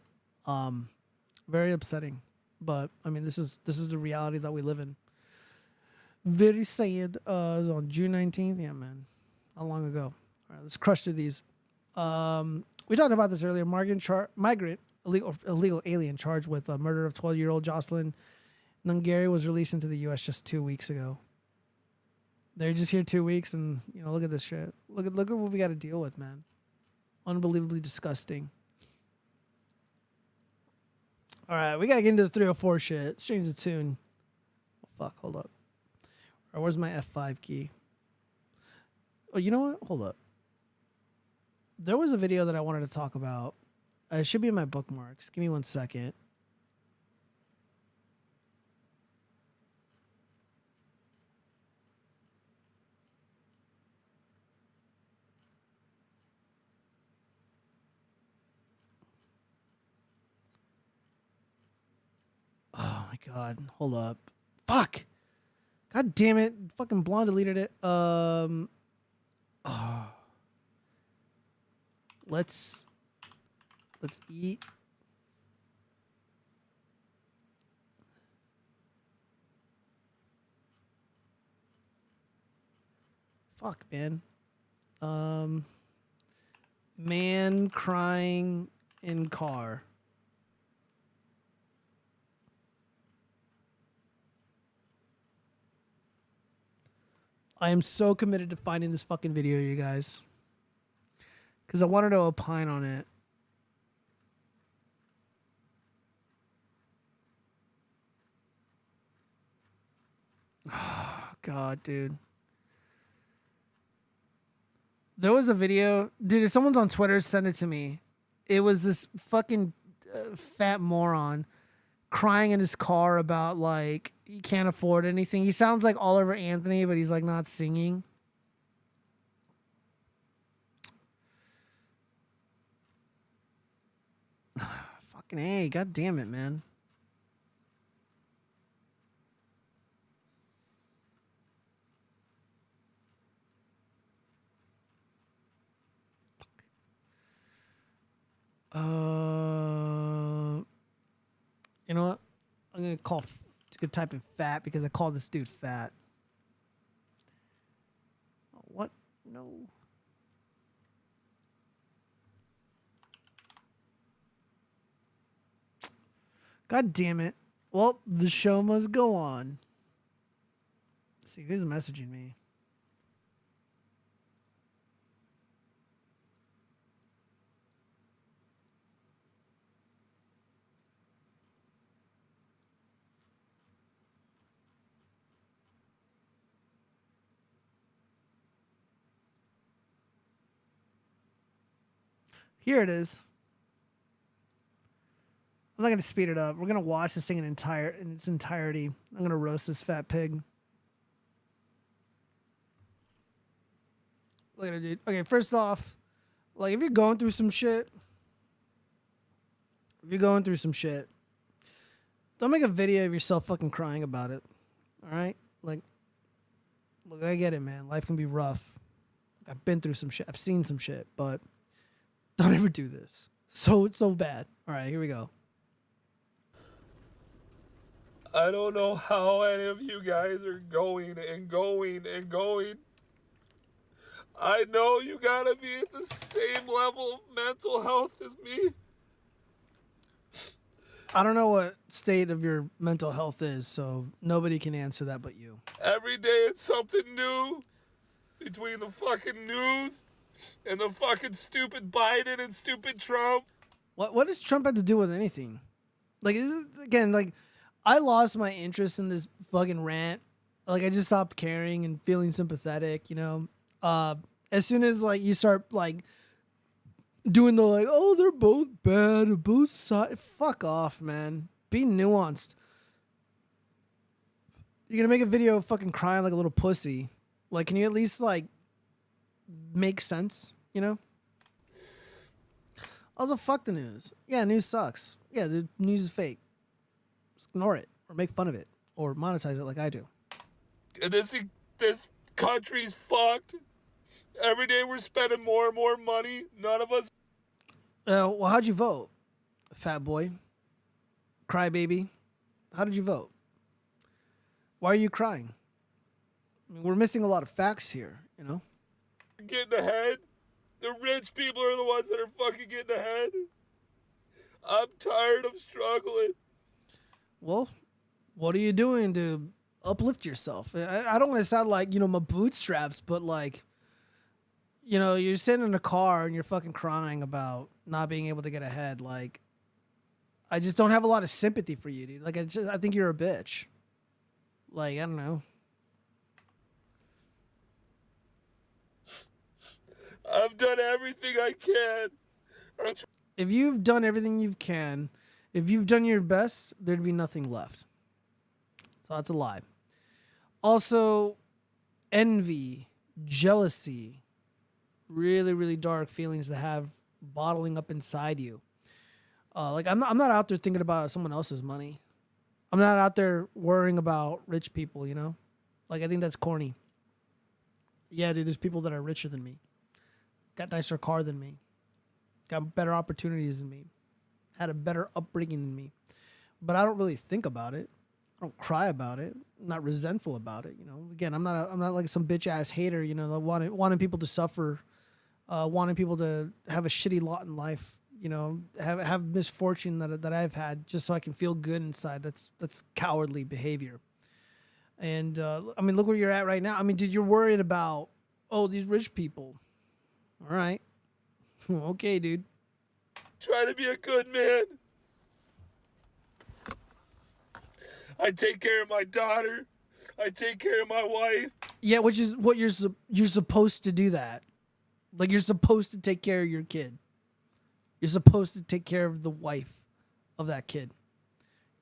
Very upsetting. But I mean, this is the reality that we live in. Very sad. It was on June 19th. Yeah, man. How long ago? All right, let's crush through these. We talked about this earlier. Migrant, illegal alien charged with murder of 12-year-old Jocelyn Nungari was released into the U.S. just 2 weeks ago. They're just here 2 weeks, and look at this shit. Look at what we got to deal with, man. Unbelievably disgusting. All right, we got to get into the 304 shit. Let's change the tune. Oh, fuck, hold up. All right, where's my F5 key? Oh, you know what? Hold up. There was a video that I wanted to talk about. It should be in my bookmarks. Give me 1 second. Oh my god. Hold up. Fuck. God damn it. Fucking Blonde deleted it. Let's eat. Fuck, man. Man crying in car. I am so committed to finding this fucking video, you guys. Because I wanted to opine on it. Oh, God, dude. There was a video. Dude, if someone's on Twitter, send it to me. It was this fucking fat moron crying in his car about, like, he can't afford anything. He sounds like Oliver Anthony, but he's, like, not singing. Fucking A, god damn it, man. You know what? I'm gonna type in fat because I called this dude fat. What? No. God damn it. Well, the show must go on. Let's see, who's messaging me? Here it is. I'm not going to speed it up. We're going to watch this thing in its entirety. I'm going to roast this fat pig. Look at it, dude. Okay, first off, like, if you're going through some shit, don't make a video of yourself fucking crying about it. All right? Like, look, I get it, man. Life can be rough. I've been through some shit. I've seen some shit, but don't ever do this. So bad. All right, here we go. I don't know how any of you guys are going and going and going. I know you gotta be at the same level of mental health as me. I don't know what state of your mental health is, so nobody can answer that but you. Every day it's something new. Between the fucking news and the fucking stupid Biden and stupid Trump. What does Trump have to do with anything? Like, again, like, I lost my interest in this fucking rant. Like, I just stopped caring and feeling sympathetic, you know? As soon as, like, you start, like, doing the, like, oh, they're both bad, both sides. Fuck off, man. Be nuanced. You're gonna make a video of fucking crying like a little pussy. Like, can you at least, like, make sense, you know? Also, fuck the news. Yeah, news sucks. Yeah, the news is fake. Just ignore it or make fun of it or monetize it like I do. And this country's fucked. Every day we're spending more and more money. None of us. Well, how'd you vote, fat boy? Crybaby? How did you vote? Why are you crying? I mean, we're missing a lot of facts here, you know? Getting ahead. The rich people are the ones that are fucking getting ahead. I'm tired of struggling. Well, what are you doing to uplift yourself? I don't want to sound like, my bootstraps, but like, you're sitting in a car and you're fucking crying about not being able to get ahead. Like, I just don't have a lot of sympathy for you, dude. Like, I think you're a bitch. Like, I don't know. I've done everything I can. If you've done everything you can, if you've done your best, there'd be nothing left. So that's a lie. Also, envy, jealousy, really, really dark feelings to have bottling up inside you. Like I'm not out there thinking about someone else's money. I'm not out there worrying about rich people, you know? Like I think that's corny. Yeah, dude, there's people that are richer than me. Got nicer car than me. Got better opportunities than me. Had a better upbringing than me. But I don't really think about it. I don't cry about it. I'm not resentful about it. You know, again, I'm not like some bitch ass hater. You know, wanting people to suffer, wanting people to have a shitty lot in life. You know, have misfortune that I've had just so I can feel good inside. That's cowardly behavior. And I mean, look where you're at right now. I mean, dude, you're worried about these rich people. All right, okay, dude. Try to be a good man. I take care of my daughter. I take care of my wife. Yeah, which is what you're supposed to do that. Like you're supposed to take care of your kid. You're supposed to take care of the wife of that kid.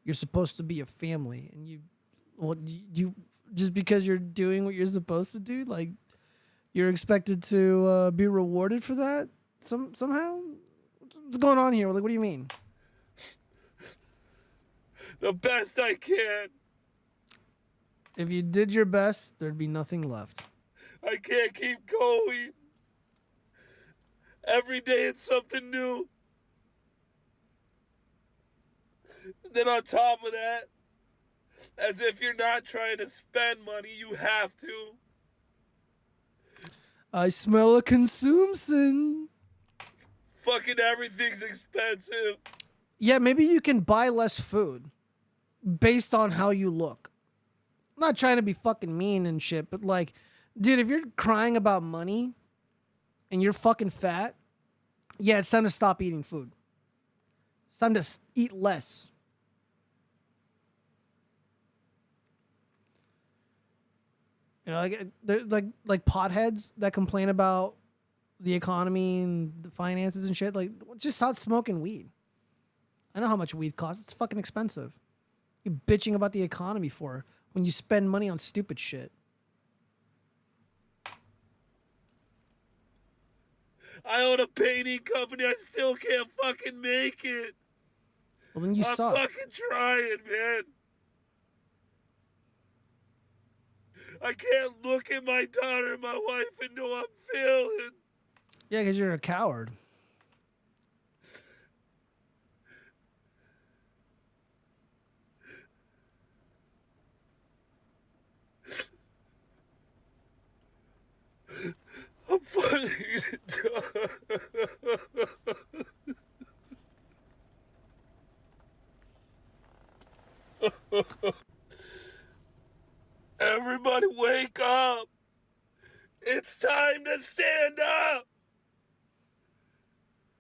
You're supposed to be a family, and you just because you're doing what you're supposed to do, like you're expected to be rewarded for that somehow. What's going on here? Like, what do you mean? The best I can. If you did your best, there'd be nothing left. I can't keep going. Every day it's something new. Then on top of that, as if you're not trying to spend money, you have to. I smell a consumption. Fucking everything's expensive. Yeah, maybe you can buy less food based on how you look. I'm not trying to be fucking mean and shit, but like, dude, if you're crying about money and you're fucking fat, yeah, it's time to stop eating food. It's time to eat less. You know, like they're like potheads that complain about the economy and the finances and shit. Like, just stop smoking weed. I know how much weed costs. It's fucking expensive. You bitching about the economy for when you spend money on stupid shit. I own a painting company. I still can't fucking make it. Well, then you suck. I'm fucking trying, man. I can't look at my daughter and my wife and know I'm failing. Yeah, because you're a coward. I'm fucking done. Everybody wake up. It's time to stand up.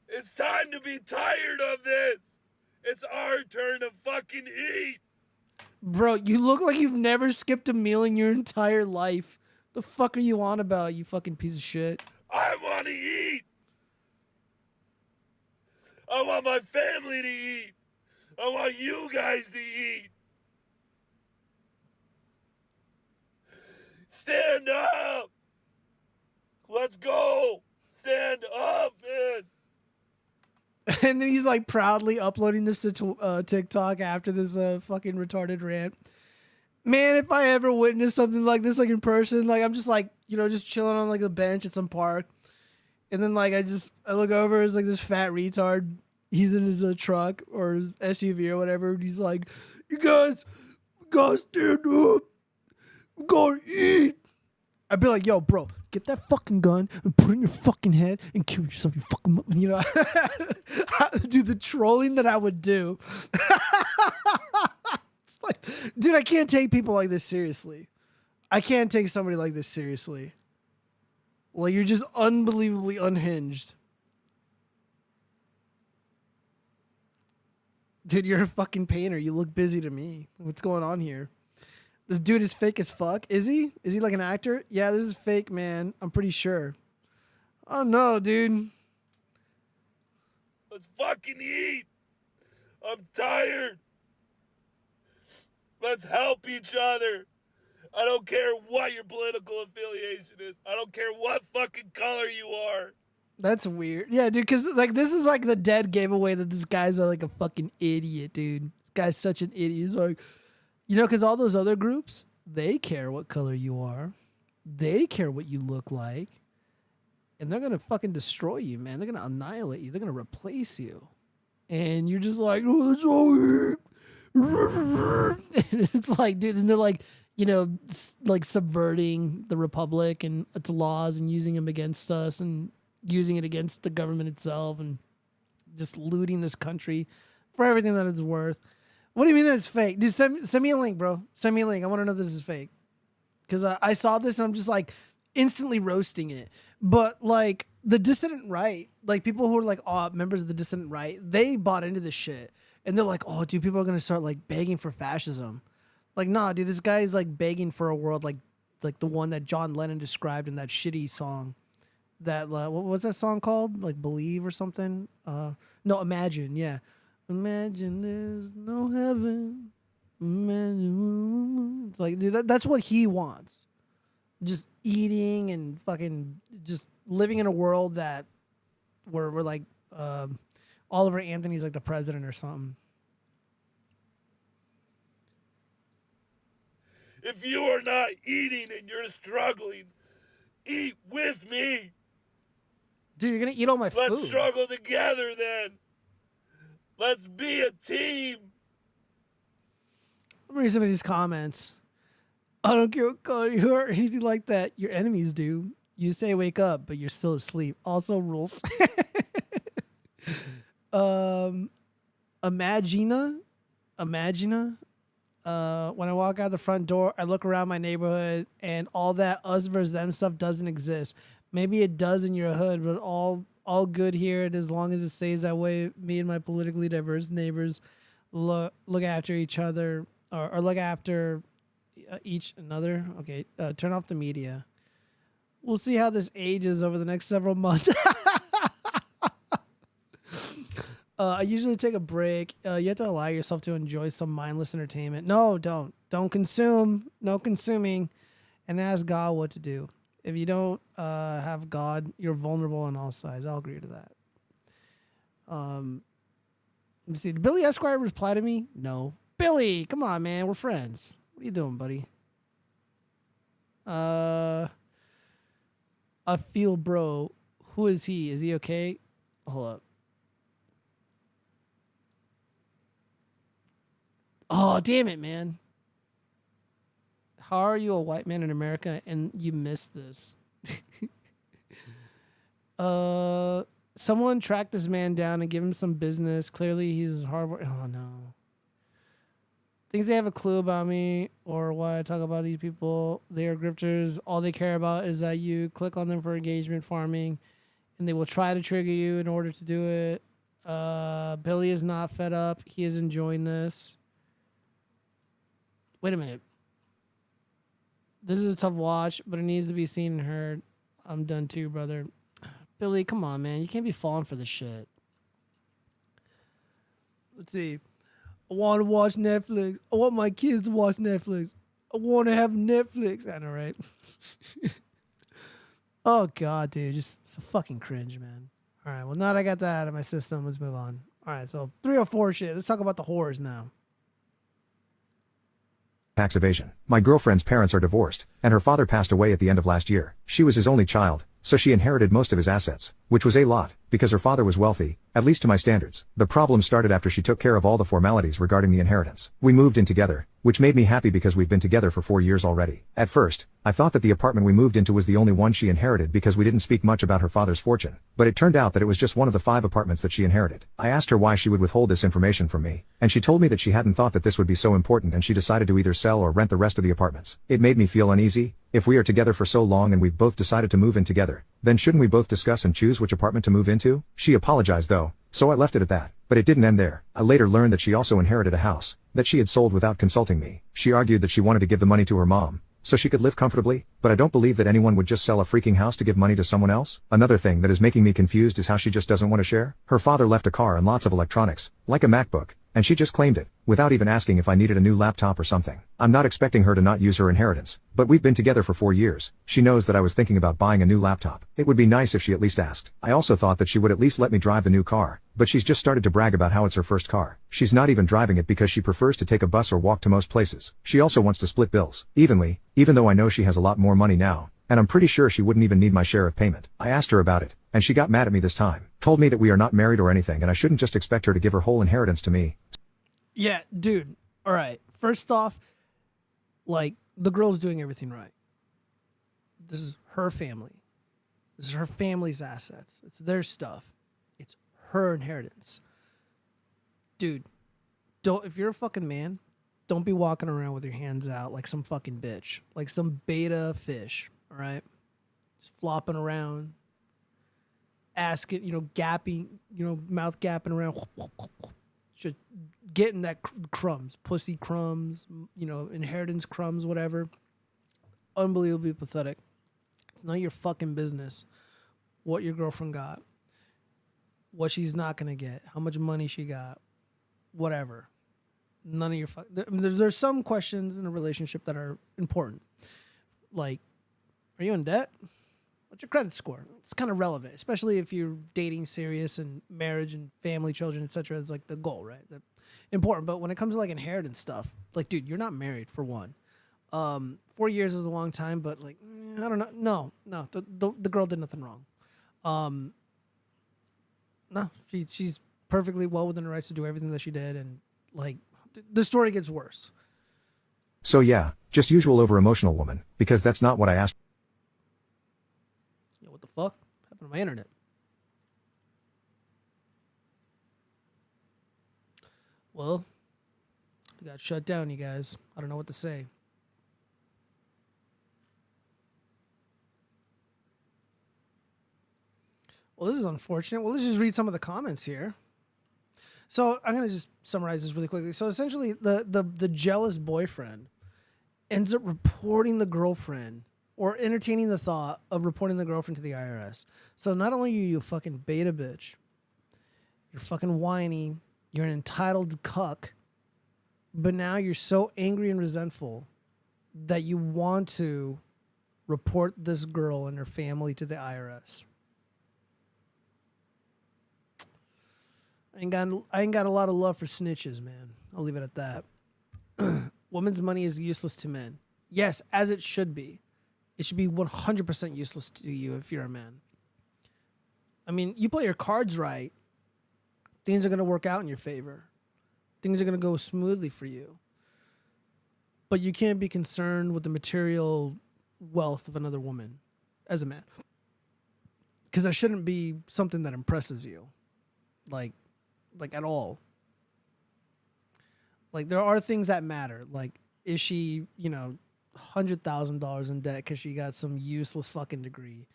It's time to be tired of this. It's our turn to fucking eat. Bro, you look like you've never skipped a meal in your entire life. The fuck are you on about, you fucking piece of shit? I want to eat. I want my family to eat. I want you guys to eat. Stand up. Let's go. Stand up, man. And then he's like proudly uploading this to TikTok after this fucking retarded rant. Man, if I ever witnessed something like this, like in person, like I'm just like, you know, just chilling on like a bench at some park. And then like I look over, it's like this fat retard. He's in his truck or his SUV or whatever. And he's like, you guys stand up. We gotta eat. I'd be like, yo, bro, get that fucking gun and put it in your fucking head and kill yourself, you fucking, you know. Dude, the trolling that I would do. It's like, dude, I can't take people like this seriously. I can't take somebody like this seriously. Well, you're just unbelievably unhinged. Dude, you're a fucking painter. You look busy to me. What's going on here? This dude is fake as fuck. Is he? Is he like an actor? Yeah, this is fake, man. I'm pretty sure. Oh no, dude. Let's fucking eat. I'm tired. Let's help each other. I don't care what your political affiliation is. I don't care what fucking color you are. That's weird. Yeah, dude, because like this is like the dead giveaway that this guy's like a fucking idiot, dude. This guy's such an idiot. He's like, you know, because all those other groups, they care what color you are. They care what you look like. And they're going to fucking destroy you, man. They're going to annihilate you. They're going to replace you. And you're just like, oh, that's all it's like, dude, and they're like, you know, like subverting the republic and its laws and using them against us and using it against the government itself and just looting this country for everything that it's worth. What do you mean that it's fake? Dude, send me a link, bro. Send me a link. I want to know if this is fake. Because I saw this and I'm just like instantly roasting it. But like the dissident right, like people who are like members of the dissident right, they bought into this shit. And they're like, oh, dude, people are going to start like begging for fascism. Like, nah, dude, this guy is like begging for a world like the one that John Lennon described in that shitty song. That, what was that song called? Like Believe or something? No, Imagine, yeah. Imagine there's no heaven. Imagine. It's like, dude, that's what he wants. Just eating and fucking just living in a world that where we're like Oliver Anthony's like the president or something. If you are not eating and you're struggling, eat with me. Dude, you're going to eat all my food. Let's struggle together then. Let's be a team. Let me read some of these comments. I don't care what color you are or anything like that. Your enemies do. You say wake up, but you're still asleep. Also, Rolf. Imagina. When I walk out the front door, I look around my neighborhood and all that us versus them stuff doesn't exist. Maybe it does in your hood, but all good here. And as long as it stays that way, me and my politically diverse neighbors look after each other or look after each another. Okay, turn off the media. We'll see how this ages over the next several months. I usually take a break. You have to allow yourself to enjoy some mindless entertainment. No, don't. Don't consume. No consuming. And ask God what to do. If you don't have God, you're vulnerable on all sides. I'll agree to that. Let me see. Did Billy Esquire reply to me? No. Billy, come on, man. We're friends. What are you doing, buddy? I feel bro. Who is he? Is he okay? Hold up. Oh, damn it, man. How are you a white man in America and you missed this? Someone track this man down and give him some business. Clearly he's hard work. Oh, no. Thinks they have a clue about me or why I talk about these people. They are grifters. All they care about is that you click on them for engagement farming and they will try to trigger you in order to do it. Billy is not fed up. He is enjoying this. Wait a minute. This is a tough watch, but it needs to be seen and heard. I'm done too, brother. Billy, come on, man. You can't be falling for this shit. Let's see. I want to watch Netflix. I want my kids to watch Netflix. I want to have Netflix. I know, right? Oh, God, dude. Just it's a fucking cringe, man. All right. Well, now that I got that out of my system, let's move on. All right. So 304 shit. Let's talk about the whores now. Tax evasion. My girlfriend's parents are divorced, and her father passed away at the end of last year. She was his only child, so she inherited most of his assets, which was a lot, because her father was wealthy, at least to my standards. The problem started after she took care of all the formalities regarding the inheritance. We moved in together, which made me happy because we've been together for 4 years already. At first, I thought that the apartment we moved into was the only one she inherited because we didn't speak much about her father's fortune, but it turned out that it was just one of the 5 apartments that she inherited. I asked her why she would withhold this information from me, and she told me that she hadn't thought that this would be so important and she decided to either sell or rent the rest of the apartments. It made me feel uneasy. If we are together for so long and we've both decided to move in together, then shouldn't we both discuss and choose which apartment to move into? She apologized though, so I left it at that. But it didn't end there. I later learned that she also inherited a house that she had sold without consulting me. She argued that she wanted to give the money to her mom so she could live comfortably, but I don't believe that anyone would just sell a freaking house to give money to someone else. Another thing that is making me confused is how she just doesn't want to share. Her father left a car and lots of electronics, like a MacBook, and she just claimed it, without even asking if I needed a new laptop or something. I'm not expecting her to not use her inheritance, but we've been together for 4 years. She knows that I was thinking about buying a new laptop. It would be nice if she at least asked. I also thought that she would at least let me drive the new car, but she's just started to brag about how it's her first car. She's not even driving it because she prefers to take a bus or walk to most places. She also wants to split bills evenly, even though I know she has a lot more money now, and I'm pretty sure she wouldn't even need my share of payment. I asked her about it, and she got mad at me this time. Told me that we are not married or anything and I shouldn't just expect her to give her whole inheritance to me. Yeah, dude. All right. First off, like, the girl's doing everything right. This is her family. This is her family's assets. It's their stuff. It's her inheritance. Dude, if you're a fucking man, don't be walking around with your hands out like some fucking bitch. Like some beta fish, all right? Just flopping around. Asking, gapping, mouth gapping around. Just getting that crumbs, pussy crumbs, inheritance crumbs, whatever. Unbelievably pathetic. It's none of your fucking business what your girlfriend got, what she's not gonna get, how much money she got, whatever. None of your there's some questions in a relationship that are important. Like, are you in debt? What's your credit score? It's kind of relevant, especially if you're dating serious and marriage and family, children, etc. is like the goal, right? That's important. But when it comes to like inheritance stuff, like, dude, you're not married for one. 4 years is a long time, but like, I don't know. No, the girl did nothing wrong. No, she's perfectly well within her rights to do everything that she did, and like, the story gets worse. So yeah, just usual over emotional woman, because that's not what I asked. What the fuck happened to my internet? Well, it got shut down, you guys. I don't know what to say. Well, this is unfortunate. Well, let's just read some of the comments here. So I'm going to just summarize this really quickly. So essentially, the jealous boyfriend ends up reporting the girlfriend, or entertaining the thought of reporting the girlfriend to the IRS. So not only are you a fucking beta bitch, you're fucking whiny, you're an entitled cuck, but now you're so angry and resentful that you want to report this girl and her family to the IRS. I ain't got a lot of love for snitches, man. I'll leave it at that. Women's money is useless to men. Yes, as it should be. It should be 100% useless to you if you're a man. I mean, you play your cards right, things are going to work out in your favor. Things are going to go smoothly for you. But you can't be concerned with the material wealth of another woman as a man. Because that shouldn't be something that impresses you. Like at all. Like, there are things that matter. Like, is she, $100,000 in debt because she got some useless fucking degree?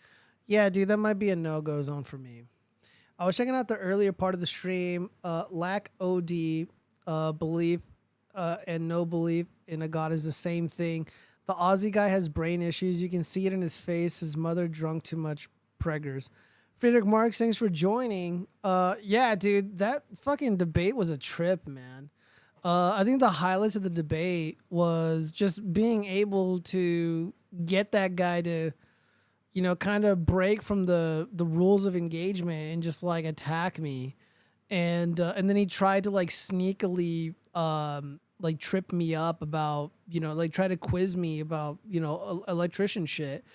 Yeah, dude, that might be a no-go zone for me. I was checking out the earlier part of the stream. Lack OD, belief, and no belief in a god is the same thing. The Aussie guy has brain issues. You can see it in his face. His mother drunk too much preggers. Friedrich Marx, thanks for joining. Yeah, dude, that fucking debate was a trip, man. I think the highlights of the debate was just being able to get that guy to, you know, kind of break from the rules of engagement and just like attack me. And then he tried to like sneakily like trip me up about, you know, like try to quiz me about, you know, electrician shit.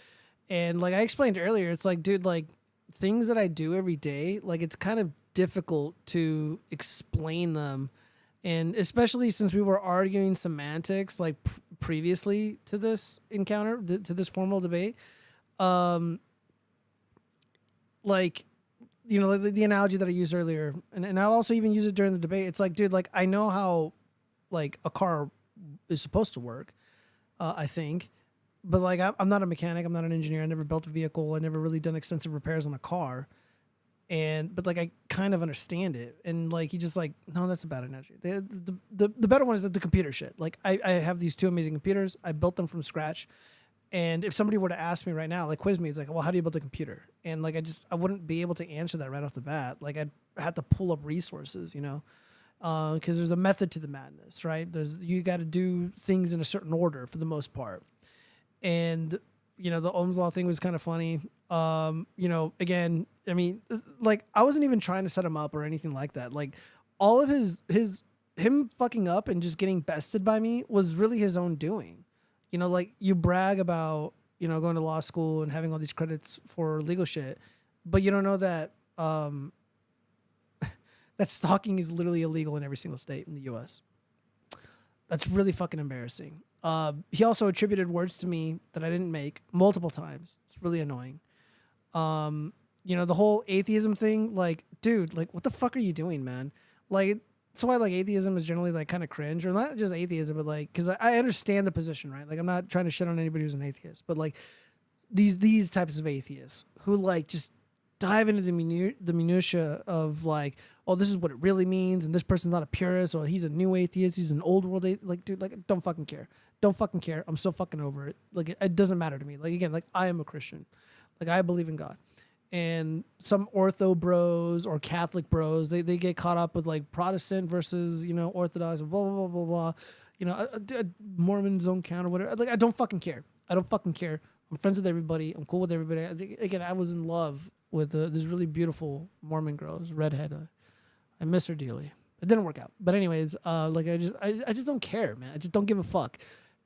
And like I explained earlier, it's like, dude, like things that I do every day, like it's kind of difficult to explain them. And especially since we were arguing semantics like previously to this encounter, to this formal debate, like, you know, like the analogy that I used earlier, and I'll also even use it during the debate. It's like, dude, like I know how like a car is supposed to work, I think, but like I'm not a mechanic, I'm not an engineer, I never built a vehicle, I never really done extensive repairs on a car, but like I kind of understand it. And like he just like, no, that's a bad analogy. The better one is the computer shit. Like I have these two amazing computers, I built them from scratch. And if somebody were to ask me right now, like quiz me, it's like, well, how do you build a computer? And like, I wouldn't be able to answer that right off the bat. Like I'd have to pull up resources, you know, because there's a method to the madness, right? You got to do things in a certain order for the most part. And, you know, the Ohm's Law thing was kind of funny. You know, again, I mean, like I wasn't even trying to set him up or anything like that. Like all of him fucking up and just getting bested by me was really his own doing. You know, like you brag about, you know, going to law school and having all these credits for legal shit, but you don't know that that stalking is literally illegal in every single state in the U.S. That's really fucking embarrassing. He also attributed words to me that I didn't make multiple times. It's really annoying. You know, the whole atheism thing, like, dude, like, what the fuck are you doing, man? Like, that's why like atheism is generally like kind of cringe, or not just atheism, but like, because I understand the position, right? Like I'm not trying to shit on anybody who's an atheist, but like these types of atheists who like just dive into the minutia of like, oh, this is what it really means, and this person's not a purist, or he's a new atheist, he's an old world atheist. Like, dude, like don't fucking care. I'm so fucking over it. Like it doesn't matter to me. Like again, like I am a Christian, like I believe in God. And some ortho bros or Catholic bros, they get caught up with like Protestant versus, you know, Orthodox, blah, blah, blah, blah, blah. You know, Mormons don't count or whatever. Like, I don't fucking care. I'm friends with everybody. I'm cool with everybody. Again, I was in love with this really beautiful Mormon girl, this redhead. I miss her dearly. It didn't work out. But anyways, like I just don't care, man. I just don't give a fuck.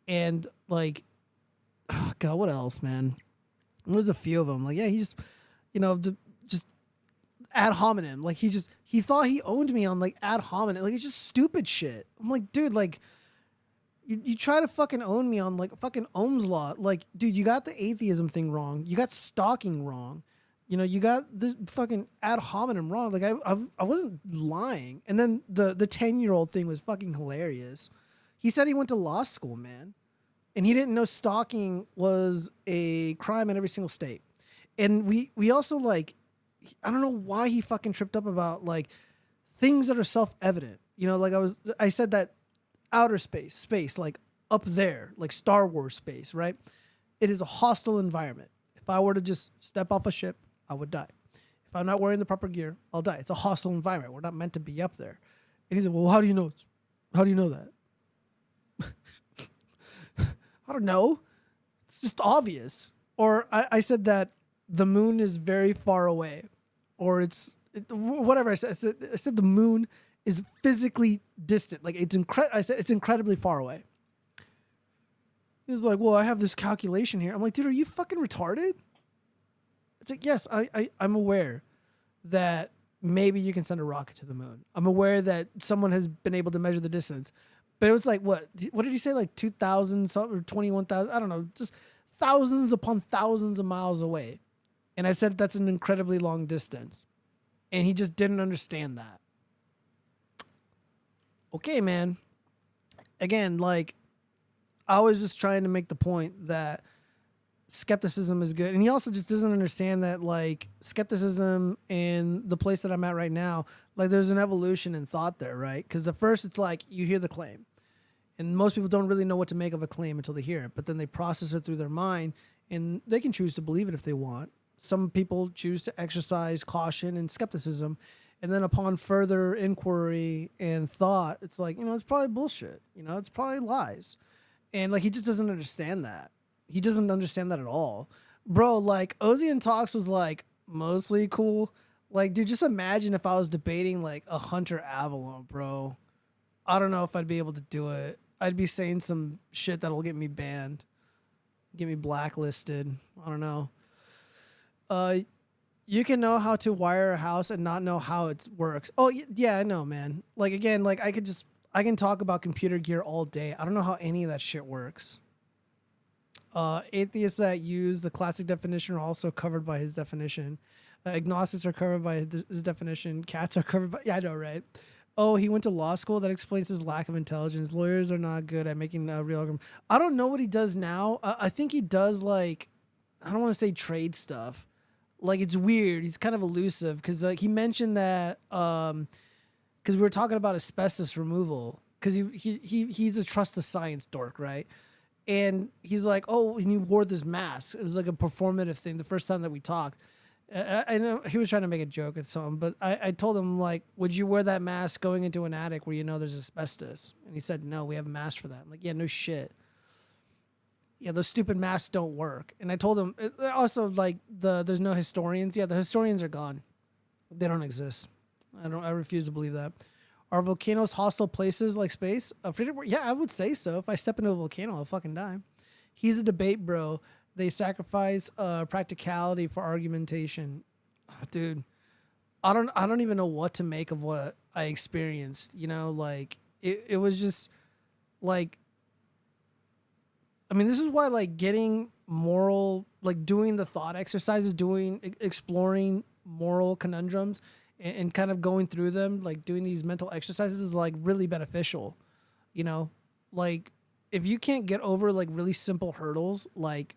And like, oh God, what else, man? There's a few of them. Like, yeah, he just... You know, just ad hominem. Like he thought he owned me on like ad hominem. Like it's just stupid shit. I'm like, dude, like you try to fucking own me on like fucking Ohm's Law. Like, dude, you got the atheism thing wrong. You got stalking wrong. You know, you got the fucking ad hominem wrong. Like I wasn't lying. And then the 10-year-old thing was fucking hilarious. He said he went to law school, man, and he didn't know stalking was a crime in every single state. And we also like, I don't know why he fucking tripped up about like things that are self-evident. You know, like I said that outer space, like up there, like Star Wars space, right? It is a hostile environment. If I were to just step off a ship, I would die. If I'm not wearing the proper gear, I'll die. It's a hostile environment. We're not meant to be up there. And he said, well, how do you know that? I don't know. It's just obvious. Or I said that the moon is very far away, or whatever I said. I said the moon is physically distant. Like I said it's incredibly far away. He was like, well, I have this calculation here. I'm like, dude, are you fucking retarded? It's like, yes, I'm aware that maybe you can send a rocket to the moon. I'm aware that someone has been able to measure the distance, but it was like, what did he say? Like 2,000 something or 21,000? I don't know, just thousands upon thousands of miles away. And I said that's an incredibly long distance. And he just didn't understand that. Okay, man. Again, like, I was just trying to make the point that skepticism is good. And he also just doesn't understand that, like, skepticism in the place that I'm at right now, like, there's an evolution in thought there, right? Because at first it's like you hear the claim. And most people don't really know what to make of a claim until they hear it. But then they process it through their mind, and they can choose to believe it if they want. Some people choose to exercise caution and skepticism. And then upon further inquiry and thought, it's like, you know, it's probably bullshit. You know, it's probably lies. And like, he just doesn't understand that. He doesn't understand that at all. Bro, like Ozzy and Talks was like mostly cool. Like, dude, just imagine if I was debating like a Hunter Avalon, bro. I don't know if I'd be able to do it. I'd be saying some shit that'll get me banned, get me blacklisted. I don't know. You can know how to wire a house and not know how it works. Oh yeah, I know, man. Like again, like I can talk about computer gear all day. I don't know how any of that shit works. Atheists that use the classic definition are also covered by his definition. Agnostics are covered by his definition. Cats are covered by... Yeah, I know, right? Oh, he went to law school? That explains his lack of intelligence. Lawyers are not good at making a real argument. I don't know what he does now. I think he does, like... I don't want to say trade stuff. Like, it's weird. He's kind of elusive. Because he mentioned that... Because we were talking about asbestos removal. Because he's a trust the science dork, right? And he's like, oh, and he wore this mask. It was like a performative thing the first time that we talked. I know he was trying to make a joke at something, but I told him, like, would you wear that mask going into an attic where you know there's asbestos? And he said, no, we have a mask for that. I'm like, yeah, no shit. Yeah, those stupid masks don't work. And I told him, also, like, there's no historians. Yeah, the historians are gone. They don't exist. I refuse to believe that. Are volcanoes hostile places like space? Yeah, I would say so. If I step into a volcano, I'll fucking die. He's a debate bro. They sacrifice practicality for argumentation. Oh, dude, I don't even know what to make of what I experienced. You know, like it was just like, I mean, this is why like getting moral, like doing the thought exercises, exploring moral conundrums and kind of going through them, like doing these mental exercises is like really beneficial. You know, like if you can't get over like really simple hurdles, like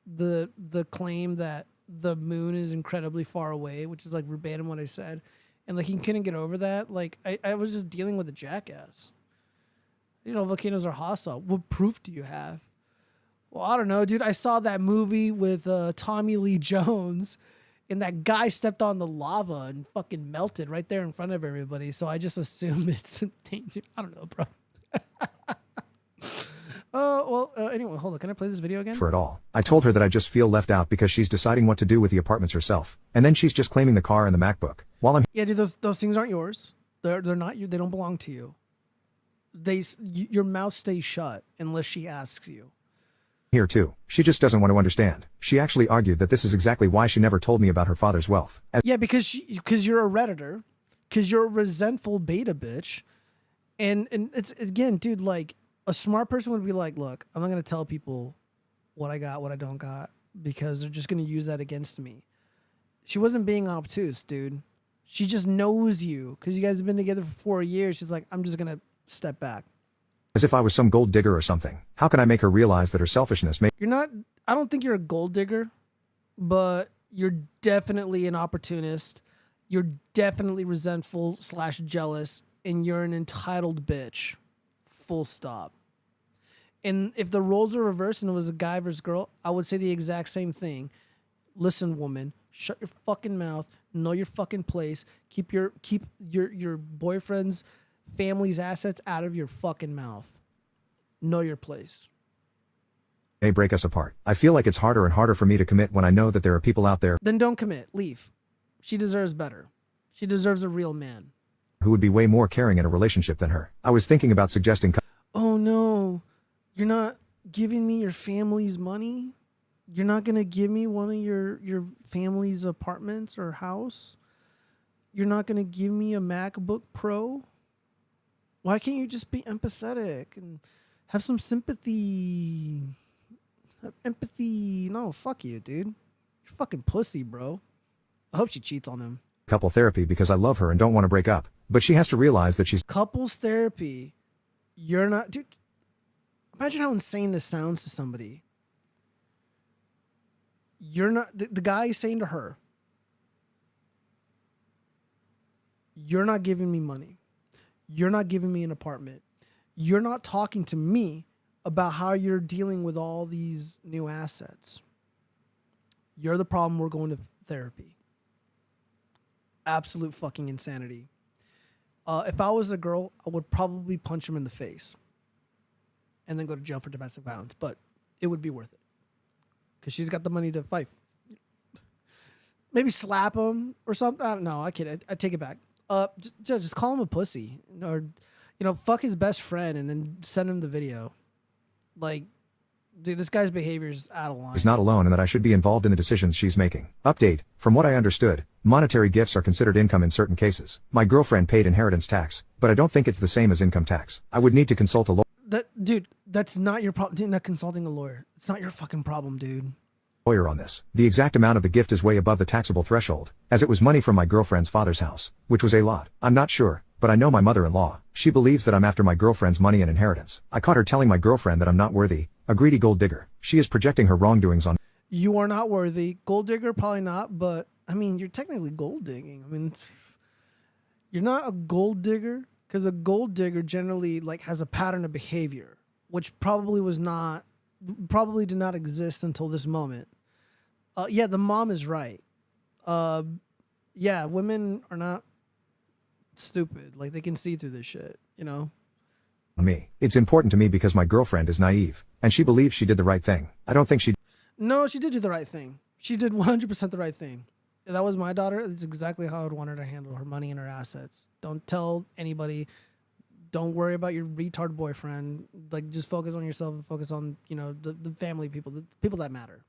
the claim that the moon is incredibly far away, which is like verbatim what I said, and like he couldn't get over that, like I was just dealing with a jackass. You know, volcanoes are hostile. What proof do you have? Well, I don't know, dude. I saw that movie with Tommy Lee Jones, and that guy stepped on the lava and fucking melted right there in front of everybody. So I just assume it's danger. I don't know, bro. Anyway, hold on. Can I play this video again? For it all. I told her that I just feel left out because she's deciding what to do with the apartments herself. And then she's just claiming the car and the MacBook. While I'm Yeah, dude, those things aren't yours. They're not you. They don't belong to you. Your mouth stays shut unless she asks you. Here too. She just doesn't want to understand. She actually argued that this is exactly why she never told me about her father's wealth. Yeah, because you're a Redditor, because you're a resentful beta bitch, and it's again, dude, like a smart person would be like, look, I'm not gonna tell people what I got, what I don't got, because they're just gonna use that against me. She wasn't being obtuse, dude. She just knows you because you guys have been together for 4 years. She's like, I'm just gonna step back. As if I was some gold digger or something. How can I make her realize that her selfishness may— You're not, I don't think you're a gold digger, but you're definitely an opportunist. You're definitely resentful / jealous, and you're an entitled bitch. Full stop. And if the roles were reversed and it was a guy versus girl, I would say the exact same thing. Listen, woman, shut your fucking mouth. Know your fucking place. Keep your boyfriend's family's assets out of your fucking mouth. Know your place. may break us apart. I feel like it's harder and harder for me to commit when I know that there are people out there Then don't commit. Leave. She deserves better. She deserves a real man. who would be way more caring in a relationship than her. I was thinking about suggesting Oh no, you're not giving me your family's money? You're not going to give me one of your family's apartments or house? You're not going to give me a MacBook Pro? Why can't you just be empathetic and have some sympathy? Empathy. No, fuck you, dude. You're fucking pussy, bro. I hope she cheats on him. couple therapy because I love her and don't want to break up. But she has to realize that she's Couples therapy. You're not, dude. Imagine how insane this sounds to somebody. You're not, the guy is saying to her, you're not giving me money. You're not giving me an apartment. You're not talking to me about how you're dealing with all these new assets. You're the problem. We're going to therapy. Absolute fucking insanity. If I was a girl, I would probably punch him in the face and then go to jail for domestic violence, but it would be worth it because she's got the money to fight maybe slap him or something. I don't know. I kid. I take it back. Just call him a pussy, or fuck his best friend, and then send him the video. Like, dude, this guy's behavior is out of line. Is not alone and that I should be involved in the decisions she's making. Update, from what I understood, monetary gifts are considered income in certain cases. My girlfriend paid inheritance tax, but I don't think it's the same as income tax. I would need to consult a Dude, that's not your problem. Dude, not consulting a lawyer. It's not your fucking problem, dude. lawyer on this. The exact amount of the gift is way above the taxable threshold, as it was money from my girlfriend's father's house, which was a lot. I'm not sure, but I know my mother-in-law. She believes that I'm after my girlfriend's money and inheritance. I caught her telling my girlfriend that I'm not worthy, a greedy gold digger. She is projecting her wrongdoings on. You are not worthy. Gold digger, probably not, but I mean, you're technically gold digging. I mean, you're not a gold digger, because a gold digger generally has a pattern of behavior, which probably did not exist until this moment. Yeah, the mom is right. Yeah, women are not stupid. Like, they can see through this shit, On me. It's important to me because my girlfriend is naive, and she believes she did the right thing. I don't think she. No, she did do the right thing. She did 100% the right thing. If that was my daughter, it's exactly how I would want her to handle her money and her assets. Don't tell anybody. Don't worry about your retard boyfriend. Like, just focus on yourself and focus on, the family people, the people that matter.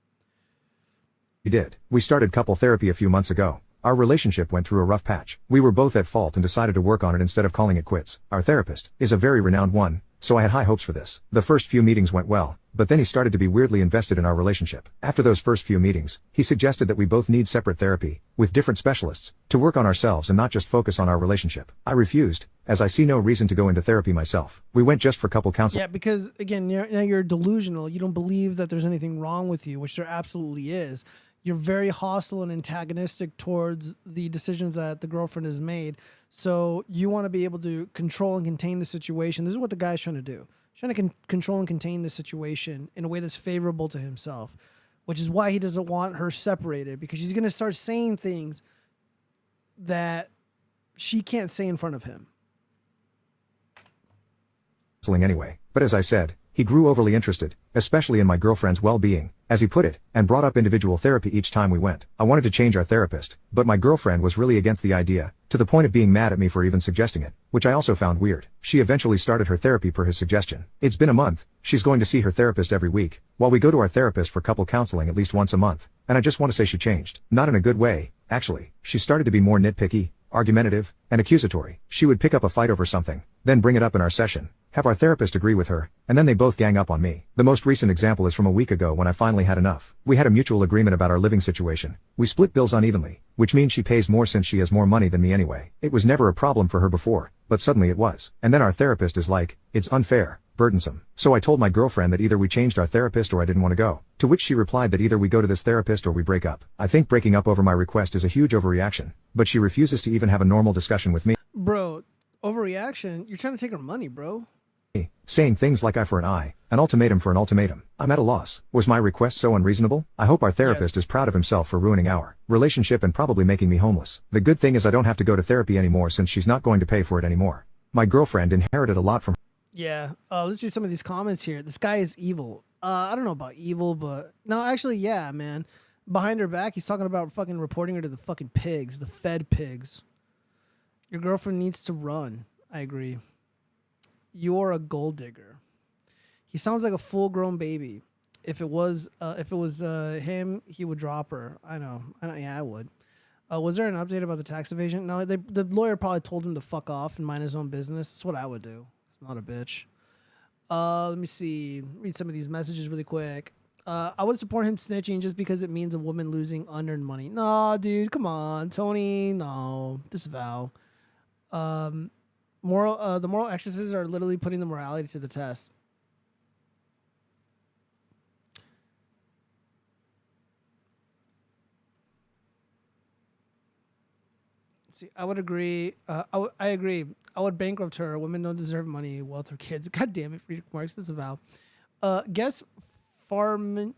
We did. We started couple therapy a few months ago. Our relationship went through a rough patch. We were both at fault and decided to work on it instead of calling it quits. Our therapist is a very renowned one, so I had high hopes for this. The first few meetings went well, but then he started to be weirdly invested in our relationship. After those first few meetings, he suggested that we both need separate therapy, with different specialists, to work on ourselves and not just focus on our relationship. I refused, as I see no reason to go into therapy myself. We went just for couple counseling. Yeah, because again, you're delusional. You don't believe that there's anything wrong with you, which there absolutely is. You're very hostile and antagonistic towards the decisions that the girlfriend has made. So you want to be able to control and contain the situation. This is what the guy's trying to do. He's trying to control and contain the situation in a way that's favorable to himself, which is why he doesn't want her separated, because she's going to start saying things that she can't say in front of him. Anyway, but as I said, he grew overly interested, especially in my girlfriend's well-being, as he put it, and brought up individual therapy each time we went. I wanted to change our therapist, but my girlfriend was really against the idea, to the point of being mad at me for even suggesting it, which I also found weird. She eventually started her therapy per his suggestion. It's been a month. She's going to see her therapist every week, while we go to our therapist for couple counseling at least once a month, and I just want to say she changed. Not in a good way, actually. She started to be more nitpicky, argumentative, and accusatory. She would pick up a fight over something, then bring it up in our session, have our therapist agree with her, and then they both gang up on me. The most recent example is from a week ago when I finally had enough. We had a mutual agreement about our living situation. We split bills unevenly, which means she pays more since she has more money than me anyway. It was never a problem for her before, but suddenly it was. And then our therapist is like, it's unfair, burdensome. So I told my girlfriend that either we changed our therapist or I didn't want to go. To which she replied that either we go to this therapist or we break up. I think breaking up over my request is a huge overreaction, but she refuses to even have a normal discussion with me. Bro, overreaction? You're trying to take her money, bro. Saying things like eye for an eye, an ultimatum for an ultimatum. I'm at a loss. Was my request so unreasonable? I hope our therapist is proud of himself for ruining our relationship and probably making me homeless. The good thing is I don't have to go to therapy anymore since she's not going to pay for it anymore. My girlfriend inherited a lot from. Yeah, let's do some of these comments here. This guy is evil. I don't know about evil, but no, actually, yeah, man. Behind her back, he's talking about fucking reporting her to the fucking pigs, the fed pigs. Your girlfriend needs to run. I agree. You're a gold digger. He sounds like a full-grown baby. If it was him, he would drop her. I know. Yeah, I would. Was there an update about the tax evasion? No, the lawyer probably told him to fuck off and mind his own business. That's what I would do. I'm not a bitch. Let me see. Read some of these messages really quick. I would support him snitching just because it means a woman losing unearned money. No, dude, come on, Tony. No, disavow. The moral exercises are literally putting the morality to the test. See, I would agree. I agree. I would bankrupt her. Women don't deserve money, wealth, or kids. God damn it, Friedrich Marx, disavow. Guess Pharmacinic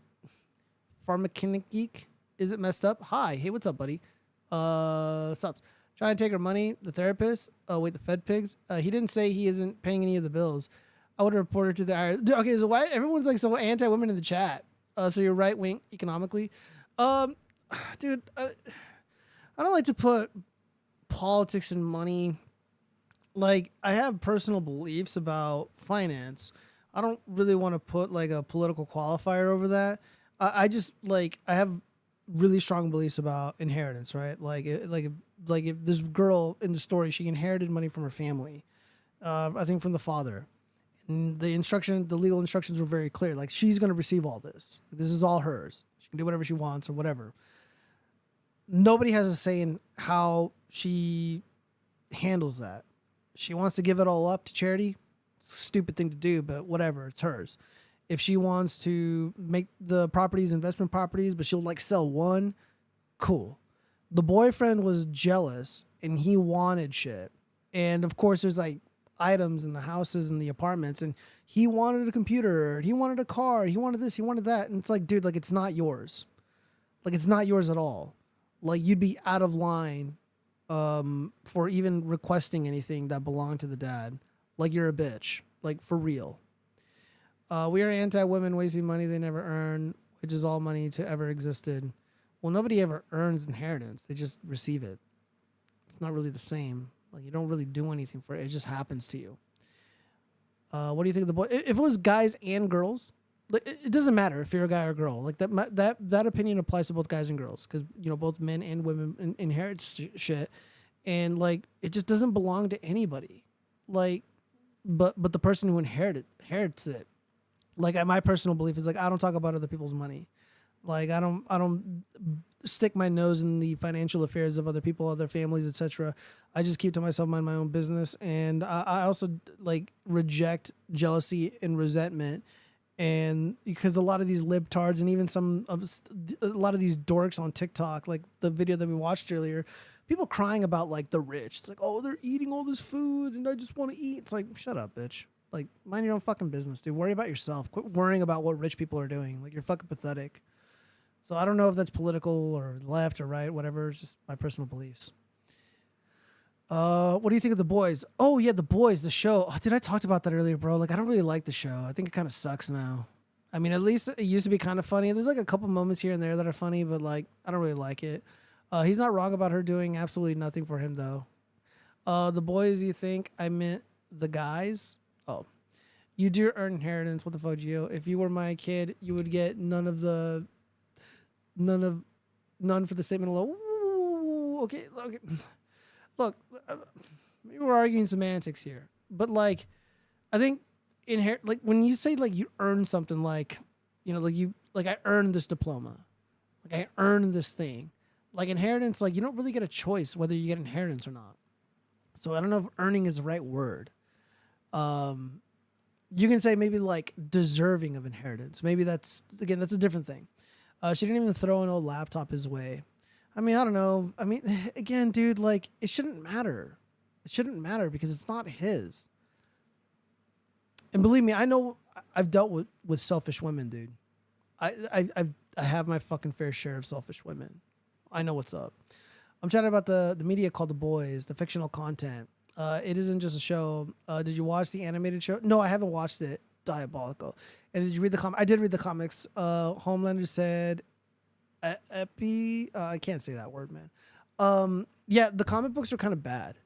Geek. Is it messed up? Hi. Hey, what's up, buddy? Sups. Trying to take her money, the therapist. Oh, wait, the Fed pigs. He didn't say he isn't paying any of the bills. I would report her to the IRS. Okay, so why everyone's like so anti-women in the chat? So you're right-wing economically. Dude, I don't like to put politics and money. Like, I have personal beliefs about finance. I don't really want to put like a political qualifier over that. I just like I have really strong beliefs about inheritance, right? Like if this girl in the story, she inherited money from her family, I think from the father. And the legal instructions were very clear. Like, she's going to receive all this. This is all hers. She can do whatever she wants or whatever. Nobody has a say in how she handles that. She wants to give it all up to charity. Stupid thing to do, but whatever, it's hers. If she wants to make the properties investment properties, but she'll like sell one, cool. The boyfriend was jealous and he wanted shit. And of course, there's like items in the houses and the apartments, and he wanted a computer, he wanted a car, he wanted this, he wanted that. And it's like, dude, like, it's not yours. Like, it's not yours at all. Like, you'd be out of line for even requesting anything that belonged to the dad. Like, you're a bitch. Like, for real. We are anti-women wasting money they never earn, which is all money to ever existed. Well, nobody ever earns inheritance. They just receive it. It's not really the same. Like, you don't really do anything for it. It just happens to you. What do you think of the boy? If it was guys and girls, like, it doesn't matter if you're a guy or a girl. Like, that opinion applies to both guys and girls, because, you know, both men and women inherit shit, and like, it just doesn't belong to anybody. Like, but the person who inherits it. Like, my personal belief is, like, I don't talk about other people's money. Like, I don't stick my nose in the financial affairs of other people, other families, etc. I just keep to myself, mind my own business. And I also like reject jealousy and resentment. And because a lot of these libtards and even a lot of these dorks on TikTok, like the video that we watched earlier, people crying about like the rich. It's like, oh, they're eating all this food and I just want to eat. It's like, shut up, bitch. Like, mind your own fucking business, dude. Worry about yourself. Quit worrying about what rich people are doing. Like, you're fucking pathetic. So I don't know if that's political or left or right, whatever. It's just my personal beliefs. What do you think of The Boys? Oh, yeah, The Boys, the show. Oh, dude, I talked about that earlier, bro. Like, I don't really like the show. I think it kind of sucks now. I mean, at least it used to be kind of funny. There's, like, a couple moments here and there that are funny, but, like, I don't really like it. He's not wrong about her doing absolutely nothing for him, though. The Boys, you think I meant the guys? Oh. You do earn inheritance. What the fuck, Gio? If you were my kid, you would get none for the statement alone. Ooh, okay. Look, maybe we're arguing semantics here, but like, I think like when you say like you earn something, like, you know, like I earned this diploma, like I earned this thing, like inheritance, like you don't really get a choice whether you get inheritance or not. So I don't know if earning is the right word. You can say maybe like deserving of inheritance. Maybe that's a different thing. She didn't even throw an old laptop his way. I mean, I don't know. I mean, again, dude, like, it shouldn't matter. It shouldn't matter because it's not his. And believe me, I know I've dealt with selfish women, dude. I have my fucking fair share of selfish women. I know what's up. I'm chatting about the media called The Boys, the fictional content. It isn't just a show. Did you watch the animated show? No, I haven't watched it. Diabolical. And did you read the comic? I did read the comics. Homelander said, I can't say that word, man. Yeah, the comic books are kind of bad.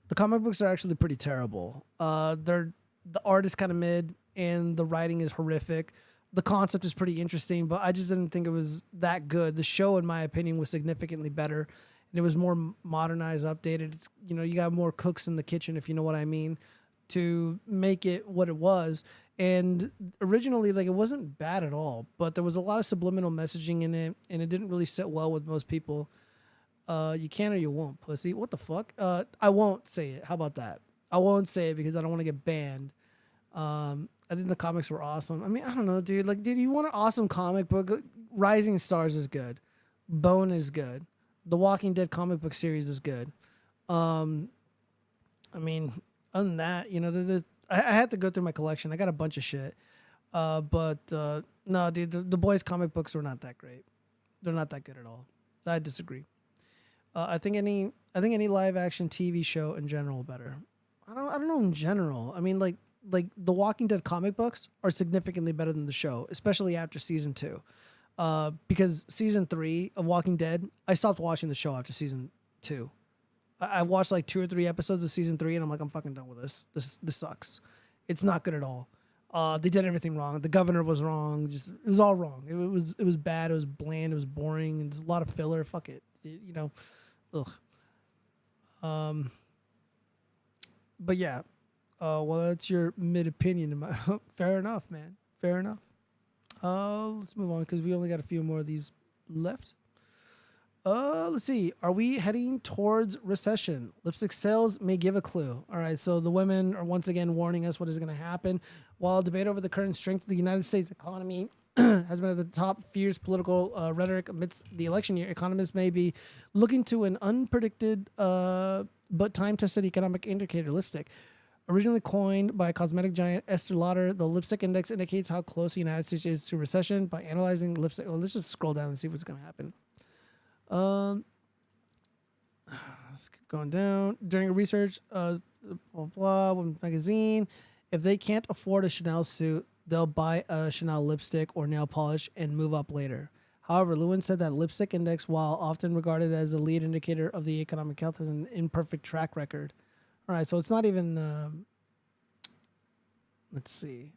The comic books are actually pretty terrible. The art is kind of mid, and the writing is horrific. The concept is pretty interesting, but I just didn't think it was that good. The show, in my opinion, was significantly better. And it was more modernized, updated. It's, you know, you got more cooks in the kitchen, if you know what I mean, to make it what it was. And originally, like, it wasn't bad at all, but there was a lot of subliminal messaging in it, and it didn't really sit well with most people. You can or you won't, pussy. What the fuck? I won't say it. How about that? I won't say it because I don't want to get banned. I think the comics were awesome. I mean, I don't know, dude. Like, dude, you want an awesome comic book? Rising Stars is good. Bone is good. The Walking Dead comic book series is good. I mean, other than that, you know, I had to go through my collection. I got a bunch of shit. But no, dude, the Boys comic books were not that great. They're not that good at all. I disagree. I think any live action TV show in general better. I don't know in general. I mean, like the Walking Dead comic books are significantly better than the show, especially after season 2. because season 3 of Walking Dead, I stopped watching the show after season 2. I watched like 2 or 3 episodes of season 3, and I'm like, I'm fucking done with this. This sucks. It's not good at all. They did everything wrong. The governor was wrong. It was all wrong. It was bad. It was bland. It was boring. And there's a lot of filler. Fuck it. You know, ugh. But yeah. Well, that's your mid opinion. Fair enough, man. Fair enough. Let's move on because we only got a few more of these left. Let's see. Are we heading towards recession? Lipstick sales may give a clue. All right. So the women are once again warning us what is going to happen. While debate over the current strength of the United States economy has been at the top, fierce political rhetoric amidst the election year, economists may be looking to an unpredicted but time-tested economic indicator, lipstick. Originally coined by cosmetic giant Estee Lauder, the lipstick index indicates how close the United States is to recession by analyzing lipstick. Well, let's just scroll down and see what's going to happen. Let's keep going down. During a research, Women's Magazine, if they can't afford a Chanel suit, they'll buy a Chanel lipstick or nail polish and move up later. However, Lewin said that lipstick index, while often regarded as a lead indicator of the economic health, has an imperfect track record. All right, so it's not even, let's see.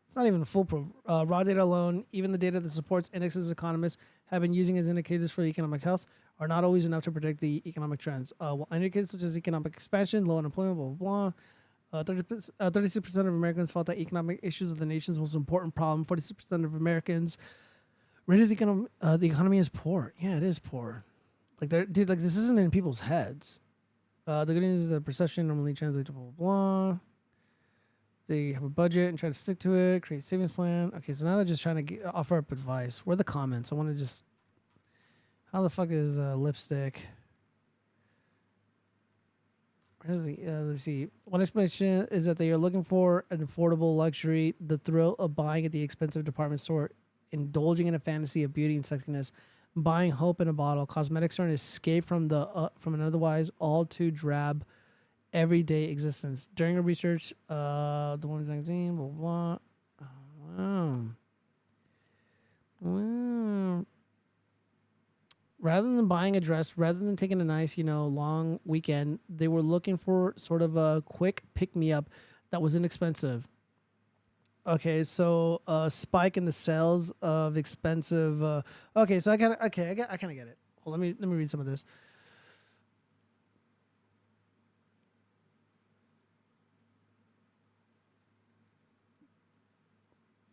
It's not even foolproof. Raw data alone, even the data that supports indexes economists have been using as indicators for economic health, are not always enough to predict the economic trends. While indicators such as economic expansion, low unemployment, blah, blah, blah, 36% of Americans felt that economic issues of the nation's most important problem. 46% of Americans rated the economy as poor. Yeah, it is poor. Like, dude, like this isn't in people's heads. The good news is that perception normally translates to blah, blah, blah. They have a budget and try to stick to it, create a savings plan. Okay, so now they're just trying to offer up advice. Where are the comments? I want to just... How the fuck is lipstick? Where's the... let's see. One explanation is that they are looking for an affordable luxury, the thrill of buying at the expensive department store, indulging in a fantasy of beauty and sexiness, buying hope in a bottle. Cosmetics are an escape from an otherwise all too drab everyday existence. During a research, the Women's Magazine, blah, blah, blah. Wow. Rather than buying a dress, rather than taking a nice, long weekend, they were looking for sort of a quick pick-me-up that was inexpensive. Okay, so spike in the sales of expensive. Okay, so I kind of get it. Well, let me read some of this.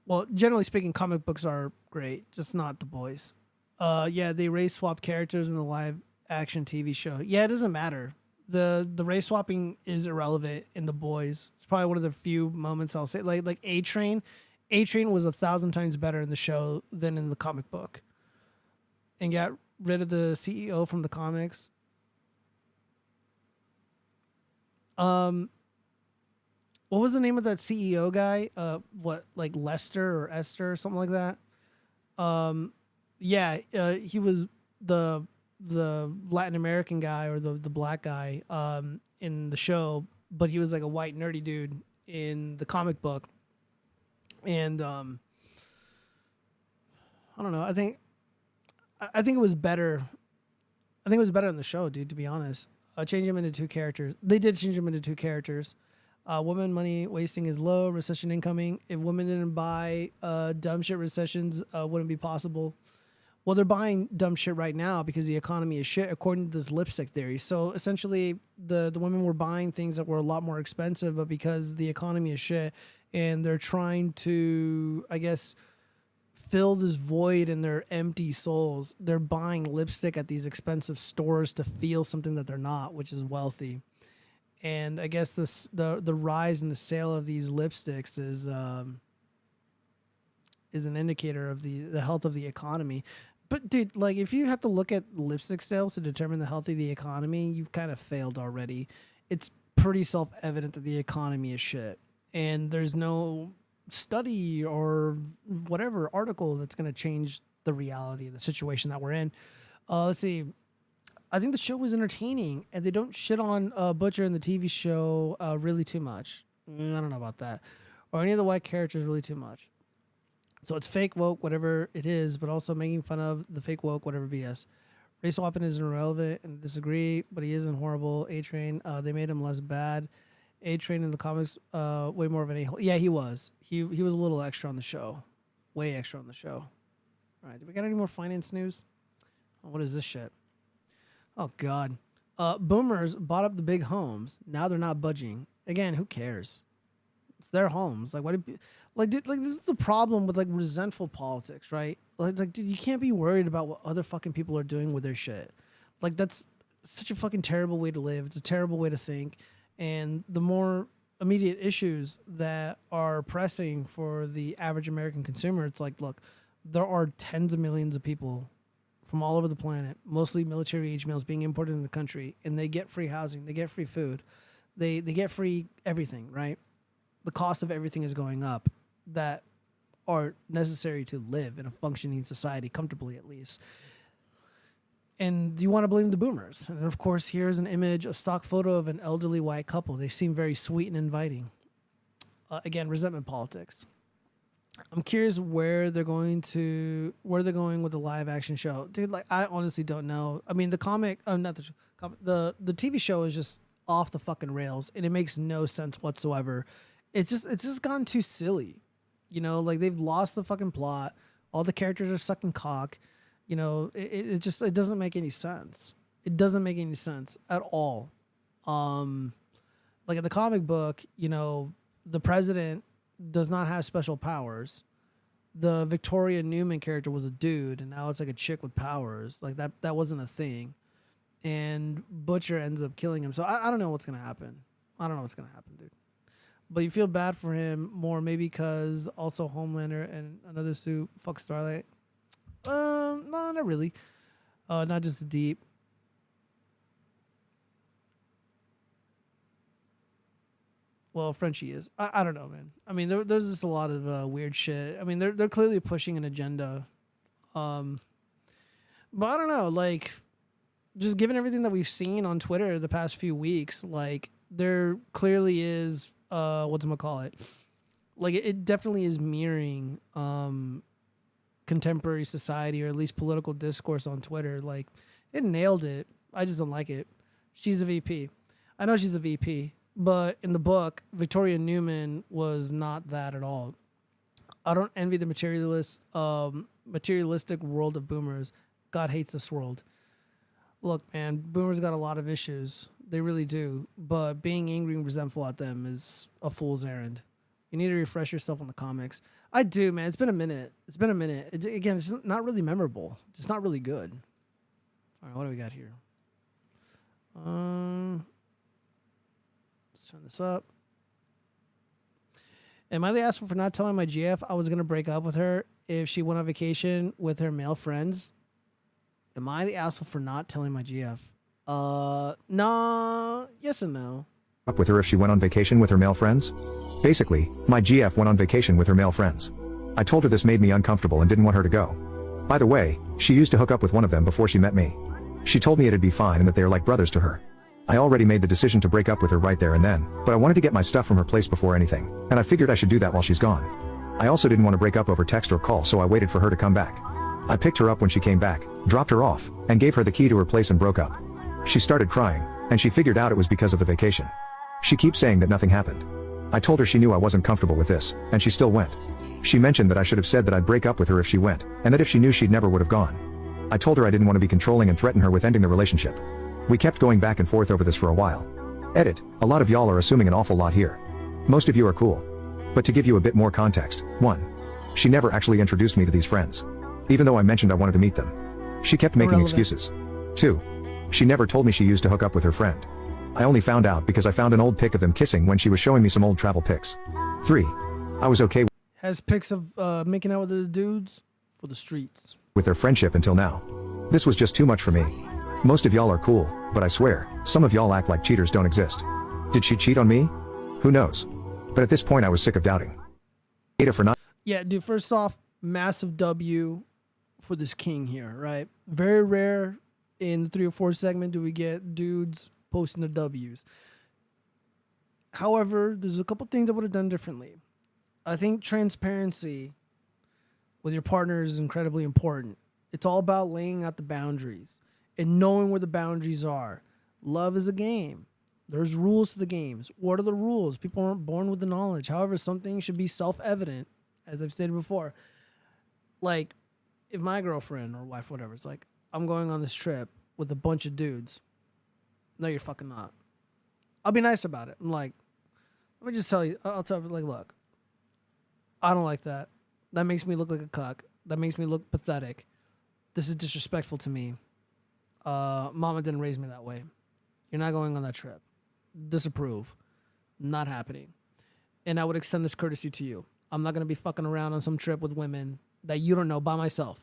Well, generally speaking, comic books are great, just not The Boys. Yeah, they race swap characters in the live action TV show. Yeah, it doesn't matter. The race swapping is irrelevant in The Boys. It's probably one of the few moments I'll say. Like A-Train. A-Train was 1,000 times better in the show than in the comic book. And got rid of the CEO from the comics. What was the name of that CEO guy? Like Lester or Esther or something like that? Yeah, he was the Latin American guy or the black guy in the show, but he was like a white nerdy dude in the comic book. And I don't know. I think it was better. I think it was better in the show, dude. To be honest, change him into 2 characters. They did change him into 2 characters. Women money wasting is low. Recession incoming. If women didn't buy dumb shit, recessions wouldn't be possible. Well, they're buying dumb shit right now because the economy is shit, according to this lipstick theory. So essentially, the women were buying things that were a lot more expensive, but because the economy is shit, and they're trying to, I guess, fill this void in their empty souls, they're buying lipstick at these expensive stores to feel something that they're not, which is wealthy. And I guess the rise in the sale of these lipsticks is an indicator of the health of the economy. But dude, like if you have to look at lipstick sales to determine the health of the economy, you've kind of failed already. It's pretty self-evident that the economy is shit, and there's no study or whatever article that's going to change the reality of the situation that we're in. Let's see. I think the show was entertaining, and they don't shit on Butcher in the TV show really too much. I don't know about that. Or any of the white characters really too much. So it's fake woke, whatever it is, but also making fun of the fake woke, whatever BS. Race swapping is irrelevant and disagree, but he isn't horrible. A-Train, they made him less bad. A-Train in the comics, way more of an a-hole. Yeah, he was. He was a little extra on the show. Way extra on the show. All right, do we got any more finance news? Oh, what is this shit? Oh, God. Boomers bought up the big homes. Now they're not budging. Again, who cares? It's their homes. Like, what? Dude, this is the problem with like resentful politics, right? Like, dude, you can't be worried about what other fucking people are doing with their shit. Like, that's such a fucking terrible way to live. It's a terrible way to think. And the more immediate issues that are pressing for the average American consumer, it's like, look, there are tens of millions of people from all over the planet, mostly military-age males, being imported in the country, and they get free housing, they get free food, they get free everything, right? The cost of everything is going up that are necessary to live in a functioning society, comfortably at least. And you want to blame the boomers. And of course, here's an image, a stock photo of an elderly white couple. They seem very sweet and inviting. Again, resentment politics. I'm curious where they're going with the live action show, dude. Like, I honestly don't know. I mean, the comic, not the TV show is just off the fucking rails, and it makes no sense whatsoever. It's just gone too silly, you know. Like, they've lost the fucking plot. All the characters are sucking cock. You know, it doesn't make any sense. It doesn't make any sense at all. Like in the comic book, you know, the president does not have special powers. The Victoria Newman character was a dude, and now it's like a chick with powers. Like that wasn't a thing. And Butcher ends up killing him. So I don't know what's gonna happen. I don't know what's gonna happen, dude. But you feel bad for him more, maybe because also Homelander and another suit fuck Starlight. No, not really. Not just deep. Well, Frenchie is. I don't know, man. I mean, there's just a lot of weird shit. I mean, they're clearly pushing an agenda. But I don't know. Like, just given everything that we've seen on Twitter the past few weeks, like, there clearly is whatchamacallit. Like, it definitely is mirroring contemporary society, or at least political discourse on Twitter. Like, it nailed it. I just don't like it. She's a VP. I know she's a VP. But in the book, Victoria Newman was not that at all. I don't envy the materialistic world of boomers. God hates this world. Look, man, boomers got a lot of issues. They really do. But being angry and resentful at them is a fool's errand. You need to refresh yourself on the comics. I do, man. It's been a minute. Again, it's not really memorable. It's not really good. All right, what do we got here? Let's turn this up. Am I the asshole for not telling my GF I was going to break up with her if she went on vacation with her male friends? Am I the asshole for not telling my GF? Nah, yes and no. Up with her if she went on vacation with her male friends? Basically, my GF went on vacation with her male friends. I told her this made me uncomfortable and didn't want her to go. By the way, she used to hook up with one of them before she met me. She told me it'd be fine and that they are like brothers to her. I already made the decision to break up with her right there and then, but I wanted to get my stuff from her place before anything, and I figured I should do that while she's gone. I also didn't want to break up over text or call, so I waited for her to come back. I picked her up when she came back, dropped her off, and gave her the key to her place and broke up. She started crying, and she figured out it was because of the vacation. She keeps saying that nothing happened. I told her she knew I wasn't comfortable with this, and she still went. She mentioned that I should have said that I'd break up with her if she went, and that if she knew she'd never would have gone. I told her I didn't want to be controlling and threaten her with ending the relationship. We kept going back and forth over this for a while. Edit, a lot of y'all are assuming an awful lot here. Most of you are cool. But to give you a bit more context, 1. She never actually introduced me to these friends. Even though I mentioned I wanted to meet them. She kept making excuses. 2. She never told me she used to hook up with her friend. I only found out because I found an old pic of them kissing when she was showing me some old travel pics. 3. I was okay Has pics of making out with the dudes for the streets. With their friendship until now. This was just too much for me. Most of y'all are cool, but I swear, some of y'all act like cheaters don't exist. Did she cheat on me? Who knows? But at this point I was sick of doubting. Ada for not. Yeah, dude, first off, massive W for this king here, right? Very rare in the 3 or 4 segment do we get dudes posting their W's. However, there's a couple things I would have done differently. I think transparency with your partner is incredibly important. It's all about laying out the boundaries and knowing where the boundaries are. Love is a game. There's rules to the games. What are the rules? People aren't born with the knowledge. However, some things should be self-evident, as I've stated before. Like, if my girlfriend or wife, whatever, it's like, I'm going on this trip with a bunch of dudes. No, you're fucking not. I'll be nice about it. I'm like, let me just tell you. I'll tell her, like, look, I don't like that. That makes me look like a cuck. That makes me look pathetic. This is disrespectful to me. Mama didn't raise me that way. You're not going on that trip. Disapprove. Not happening. And I would extend this courtesy to you. I'm not going to be fucking around on some trip with women that you don't know by myself.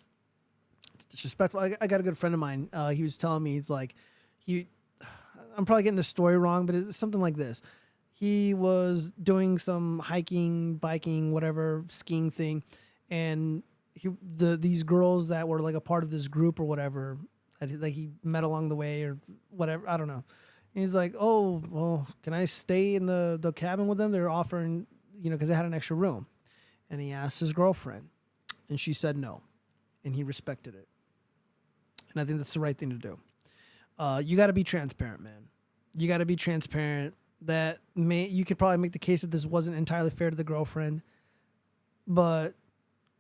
It's disrespectful. I got a good friend of mine. He was telling me, it's like, I'm probably getting the story wrong, but it's something like this. He was doing some hiking, biking, whatever, skiing thing. And these girls that were like a part of this group or whatever, that he met along the way or whatever, I don't know. And he's like, oh, well, can I stay in the cabin with them? They're offering, because they had an extra room. And he asked his girlfriend, and she said no. And he respected it. And I think that's the right thing to do. You got to be transparent, man. You got to be transparent. You could probably make the case that this wasn't entirely fair to the girlfriend. But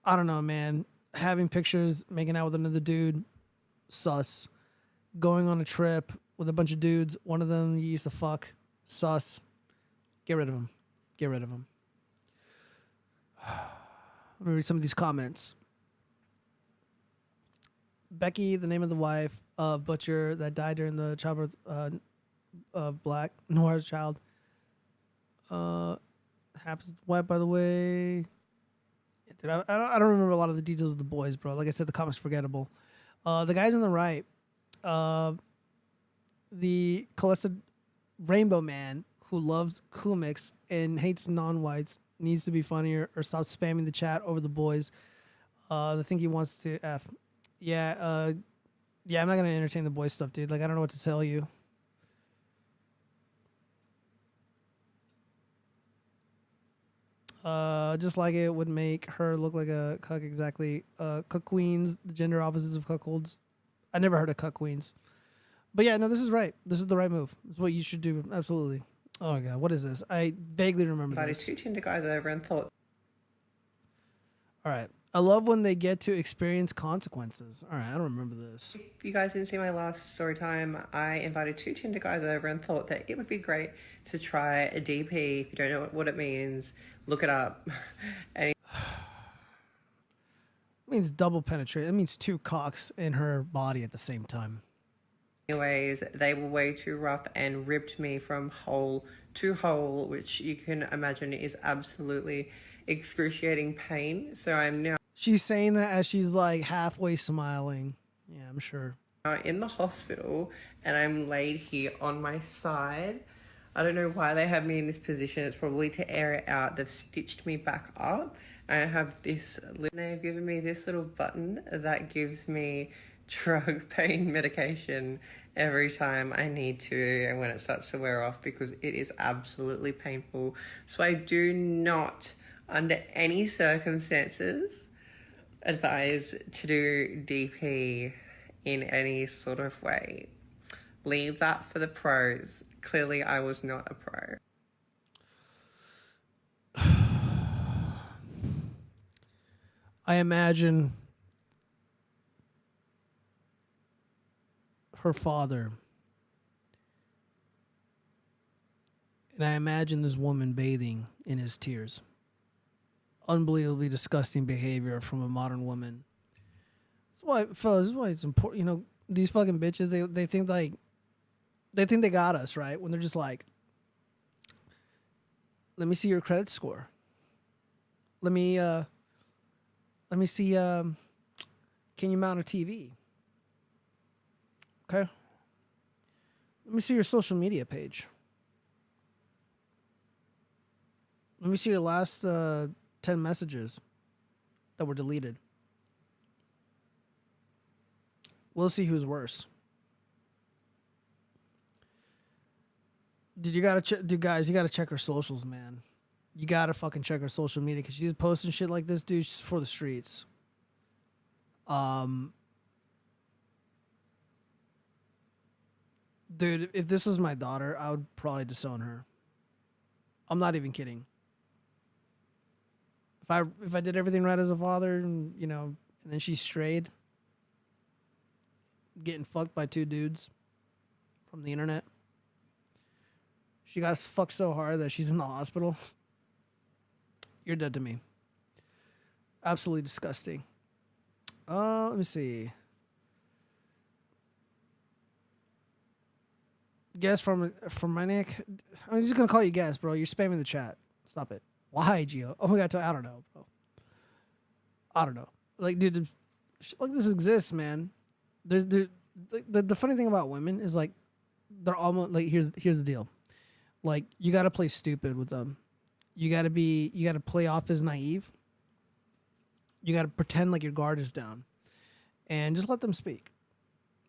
I don't know, man. Having pictures, making out with another dude, sus. Going on a trip with a bunch of dudes, one of them you used to fuck, sus. Get rid of him. Get rid of him. Let me read some of these comments. Becky, the name of the wife of Butcher that died during the childbirth of Black Noir's child. Happens white, by the way. Dude, I don't remember a lot of the details of the boys, bro. Like I said, the comments forgettable. The guys on the right, the Calissa Rainbow Man who loves Kumix and hates non-whites needs to be funnier or stop spamming the chat over the boys. The thing he wants to F. Yeah, I'm not gonna entertain the boys stuff, dude. Like, I don't know what to tell you. Just like it would make her look like a cuck, exactly. Cuck queens, the gender opposites of cuckolds. I never heard of cuck queens. But yeah, no, this is right. This is the right move. It's what you should do. Absolutely. Oh my god, what is this? I vaguely remember Invited this. two Tinder guys over and thought. All right. I love when they get to experience consequences. All right, I don't remember this. If you guys didn't see my last story time, I invited two Tinder guys over and thought that it would be great to try a DP. If you don't know what it means, look it up. It means double penetration. It means two cocks in her body at the same time. Anyways, they were way too rough and ripped me from hole to hole, which you can imagine is absolutely excruciating pain. So I'm now She's saying that as she's like halfway smiling. Yeah, I'm sure. in the hospital and I'm laid here on my side. I don't know why they have me in this position. It's probably to air it out. They've stitched me back up. I have this, they've given me this little button that gives me drug pain medication every time I need to and when it starts to wear off because it is absolutely painful. So I do not, under any circumstances, advise to do DP in any sort of way. Leave that for the pros. Clearly, I was not a pro. I imagine her father. And I imagine this woman bathing in his tears. Unbelievably disgusting behavior from a modern woman. That's why, fellas, this is why it's important. These fucking bitches, they think like, they think they got us, right? When they're just like, let me see your credit score. Let me see, can you mount a TV? Okay. Let me see your social media page. Let me see your last 10 messages that were deleted. We'll see who's worse. Dude, guys, you gotta check her socials, man. You gotta fucking check her social media because she's posting shit like this, dude. She's for the streets. Um, dude, if this was my daughter, I would probably disown her. I'm not even kidding. If I did everything right as a father, and and then she strayed, getting fucked by two dudes from the internet. She got fucked so hard that she's in the hospital. You're dead to me. Absolutely disgusting. Let me see. Guess from my Nick. I'm just gonna call you guess, bro. You're spamming the chat. Stop it. Why, Gio? Oh my god, I don't know, bro. I don't know. Like, dude, shit like this exists, man. The funny thing about women is like they're almost like here's the deal. Like you got to play stupid with them. You got to play off as naive. You got to pretend like your guard is down, and just let them speak.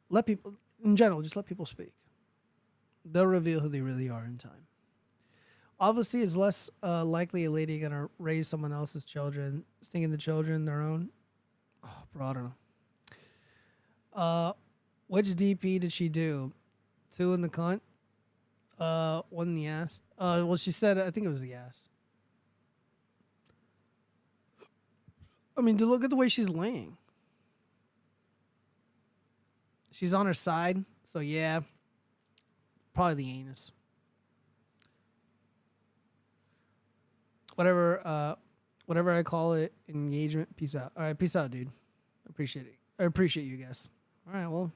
Let people in general just let people speak. They'll reveal who they really are in time. Obviously, it's less likely a lady gonna raise someone else's children, thinking the children their own. Oh, bro, I don't know. Which DP did she do? 2 in the cunt. 1 in the ass. Well, she said I think it was the ass. I mean, look at the way she's laying. She's on her side, so yeah, probably the anus. Whatever I call it, engagement. Peace out. All right, peace out, dude. Appreciate it. I appreciate you guys. All right, well.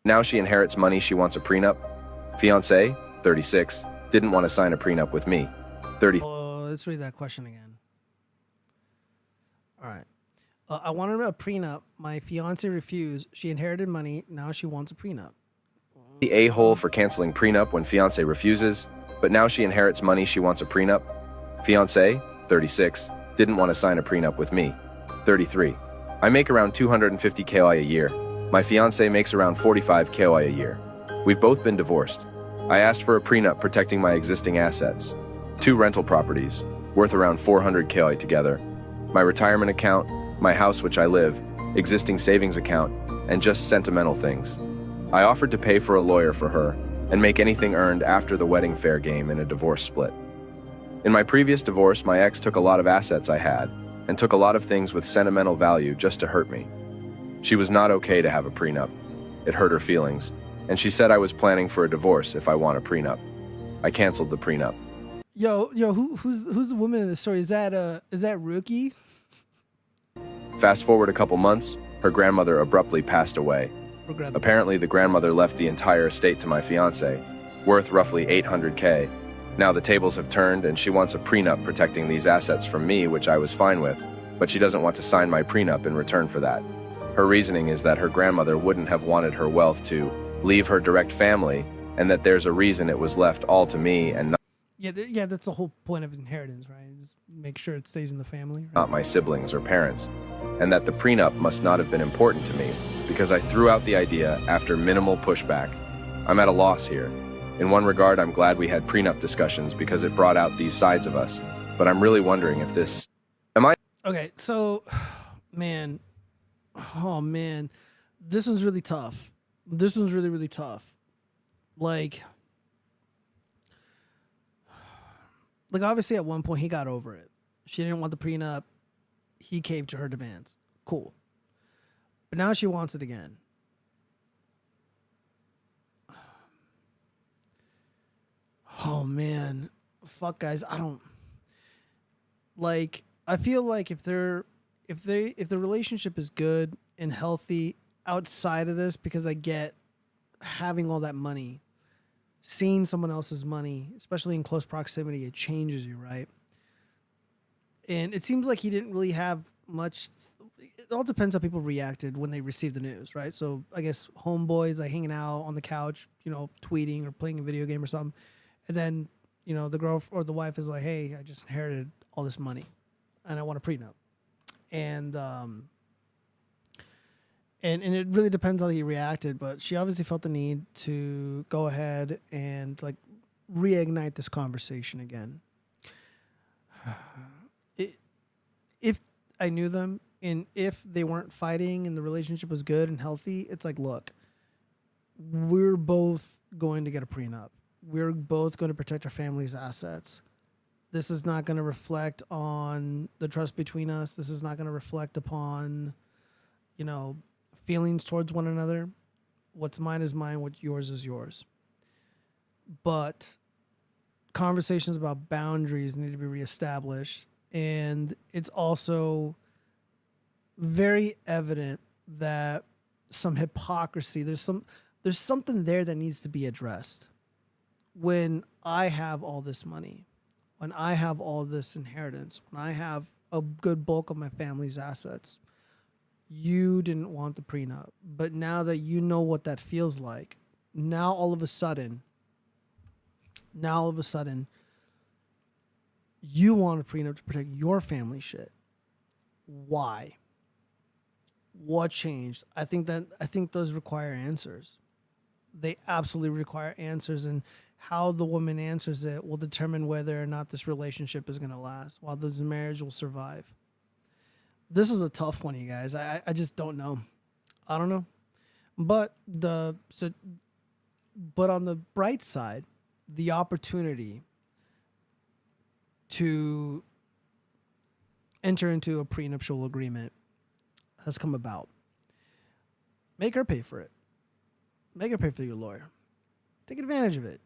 Now she inherits money, she wants a prenup. Fiance, 36, didn't want to sign a prenup with me. 30. Oh, let's read that question again. All right. I wanted a prenup. My fiance refused. She inherited money. Now she wants a prenup. The a-hole for canceling prenup when fiance refuses, but now she inherits money, she wants a prenup. Fiance, 36, didn't want to sign a prenup with me. 33. I make around 250 KOI a year. My fiance makes around 45 KOI a year. We've both been divorced. I asked for a prenup protecting my existing assets. 2 rental properties, worth around 400 KOI together. My retirement account, my house which I live, existing savings account, and just sentimental things. I offered to pay for a lawyer for her and make anything earned after the wedding fair game in a divorce split. In my previous divorce, my ex took a lot of assets I had and took a lot of things with sentimental value just to hurt me. She was not okay to have a prenup. It hurt her feelings, and she said I was planning for a divorce if I want a prenup. I canceled the prenup. Yo, who's the woman in the story? Is that Rookie? Fast forward a couple months, her grandmother abruptly passed away. Apparently, the grandmother left the entire estate to my fiance, worth roughly 800K. Now the tables have turned and she wants a prenup protecting these assets from me, which I was fine with, but she doesn't want to sign my prenup in return for that. Her reasoning is that her grandmother wouldn't have wanted her wealth to leave her direct family, and that there's a reason it was left all to me and not Yeah, that's the whole point of inheritance, right? Just make sure it stays in the family. Right? not my siblings or parents, and that the prenup must not have been important to me because I threw out the idea after minimal pushback. I'm at a loss here. In one regard, I'm glad we had prenup discussions because it brought out these sides of us, but I'm really wondering if this... Am I... Okay, so, man, oh man, this one's really tough. This one's really, really tough. Like obviously at one point he got over it. She didn't want the prenup. He caved to her demands. Cool. But now she wants it again. Oh man. Fuck guys, I don't like I feel like if the relationship is good and healthy outside of this, because I get having all that money, seeing someone else's money, especially in close proximity, it changes you, right? And it seems like he didn't really have much. It all depends how people reacted when they received the news, right? So I guess homeboys like hanging out on the couch, tweeting or playing a video game or something, and then the girl or the wife is like, "Hey, I just inherited all this money, and I want a prenup," and it really depends how he reacted, but she obviously felt the need to go ahead and like reignite this conversation again. if I knew them and if they weren't fighting and the relationship was good and healthy, it's like, look, we're both going to get a prenup. We're both going to protect our family's assets. This is not going to reflect on the trust between us. This is not going to reflect upon, feelings towards one another. What's mine is mine. What's yours is yours. But conversations about boundaries need to be reestablished. And it's also very evident that some hypocrisy, there's something there that needs to be addressed. When I have all this money, when I have all this inheritance, when I have a good bulk of my family's assets, you didn't want the prenup. But now that you know what that feels like, now all of a sudden, you want a prenup to protect your family shit. Why? What changed? I think those require answers. They absolutely require answers, and how the woman answers it will determine whether or not this relationship is going to last, while this marriage will survive. This is a tough one, you guys. I just don't know. I don't know. But on the bright side, the opportunity to enter into a prenuptial agreement has come about. Make her pay for it. Make her pay for your lawyer. Take advantage of it.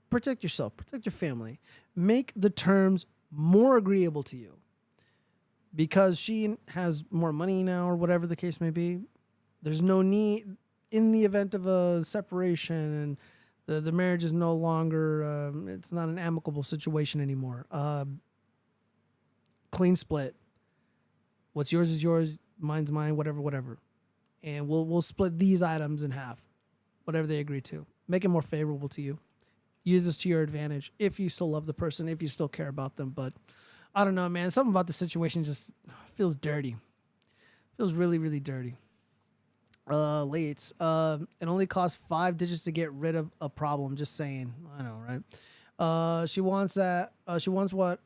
Protect yourself. Protect your family. Make the terms more agreeable to you. Because she has more money now, or whatever the case may be, there's no need, in the event of a separation and the marriage is no longer, it's not an amicable situation anymore. Clean split. What's yours is yours, mine's mine, whatever. And we'll split these items in half, whatever they agree to. Make it more favorable to you. Use this to your advantage if you still love the person, if you still care about them. But I don't know, man. Something about the situation just feels dirty. Feels really, really dirty. Lates. It only costs 5 digits to get rid of a problem. Just saying. I know, right? She wants that. She wants what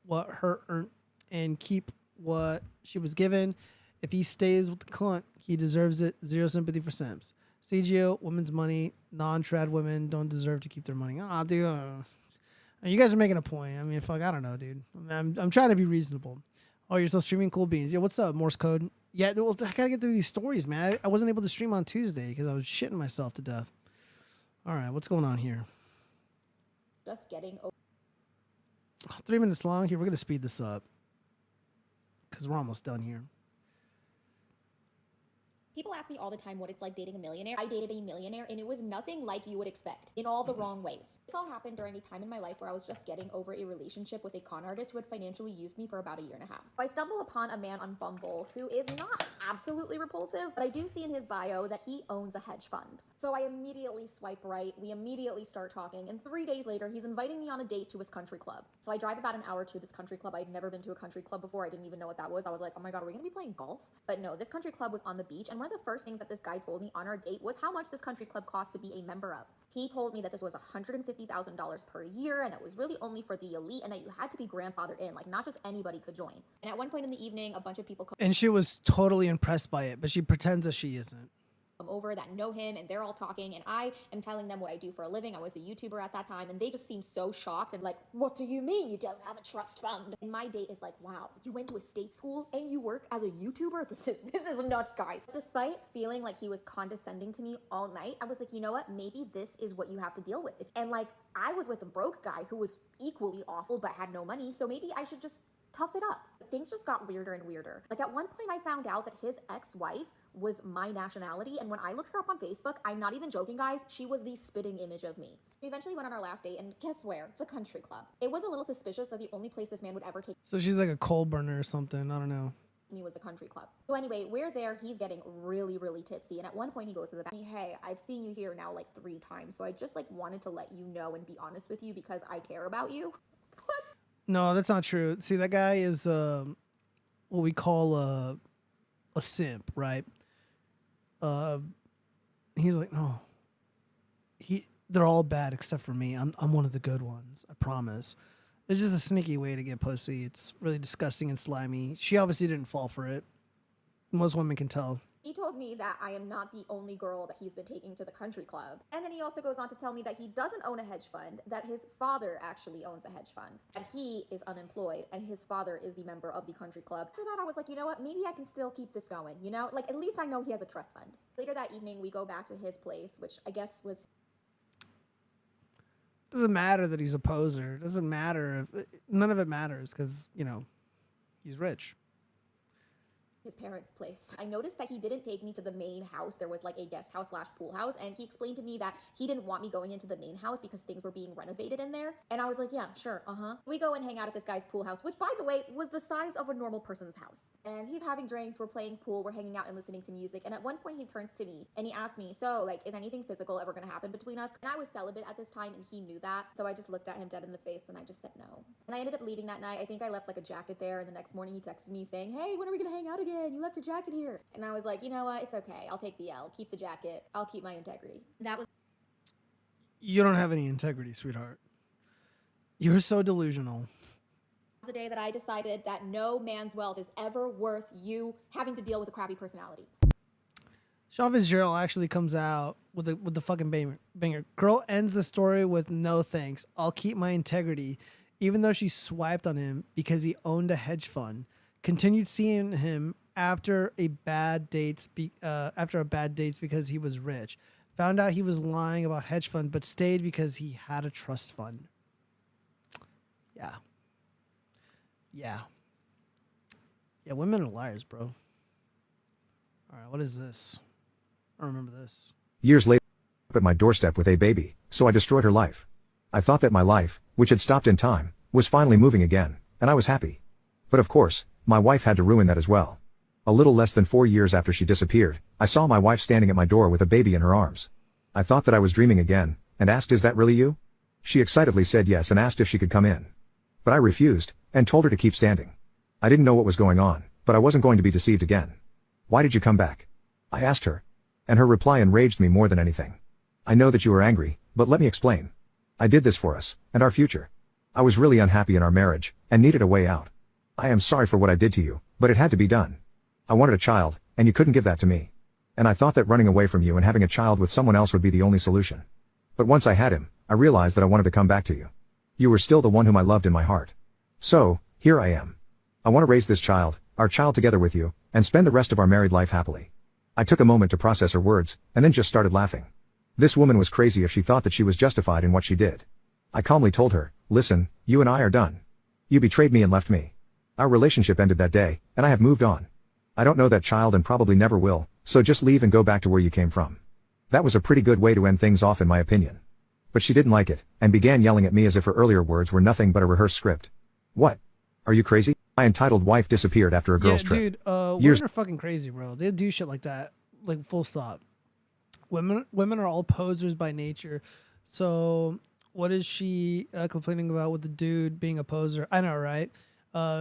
her earned and keep what she was given. If he stays with the cunt, he deserves it. Zero sympathy for simps. CGO, women's money. Non-trad women don't deserve to keep their money. Ah, dude. You guys are making a point. I mean, fuck, I don't know, dude. I'm trying to be reasonable. Oh, you're still streaming? Cool beans. Yeah, what's up, Morse code? Yeah, well, I gotta get through these stories, man. I wasn't able to stream on Tuesday because I was shitting myself to death. All right, what's going on here? Just getting 3 minutes long. Here, we're gonna speed this up because we're almost done here. People ask me all the time what it's like dating a millionaire. I dated a millionaire and it was nothing like you would expect in all the wrong ways. This all happened during a time in my life where I was just getting over a relationship with a con artist who had financially used me for about 1.5 years. I stumble upon a man on Bumble who is not absolutely repulsive, but I do see in his bio that he owns a hedge fund. So I immediately swipe right. We immediately start talking, and 3 days later, he's inviting me on a date to his country club. So I drive about an hour to this country club. I'd never been to a country club before. I didn't even know what that was. I was like, oh my God, are we gonna be playing golf? But no, this country club was on the beach, and one of the first things that this guy told me on our date was how much this country club cost to be a member of. He told me that this was $150,000 per year, and that was really only for the elite, and that you had to be grandfathered in, like not just anybody could join. And at one point in the evening, a bunch of people And she was totally impressed by it, but she pretends that she isn't. come over that know him, and they're all talking, and I am telling them what I do for a living. I was a YouTuber at that time, and they just seem so shocked and like, what do you mean you don't have a trust fund? And my date is like, wow, you went to a state school and you work as a YouTuber? This is nuts, guys. Despite feeling like he was condescending to me all night, I was like, you know what? Maybe this is what you have to deal with. And like, I was with a broke guy who was equally awful but had no money, so maybe I should just tough it up. Things just got weirder and weirder. Like at one point I found out that his ex-wife was my nationality, and when I looked her up on Facebook, I'm not even joking, guys, she was the spitting image of me. We eventually went on our last date, and guess where? The country club. It was a little suspicious that the only place this man would ever take So she's like a coal burner or something. I don't know. me was the country club. So anyway, we're there, he's getting really, really tipsy, and at one point he goes to the back, hey, I've seen you here now like 3 times, so I just like wanted to let you know and be honest with you because I care about you. No, that's not true. See, that guy is what we call a simp, right? He's like, no, they're all bad except for me. I'm one of the good ones. I promise. It's just a sneaky way to get pussy. It's really disgusting and slimy. She obviously didn't fall for it. Most women can tell. He told me that I am not the only girl that he's been taking to the country club. And then he also goes on to tell me that he doesn't own a hedge fund, that his father actually owns a hedge fund, and he is unemployed, and his father is the member of the country club. After that, I was like, you know what? Maybe I can still keep this going, you know? Like, at least I know he has a trust fund. Later that evening, we go back to his place, which I guess was... Doesn't matter that he's a poser. Doesn't matter. None of it matters because, you know, he's rich. His parents' place. I noticed that he didn't take me to the main house. There was like a guest house / pool house, and he explained to me that he didn't want me going into the main house because things were being renovated in there. And I was like, yeah, sure, We go and hang out at this guy's pool house, which by the way was the size of a normal person's house. And he's having drinks, we're playing pool, we're hanging out and listening to music. And at one point he turns to me and he asked me, so like, is anything physical ever gonna happen between us? And I was celibate at this time and he knew that. So I just looked at him dead in the face and I just said no. And I ended up leaving that night. I think I left like a jacket there, and the next morning he texted me saying, hey, when are we gonna hang out again? You left your jacket here. And I was like, you know what? It's okay. I'll take the L. Keep the jacket. I'll keep my integrity. That was You don't have any integrity, sweetheart. You're so delusional. the day that I decided that no man's wealth is ever worth you having to deal with a crappy personality. Sean Fitzgerald actually comes out with the fucking banger. Girl ends the story with no thanks. I'll keep my integrity, even though she swiped on him because he owned a hedge fund. Continued seeing him after a bad dates because he was rich. Found out he was lying about hedge fund, but stayed because he had a trust fund. Yeah, women are liars, bro. All right, what is this? I don't remember this. Years later, up at my doorstep with a baby, so I destroyed her life. I thought that my life, which had stopped in time, was finally moving again, and I was happy. But of course, my wife had to ruin that as well. A little less than 4 years after she disappeared, I saw my wife standing at my door with a baby in her arms. I thought that I was dreaming again, and asked, is that really you? She excitedly said yes and asked if she could come in. But I refused, and told her to keep standing. I didn't know what was going on, but I wasn't going to be deceived again. Why did you come back? I asked her. And her reply enraged me more than anything. I know that you are angry, but let me explain. I did this for us, and our future. I was really unhappy in our marriage, and needed a way out. I am sorry for what I did to you, but it had to be done. I wanted a child, and you couldn't give that to me. And I thought that running away from you and having a child with someone else would be the only solution. But once I had him, I realized that I wanted to come back to you. You were still the one whom I loved in my heart. So, here I am. I want to raise this child, our child, together with you, and spend the rest of our married life happily. I took a moment to process her words, and then just started laughing. This woman was crazy if she thought that she was justified in what she did. I calmly told her, listen, you and I are done. You betrayed me and left me. Our relationship ended that day, and I have moved on. I don't know that child and probably never will, so just leave and go back to where you came from. That was a pretty good way to end things off in my opinion. But she didn't like it, and began yelling at me as if her earlier words were nothing but a rehearsed script. What? Are you crazy? My entitled wife disappeared after a girl's trip. Dude, women are fucking crazy, bro. They do shit like that, like full stop. Women are all posers by nature. So what is she complaining about with the dude being a poser? I know, right?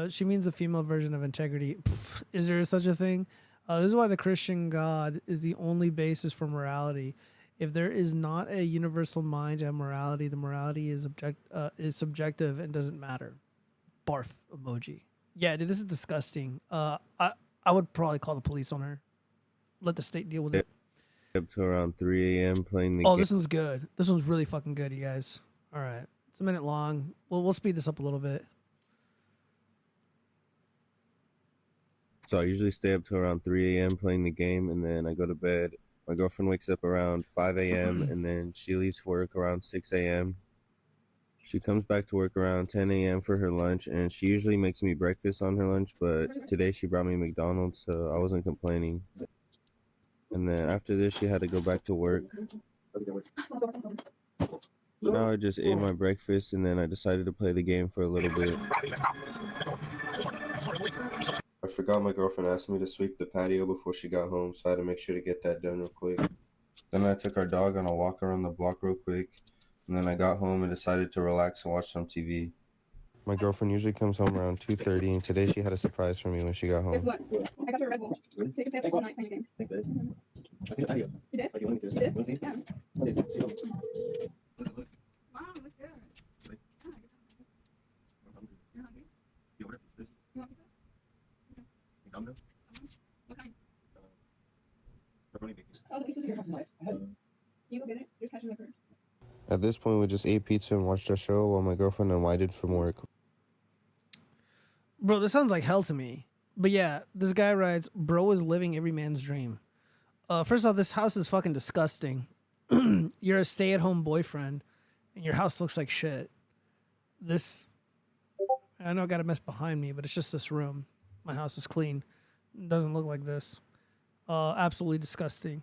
She means the female version of integrity. Pff, is there such a thing? This is why the Christian God is the only basis for morality. If there is not a universal mind to have morality, the morality is subjective and doesn't matter. Barf emoji. Yeah, dude, this is disgusting. I would probably call the police on her. Let the state deal with it. Up to around 3 a.m. playing the Oh, game. this one's good. This one's really fucking good, you guys. All right, it's a minute long. We'll speed this up a little bit. So I usually stay up to around 3 a.m. playing the game, and then I go to bed. My girlfriend wakes up around 5 a.m., and then she leaves for work around 6 a.m. She comes back to work around 10 a.m. for her lunch, and she usually makes me breakfast on her lunch, but today she brought me McDonald's, so I wasn't complaining. And then after this, she had to go back to work. Now I just ate my breakfast, and then I decided to play the game for a little bit. I forgot my girlfriend asked me to sweep the patio before she got home, so I had to make sure to get that done real quick. Then I took our dog on a walk around the block real quick, and then I got home and decided to relax and watch some TV. My girlfriend usually comes home around 2:30, and today she had a surprise for me when she got home. Guess what? I got your Red Bull. So you can stay up all night playing a game. Thanks, babe. You did? You did? Yeah. Wow, that's good. Oh, the pizza's here. You go get it. Just catch it in my purse. At this point, we just ate pizza and watched our show while my girlfriend unwinded from work. Bro, this sounds like hell to me. But yeah, this guy writes, bro is living every man's dream. First off, this house is fucking disgusting. You're a stay-at-home boyfriend, and your house looks like shit. This, I know I got a mess behind me, but it's just this room. My house is clean. It doesn't look like this. Absolutely disgusting.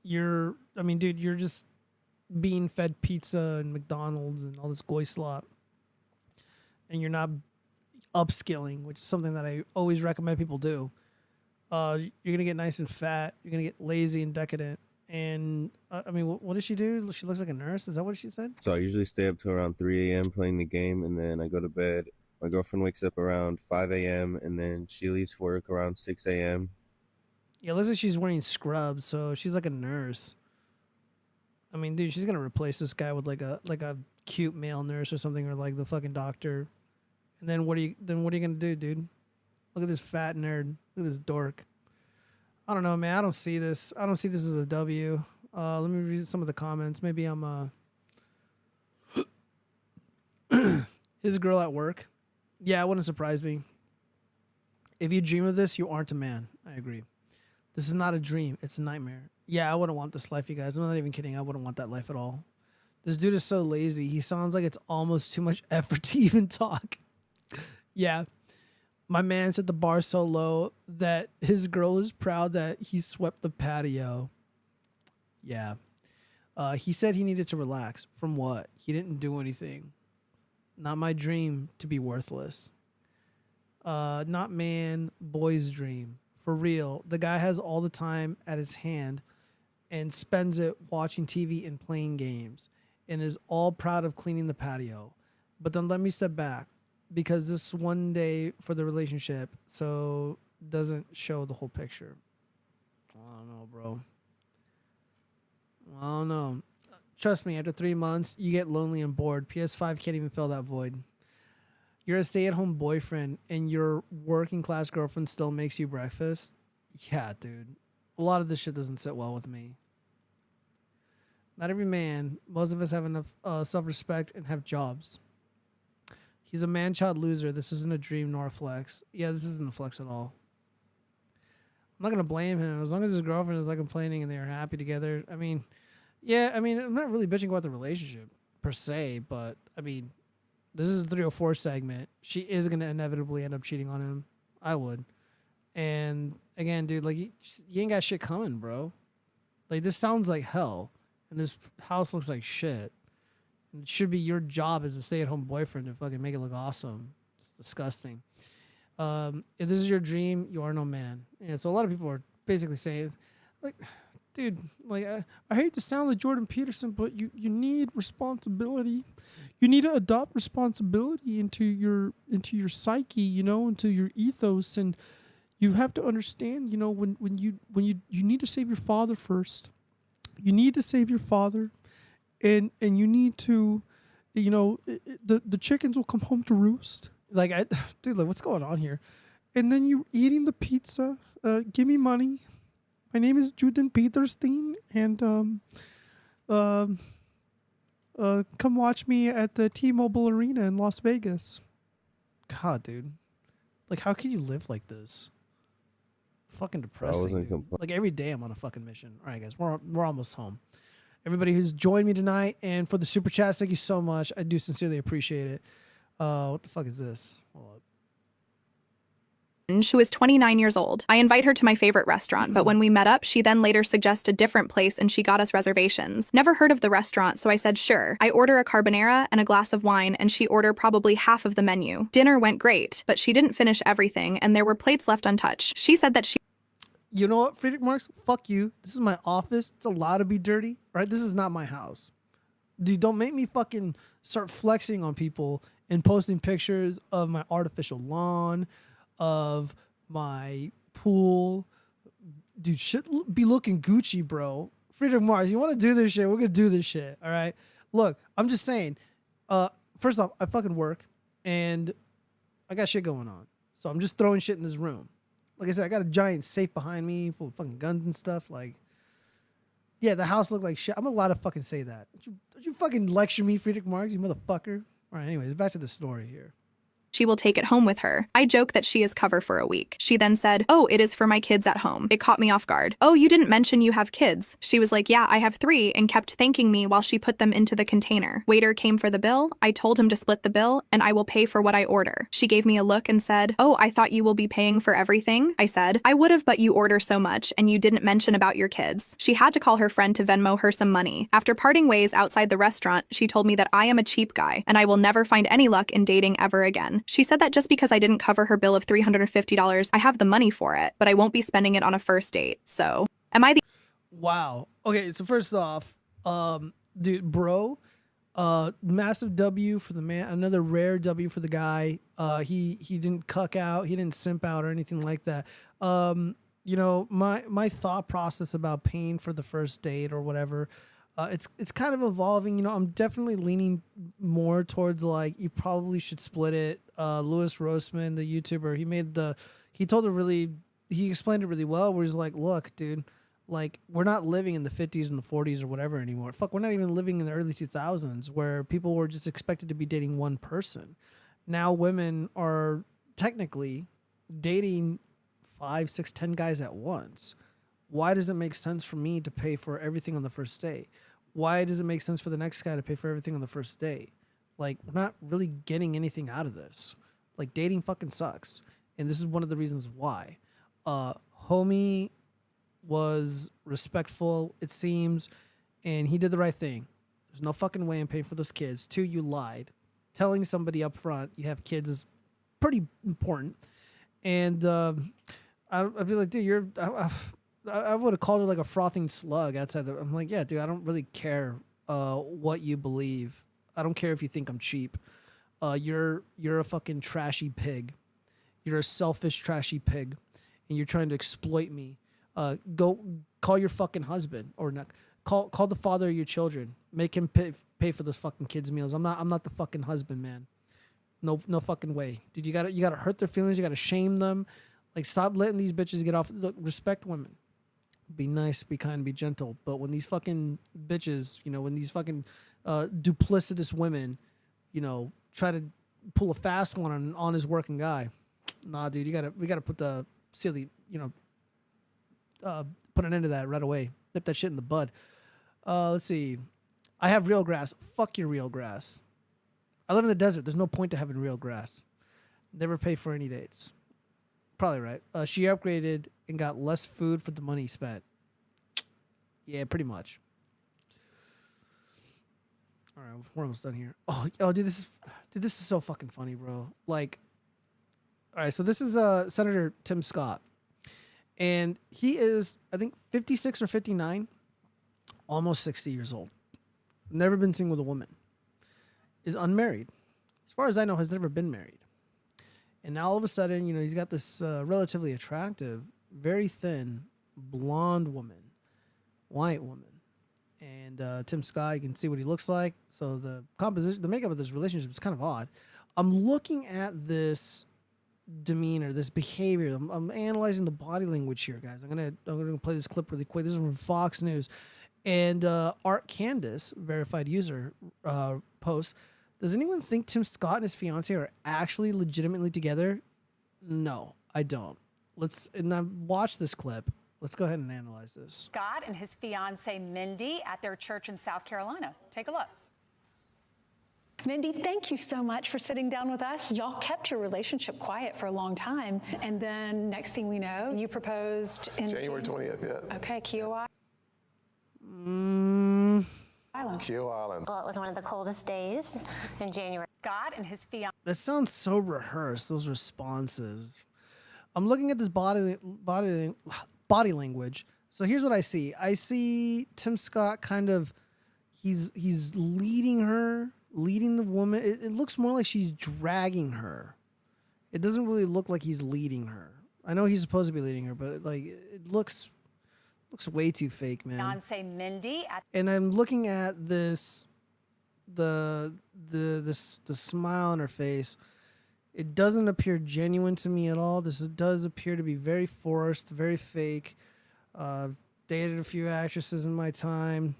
You're just being fed pizza and McDonald's and all this goy slop. And you're not upskilling, which is something that I always recommend people do. You're going to get nice and fat. You're going to get lazy and decadent. And, what does she do? She looks like a nurse? Is that what she said? So I usually stay up till around 3 a.m. playing the game, and then I go to bed. My girlfriend wakes up around 5 a.m., and then she leaves for work around 6 a.m. Yeah, it looks like she's wearing scrubs, so she's like a nurse. I mean, dude, she's going to replace this guy with like a cute male nurse or something, or like the fucking doctor. And then what are you gonna do, dude? Look at this fat nerd. Look at this dork. I don't know, man. I don't see this as a W. Let me read some of the comments. Maybe I'm his girl at work. Yeah, it wouldn't surprise me. If you dream of this, you aren't a man. I agree. This is not a dream. It's a nightmare. Yeah, I wouldn't want this life, you guys. I'm not even kidding. I wouldn't want that life at all. This dude is so lazy. He sounds like it's almost too much effort to even talk. Yeah. My man set the bar so low that his girl is proud that he swept the patio. Yeah. He said he needed to relax. From what? He didn't do anything. Not my dream to be worthless. Not man, boy's dream. For real. The guy has all the time at his hand and spends it watching TV and playing games and is all proud of cleaning the patio. But then let me step back, because this one day for the relationship, so doesn't show the whole picture. I don't know, bro. I don't know. Trust me, after 3 months, you get lonely and bored. PS5 can't even fill that void. You're a stay-at-home boyfriend, and your working-class girlfriend still makes you breakfast? Yeah, dude. A lot of this shit doesn't sit well with me. Not every man. Most of us have enough self-respect and have jobs. He's a man-child loser. This isn't a dream nor a flex. Yeah, this isn't a flex at all. I'm not going to blame him. As long as his girlfriend is not complaining and they're happy together. I'm not really bitching about the relationship per se, but, this is a 304 segment. She is going to inevitably end up cheating on him. I would. And, again, dude, like, you ain't got shit coming, bro. Like, this sounds like hell. And this house looks like shit. It should be your job as a stay-at-home boyfriend to fucking make it look awesome. It's disgusting. If this is your dream, you are no man. And so a lot of people are basically saying, like, dude, like, I hate to sound like Jordan Peterson, but you need responsibility. You need to adopt responsibility into your psyche, into your ethos, and you have to understand, when you need to save your father first. You need to save your father. And you need to, the chickens will come home to roost. Dude, what's going on here? And then you're eating the pizza. Give me money. My name is Jordan Peterstein, and come watch me at the T-Mobile Arena in Las Vegas. God, dude, like, how can you live like this? Fucking depressing. Dude. Like, every day I'm on a fucking mission. All right, guys, we're almost home. Everybody who's joined me tonight, and for the super chats, thank you so much. I do sincerely appreciate it. What the fuck is this? Hold up. She was 29 years old. I invite her to my favorite restaurant, but when we met up, she then later suggests a different place and she got us reservations. Never heard of the restaurant, so I said sure. I order a carbonara and a glass of wine, and she ordered probably half of the menu. Dinner went great, but she didn't finish everything, and there were plates left untouched. She said that she... You know what, Friedrich Marx? Fuck you. This is my office. It's allowed to be dirty, right? This is not my house. Dude, don't make me fucking start flexing on people and posting pictures of my artificial lawn, of my pool. Dude, shit be looking Gucci, bro. Friedrich Marx, you want to do this shit? We're going to do this shit, all right? Look, I'm just saying, first off, I fucking work, and I got shit going on. So I'm just throwing shit in this room. Like I said, I got a giant safe behind me full of fucking guns and stuff. Like, Yeah, the house looked like shit. I'm allowed to fucking say that. Don't you fucking lecture me, Friedrich Marx, you motherfucker. All right, anyways, back to the story here. She will take it home with her. I joke that she is cover for a week. She then said, "Oh, it is for my kids at home." It caught me off guard. "Oh, you didn't mention you have kids." She was like, "Yeah, I have 3," and kept thanking me while she put them into the container. Waiter came for the bill. I told him to split the bill, and I will pay for what I order. She gave me a look and said, "Oh, I thought you will be paying for everything." I said, "I would have, but you order so much, and you didn't mention about your kids." She had to call her friend to Venmo her some money. After parting ways outside the restaurant, she told me that I am a cheap guy, and I will never find any luck in dating ever again. She said that just because I didn't cover her bill of $350, I have the money for it, but I won't be spending it on a first date. So, am I the— Wow. Okay, so first off, dude, bro, massive W for the man, another rare W for the guy. He didn't cuck out, he didn't simp out or anything like that. You know, my thought process about paying for the first date or whatever, it's kind of evolving. You know, I'm definitely leaning more towards like you probably should split it. Louis Roseman, the YouTuber, he explained it really well. Where he's like, look, dude, like we're not living in the 50s and the 40s or whatever anymore. Fuck, we're not even living in the early 2000s where people were just expected to be dating one person. Now women are technically dating 5, 6, 10 guys at once. Why does it make sense for me to pay for everything on the first date? Why does it make sense for the next guy to pay for everything on the first date? Like, we're not really getting anything out of this. Like, dating fucking sucks. And this is one of the reasons why. Homie was respectful, it seems, and he did the right thing. There's no fucking way I'm paying for those kids. 2, you lied. Telling somebody up front you have kids is pretty important. And I'd be like, dude, I would have called her like a frothing slug outside. I'm like, yeah, dude, I don't really care what you believe. I don't care if you think I'm cheap. You're a fucking trashy pig. You're a selfish, trashy pig, and you're trying to exploit me. Go call your fucking husband or not. Call the father of your children. Make him pay for those fucking kids' meals. I'm not the fucking husband, man. No fucking way, dude. You gotta hurt their feelings. You gotta shame them. Like, stop letting these bitches get off. Look, respect women. Be nice, be kind, be gentle. But when these fucking bitches, you know, when these fucking duplicitous women, you know, try to pull a fast one on his working guy, nah, dude, we gotta put the silly, you know, put an end to that right away. Nip that shit in the bud. Let's see. I have real grass. Fuck your real grass. I live in the desert. There's no point to having real grass. Never pay for any dates. Probably right. She upgraded and got less food for the money spent. Yeah, pretty much. All right, we're almost done here. Oh, dude, this is so fucking funny, bro. Like, all right, so this is Senator Tim Scott, and he is, I think, 56 or 59, almost 60 years old. Never been seen with a woman. Is unmarried. As far as I know, has never been married. And now all of a sudden, you know, he's got this relatively attractive, very thin, blonde woman, white woman. And Tim Scott, you can see what he looks like. So the composition, the makeup of this relationship is kind of odd. I'm looking at this demeanor, this behavior. I'm analyzing the body language here, guys. I'm gonna play this clip really quick. This is from Fox News. And Art Candace, verified user, posts, does anyone think Tim Scott and his fiance are actually legitimately together? No, I don't. Now watch this clip. Let's go ahead and analyze this. Scott and his fiance Mindy at their church in South Carolina. Take a look. Mindy, thank you so much for sitting down with us. Y'all kept your relationship quiet for a long time. And then next thing we know, you proposed in January 20th, yeah. Okay, Kiowa. Island. Keel Island. Well, it was one of the coldest days in January. Scott and his fiance. That sounds so rehearsed, those responses. I'm looking at this body language. So here's what I see. I see Tim Scott kind of, he's leading the woman. It looks more like she's dragging her. It doesn't really look like he's leading her. I know he's supposed to be leading her, but like it looks way too fake, man. Fiance Mindy at And I'm looking at this, the smile on her face. It doesn't appear genuine to me at all. This does appear to be very forced, very fake. Dated a few actresses in my time.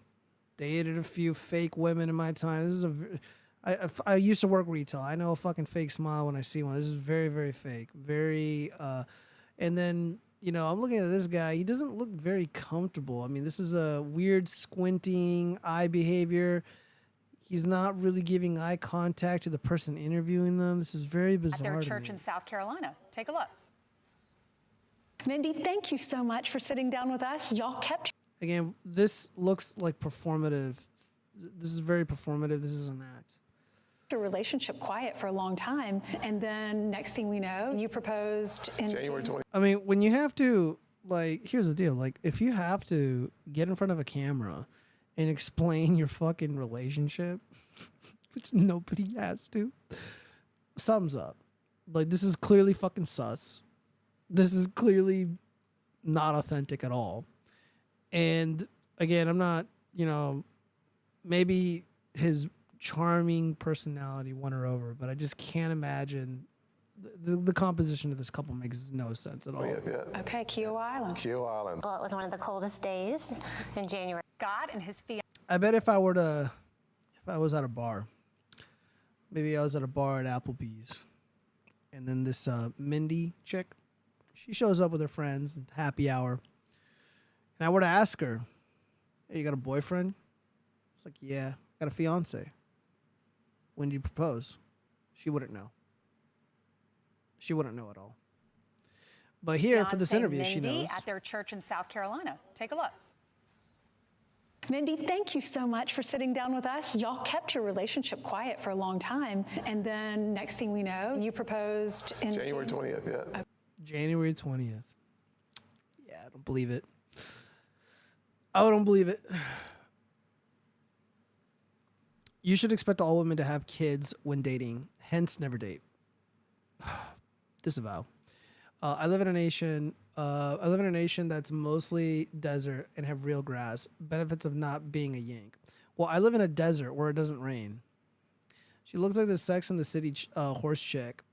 Dated a few fake women in my time. This is I used to work retail. I know a fucking fake smile when I see one. This is very, very fake. Very, and then, you know, I'm looking at this guy. He doesn't look very comfortable. I mean, this is a weird squinting eye behavior. He's not really giving eye contact to the person interviewing them. This is very bizarre. At their to church me. in South Carolina. Take a look. Mindy, thank you so much for sitting down with us. Y'all kept Again, this looks like performative. This is very performative. This is an act. your relationship quiet for a long time, and then next thing we know, you proposed in January 20. I mean, when you have to, like, here's the deal. Like, if you have to get in front of a camera and explain your fucking relationship, which nobody has to, sums up. Like, this is clearly fucking sus. This is clearly not authentic at all. And again, I'm not, you know, maybe his charming personality won her over, but I just can't imagine the composition of this couple makes no sense at all. Okay, Kiowa Island. Kiowa Island. Well, it was one of the coldest days in January. God and his fiancé. I bet if I was at a bar, maybe I was at a bar at Applebee's, and then this Mindy chick, she shows up with her friends, happy hour, and I were to ask her, hey, you got a boyfriend? It's like, yeah, I got a fiance. When did you propose? She wouldn't know. She wouldn't know at all. But here, for this Fiancé interview, she Mindy knows. at their church in South Carolina. Take a look. Mindy, thank you so much for sitting down with us. Y'all kept your relationship quiet for a long time, and then next thing we know, you proposed in January 20th, yeah. January 20th. Yeah, I don't believe it. I don't believe it. You should expect all women to have kids when dating, hence never date. Disavow. I live in a nation that's mostly desert and have real grass. Benefits of not being a yank. Well, I live in a desert where it doesn't rain. She looks like the Sex and the City horse chick.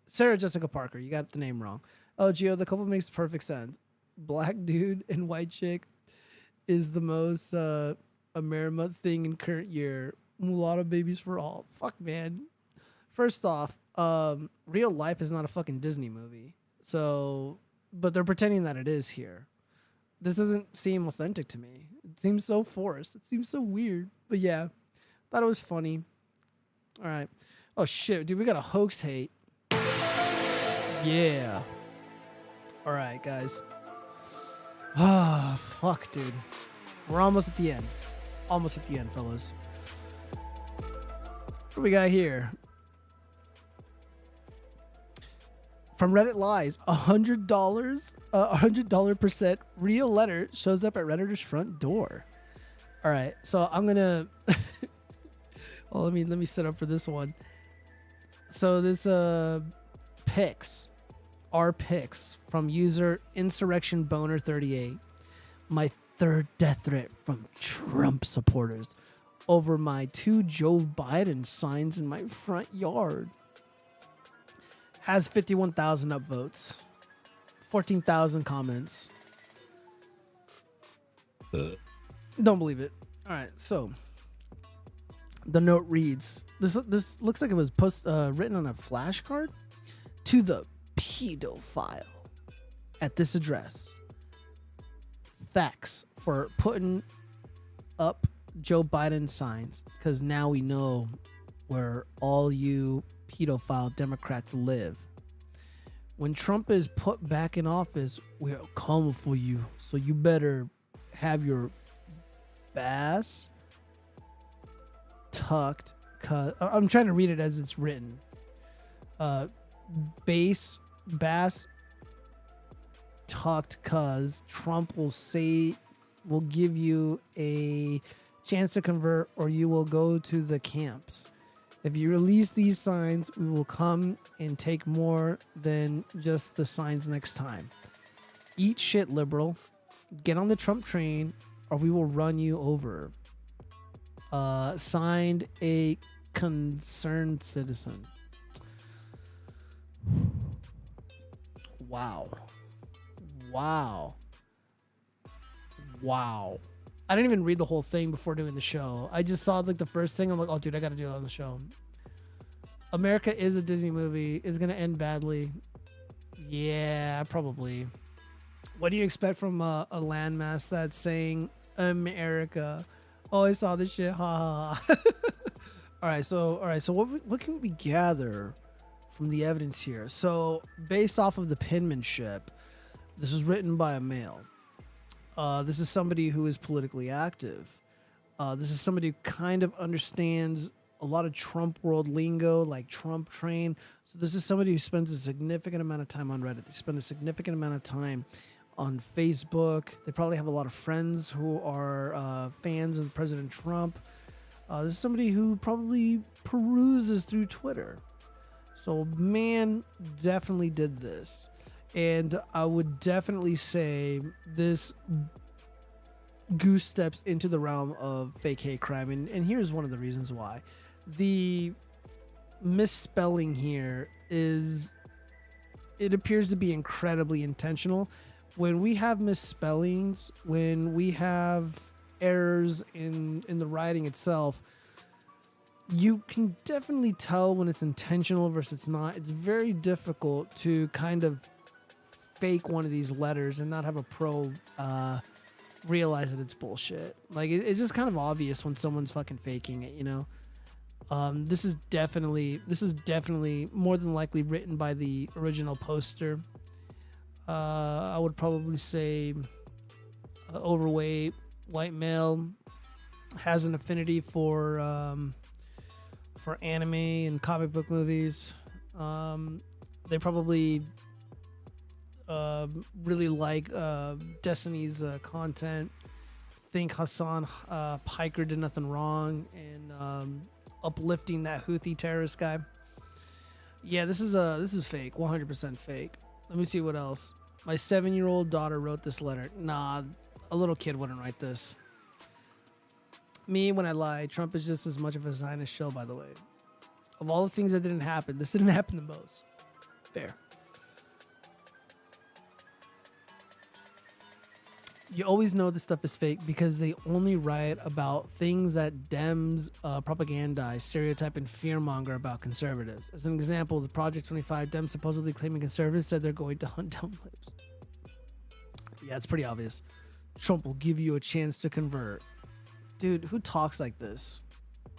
Sarah Jessica Parker. You got the name wrong. Oh, Gio, the couple makes perfect sense. Black dude and white chick is the most Amerimut thing in current year. Mulatto babies for all. Fuck, man. First off, real life is not a fucking Disney movie. So, but they're pretending that it is here. This doesn't seem authentic to me. It seems so forced. It seems so weird. But yeah, thought it was funny. All right. Oh shit, dude, we got a hoax hate. Yeah. All right, guys. Ah, fuck, dude. We're almost at the end. Almost at the end, fellas. What do we got here? From Reddit Lies, $100, $100% real letter shows up at Redditor's front door. All right, so I'm gonna. Well, let me set up for this one. So this pics, our pics from user Insurrection Boner 38. My third death threat from Trump supporters over my 2 Joe Biden signs in my front yard. Has 51,000 upvotes, 14,000 comments. Don't believe it. All right, so the note reads: This looks like it was written on a flashcard to the pedophile at this address. Thanks for putting up Joe Biden signs, because now we know where all you pedophile Democrats live. When Trump is put back in office, we're coming for you. So you better have your bass tucked. I'm trying to read it as it's written. Bass tucked, cause Trump will give you a chance to convert, or you will go to the camps. If you release these signs, we will come and take more than just the signs next time. Eat shit, liberal. Get on the Trump train, or we will run you over. Signed, a concerned citizen. Wow. Wow. I didn't even read the whole thing before doing the show. I just saw like the first thing. I'm like, oh, dude, I got to do it on the show. America is a Disney movie. Is going to end badly. Yeah, probably. What do you expect from a landmass that's saying America? Oh, I saw this shit. Ha ha ha. All right, so what can we gather from the evidence here? So, based off of the penmanship, this was written by a male. This is somebody who is politically active. This is somebody who kind of understands a lot of Trump world lingo, like Trump train. So this is somebody who spends a significant amount of time on Reddit. They spend a significant amount of time on Facebook. They probably have a lot of friends who are fans of President Trump. This is somebody who probably peruses through Twitter. So man definitely did this. And I would definitely say this goose steps into the realm of fake hate crime. And here's one of the reasons why. The misspelling here is, it appears to be incredibly intentional. When we have misspellings, when we have errors in the writing itself, you can definitely tell when it's intentional versus it's not. It's very difficult to kind of fake one of these letters and not have a pro realize that it's bullshit. Like it's just kind of obvious when someone's fucking faking it, you know. This is definitely more than likely written by the original poster. I would probably say overweight, white male, has an affinity for anime and comic book movies. They probably really like Destiny's content. Think Hassan Piker did nothing wrong and uplifting that Houthi terrorist guy. Yeah, this is fake, 100% fake. Let me see what else. My 7-year-old daughter wrote this letter. Nah, a little kid wouldn't write this. Me, when I lie, Trump is just as much of a Zionist show, by the way. Of all the things that didn't happen, this didn't happen the most. Fair. You always know this stuff is fake because they only write about things that Dems propagandize, stereotype, and fearmonger about conservatives. As an example, the Project 25 Dems supposedly claiming conservatives said they're going to hunt down libs. Yeah, it's pretty obvious. Trump will give you a chance to convert. Dude, who talks like this?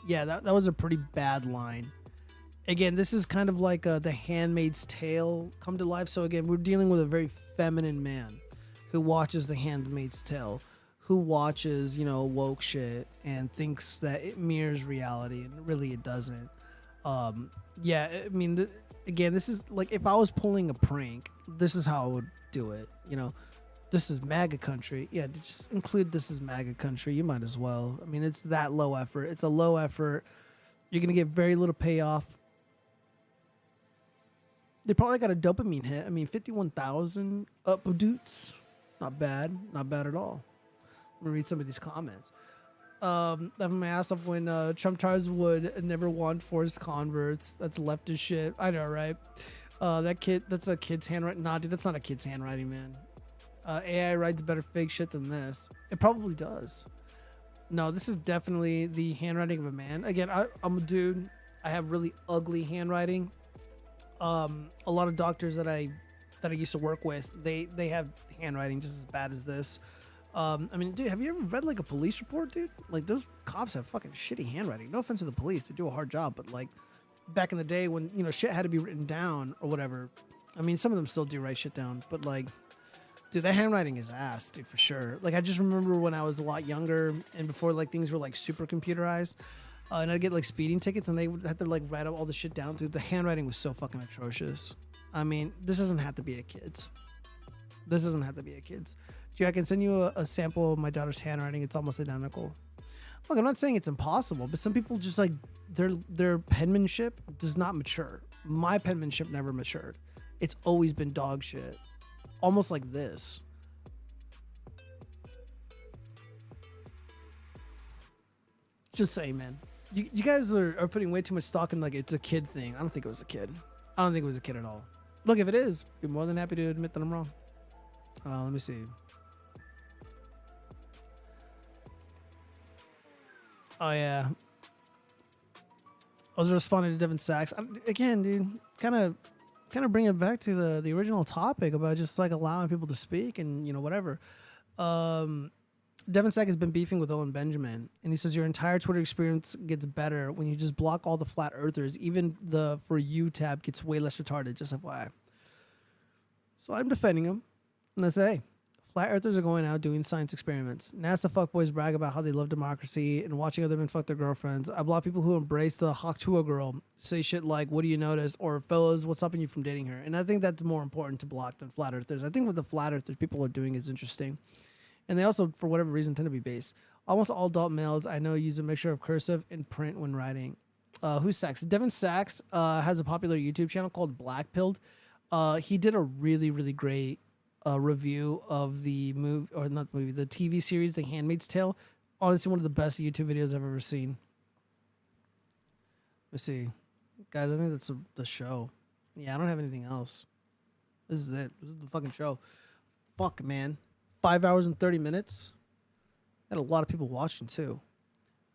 Yeah, that was a pretty bad line. Again, this is kind of like The Handmaid's Tale come to life. So again, we're dealing with a very feminine man who watches The Handmaid's Tale, who watches, woke shit and thinks that it mirrors reality, and really it doesn't. Yeah, I mean, again, this is like, if I was pulling a prank, this is how I would do it, This is MAGA country. Yeah, just include this is MAGA country. You might as well. I mean, it's that low effort. It's a low effort. You're going to get very little payoff. They probably got a dopamine hit. I mean, 51,000 upvotes. Not bad. Not bad at all. I'm going to read some of these comments. Laughing my ass off when Trump tries would never want forced converts. That's leftist shit. I know, right? That's a kid's handwriting. Nah, dude, that's not a kid's handwriting, man. AI writes better fake shit than this. It probably does. No, this is definitely the handwriting of a man. Again, I'm a dude. I have really ugly handwriting. A lot of doctors that I used to work with, they have handwriting just as bad as this. I mean, dude, have you ever read like a police report, dude? Like those cops have fucking shitty handwriting. No offense to the police, they do a hard job, but like back in the day when shit had to be written down or whatever. I mean, some of them still do write shit down, but like, dude, that handwriting is ass, dude, for sure. Like I just remember when I was a lot younger and before like things were like super computerized, and I'd get like speeding tickets and they would have to like write up all the shit down, dude. The handwriting was so fucking atrocious. I mean, this doesn't have to be a kid's. This doesn't have to be a kid's. Dude, I can send you a sample of my daughter's handwriting. It's almost identical. Look, I'm not saying it's impossible, but some people just like their penmanship does not mature. My penmanship never matured. It's always been dog shit. Almost like this. Just saying, man. You guys are putting way too much stock in like it's a kid thing. I don't think it was a kid. I don't think it was a kid at all. Look, if it is, be more than happy to admit that I'm wrong. Let me see. Oh yeah. I was responding to Devin Sachs again, dude. Kind of bring it back to the original topic about just like allowing people to speak and whatever. Devin Sachs has been beefing with Owen Benjamin, and he says your entire Twitter experience gets better when you just block all the flat earthers. Even the For You tab gets way less retarded. Just FYI. So I'm defending him, and I say, hey, flat earthers are going out doing science experiments. NASA fuckboys brag about how they love democracy and watching other men fuck their girlfriends. I block people who embrace the Haktua girl, say shit like, what do you notice? Or, fellas, what's stopping you from dating her? And I think that's more important to block than flat earthers. I think what the flat earthers people are doing is interesting. And they also, for whatever reason, tend to be base. Almost all adult males I know use a mixture of cursive and print when writing. Who's Sachs? Devin Sachs has a popular YouTube channel called Black Pilled. He did a really, really great review of the movie, or not the movie, the TV series, The Handmaid's Tale. Honestly, one of the best YouTube videos I've ever seen. Let's see. Guys, I think that's the show. Yeah, I don't have anything else. This is it. This is the fucking show. Fuck, man. 5 hours and 30 minutes. Had a lot of people watching, too.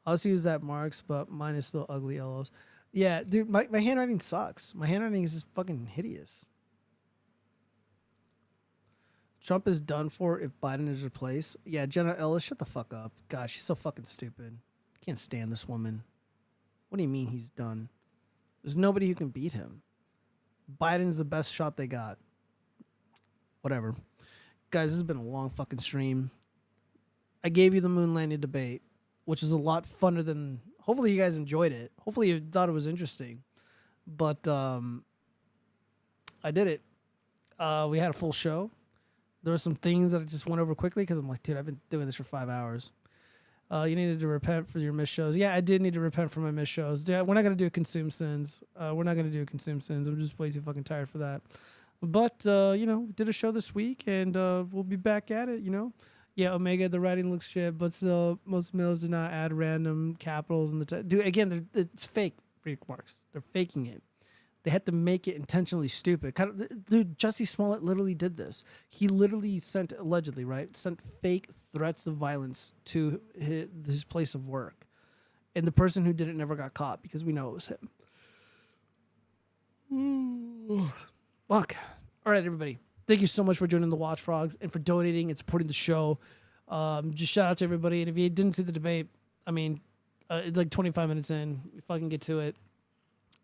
I also use that marks, but mine is still ugly yellows. Yeah, dude, my handwriting sucks. My handwriting is just fucking hideous. Trump is done for if Biden is replaced. Yeah, Jenna Ellis, shut the fuck up. God, she's so fucking stupid. Can't stand this woman. What do you mean he's done? There's nobody who can beat him. Biden's the best shot they got. Whatever. Guys, this has been a long fucking stream. I gave you the moon landing debate, which is a lot funner than... Hopefully you guys enjoyed it. Hopefully you thought it was interesting. But I did it. We had a full show. There were some things that I just went over quickly because I'm like, dude, I've been doing this for 5 hours. You needed to repent for your missed shows. Yeah, I did need to repent for my missed shows. Yeah, we're not going to do consume sins. We're not going to do consume sins. I'm just way too fucking tired for that. But, we did a show this week, and we'll be back at it, Yeah, Omega, the writing looks shit, but still, most males do not add random capitals in the dude, again, it's fake, freak marks. They're faking it. They had to make it intentionally stupid. Dude, Jussie Smollett literally did this. He literally allegedly, sent fake threats of violence to his place of work. And the person who did it never got caught because we know it was him. Fuck. All right, everybody. Thank you so much for joining the Watch Frogs and for donating and supporting the show. Just shout out to everybody. And if you didn't see the debate, it's like 25 minutes in. We fucking get to it.